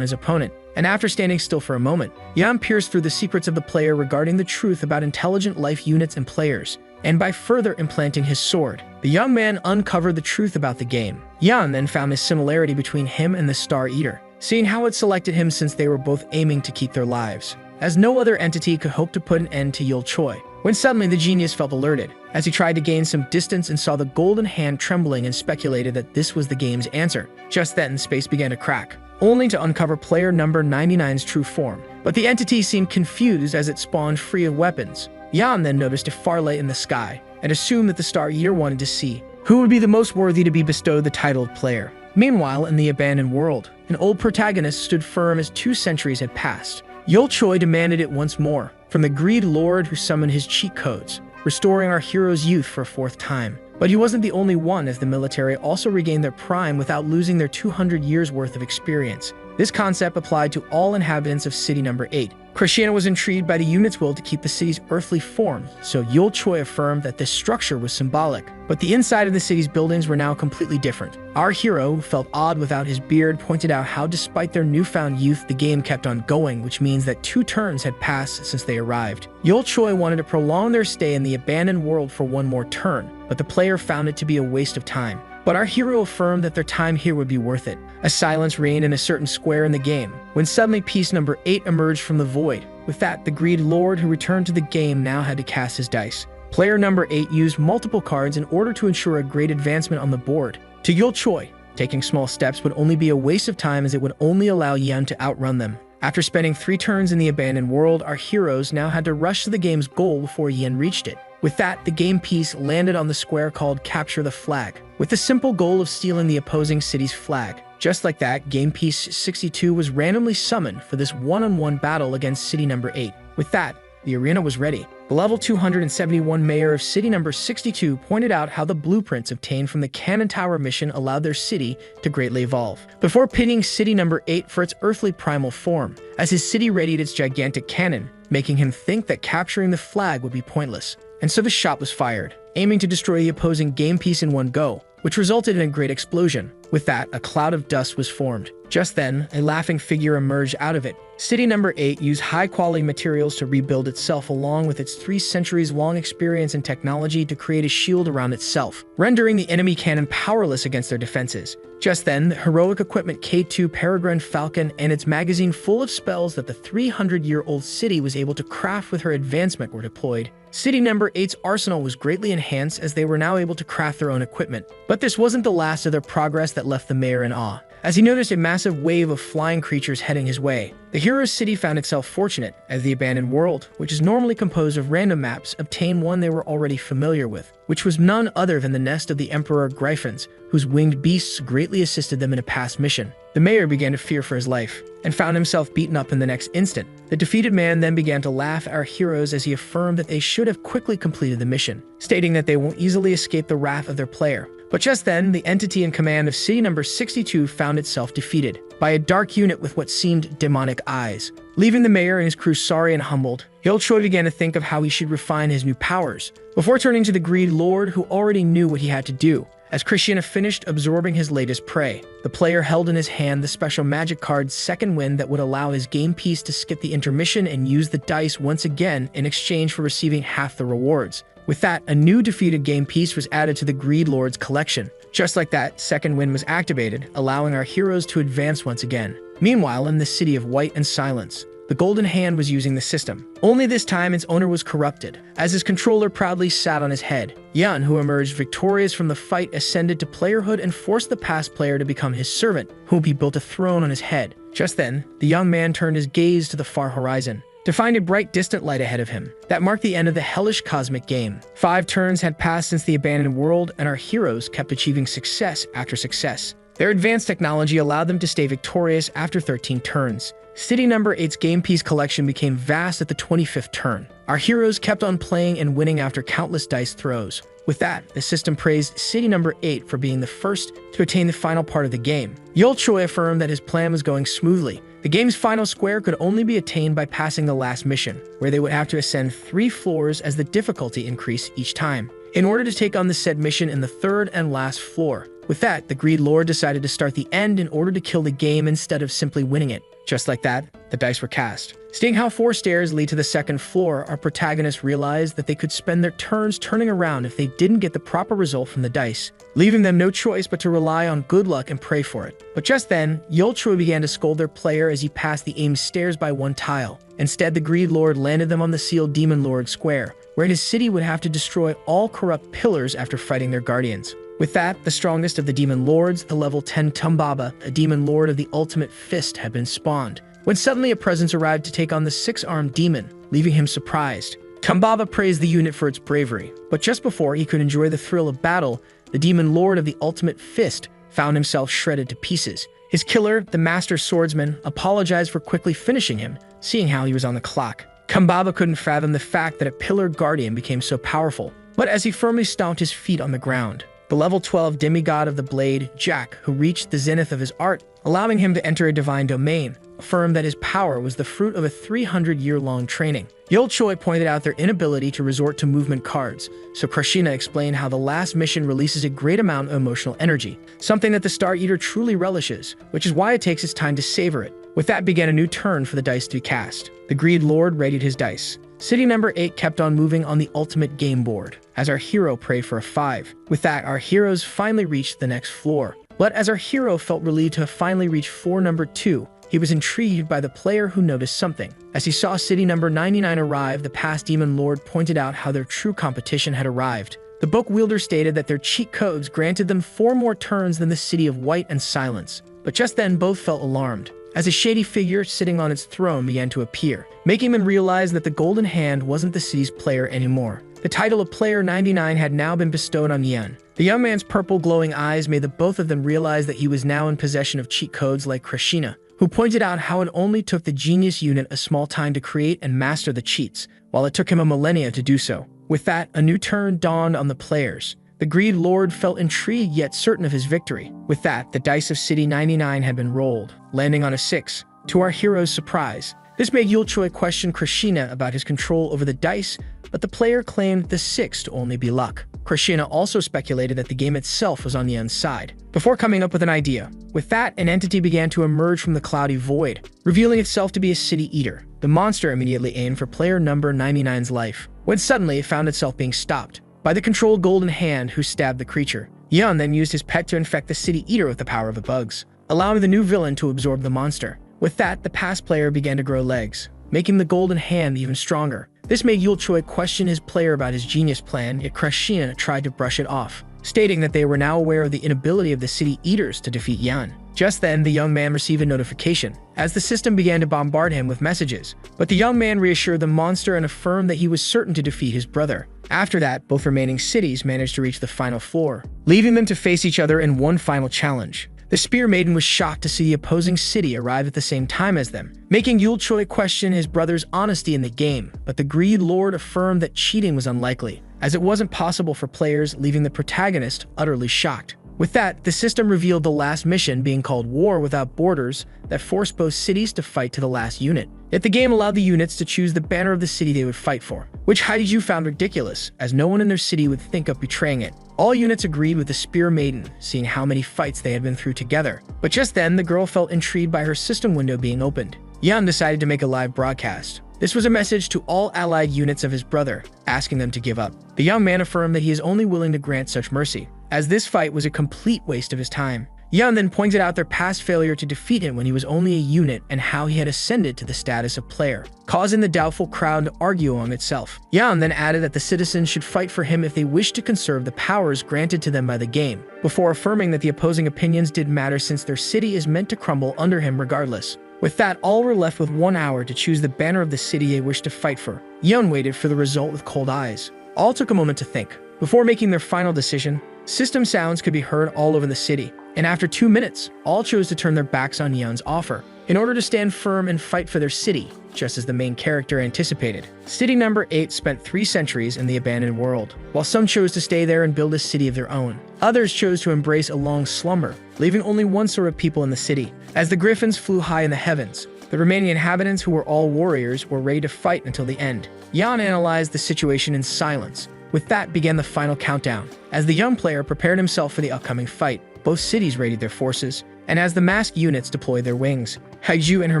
his opponent, and after standing still for a moment, Yan pierced through the secrets of the player regarding the truth about intelligent life units and players, and by further implanting his sword, the young man uncovered the truth about the game. Yan then found a similarity between him and the Star Eater, seeing how it selected him since they were both aiming to keep their lives, as no other entity could hope to put an end to Yul Choi. When suddenly the genius felt alerted, as he tried to gain some distance and saw the golden hand trembling and speculated that this was the game's answer. Just then, space began to crack, only to uncover player number 99's true form. But the entity seemed confused as it spawned free of weapons. Yan then noticed a far light in the sky, and assumed that the Star Eater wanted to see who would be the most worthy to be bestowed the title of player. Meanwhile, in the abandoned world, an old protagonist stood firm as 2 centuries had passed. Yul Choi demanded it once more, from the greed lord who summoned his cheat codes, restoring our hero's youth for a 4th time. But he wasn't the only one, as the military also regained their prime without losing their 200 years worth of experience. This concept applied to all inhabitants of City Number 8. Christiana was intrigued by the unit's will to keep the city's earthly form, so Yul Choi affirmed that this structure was symbolic. But the inside of the city's buildings were now completely different. Our hero, who felt odd without his beard, pointed out how despite their newfound youth, the game kept on going, which means that 2 turns had passed since they arrived. Yul Choi wanted to prolong their stay in the abandoned world for 1 more turn, but the player found it to be a waste of time. But our hero affirmed that their time here would be worth it. A silence reigned in a certain square in the game, when suddenly piece number 8 emerged from the void. With that, the greed lord who returned to the game now had to cast his dice. Player number 8 used multiple cards in order to ensure a great advancement on the board. To Yul Choi, taking small steps would only be a waste of time, as it would only allow Yan to outrun them. After spending 3 turns in the abandoned world, our heroes now had to rush to the game's goal before Yan reached it. With that, the game piece landed on the square called Capture the Flag, with the simple goal of stealing the opposing city's flag. Just like that, game piece 62 was randomly summoned for this one-on-one battle against City Number 8. With that, the arena was ready. The level 271 mayor of City Number 62 pointed out how the blueprints obtained from the Cannon Tower mission allowed their city to greatly evolve, before pitting City Number 8 for its earthly primal form, as his city readied its gigantic cannon, making him think that capturing the flag would be pointless. And so the shot was fired, aiming to destroy the opposing game piece in one go, which resulted in a great explosion. With that, a cloud of dust was formed. Just then, a laughing figure emerged out of it. City Number 8 used high-quality materials to rebuild itself, along with its 3 centuries-long experience and technology to create a shield around itself, rendering the enemy cannon powerless against their defenses. Just then, the heroic equipment K2 Peregrine Falcon and its magazine full of spells that the 300-year-old city was able to craft with her advancement were deployed. City Number 8's arsenal was greatly enhanced, as they were now able to craft their own equipment. But this wasn't the last of their progress that left the mayor in awe, as he noticed a massive wave of flying creatures heading his way. The hero's city found itself fortunate, as the abandoned world, which is normally composed of random maps, obtained one they were already familiar with, which was none other than the nest of the Emperor Gryphons, whose winged beasts greatly assisted them in a past mission. The mayor began to fear for his life, and found himself beaten up in the next instant. The defeated man then began to laugh at our heroes as he affirmed that they should have quickly completed the mission, stating that they won't easily escape the wrath of their player. But just then, the entity in command of City Number 62 found itself defeated by a dark unit with what seemed demonic eyes. Leaving the mayor and his crew sorry and humbled, Yul Choi began to think of how he should refine his new powers, before turning to the greed lord, who already knew what he had to do. As Christiana finished absorbing his latest prey, the player held in his hand the special magic card Second Wind that would allow his game piece to skip the intermission and use the dice once again in exchange for receiving half the rewards. With that, a new defeated game piece was added to the Greed Lord's collection. Just like that, Second Wind was activated, allowing our heroes to advance once again. Meanwhile, in the City of White and Silence, the Golden Hand was using the system. Only this time, its owner was corrupted, as his controller proudly sat on his head. Yan, who emerged victorious from the fight, ascended to playerhood and forced the past player to become his servant, whom he built a throne on his head. Just then, the young man turned his gaze to the far horizon, to find a bright distant light ahead of him. That marked the end of the hellish cosmic game. 5 turns had passed since the abandoned world, and our heroes kept achieving success after success. Their advanced technology allowed them to stay victorious after 13 turns. City Number 8's game piece collection became vast at the 25th turn. Our heroes kept on playing and winning after countless dice throws. With that, the system praised City Number 8 for being the first to attain the final part of the game. Yul Choi affirmed that his plan was going smoothly. The game's final square could only be attained by passing the last mission, where they would have to ascend 3 floors as the difficulty increased each time. In order to take on the said mission in the 3rd and last floor, With that, the Greed Lord decided to start the end in order to kill the game instead of simply winning it. Just like that, the dice were cast. Seeing how 4 stairs lead to the second floor, our protagonists realized that they could spend their turns turning around if they didn't get the proper result from the dice, leaving them no choice but to rely on good luck and pray for it. But just then, Yulchoi began to scold their player as he passed the aimed stairs by 1 tile. Instead, the Greed Lord landed them on the sealed Demon Lord Square, where his city would have to destroy all corrupt pillars after fighting their guardians. With that, the strongest of the Demon Lords, the level 10 Tumbaba, a Demon Lord of the Ultimate Fist, had been spawned, when suddenly a presence arrived to take on the 6-armed demon, leaving him surprised. Tumbaba praised the unit for its bravery, but just before he could enjoy the thrill of battle, the Demon Lord of the Ultimate Fist found himself shredded to pieces. His killer, the Master Swordsman, apologized for quickly finishing him, seeing how he was on the clock. Tumbaba couldn't fathom the fact that a Pillar Guardian became so powerful, but as he firmly stomped his feet on the ground, the level 12 demigod of the blade, Jack, who reached the zenith of his art, allowing him to enter a divine domain, affirmed that his power was the fruit of a 300-year-long training. Yulchoi pointed out their inability to resort to movement cards, so Krishna explained how the last mission releases a great amount of emotional energy, something that the Star Eater truly relishes, which is why it takes its time to savor it. With that began a new turn for the dice to be cast. The Greed Lord readied his dice. City number 8 kept on moving on the ultimate game board, as our hero prayed for a 5. With that, our heroes finally reached the next floor. But as our hero felt relieved to have finally reached floor number 2, he was intrigued by the player who noticed something. As he saw city number 99 arrive, the past Demon Lord pointed out how their true competition had arrived. The book wielder stated that their cheat codes granted them 4 more turns than the City of White and Silence. But just then, both felt alarmed, as a shady figure sitting on its throne began to appear, making them realize that the Golden Hand wasn't the city's player anymore. The title of Player 99 had now been bestowed on Yan. The young man's purple glowing eyes made the both of them realize that he was now in possession of cheat codes like Krishna, who pointed out how it only took the genius unit a small time to create and master the cheats, while it took him a millennia to do so. With that, a new turn dawned on the players. The Greed Lord felt intrigued yet certain of his victory. With that, the dice of City 99 had been rolled, landing on a 6, to our hero's surprise. This made Yulchoi question Krishna about his control over the dice, but the player claimed the 6 to only be luck. Krishna also speculated that the game itself was on Yan's side, before coming up with an idea. With that, an entity began to emerge from the cloudy void, revealing itself to be a city eater. The monster immediately aimed for player number 99's life, when suddenly it found itself being stopped by the controlled Golden Hand, who stabbed the creature. Yan then used his pet to infect the city eater with the power of the bugs, allowing the new villain to absorb the monster. With that, the past player began to grow legs, making the Golden Hand even stronger. This made Yulchoi question his player about his genius plan, yet Krishna tried to brush it off, stating that they were now aware of the inability of the city eaters to defeat Yan. Just then, the young man received a notification, as the system began to bombard him with messages. But the young man reassured the monster and affirmed that he was certain to defeat his brother. After that, both remaining cities managed to reach the final floor, leaving them to face each other in one final challenge. The Spear Maiden was shocked to see the opposing city arrive at the same time as them, making Yulchoi question his brother's honesty in the game, but the Greed Lord affirmed that cheating was unlikely, as it wasn't possible for players, leaving the protagonist utterly shocked. With that, the system revealed the last mission, being called War Without Borders, that forced both cities to fight to the last unit. Yet the game allowed the units to choose the banner of the city they would fight for, which Haidiju found ridiculous, as no one in their city would think of betraying it. All units agreed with the Spear Maiden, seeing how many fights they had been through together. But just then, the girl felt intrigued by her system window being opened. Yan decided to make a live broadcast. This was a message to all allied units of his brother, asking them to give up. The young man affirmed that he is only willing to grant such mercy, as this fight was a complete waste of his time. Yan then pointed out their past failure to defeat him when he was only a unit and how he had ascended to the status of player, causing the doubtful crowd to argue among itself. Yan then added that the citizens should fight for him if they wished to conserve the powers granted to them by the game, before affirming that the opposing opinions didn't matter since their city is meant to crumble under him regardless. With that, all were left with 1 hour to choose the banner of the city they wished to fight for. Yan waited for the result with cold eyes. All took a moment to think. Before making their final decision, system sounds could be heard all over the city, and after 2 minutes, all chose to turn their backs on Yan's offer, in order to stand firm and fight for their city, just as the main character anticipated. City number 8 spent 3 centuries in the abandoned world. While some chose to stay there and build a city of their own, others chose to embrace a long slumber, leaving only one sort of people in the city. As the griffins flew high in the heavens, the remaining inhabitants, who were all warriors, were ready to fight until the end. Yan analyzed the situation in silence. With that began the final countdown, as the young player prepared himself for the upcoming fight. Both cities readied their forces, and as the masked units deployed their wings, Haiju and her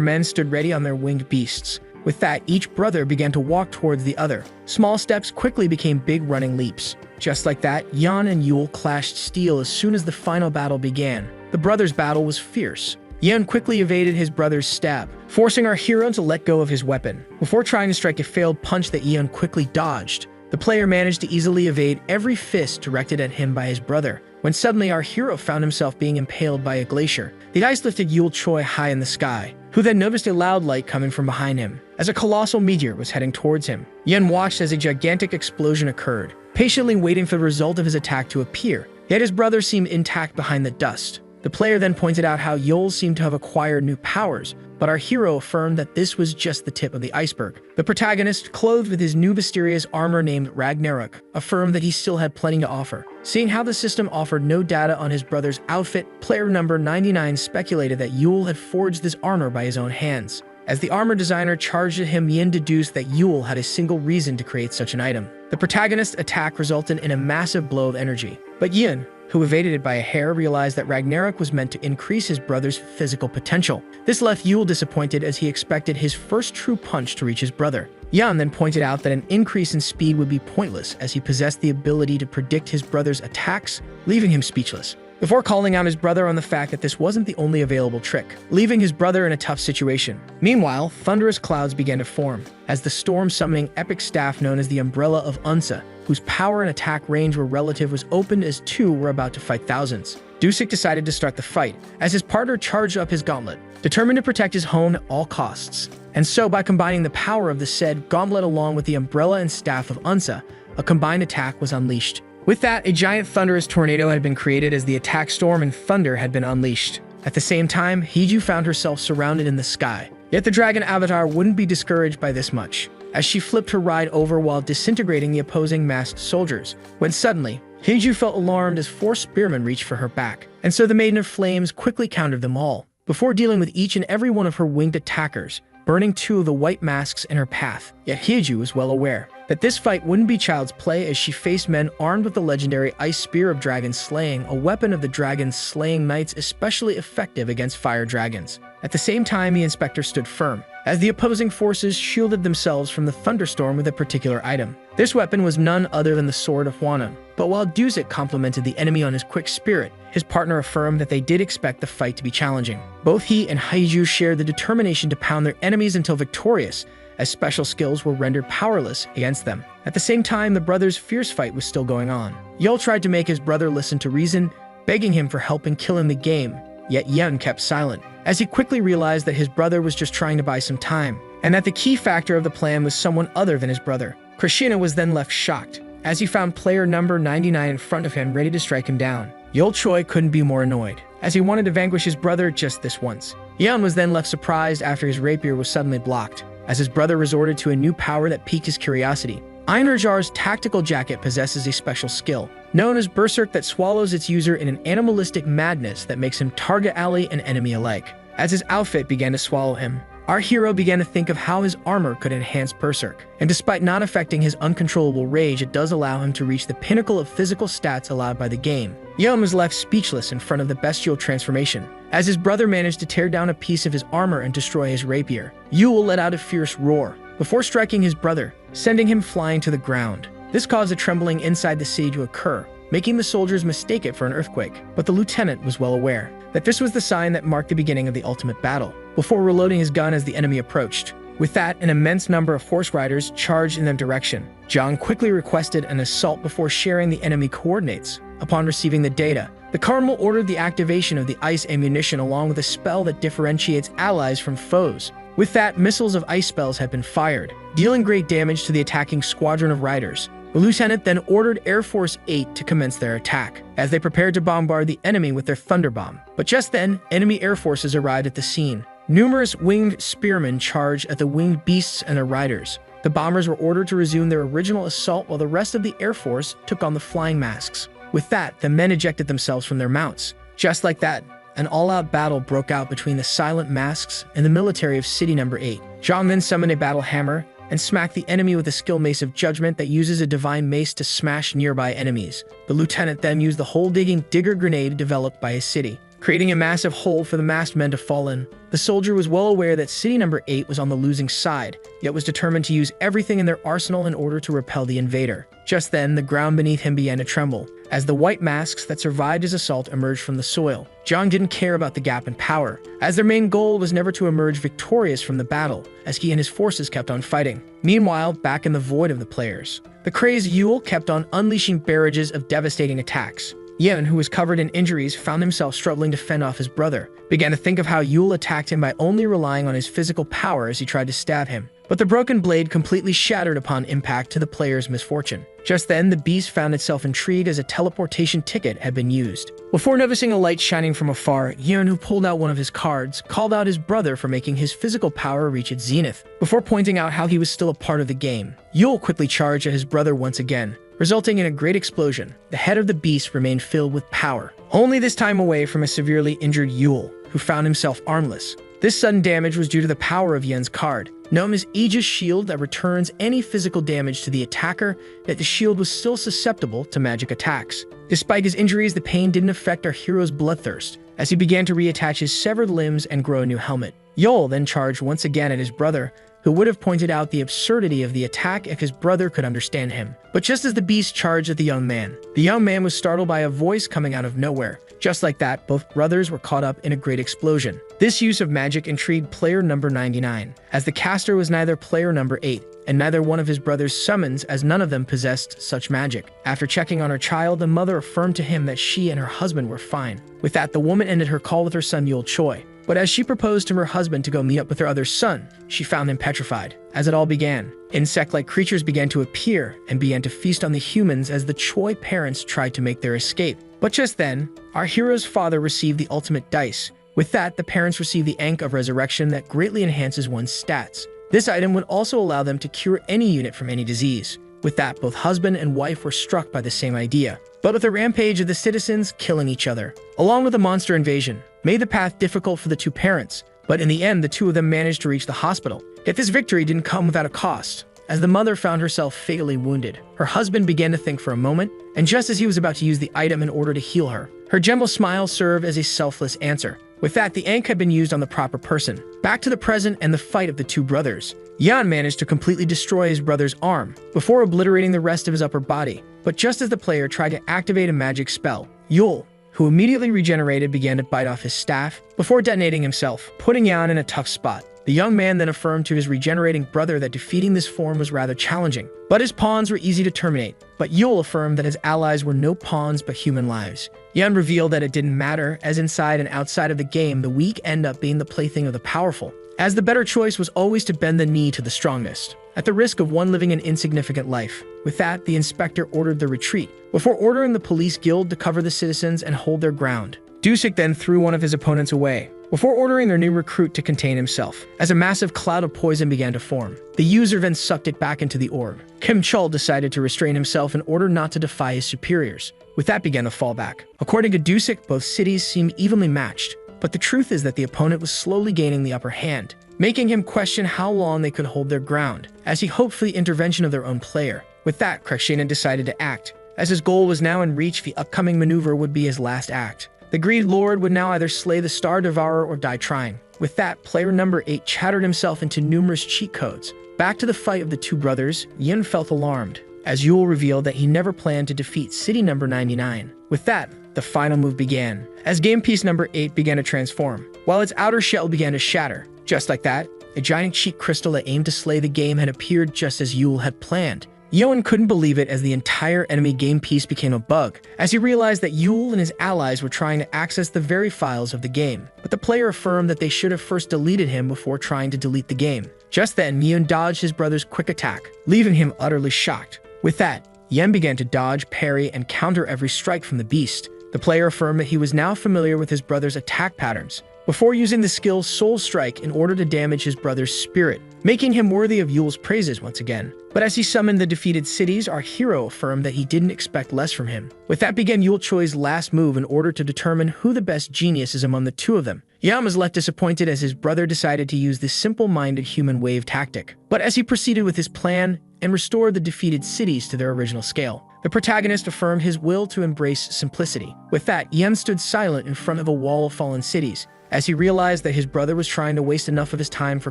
men stood ready on their winged beasts. With that, each brother began to walk towards the other. Small steps quickly became big running leaps. Just like that, Yan and Yule clashed steel as soon as the final battle began. The brothers' battle was fierce. Yan quickly evaded his brother's stab, forcing our hero to let go of his weapon. Before trying to strike a failed punch that Yan quickly dodged, the player managed to easily evade every fist directed at him by his brother, when suddenly our hero found himself being impaled by a glacier. The ice lifted Yule Choi high in the sky, who then noticed a loud light coming from behind him, as a colossal meteor was heading towards him. Yan watched as a gigantic explosion occurred, patiently waiting for the result of his attack to appear, yet his brother seemed intact behind the dust. The player then pointed out how Yule seemed to have acquired new powers, but our hero affirmed that this was just the tip of the iceberg. The protagonist, clothed with his new mysterious armor named Ragnarok, affirmed that he still had plenty to offer. Seeing how the system offered no data on his brother's outfit, player number 99 speculated that Yule had forged this armor by his own hands. As the armor designer charged at him, Yin deduced that Yule had a single reason to create such an item. The protagonist's attack resulted in a massive blow of energy, but Yin, who evaded it by a hair, realized that Ragnarok was meant to increase his brother's physical potential. This left Yule disappointed as he expected his first true punch to reach his brother. Yan then pointed out that an increase in speed would be pointless as he possessed the ability to predict his brother's attacks, leaving him speechless. Before calling out his brother on the fact that this wasn't the only available trick, leaving his brother in a tough situation. Meanwhile, thunderous clouds began to form, as the storm-summoning epic staff known as the Umbrella of Unsa, whose power and attack range were relative, was opened as two were about to fight thousands. Dusik decided to start the fight, as his partner charged up his gauntlet, determined to protect his home at all costs. And so, by combining the power of the said gauntlet along with the Umbrella and Staff of Unsa, a combined attack was unleashed. With that, a giant thunderous tornado had been created as the attack storm and thunder had been unleashed. At the same time, Hiju found herself surrounded in the sky. Yet the dragon avatar wouldn't be discouraged by this much, as she flipped her ride over while disintegrating the opposing masked soldiers, when suddenly, Hiju felt alarmed as 4 spearmen reached for her back, and so the Maiden of Flames quickly countered them all, before dealing with each and every one of her winged attackers, burning 2 of the white masks in her path. Yet Hiju was well aware that this fight wouldn't be child's play, as she faced men armed with the legendary Ice Spear of Dragon Slaying, a weapon of the Dragon Slaying Knights especially effective against fire dragons. At the same time, the inspector stood firm, as the opposing forces shielded themselves from the thunderstorm with a particular item. This weapon was none other than the Sword of Huanan. But while Dusik complimented the enemy on his quick spirit, his partner affirmed that they did expect the fight to be challenging. Both he and Haiju shared the determination to pound their enemies until victorious, as special skills were rendered powerless against them. At the same time, the brothers' fierce fight was still going on. Yul tried to make his brother listen to reason, begging him for help in killing the game, yet Yen kept silent, as he quickly realized that his brother was just trying to buy some time, and that the key factor of the plan was someone other than his brother. Krishna was then left shocked, as he found player number 99 in front of him ready to strike him down. Yul Choi couldn't be more annoyed, as he wanted to vanquish his brother just this once. Yan was then left surprised after his rapier was suddenly blocked, as his brother resorted to a new power that piqued his curiosity. Einherjar's tactical jacket possesses a special skill, known as Berserk, that swallows its user in an animalistic madness that makes him target ally and enemy alike. As his outfit began to swallow him, our hero began to think of how his armor could enhance Berserk, and despite not affecting his uncontrollable rage, it does allow him to reach the pinnacle of physical stats allowed by the game. Yeom was left speechless in front of the bestial transformation, as his brother managed to tear down a piece of his armor and destroy his rapier. Yule let out a fierce roar, before striking his brother, sending him flying to the ground. This caused a trembling inside the city to occur, making the soldiers mistake it for an earthquake. But the lieutenant was well aware that this was the sign that marked the beginning of the ultimate battle, before reloading his gun as the enemy approached. With that, an immense number of horse riders charged in their direction. Zhang quickly requested an assault before sharing the enemy coordinates. Upon receiving the data, the Cardinal ordered the activation of the ice ammunition along with a spell that differentiates allies from foes. With that, missiles of ice spells had been fired, dealing great damage to the attacking squadron of riders. The lieutenant then ordered Air Force 8 to commence their attack, as they prepared to bombard the enemy with their Thunder Bomb. But just then, enemy air forces arrived at the scene. Numerous winged spearmen charged at the winged beasts and their riders. The bombers were ordered to resume their original assault while the rest of the Air Force took on the flying masks. With that, the men ejected themselves from their mounts. Just like that, an all-out battle broke out between the silent masks and the military of City Number 8. Zhang then summoned a battle hammer and smacked the enemy with a skill Mace of Judgment that uses a divine mace to smash nearby enemies. The lieutenant then used the hole-digging digger grenade developed by his city, creating a massive hole for the masked men to fall in. The soldier was well aware that city number 8 was on the losing side, yet was determined to use everything in their arsenal in order to repel the invader. Just then, the ground beneath him began to tremble. As the white masks that survived his assault emerged from the soil, Jiang didn't care about the gap in power, as their main goal was never to emerge victorious from the battle, as he and his forces kept on fighting. Meanwhile, back in the void of the players, the crazed Yule kept on unleashing barrages of devastating attacks. Yen, who was covered in injuries, found himself struggling to fend off his brother, began to think of how Yule attacked him by only relying on his physical power as he tried to stab him. But the broken blade completely shattered upon impact to the player's misfortune. Just then, the beast found itself intrigued as a teleportation ticket had been used. Before noticing a light shining from afar, Yen, who pulled out one of his cards, called out his brother for making his physical power reach its zenith. Before pointing out how he was still a part of the game, Yule quickly charged at his brother once again, resulting in a great explosion. The head of the beast remained filled with power, only this time away from a severely injured Yule, who found himself armless. This sudden damage was due to the power of Yen's card, known as Aegis Shield, that returns any physical damage to the attacker, yet the shield was still susceptible to magic attacks. Despite his injuries, the pain didn't affect our hero's bloodthirst, as he began to reattach his severed limbs and grow a new helmet. Yule then charged once again at his brother, who would have pointed out the absurdity of the attack if his brother could understand him. But just as the beast charged at the young man was startled by a voice coming out of nowhere. Just like that, both brothers were caught up in a great explosion. This use of magic intrigued player number 99, as the caster was neither player number 8, and neither one of his brother's summons, as none of them possessed such magic. After checking on her child, the mother affirmed to him that she and her husband were fine. With that, the woman ended her call with her son Yule Choi. But as she proposed to her husband to go meet up with her other son, she found him petrified. As it all began, insect-like creatures began to appear and began to feast on the humans as the Choi parents tried to make their escape. But just then, our hero's father received the ultimate dice. With that, the parents received the Ankh of Resurrection that greatly enhances one's stats. This item would also allow them to cure any unit from any disease. With that, both husband and wife were struck by the same idea, but with a rampage of the citizens killing each other, along with a monster invasion, made the path difficult for the two parents. But in the end, the two of them managed to reach the hospital. Yet this victory didn't come without a cost, as the mother found herself fatally wounded. Her husband began to think for a moment, and just as he was about to use the item in order to heal her, her gentle smile served as a selfless answer. With that, the Ankh had been used on the proper person. Back to the present and the fight of the two brothers. Yan managed to completely destroy his brother's arm, before obliterating the rest of his upper body. But just as the player tried to activate a magic spell, Yule, who immediately regenerated, began to bite off his staff, before detonating himself, putting Yan in a tough spot. The young man then affirmed to his regenerating brother that defeating this form was rather challenging, but his pawns were easy to terminate. But Yule affirmed that his allies were no pawns but human lives. Yan revealed that it didn't matter, as inside and outside of the game, the weak end up being the plaything of the powerful, as the better choice was always to bend the knee to the strongest, at the risk of one living an insignificant life. With that, the inspector ordered the retreat, before ordering the police guild to cover the citizens and hold their ground. Dusik then threw one of his opponents away, before ordering their new recruit to contain himself, as a massive cloud of poison began to form. The user then sucked it back into the orb. Kim Chul decided to restrain himself in order not to defy his superiors. With that began a fallback. According to Dusik, both cities seemed evenly matched, but the truth is that the opponent was slowly gaining the upper hand, making him question how long they could hold their ground, as he hoped for the intervention of their own player. With that, Krakshana decided to act. As his goal was now in reach, the upcoming maneuver would be his last act. The Greed Lord would now either slay the Star Devourer or die trying. With that, player number 8 chattered himself into numerous cheat codes. Back to the fight of the two brothers, Yin felt alarmed, as Yule revealed that he never planned to defeat city number 99. With that, the final move began, as game piece number 8 began to transform, while its outer shell began to shatter. Just like that, a giant cheat crystal that aimed to slay the game had appeared just as Yule had planned. Yoan couldn't believe it as the entire enemy game piece became a bug, as he realized that Yule and his allies were trying to access the very files of the game. But the player affirmed that they should have first deleted him before trying to delete the game. Just then, Yoon dodged his brother's quick attack, leaving him utterly shocked. With that, Yen began to dodge, parry, and counter every strike from the beast. The player affirmed that he was now familiar with his brother's attack patterns, before using the skill Soul Strike in order to damage his brother's spirit. making him worthy of Yule's praises once again. But as he summoned the defeated cities, our hero affirmed that he didn't expect less from him. With that began Yule Choi's last move in order to determine who the best genius is among the two of them. Yam was left disappointed as his brother decided to use this simple-minded human wave tactic. But as he proceeded with his plan and restored the defeated cities to their original scale, the protagonist affirmed his will to embrace simplicity. With that, Yen stood silent in front of a wall of fallen cities, as he realized that his brother was trying to waste enough of his time for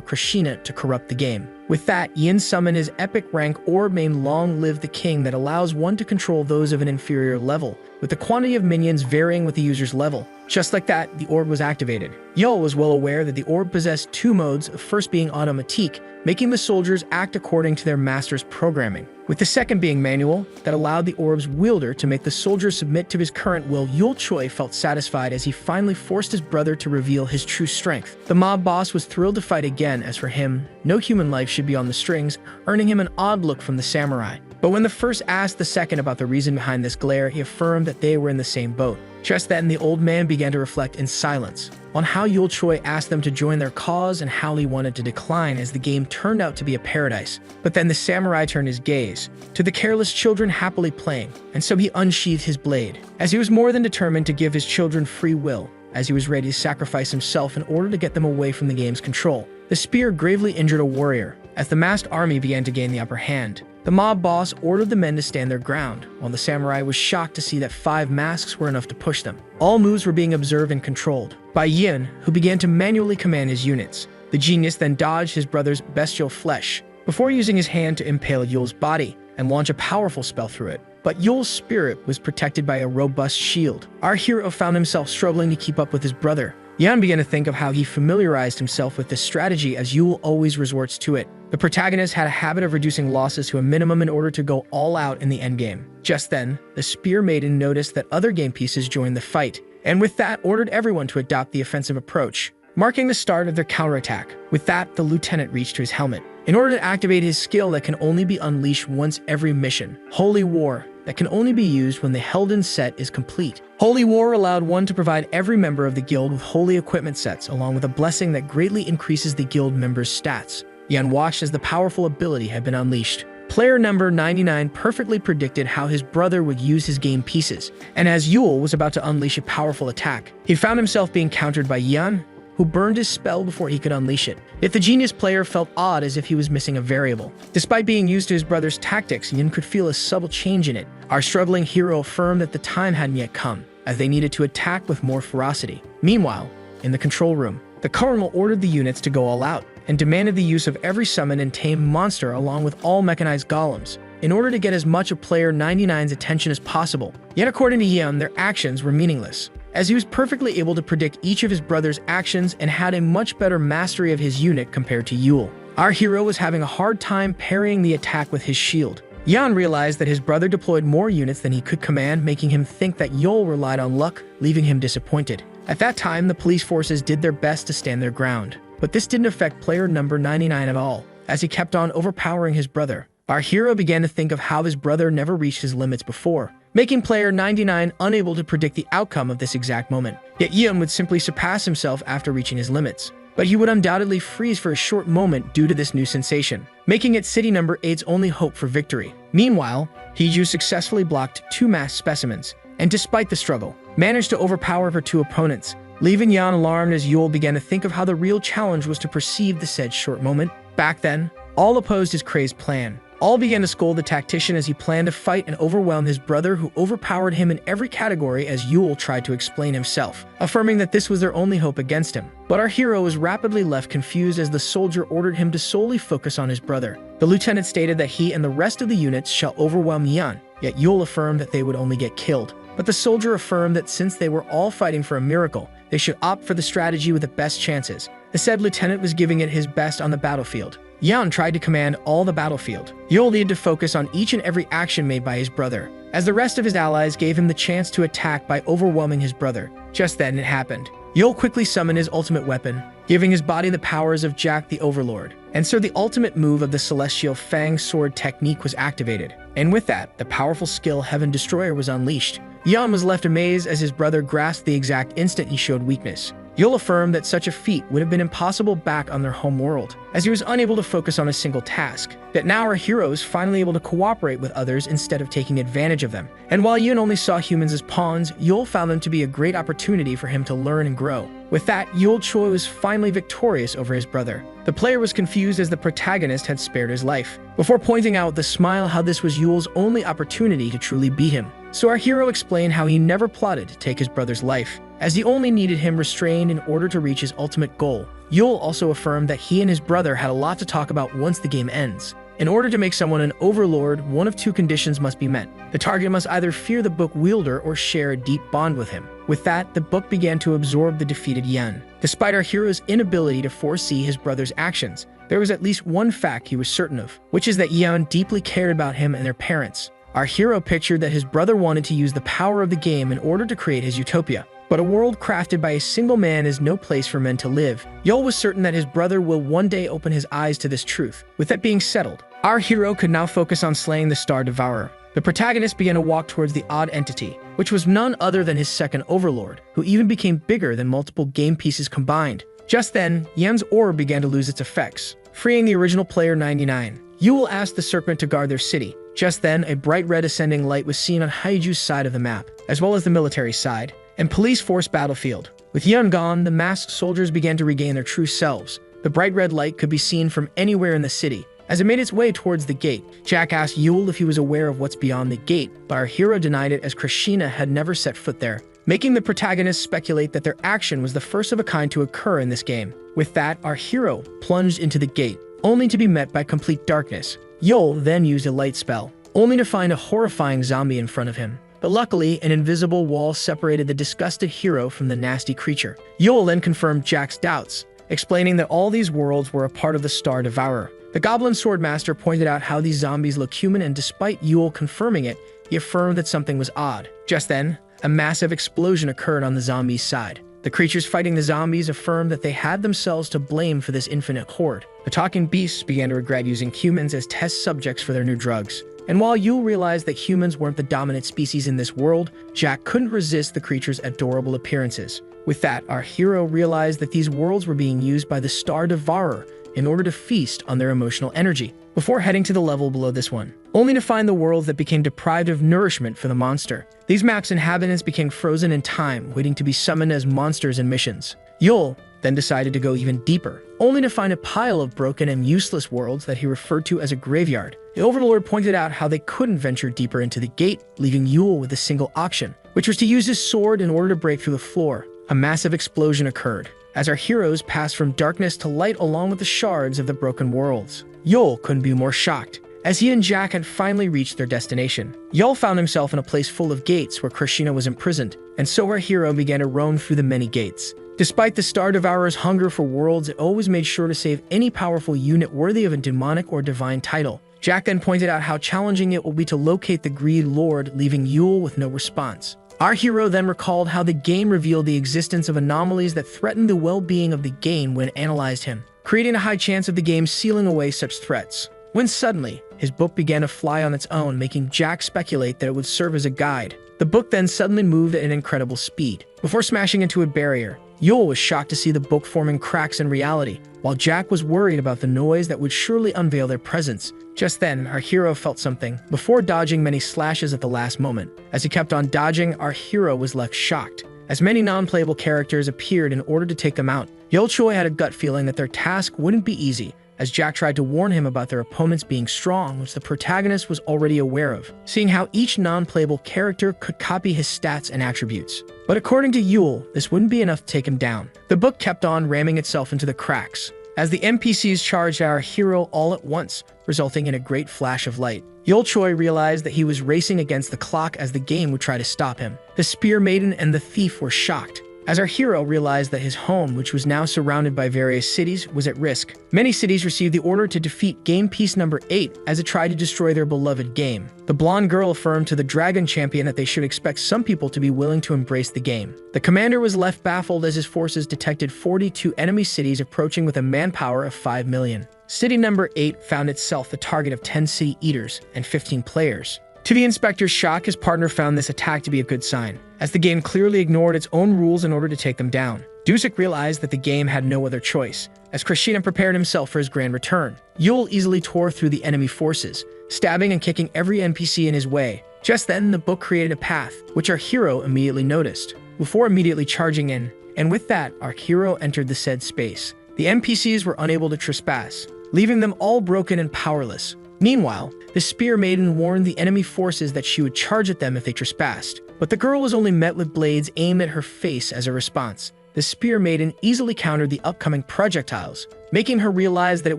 Krishna to corrupt the game. With that, Yin summoned his epic rank orb named Long Live the King that allows one to control those of an inferior level, with the quantity of minions varying with the user's level. Just like that, the orb was activated. Yo was well aware that the orb possessed two modes, the first being automatique, making the soldiers act according to their master's programming, with the second being manual, that allowed the orb's wielder to make the soldier submit to his current will. Yule Choi felt satisfied as he finally forced his brother to reveal his true strength. The mob boss was thrilled to fight again, as for him, no human life should be on the strings, earning him an odd look from the samurai. But when the first asked the second about the reason behind this glare, he affirmed that they were in the same boat. Just then, the old man began to reflect in silence on how Yule Choi asked them to join their cause and how he wanted to decline, as the game turned out to be a paradise. But then the samurai turned his gaze to the careless children happily playing, and so he unsheathed his blade, as he was more than determined to give his children free will, as he was ready to sacrifice himself in order to get them away from the game's control. The spear gravely injured a warrior, as the masked army began to gain the upper hand. The mob boss ordered the men to stand their ground, while the samurai was shocked to see that 5 masks were enough to push them. All moves were being observed and controlled by Yin, who began to manually command his units. The genius then dodged his brother's bestial flesh, before using his hand to impale Yule's body and launch a powerful spell through it. But Yule's spirit was protected by a robust shield. Our hero found himself struggling to keep up with his brother. Yan began to think of how he familiarized himself with this strategy, as Yule always resorts to it. The protagonist had a habit of reducing losses to a minimum in order to go all out in the endgame. Just then, the Spear Maiden noticed that other game pieces joined the fight, and with that ordered everyone to adopt the offensive approach, marking the start of their counterattack. With that, the lieutenant reached to his helmet in order to activate his skill that can only be unleashed once every mission, Holy War, that can only be used when the Helden set is complete. Holy War allowed one to provide every member of the guild with holy equipment sets, along with a blessing that greatly increases the guild members' stats. Yan watched as the powerful ability had been unleashed. Player number 99 perfectly predicted how his brother would use his game pieces, and as Yule was about to unleash a powerful attack, he found himself being countered by Yan, who burned his spell before he could unleash it. Yet the genius player felt odd, as if he was missing a variable. Despite being used to his brother's tactics, Yin could feel a subtle change in it. Our struggling hero affirmed that the time hadn't yet come, as they needed to attack with more ferocity. Meanwhile, in the control room, the colonel ordered the units to go all out, and demanded the use of every summoned and tamed monster along with all mechanized golems, in order to get as much of player 99's attention as possible. Yet according to Yin, their actions were meaningless, as he was perfectly able to predict each of his brother's actions and had a much better mastery of his unit compared to Yule. Our hero was having a hard time parrying the attack with his shield. Yan realized that his brother deployed more units than he could command, making him think that Yule relied on luck, leaving him disappointed. At that time, the police forces did their best to stand their ground, but this didn't affect player number 99 at all, as he kept on overpowering his brother. Our hero began to think of how his brother never reached his limits before, making player 99 unable to predict the outcome of this exact moment. Yet Yin would simply surpass himself after reaching his limits, but he would undoubtedly freeze for a short moment due to this new sensation, making it city number 8's only hope for victory. Meanwhile, Hiju successfully blocked 2 masked specimens, and despite the struggle, managed to overpower her 2 opponents, leaving Yan alarmed as Yule began to think of how the real challenge was to perceive the said short moment. Back then, all opposed his crazed plan. All began to scold the tactician as he planned to fight and overwhelm his brother, who overpowered him in every category, as Yule tried to explain himself, affirming that this was their only hope against him. But our hero was rapidly left confused as the soldier ordered him to solely focus on his brother. The lieutenant stated that he and the rest of the units shall overwhelm Yan, yet Yule affirmed that they would only get killed. But the soldier affirmed that since they were all fighting for a miracle, they should opt for the strategy with the best chances. The said lieutenant was giving it his best on the battlefield. Yan tried to command all the battlefield. Yule needed to focus on each and every action made by his brother, as the rest of his allies gave him the chance to attack by overwhelming his brother. Just then it happened. Yule quickly summoned his ultimate weapon, giving his body the powers of Jack the Overlord. And so the ultimate move of the Celestial Fang Sword technique was activated. And with that, the powerful skill Heaven Destroyer was unleashed. Yan was left amazed as his brother grasped the exact instant he showed weakness. You'll affirm that such a feat would have been impossible back on their home world, as he was unable to focus on a single task. Yet now our hero is finally able to cooperate with others instead of taking advantage of them. And while Yun only saw humans as pawns, Yul found them to be a great opportunity for him to learn and grow. With that, Yul Choi was finally victorious over his brother. The player was confused as the protagonist had spared his life, before pointing out with a smile how this was Yul's only opportunity to truly beat him. So our hero explained how he never plotted to take his brother's life, as he only needed him restrained in order to reach his ultimate goal. Yul also affirmed that he and his brother had a lot to talk about once the game ends. In order to make someone an overlord, one of two conditions must be met. The target must either fear the book wielder or share a deep bond with him. With that, the book began to absorb the defeated Yan. Despite our hero's inability to foresee his brother's actions, there was at least one fact he was certain of, which is that Yan deeply cared about him and their parents. Our hero pictured that his brother wanted to use the power of the game in order to create his utopia. But a world crafted by a single man is no place for men to live. Yul was certain that his brother will one day open his eyes to this truth. With that being settled, our hero could now focus on slaying the Star Devourer. The protagonist began to walk towards the odd entity, which was none other than his second overlord, who even became bigger than multiple game pieces combined. Just then, Yan's orb began to lose its effects, freeing the original player 99. Yul asked the serpent to guard their city. Just then, a bright red ascending light was seen on Haiju's side of the map, as well as the military side, and police force battlefield. With Yun gone, the masked soldiers began to regain their true selves. The bright red light could be seen from anywhere in the city. As it made its way towards the gate, Jack asked Yul if he was aware of what's beyond the gate, but our hero denied it as Krishina had never set foot there, making the protagonist speculate that their action was the first of a kind to occur in this game. With that, our hero plunged into the gate, only to be met by complete darkness. Yul then used a light spell, only to find a horrifying zombie in front of him. But luckily, an invisible wall separated the disgusted hero from the nasty creature. Yul then confirmed Jack's doubts, explaining that all these worlds were a part of the Star Devourer. The Goblin Swordmaster pointed out how these zombies look human, and despite Yul confirming it, he affirmed that something was odd. Just then, a massive explosion occurred on the zombies' side. The creatures fighting the zombies affirmed that they had themselves to blame for this infinite horde. The talking beasts began to regret using humans as test subjects for their new drugs. And while Yul realized that humans weren't the dominant species in this world, Jack couldn't resist the creatures' adorable appearances. With that, our hero realized that these worlds were being used by the Star Devourer in order to feast on their emotional energy, before heading to the level below this one, only to find the worlds that became deprived of nourishment for the monster. These maps' inhabitants became frozen in time, waiting to be summoned as monsters in missions. Yul then decided to go even deeper, only to find a pile of broken and useless worlds that he referred to as a graveyard. The Overlord pointed out how they couldn't venture deeper into the gate, leaving Yul with a single option, which was to use his sword in order to break through the floor. A massive explosion occurred, as our heroes passed from darkness to light along with the shards of the broken worlds. Yul couldn't be more shocked, as he and Jack had finally reached their destination. Yul found himself in a place full of gates where Krishina was imprisoned, and so our hero began to roam through the many gates. Despite the Star Devourer's hunger for worlds, it always made sure to save any powerful unit worthy of a demonic or divine title. Jack then pointed out how challenging it will be to locate the Greed Lord, leaving Yul with no response. Our hero then recalled how the game revealed the existence of anomalies that threatened the well-being of the game when analyzed him, creating a high chance of the game sealing away such threats. When suddenly, his book began to fly on its own, making Jack speculate that it would serve as a guide. The book then suddenly moved at an incredible speed, before smashing into a barrier. Yul was shocked to see the book forming cracks in reality, while Jack was worried about the noise that would surely unveil their presence. Just then, our hero felt something, before dodging many slashes at the last moment. As he kept on dodging, our hero was left shocked, as many non-playable characters appeared in order to take them out. Yul Choi had a gut feeling that their task wouldn't be easy, as Jack tried to warn him about their opponents being strong, which the protagonist was already aware of, seeing how each non-playable character could copy his stats and attributes. But according to Yul, this wouldn't be enough to take him down. The book kept on ramming itself into the cracks, as the NPCs charged our hero all at once, resulting in a great flash of light. Yul Choi realized that he was racing against the clock as the game would try to stop him. The Spear Maiden and the Thief were shocked, as our hero realized that his home, which was now surrounded by various cities, was at risk. Many cities received the order to defeat Game Piece number 8 as it tried to destroy their beloved game. The blonde girl affirmed to the Dragon Champion that they should expect some people to be willing to embrace the game. The commander was left baffled as his forces detected 42 enemy cities approaching with a manpower of 5 million. City number 8 found itself the target of 10 city eaters and 15 players. To the inspector's shock, his partner found this attack to be a good sign, as the game clearly ignored its own rules in order to take them down. Dusek realized that the game had no other choice. As Krishna prepared himself for his grand return, Yul easily tore through the enemy forces, stabbing and kicking every NPC in his way. Just then, the book created a path, which our hero immediately noticed, before immediately charging in. And with that, our hero entered the said space. The NPCs were unable to trespass, leaving them all broken and powerless. Meanwhile, the Spear Maiden warned the enemy forces that she would charge at them if they trespassed. But the girl was only met with blades aimed at her face as a response. The Spear Maiden easily countered the upcoming projectiles, making her realize that it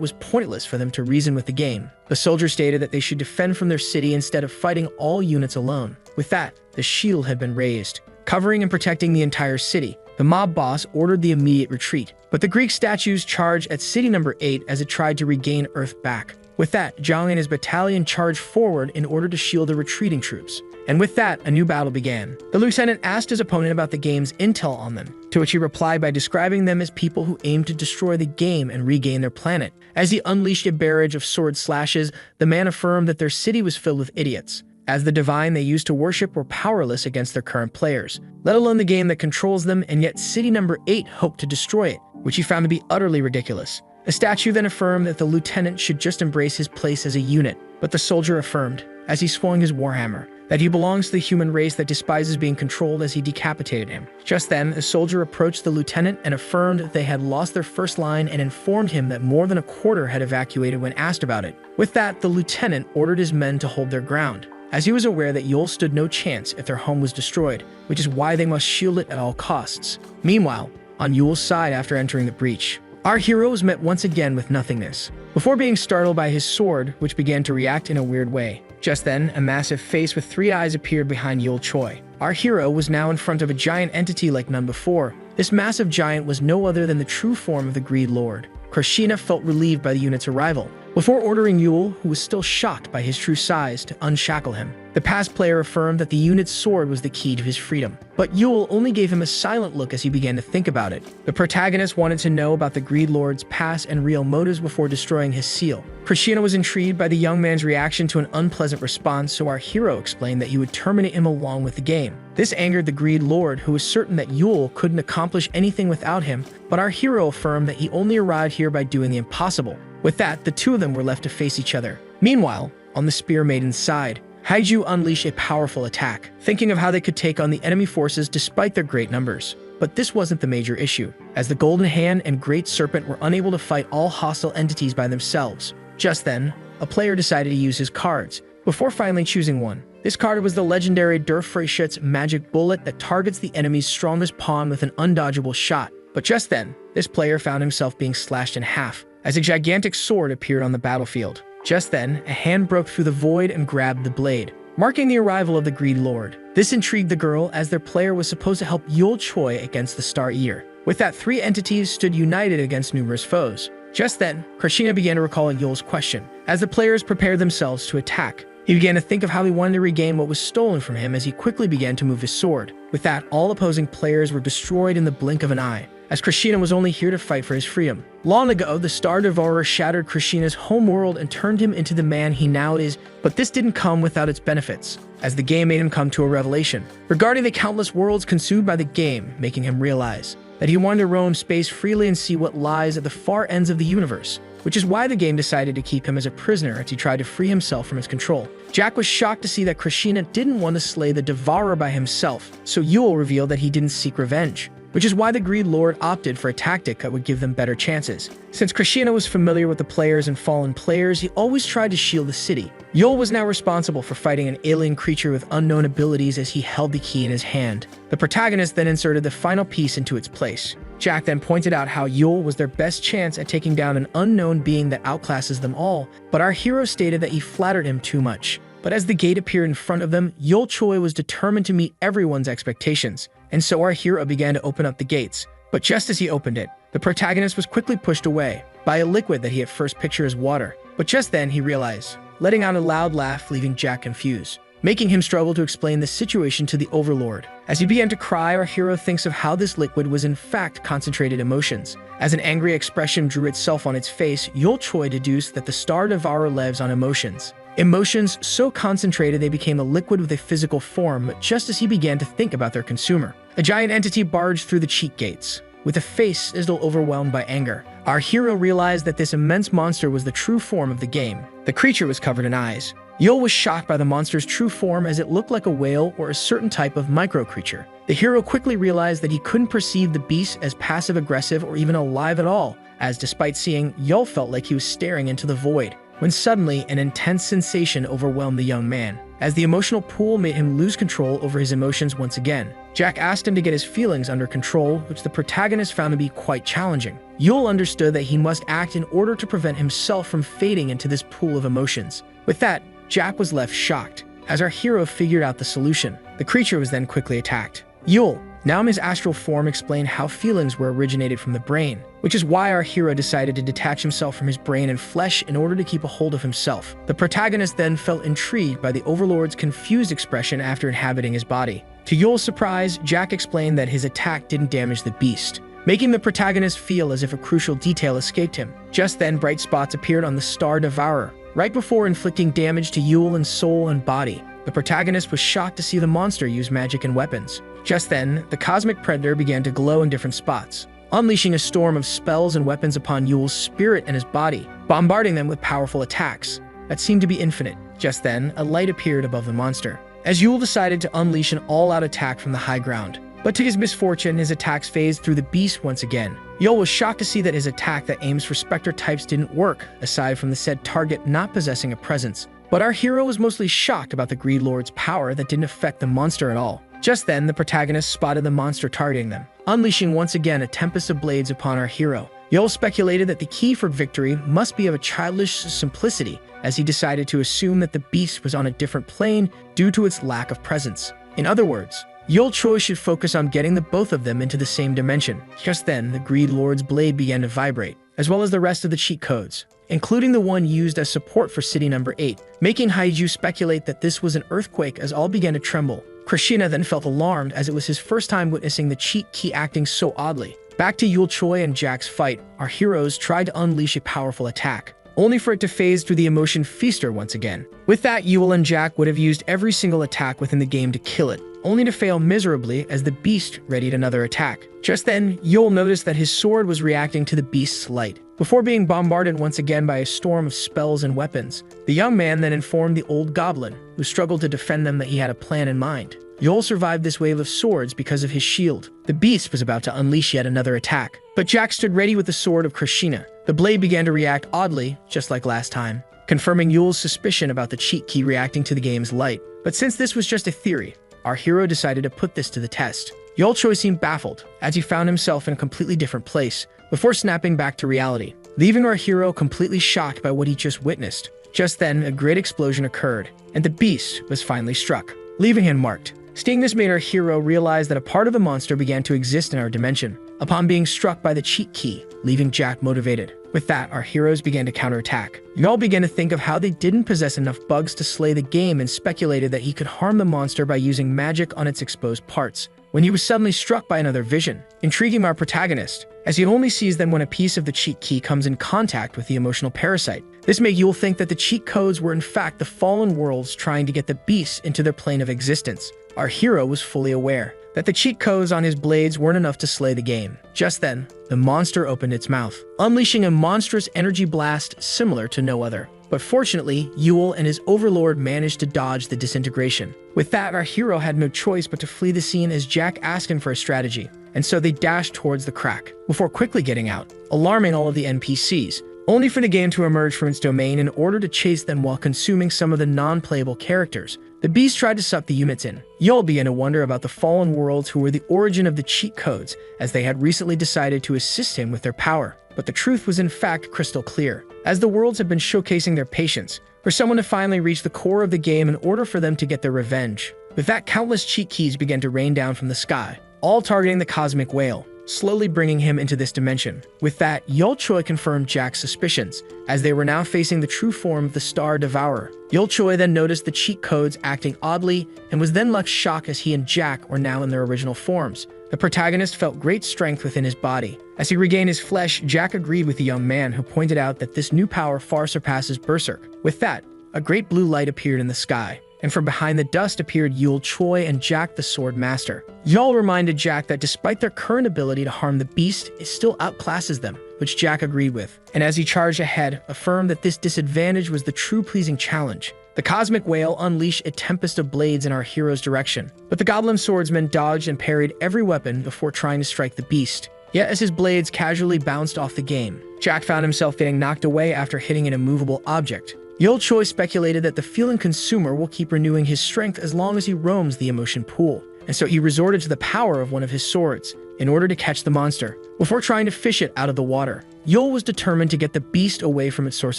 was pointless for them to reason with the game. The soldier stated that they should defend from their city instead of fighting all units alone. With that, the shield had been raised, covering and protecting the entire city. The mob boss ordered the immediate retreat, but the Greek statues charged at city number 8 as it tried to regain Earth back. With that, Zhang and his battalion charged forward in order to shield the retreating troops. And with that, a new battle began. The lieutenant asked his opponent about the game's intel on them, to which he replied by describing them as people who aimed to destroy the game and regain their planet. As he unleashed a barrage of sword slashes, the man affirmed that their city was filled with idiots, as the divine they used to worship were powerless against their current players, let alone the game that controls them, and yet city number 8 hoped to destroy it, which he found to be utterly ridiculous. The statue then affirmed that the lieutenant should just embrace his place as a unit, but the soldier affirmed, as he swung his warhammer, that he belongs to the human race that despises being controlled, as he decapitated him. Just then, a soldier approached the lieutenant and affirmed that they had lost their first line and informed him that more than a quarter had evacuated when asked about it. With that, the lieutenant ordered his men to hold their ground, as he was aware that Yul stood no chance if their home was destroyed, which is why they must shield it at all costs. Meanwhile, on Yul's side after entering the breach, our hero was met once again with nothingness, before being startled by his sword, which began to react in a weird way. Just then, a massive face with 3 eyes appeared behind Yul Choi. Our hero was now in front of a giant entity like none before. This massive giant was no other than the true form of the Greed Lord. Krishna felt relieved by the unit's arrival, before ordering Yul, who was still shocked by his true size, to unshackle him. The past player affirmed that the unit's sword was the key to his freedom, but Yul only gave him a silent look as he began to think about it. The protagonist wanted to know about the Greed Lord's past and real motives before destroying his seal. Krishna was intrigued by the young man's reaction to an unpleasant response, so our hero explained that he would terminate him along with the game. This angered the Greed Lord, who was certain that Yul couldn't accomplish anything without him, but our hero affirmed that he only arrived here by doing the impossible. With that, the two of them were left to face each other. Meanwhile, on the Spear Maiden's side, Haiju unleashed a powerful attack, thinking of how they could take on the enemy forces despite their great numbers. But this wasn't the major issue, as the Golden Hand and Great Serpent were unable to fight all hostile entities by themselves. Just then, a player decided to use his cards, before finally choosing one. This card was the legendary Durfreishut's Magic Bullet that targets the enemy's strongest pawn with an undodgeable shot. But just then, this player found himself being slashed in half, as a gigantic sword appeared on the battlefield. Just then, a hand broke through the void and grabbed the blade, marking the arrival of the Greed Lord. This intrigued the girl, as their player was supposed to help Yul Choi against the Star Eater. With that, 3 entities stood united against numerous foes. Just then, Krishna began to recall Yul's question. As the players prepared themselves to attack, he began to think of how he wanted to regain what was stolen from him as he quickly began to move his sword. With that, all opposing players were destroyed in the blink of an eye, as Krishna was only here to fight for his freedom. Long ago, the Star Devourer shattered Krishna's home world and turned him into the man he now is, but this didn't come without its benefits, as the game made him come to a revelation regarding the countless worlds consumed by the game, making him realize that he wanted to roam space freely and see what lies at the far ends of the universe, which is why the game decided to keep him as a prisoner as he tried to free himself from its control. Jack was shocked to see that Krishna didn't want to slay the Devourer by himself, so Yul revealed that he didn't seek revenge, which is why the Greed Lord opted for a tactic that would give them better chances. Since Krishna was familiar with the players and fallen players, he always tried to shield the city. Yul was now responsible for fighting an alien creature with unknown abilities as he held the key in his hand. The protagonist then inserted the final piece into its place. Jack then pointed out how Yul was their best chance at taking down an unknown being that outclasses them all, but our hero stated that he flattered him too much. But as the gate appeared in front of them, Yul Choi was determined to meet everyone's expectations, and so our hero began to open up the gates. But just as he opened it, the protagonist was quickly pushed away by a liquid that he at first pictured as water. But just then he realized, letting out a loud laugh, leaving Jack confused, making him struggle to explain the situation to the Overlord. As he began to cry, our hero thinks of how this liquid was in fact concentrated emotions. As an angry expression drew itself on its face, Yul Choi deduced that the Star Devourer lives on emotions. Emotions so concentrated they became a liquid with a physical form, but just as he began to think about their consumer, a giant entity barged through the cheat gates. with a face as though overwhelmed by anger. Our hero realized that this immense monster was the true form of the game. The creature was covered in eyes. Yul was shocked by the monster's true form, as it looked like a whale or a certain type of micro-creature. The hero quickly realized that he couldn't perceive the beast as passive-aggressive or even alive at all, as despite seeing, Yul felt like he was staring into the void, when suddenly an intense sensation overwhelmed the young man. As the emotional pool made him lose control over his emotions once again, Jack asked him to get his feelings under control, which the protagonist found to be quite challenging. Yul understood that he must act in order to prevent himself from fading into this pool of emotions. With that, Jack was left shocked. As our hero figured out the solution, the creature was then quickly attacked. Yul, now in his astral form, explained how feelings were originated from the brain, which is why our hero decided to detach himself from his brain and flesh in order to keep a hold of himself. The protagonist then felt intrigued by the Overlord's confused expression after inhabiting his body. To Yul's surprise, Jack explained that his attack didn't damage the beast, making the protagonist feel as if a crucial detail escaped him. Just then, bright spots appeared on the Star Devourer, right before inflicting damage to Yul in soul and body. The protagonist was shocked to see the monster use magic and weapons. Just then, the cosmic predator began to glow in different spots, unleashing a storm of spells and weapons upon Yul's spirit and his body, bombarding them with powerful attacks that seemed to be infinite. Just then, a light appeared above the monster, as Yul decided to unleash an all-out attack from the high ground. But to his misfortune, his attacks phased through the beast once again. Yul was shocked to see that his attack that aims for specter types didn't work, aside from the said target not possessing a presence. But our hero was mostly shocked about the Greed Lord's power that didn't affect the monster at all. Just then, the protagonist spotted the monster targeting them, unleashing once again a tempest of blades upon our hero. Yul speculated that the key for victory must be of a childish simplicity, as he decided to assume that the beast was on a different plane due to its lack of presence. In other words, Yul Choi should focus on getting the both of them into the same dimension. Just then, the Greed Lord's blade began to vibrate, as well as the rest of the cheat codes, including the one used as support for City Number 8, making Haiju speculate that this was an earthquake as all began to tremble. Krishna then felt alarmed, as it was his first time witnessing the cheat key acting so oddly. Back to Yul Choi and Jack's fight, our heroes tried to unleash a powerful attack, only for it to phase through the emotion feaster once again. With that, Yul and Jack would have used every single attack within the game to kill it, only to fail miserably as the beast readied another attack. Just then, Yul noticed that his sword was reacting to the beast's light, before being bombarded once again by a storm of spells and weapons. The young man then informed the old goblin, who struggled to defend them, that he had a plan in mind. Yul survived this wave of swords because of his shield. The beast was about to unleash yet another attack, but Jack stood ready with the sword of Krishna. The blade began to react oddly, just like last time, confirming Yul's suspicion about the cheat key reacting to the game's light. But since this was just a theory, our hero decided to put this to the test. Yul Choi seemed baffled, as he found himself in a completely different place, before snapping back to reality, leaving our hero completely shocked by what he just witnessed. Just then, a great explosion occurred, and the beast was finally struck, leaving him marked. Seeing this made our hero realize that a part of the monster began to exist in our dimension, upon being struck by the cheat key, leaving Jack motivated. With that, our heroes began to counterattack. Yul began to think of how they didn't possess enough bugs to slay the game, and speculated that he could harm the monster by using magic on its exposed parts, when he was suddenly struck by another vision, intriguing our protagonist, as he only sees them when a piece of the cheat key comes in contact with the emotional parasite. This made Yul think that the cheat codes were in fact the fallen worlds trying to get the beast into their plane of existence. Our hero was fully aware that the cheat codes on his blades weren't enough to slay the game. Just then, the monster opened its mouth, unleashing a monstrous energy blast similar to no other. But fortunately, Yul and his overlord managed to dodge the disintegration. With that, our hero had no choice but to flee the scene, as Jack asked him for a strategy, and so they dashed towards the crack, before quickly getting out, alarming all of the NPCs, only for the game to emerge from its domain in order to chase them while consuming some of the non-playable characters. The beast tried to suck the units in. Yul began to wonder about the fallen worlds, who were the origin of the cheat codes, as they had recently decided to assist him with their power. But the truth was in fact crystal clear, as the worlds had been showcasing their patience for someone to finally reach the core of the game in order for them to get their revenge. With that, countless cheat keys began to rain down from the sky, all targeting the cosmic whale, slowly bringing him into this dimension. With that, Yul Choi confirmed Jack's suspicions, as they were now facing the true form of the Star Devourer. Yul Choi then noticed the cheat codes acting oddly, and was then left shocked as he and Jack were now in their original forms. The protagonist felt great strength within his body. As he regained his flesh, Jack agreed with the young man, who pointed out that this new power far surpasses Berserk. With that, a great blue light appeared in the sky, and from behind the dust appeared Yul Choi and Jack the Sword Master. Yul reminded Jack that despite their current ability to harm the beast, it still outclasses them, which Jack agreed with, and as he charged ahead, affirmed that this disadvantage was the true pleasing challenge. The cosmic whale unleashed a tempest of blades in our hero's direction, but the goblin swordsman dodged and parried every weapon before trying to strike the beast. Yet as his blades casually bounced off the game, Jack found himself getting knocked away after hitting an immovable object. Yul Choi speculated that the feeling consumer will keep renewing his strength as long as he roams the emotion pool, and so he resorted to the power of one of his swords in order to catch the monster, before trying to fish it out of the water. Yul was determined to get the beast away from its source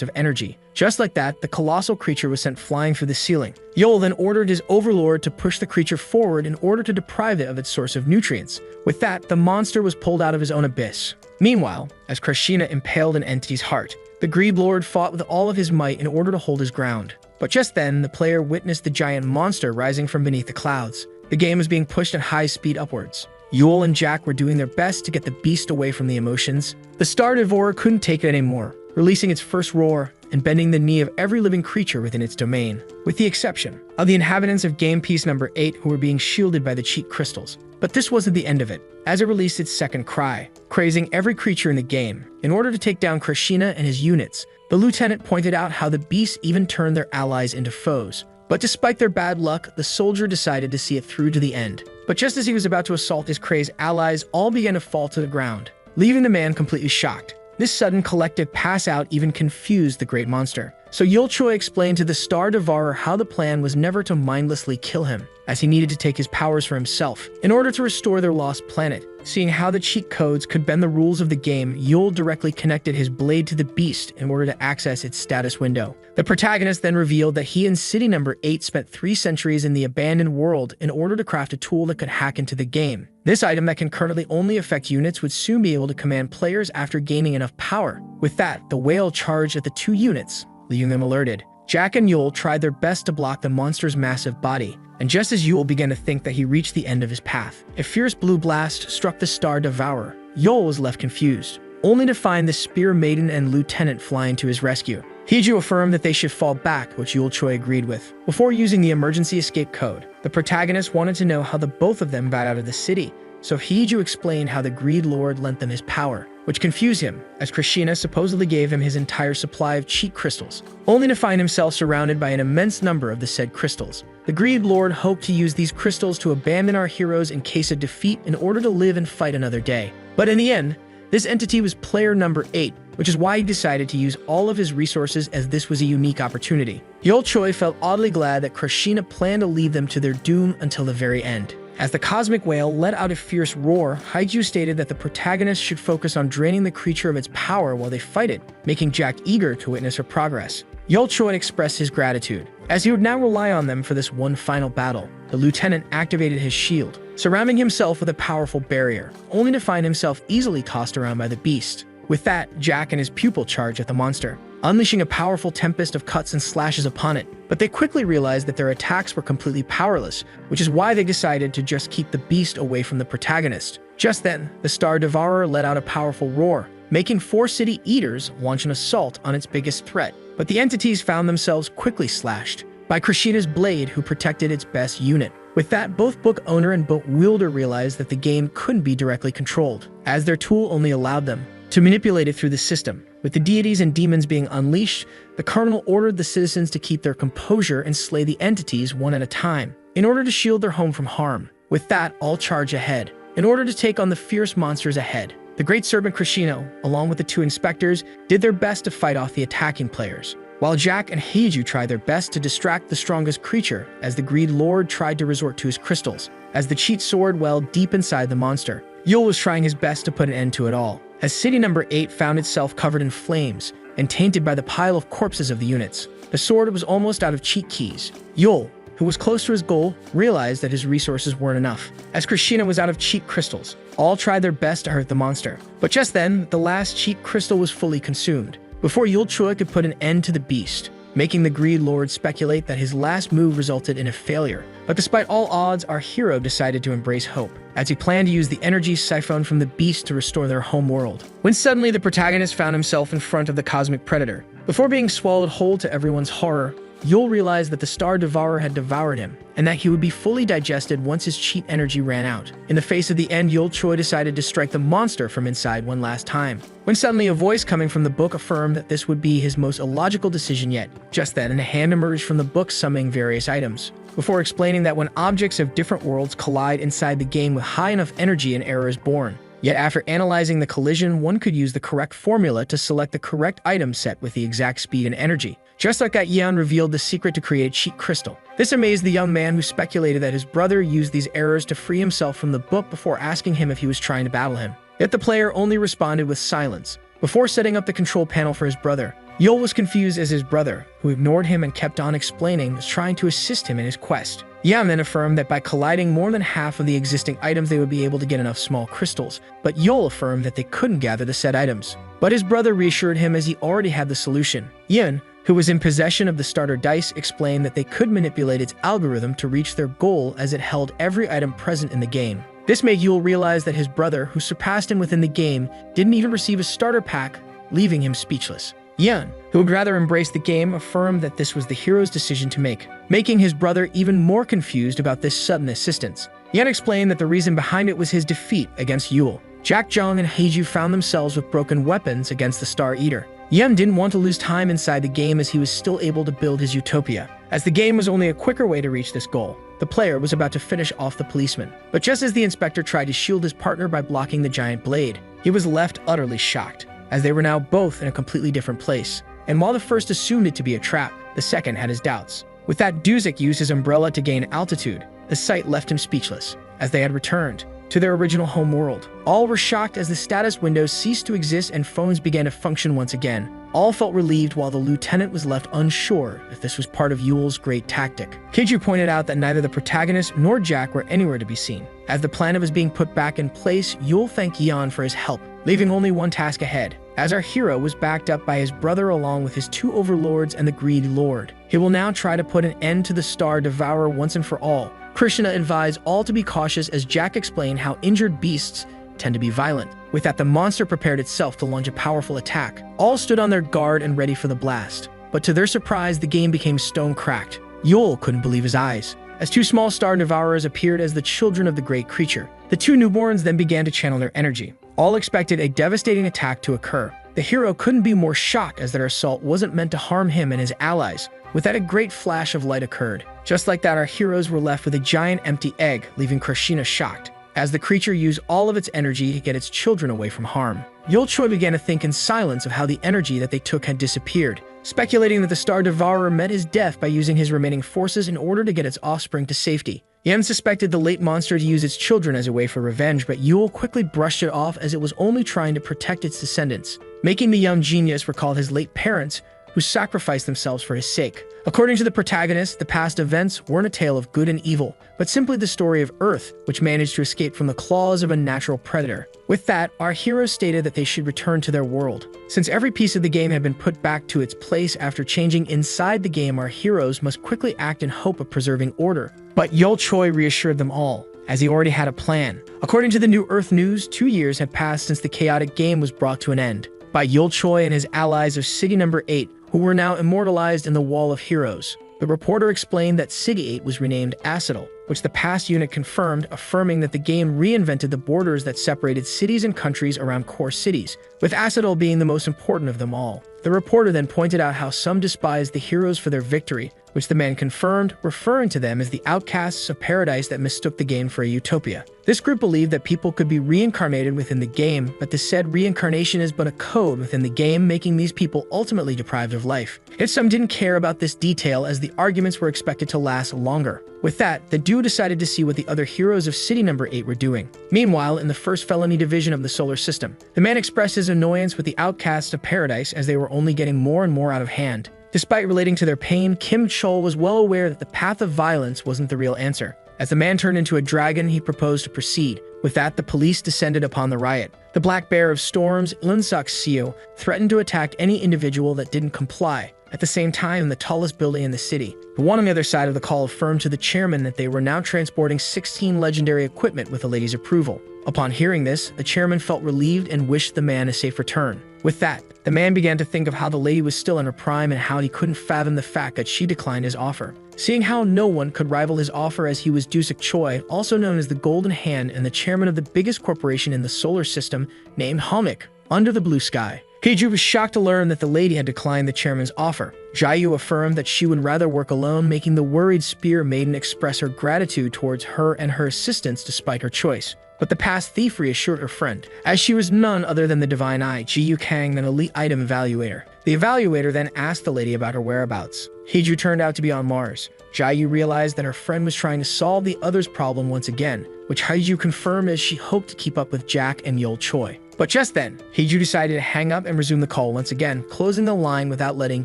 of energy. Just like that, the colossal creature was sent flying through the ceiling. Yul then ordered his overlord to push the creature forward in order to deprive it of its source of nutrients. With that, the monster was pulled out of his own abyss. Meanwhile, as Krishna impaled an entity's heart, the Greed Lord fought with all of his might in order to hold his ground. But just then, the player witnessed the giant monster rising from beneath the clouds. The game was being pushed at high speed upwards. Yul and Jack were doing their best to get the beast away from the emotions. The Star Devourer couldn't take it anymore, releasing its first roar and bending the knee of every living creature within its domain, with the exception of the inhabitants of game piece number 8 who were being shielded by the cheat crystals. But this wasn't the end of it, as it released its second cry, crazing every creature in the game. In order to take down Krishna and his units, the lieutenant pointed out how the beast even turned their allies into foes. But despite their bad luck, the soldier decided to see it through to the end. But just as he was about to assault his crazed allies, all began to fall to the ground, leaving the man completely shocked. This sudden collective pass-out even confused the great monster. So Yul Choi explained to the Star Devourer how the plan was never to mindlessly kill him, as he needed to take his powers for himself in order to restore their lost planet. Seeing how the cheat codes could bend the rules of the game, Yul directly connected his blade to the beast in order to access its status window. The protagonist then revealed that he and City Number 8 spent 3 centuries in the abandoned world in order to craft a tool that could hack into the game. This item that can currently only affect units would soon be able to command players after gaining enough power. With that, the whale charged at the 2 units, leaving them alerted. Jack and Yul tried their best to block the monster's massive body, and just as Yul began to think that he reached the end of his path, a fierce blue blast struck the Star Devourer. Yul was left confused, only to find the Spear Maiden and Lieutenant flying to his rescue. Hiju affirmed that they should fall back, which Yul Choi agreed with. Before using the emergency escape code, the protagonist wanted to know how the both of them got out of the city, so Hiju explained how the Greed Lord lent them his power, which confused him, as Krishna supposedly gave him his entire supply of cheat crystals, only to find himself surrounded by an immense number of the said crystals. The Greed Lord hoped to use these crystals to abandon our heroes in case of defeat in order to live and fight another day. But in the end, this entity was player number 8, which is why he decided to use all of his resources, as this was a unique opportunity. Yul Choi felt oddly glad that Krishna planned to leave them to their doom until the very end. As the cosmic whale let out a fierce roar, Hiju stated that the protagonist should focus on draining the creature of its power while they fight it, making Jack eager to witness her progress. Yul Choi expressed his gratitude, as he would now rely on them for this one final battle. The lieutenant activated his shield, surrounding himself with a powerful barrier, only to find himself easily tossed around by the beast. With that, Jack and his pupil charged at the monster, unleashing a powerful tempest of cuts and slashes upon it. But they quickly realized that their attacks were completely powerless, which is why they decided to just keep the beast away from the protagonist. Just then, the Star Devourer let out a powerful roar, making 4 city eaters launch an assault on its biggest threat. But the entities found themselves quickly slashed by Krishna's blade, who protected its best unit. With that, both book owner and book wielder realized that the game couldn't be directly controlled, as their tool only allowed them to manipulate it through the system. With the deities and demons being unleashed, the Cardinal ordered the citizens to keep their composure and slay the entities one at a time, in order to shield their home from harm. With that, all charge ahead, in order to take on the fierce monsters ahead. The Great Serpent Krishna, along with the 2 inspectors, did their best to fight off the attacking players, while Jack and Hiju tried their best to distract the strongest creature, as the Greed Lord tried to resort to his crystals, as the cheat sword welled deep inside the monster. Yul was trying his best to put an end to it all, as City Number 8 found itself covered in flames and tainted by the pile of corpses of the units. The sword was almost out of cheat keys. Yul, who was close to his goal, realized that his resources weren't enough, as Krishna was out of cheat crystals. All tried their best to hurt the monster. But just then, the last cheat crystal was fully consumed, before Yul Choi could put an end to the beast, making the Greed Lord speculate that his last move resulted in a failure. But despite all odds, our hero decided to embrace hope, as he planned to use the energy siphoned from the beast to restore their home world. When suddenly the protagonist found himself in front of the cosmic predator. Before being swallowed whole to everyone's horror, Yul realized that the Star Devourer had devoured him, and that he would be fully digested once his cheat energy ran out. In the face of the end, Yul Choi decided to strike the monster from inside one last time, when suddenly a voice coming from the book affirmed that this would be his most illogical decision yet. Just then, a hand emerged from the book summoning various items, before explaining that when objects of different worlds collide inside the game with high enough energy, an error is born. Yet after analyzing the collision, one could use the correct formula to select the correct item set with the exact speed and energy. Just like that, Yeon revealed the secret to create a cheat crystal. This amazed the young man, who speculated that his brother used these errors to free himself from the book before asking him if he was trying to battle him. Yet the player only responded with silence. Before setting up the control panel for his brother, Yul was confused as his brother, who ignored him and kept on explaining, was trying to assist him in his quest. Yeon then affirmed that by colliding more than half of the existing items they would be able to get enough small crystals, but Yul affirmed that they couldn't gather the said items. But his brother reassured him, as he already had the solution. Yeon, who was in possession of the starter dice, explained that they could manipulate its algorithm to reach their goal, as it held every item present in the game. This made Yul realize that his brother, who surpassed him within the game, didn't even receive a starter pack, leaving him speechless. Yeon, who would rather embrace the game, affirmed that this was the hero's decision to make, making his brother even more confused about this sudden assistance. Yeon explained that the reason behind it was his defeat against Yul. Jack Jung and Haeju found themselves with broken weapons against the Star Eater. Yeon didn't want to lose time inside the game, as he was still able to build his utopia. As the game was only a quicker way to reach this goal, the player was about to finish off the policeman. But just as the inspector tried to shield his partner by blocking the giant blade, he was left utterly shocked, as they were now both in a completely different place. And while the first assumed it to be a trap, the second had his doubts. With that, Duzik used his umbrella to gain altitude. The sight left him speechless, as they had returned to their original home world. All were shocked as the status windows ceased to exist and phones began to function once again. All felt relieved, while the lieutenant was left unsure if this was part of Yul's great tactic. Kiju pointed out that neither the protagonist nor Jack were anywhere to be seen. As the plan was being put back in place, Yul thanked Yeon for his help, leaving only one task ahead, as our hero was backed up by his brother along with his two overlords and the Greedy Lord. He will now try to put an end to the Star Devourer once and for all. Krishna advised all to be cautious, as Jack explained how injured beasts tend to be violent. With that, the monster prepared itself to launch a powerful attack. All stood on their guard and ready for the blast. But to their surprise, the game became stone-cracked. Yul couldn't believe his eyes, as two small Star Devourers appeared as the children of the great creature. The two newborns then began to channel their energy. All expected a devastating attack to occur. The hero couldn't be more shocked, as their assault wasn't meant to harm him and his allies. With that, a great flash of light occurred. Just like that, our heroes were left with a giant empty egg, leaving Krishna shocked, as the creature used all of its energy to get its children away from harm. Yul Choi began to think in silence of how the energy that they took had disappeared, speculating that the Star Devourer met his death by using his remaining forces in order to get its offspring to safety. Yen suspected the late monster to use its children as a way for revenge, but Yul quickly brushed it off, as it was only trying to protect its descendants, making the young genius recall his late parents, who sacrificed themselves for his sake. According to the protagonist, the past events weren't a tale of good and evil, but simply the story of Earth, which managed to escape from the claws of a natural predator. With that, our heroes stated that they should return to their world. Since every piece of the game had been put back to its place after changing inside the game, our heroes must quickly act in hope of preserving order. But Yul Choi reassured them all, as he already had a plan. According to the New Earth News, 2 years had passed since the chaotic game was brought to an end by Yul Choi and his allies of City Number 8, who were now immortalized in the Wall of Heroes. The reporter explained that City 8 was renamed Acetol, which the past unit confirmed, affirming that the game reinvented the borders that separated cities and countries around core cities, with Acetol being the most important of them all. The reporter then pointed out how some despised the heroes for their victory, which the man confirmed, referring to them as the outcasts of paradise that mistook the game for a utopia. This group believed that people could be reincarnated within the game, but the said reincarnation is but a code within the game, making these people ultimately deprived of life. Yet some didn't care about this detail, as the arguments were expected to last longer. With that, the duo decided to see what the other heroes of City Number 8 were doing. Meanwhile, in the first felony division of the solar system, the man expressed his annoyance with the outcasts of paradise, as they were only getting more and more out of hand. Despite relating to their pain, Kim Chol was well aware that the path of violence wasn't the real answer. As the man turned into a dragon, he proposed to proceed. With that, the police descended upon the riot. The Black Bear of Storms, Lunsuk Seo, threatened to attack any individual that didn't comply. at the same time the tallest building in the city. The one on the other side of the call affirmed to the chairman that they were now transporting 16 legendary equipment with the lady's approval. Upon hearing this, the chairman felt relieved and wished the man a safe return. With that, the man began to think of how the lady was still in her prime and how he couldn't fathom the fact that she declined his offer. Seeing how no one could rival his offer, as he was Dusuk Choi, also known as the Golden Hand and the chairman of the biggest corporation in the solar system named Homik, under the blue sky. Heiju was shocked to learn that the lady had declined the chairman's offer. Jiayu affirmed that she would rather work alone, making the worried spear maiden express her gratitude towards her and her assistance despite her choice. But the past thief reassured her friend, as she was none other than the Divine Eye, Ji Kang, an elite item evaluator. The evaluator then asked the lady about her whereabouts. Heiju turned out to be on Mars. Jiayu realized that her friend was trying to solve the other's problem once again, which Heiju confirmed as she hoped to keep up with Jack and Yul Choi. But just then, Heiju decided to hang up and resume the call once again, closing the line without letting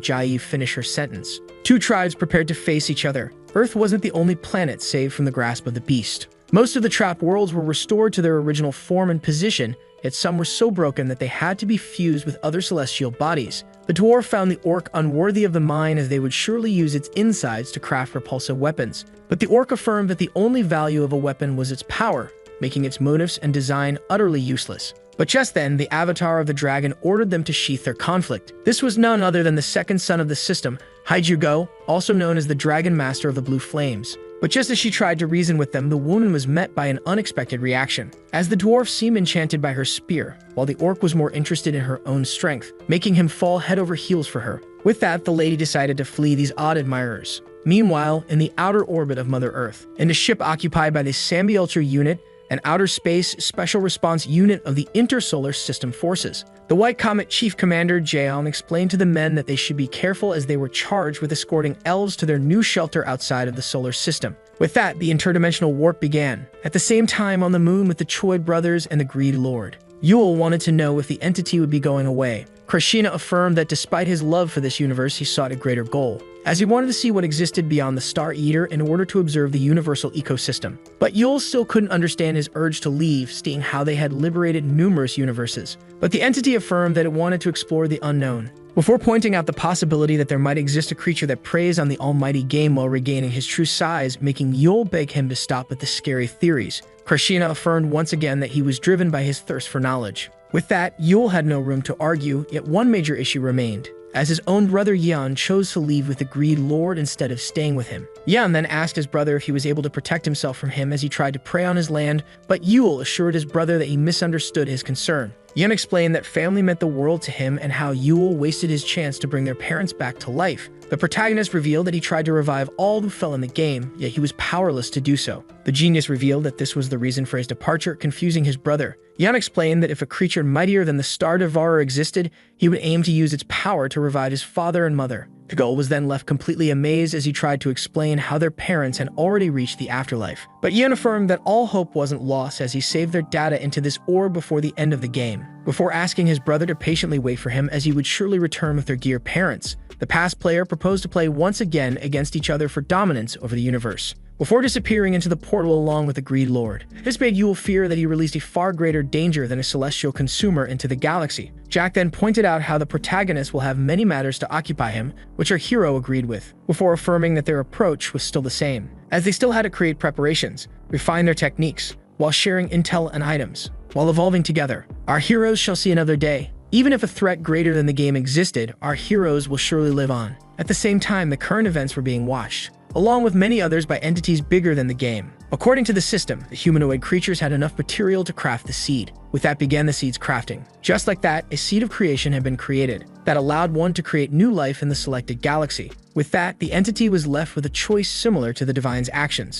Jiayu finish her sentence. Two tribes prepared to face each other. Earth wasn't the only planet saved from the grasp of the beast. Most of the trapped worlds were restored to their original form and position, yet some were so broken that they had to be fused with other celestial bodies. The dwarf found the orc unworthy of the mine, as they would surely use its insides to craft repulsive weapons. But the orc affirmed that the only value of a weapon was its power, making its motives and design utterly useless. But just then, the avatar of the dragon ordered them to sheath their conflict. This was none other than the second son of the system, Haiju Go, also known as the Dragon Master of the Blue Flames. But just as she tried to reason with them, the woman was met by an unexpected reaction, as the dwarf seemed enchanted by her spear, while the orc was more interested in her own strength, making him fall head over heels for her. With that, the lady decided to flee these odd admirers. Meanwhile, in the outer orbit of Mother Earth, in a ship occupied by the Sambiultra Unit, an outer space special response unit of the Intersolar System Forces. The White Comet Chief Commander Jaeon explained to the men that they should be careful, as they were charged with escorting elves to their new shelter outside of the solar system. With that, the interdimensional warp began. At the same time, on the moon with the Choi brothers and the Greed Lord, Yul wanted to know if the entity would be going away. Krishna affirmed that despite his love for this universe, he sought a greater goal, as he wanted to see what existed beyond the Star Eater in order to observe the universal ecosystem. But Yul still couldn't understand his urge to leave, seeing how they had liberated numerous universes. But the entity affirmed that it wanted to explore the unknown, before pointing out the possibility that there might exist a creature that preys on the almighty game while regaining his true size, making Yul beg him to stop with the scary theories. Krishna affirmed once again that he was driven by his thirst for knowledge. With that, Yul had no room to argue, yet one major issue remained, as his own brother Yan chose to leave with the Greed Lord instead of staying with him. Yan then asked his brother if he was able to protect himself from him as he tried to prey on his land, but Yul assured his brother that he misunderstood his concern. Yan explained that family meant the world to him and how Yul wasted his chance to bring their parents back to life. The protagonist revealed that he tried to revive all who fell in the game, yet he was powerless to do so. The genius revealed that this was the reason for his departure, confusing his brother. Yan explained that if a creature mightier than the Star Devourer existed, he would aim to use its power to revive his father and mother. The Goal was then left completely amazed as he tried to explain how their parents had already reached the afterlife. But Yan affirmed that all hope wasn't lost, as he saved their data into this orb before the end of the game, before asking his brother to patiently wait for him, as he would surely return with their gear parents. The past player proposed to play once again against each other for dominance over the universe, before disappearing into the portal along with the Greed Lord. This made Yul fear that he released a far greater danger than a celestial consumer into the galaxy. Jack then pointed out how the protagonist will have many matters to occupy him, which our hero agreed with, before affirming that their approach was still the same, as they still had to create preparations, refine their techniques, while sharing intel and items. While evolving together, our heroes shall see another day. Even if a threat greater than the game existed, our heroes will surely live on. At the same time, the current events were being watched, along with many others, by entities bigger than the game. According to the system, the humanoid creatures had enough material to craft the seed. With that began the seed's crafting. Just like that, a seed of creation had been created that allowed one to create new life in the selected galaxy. With that, the entity was left with a choice similar to the Divine's actions.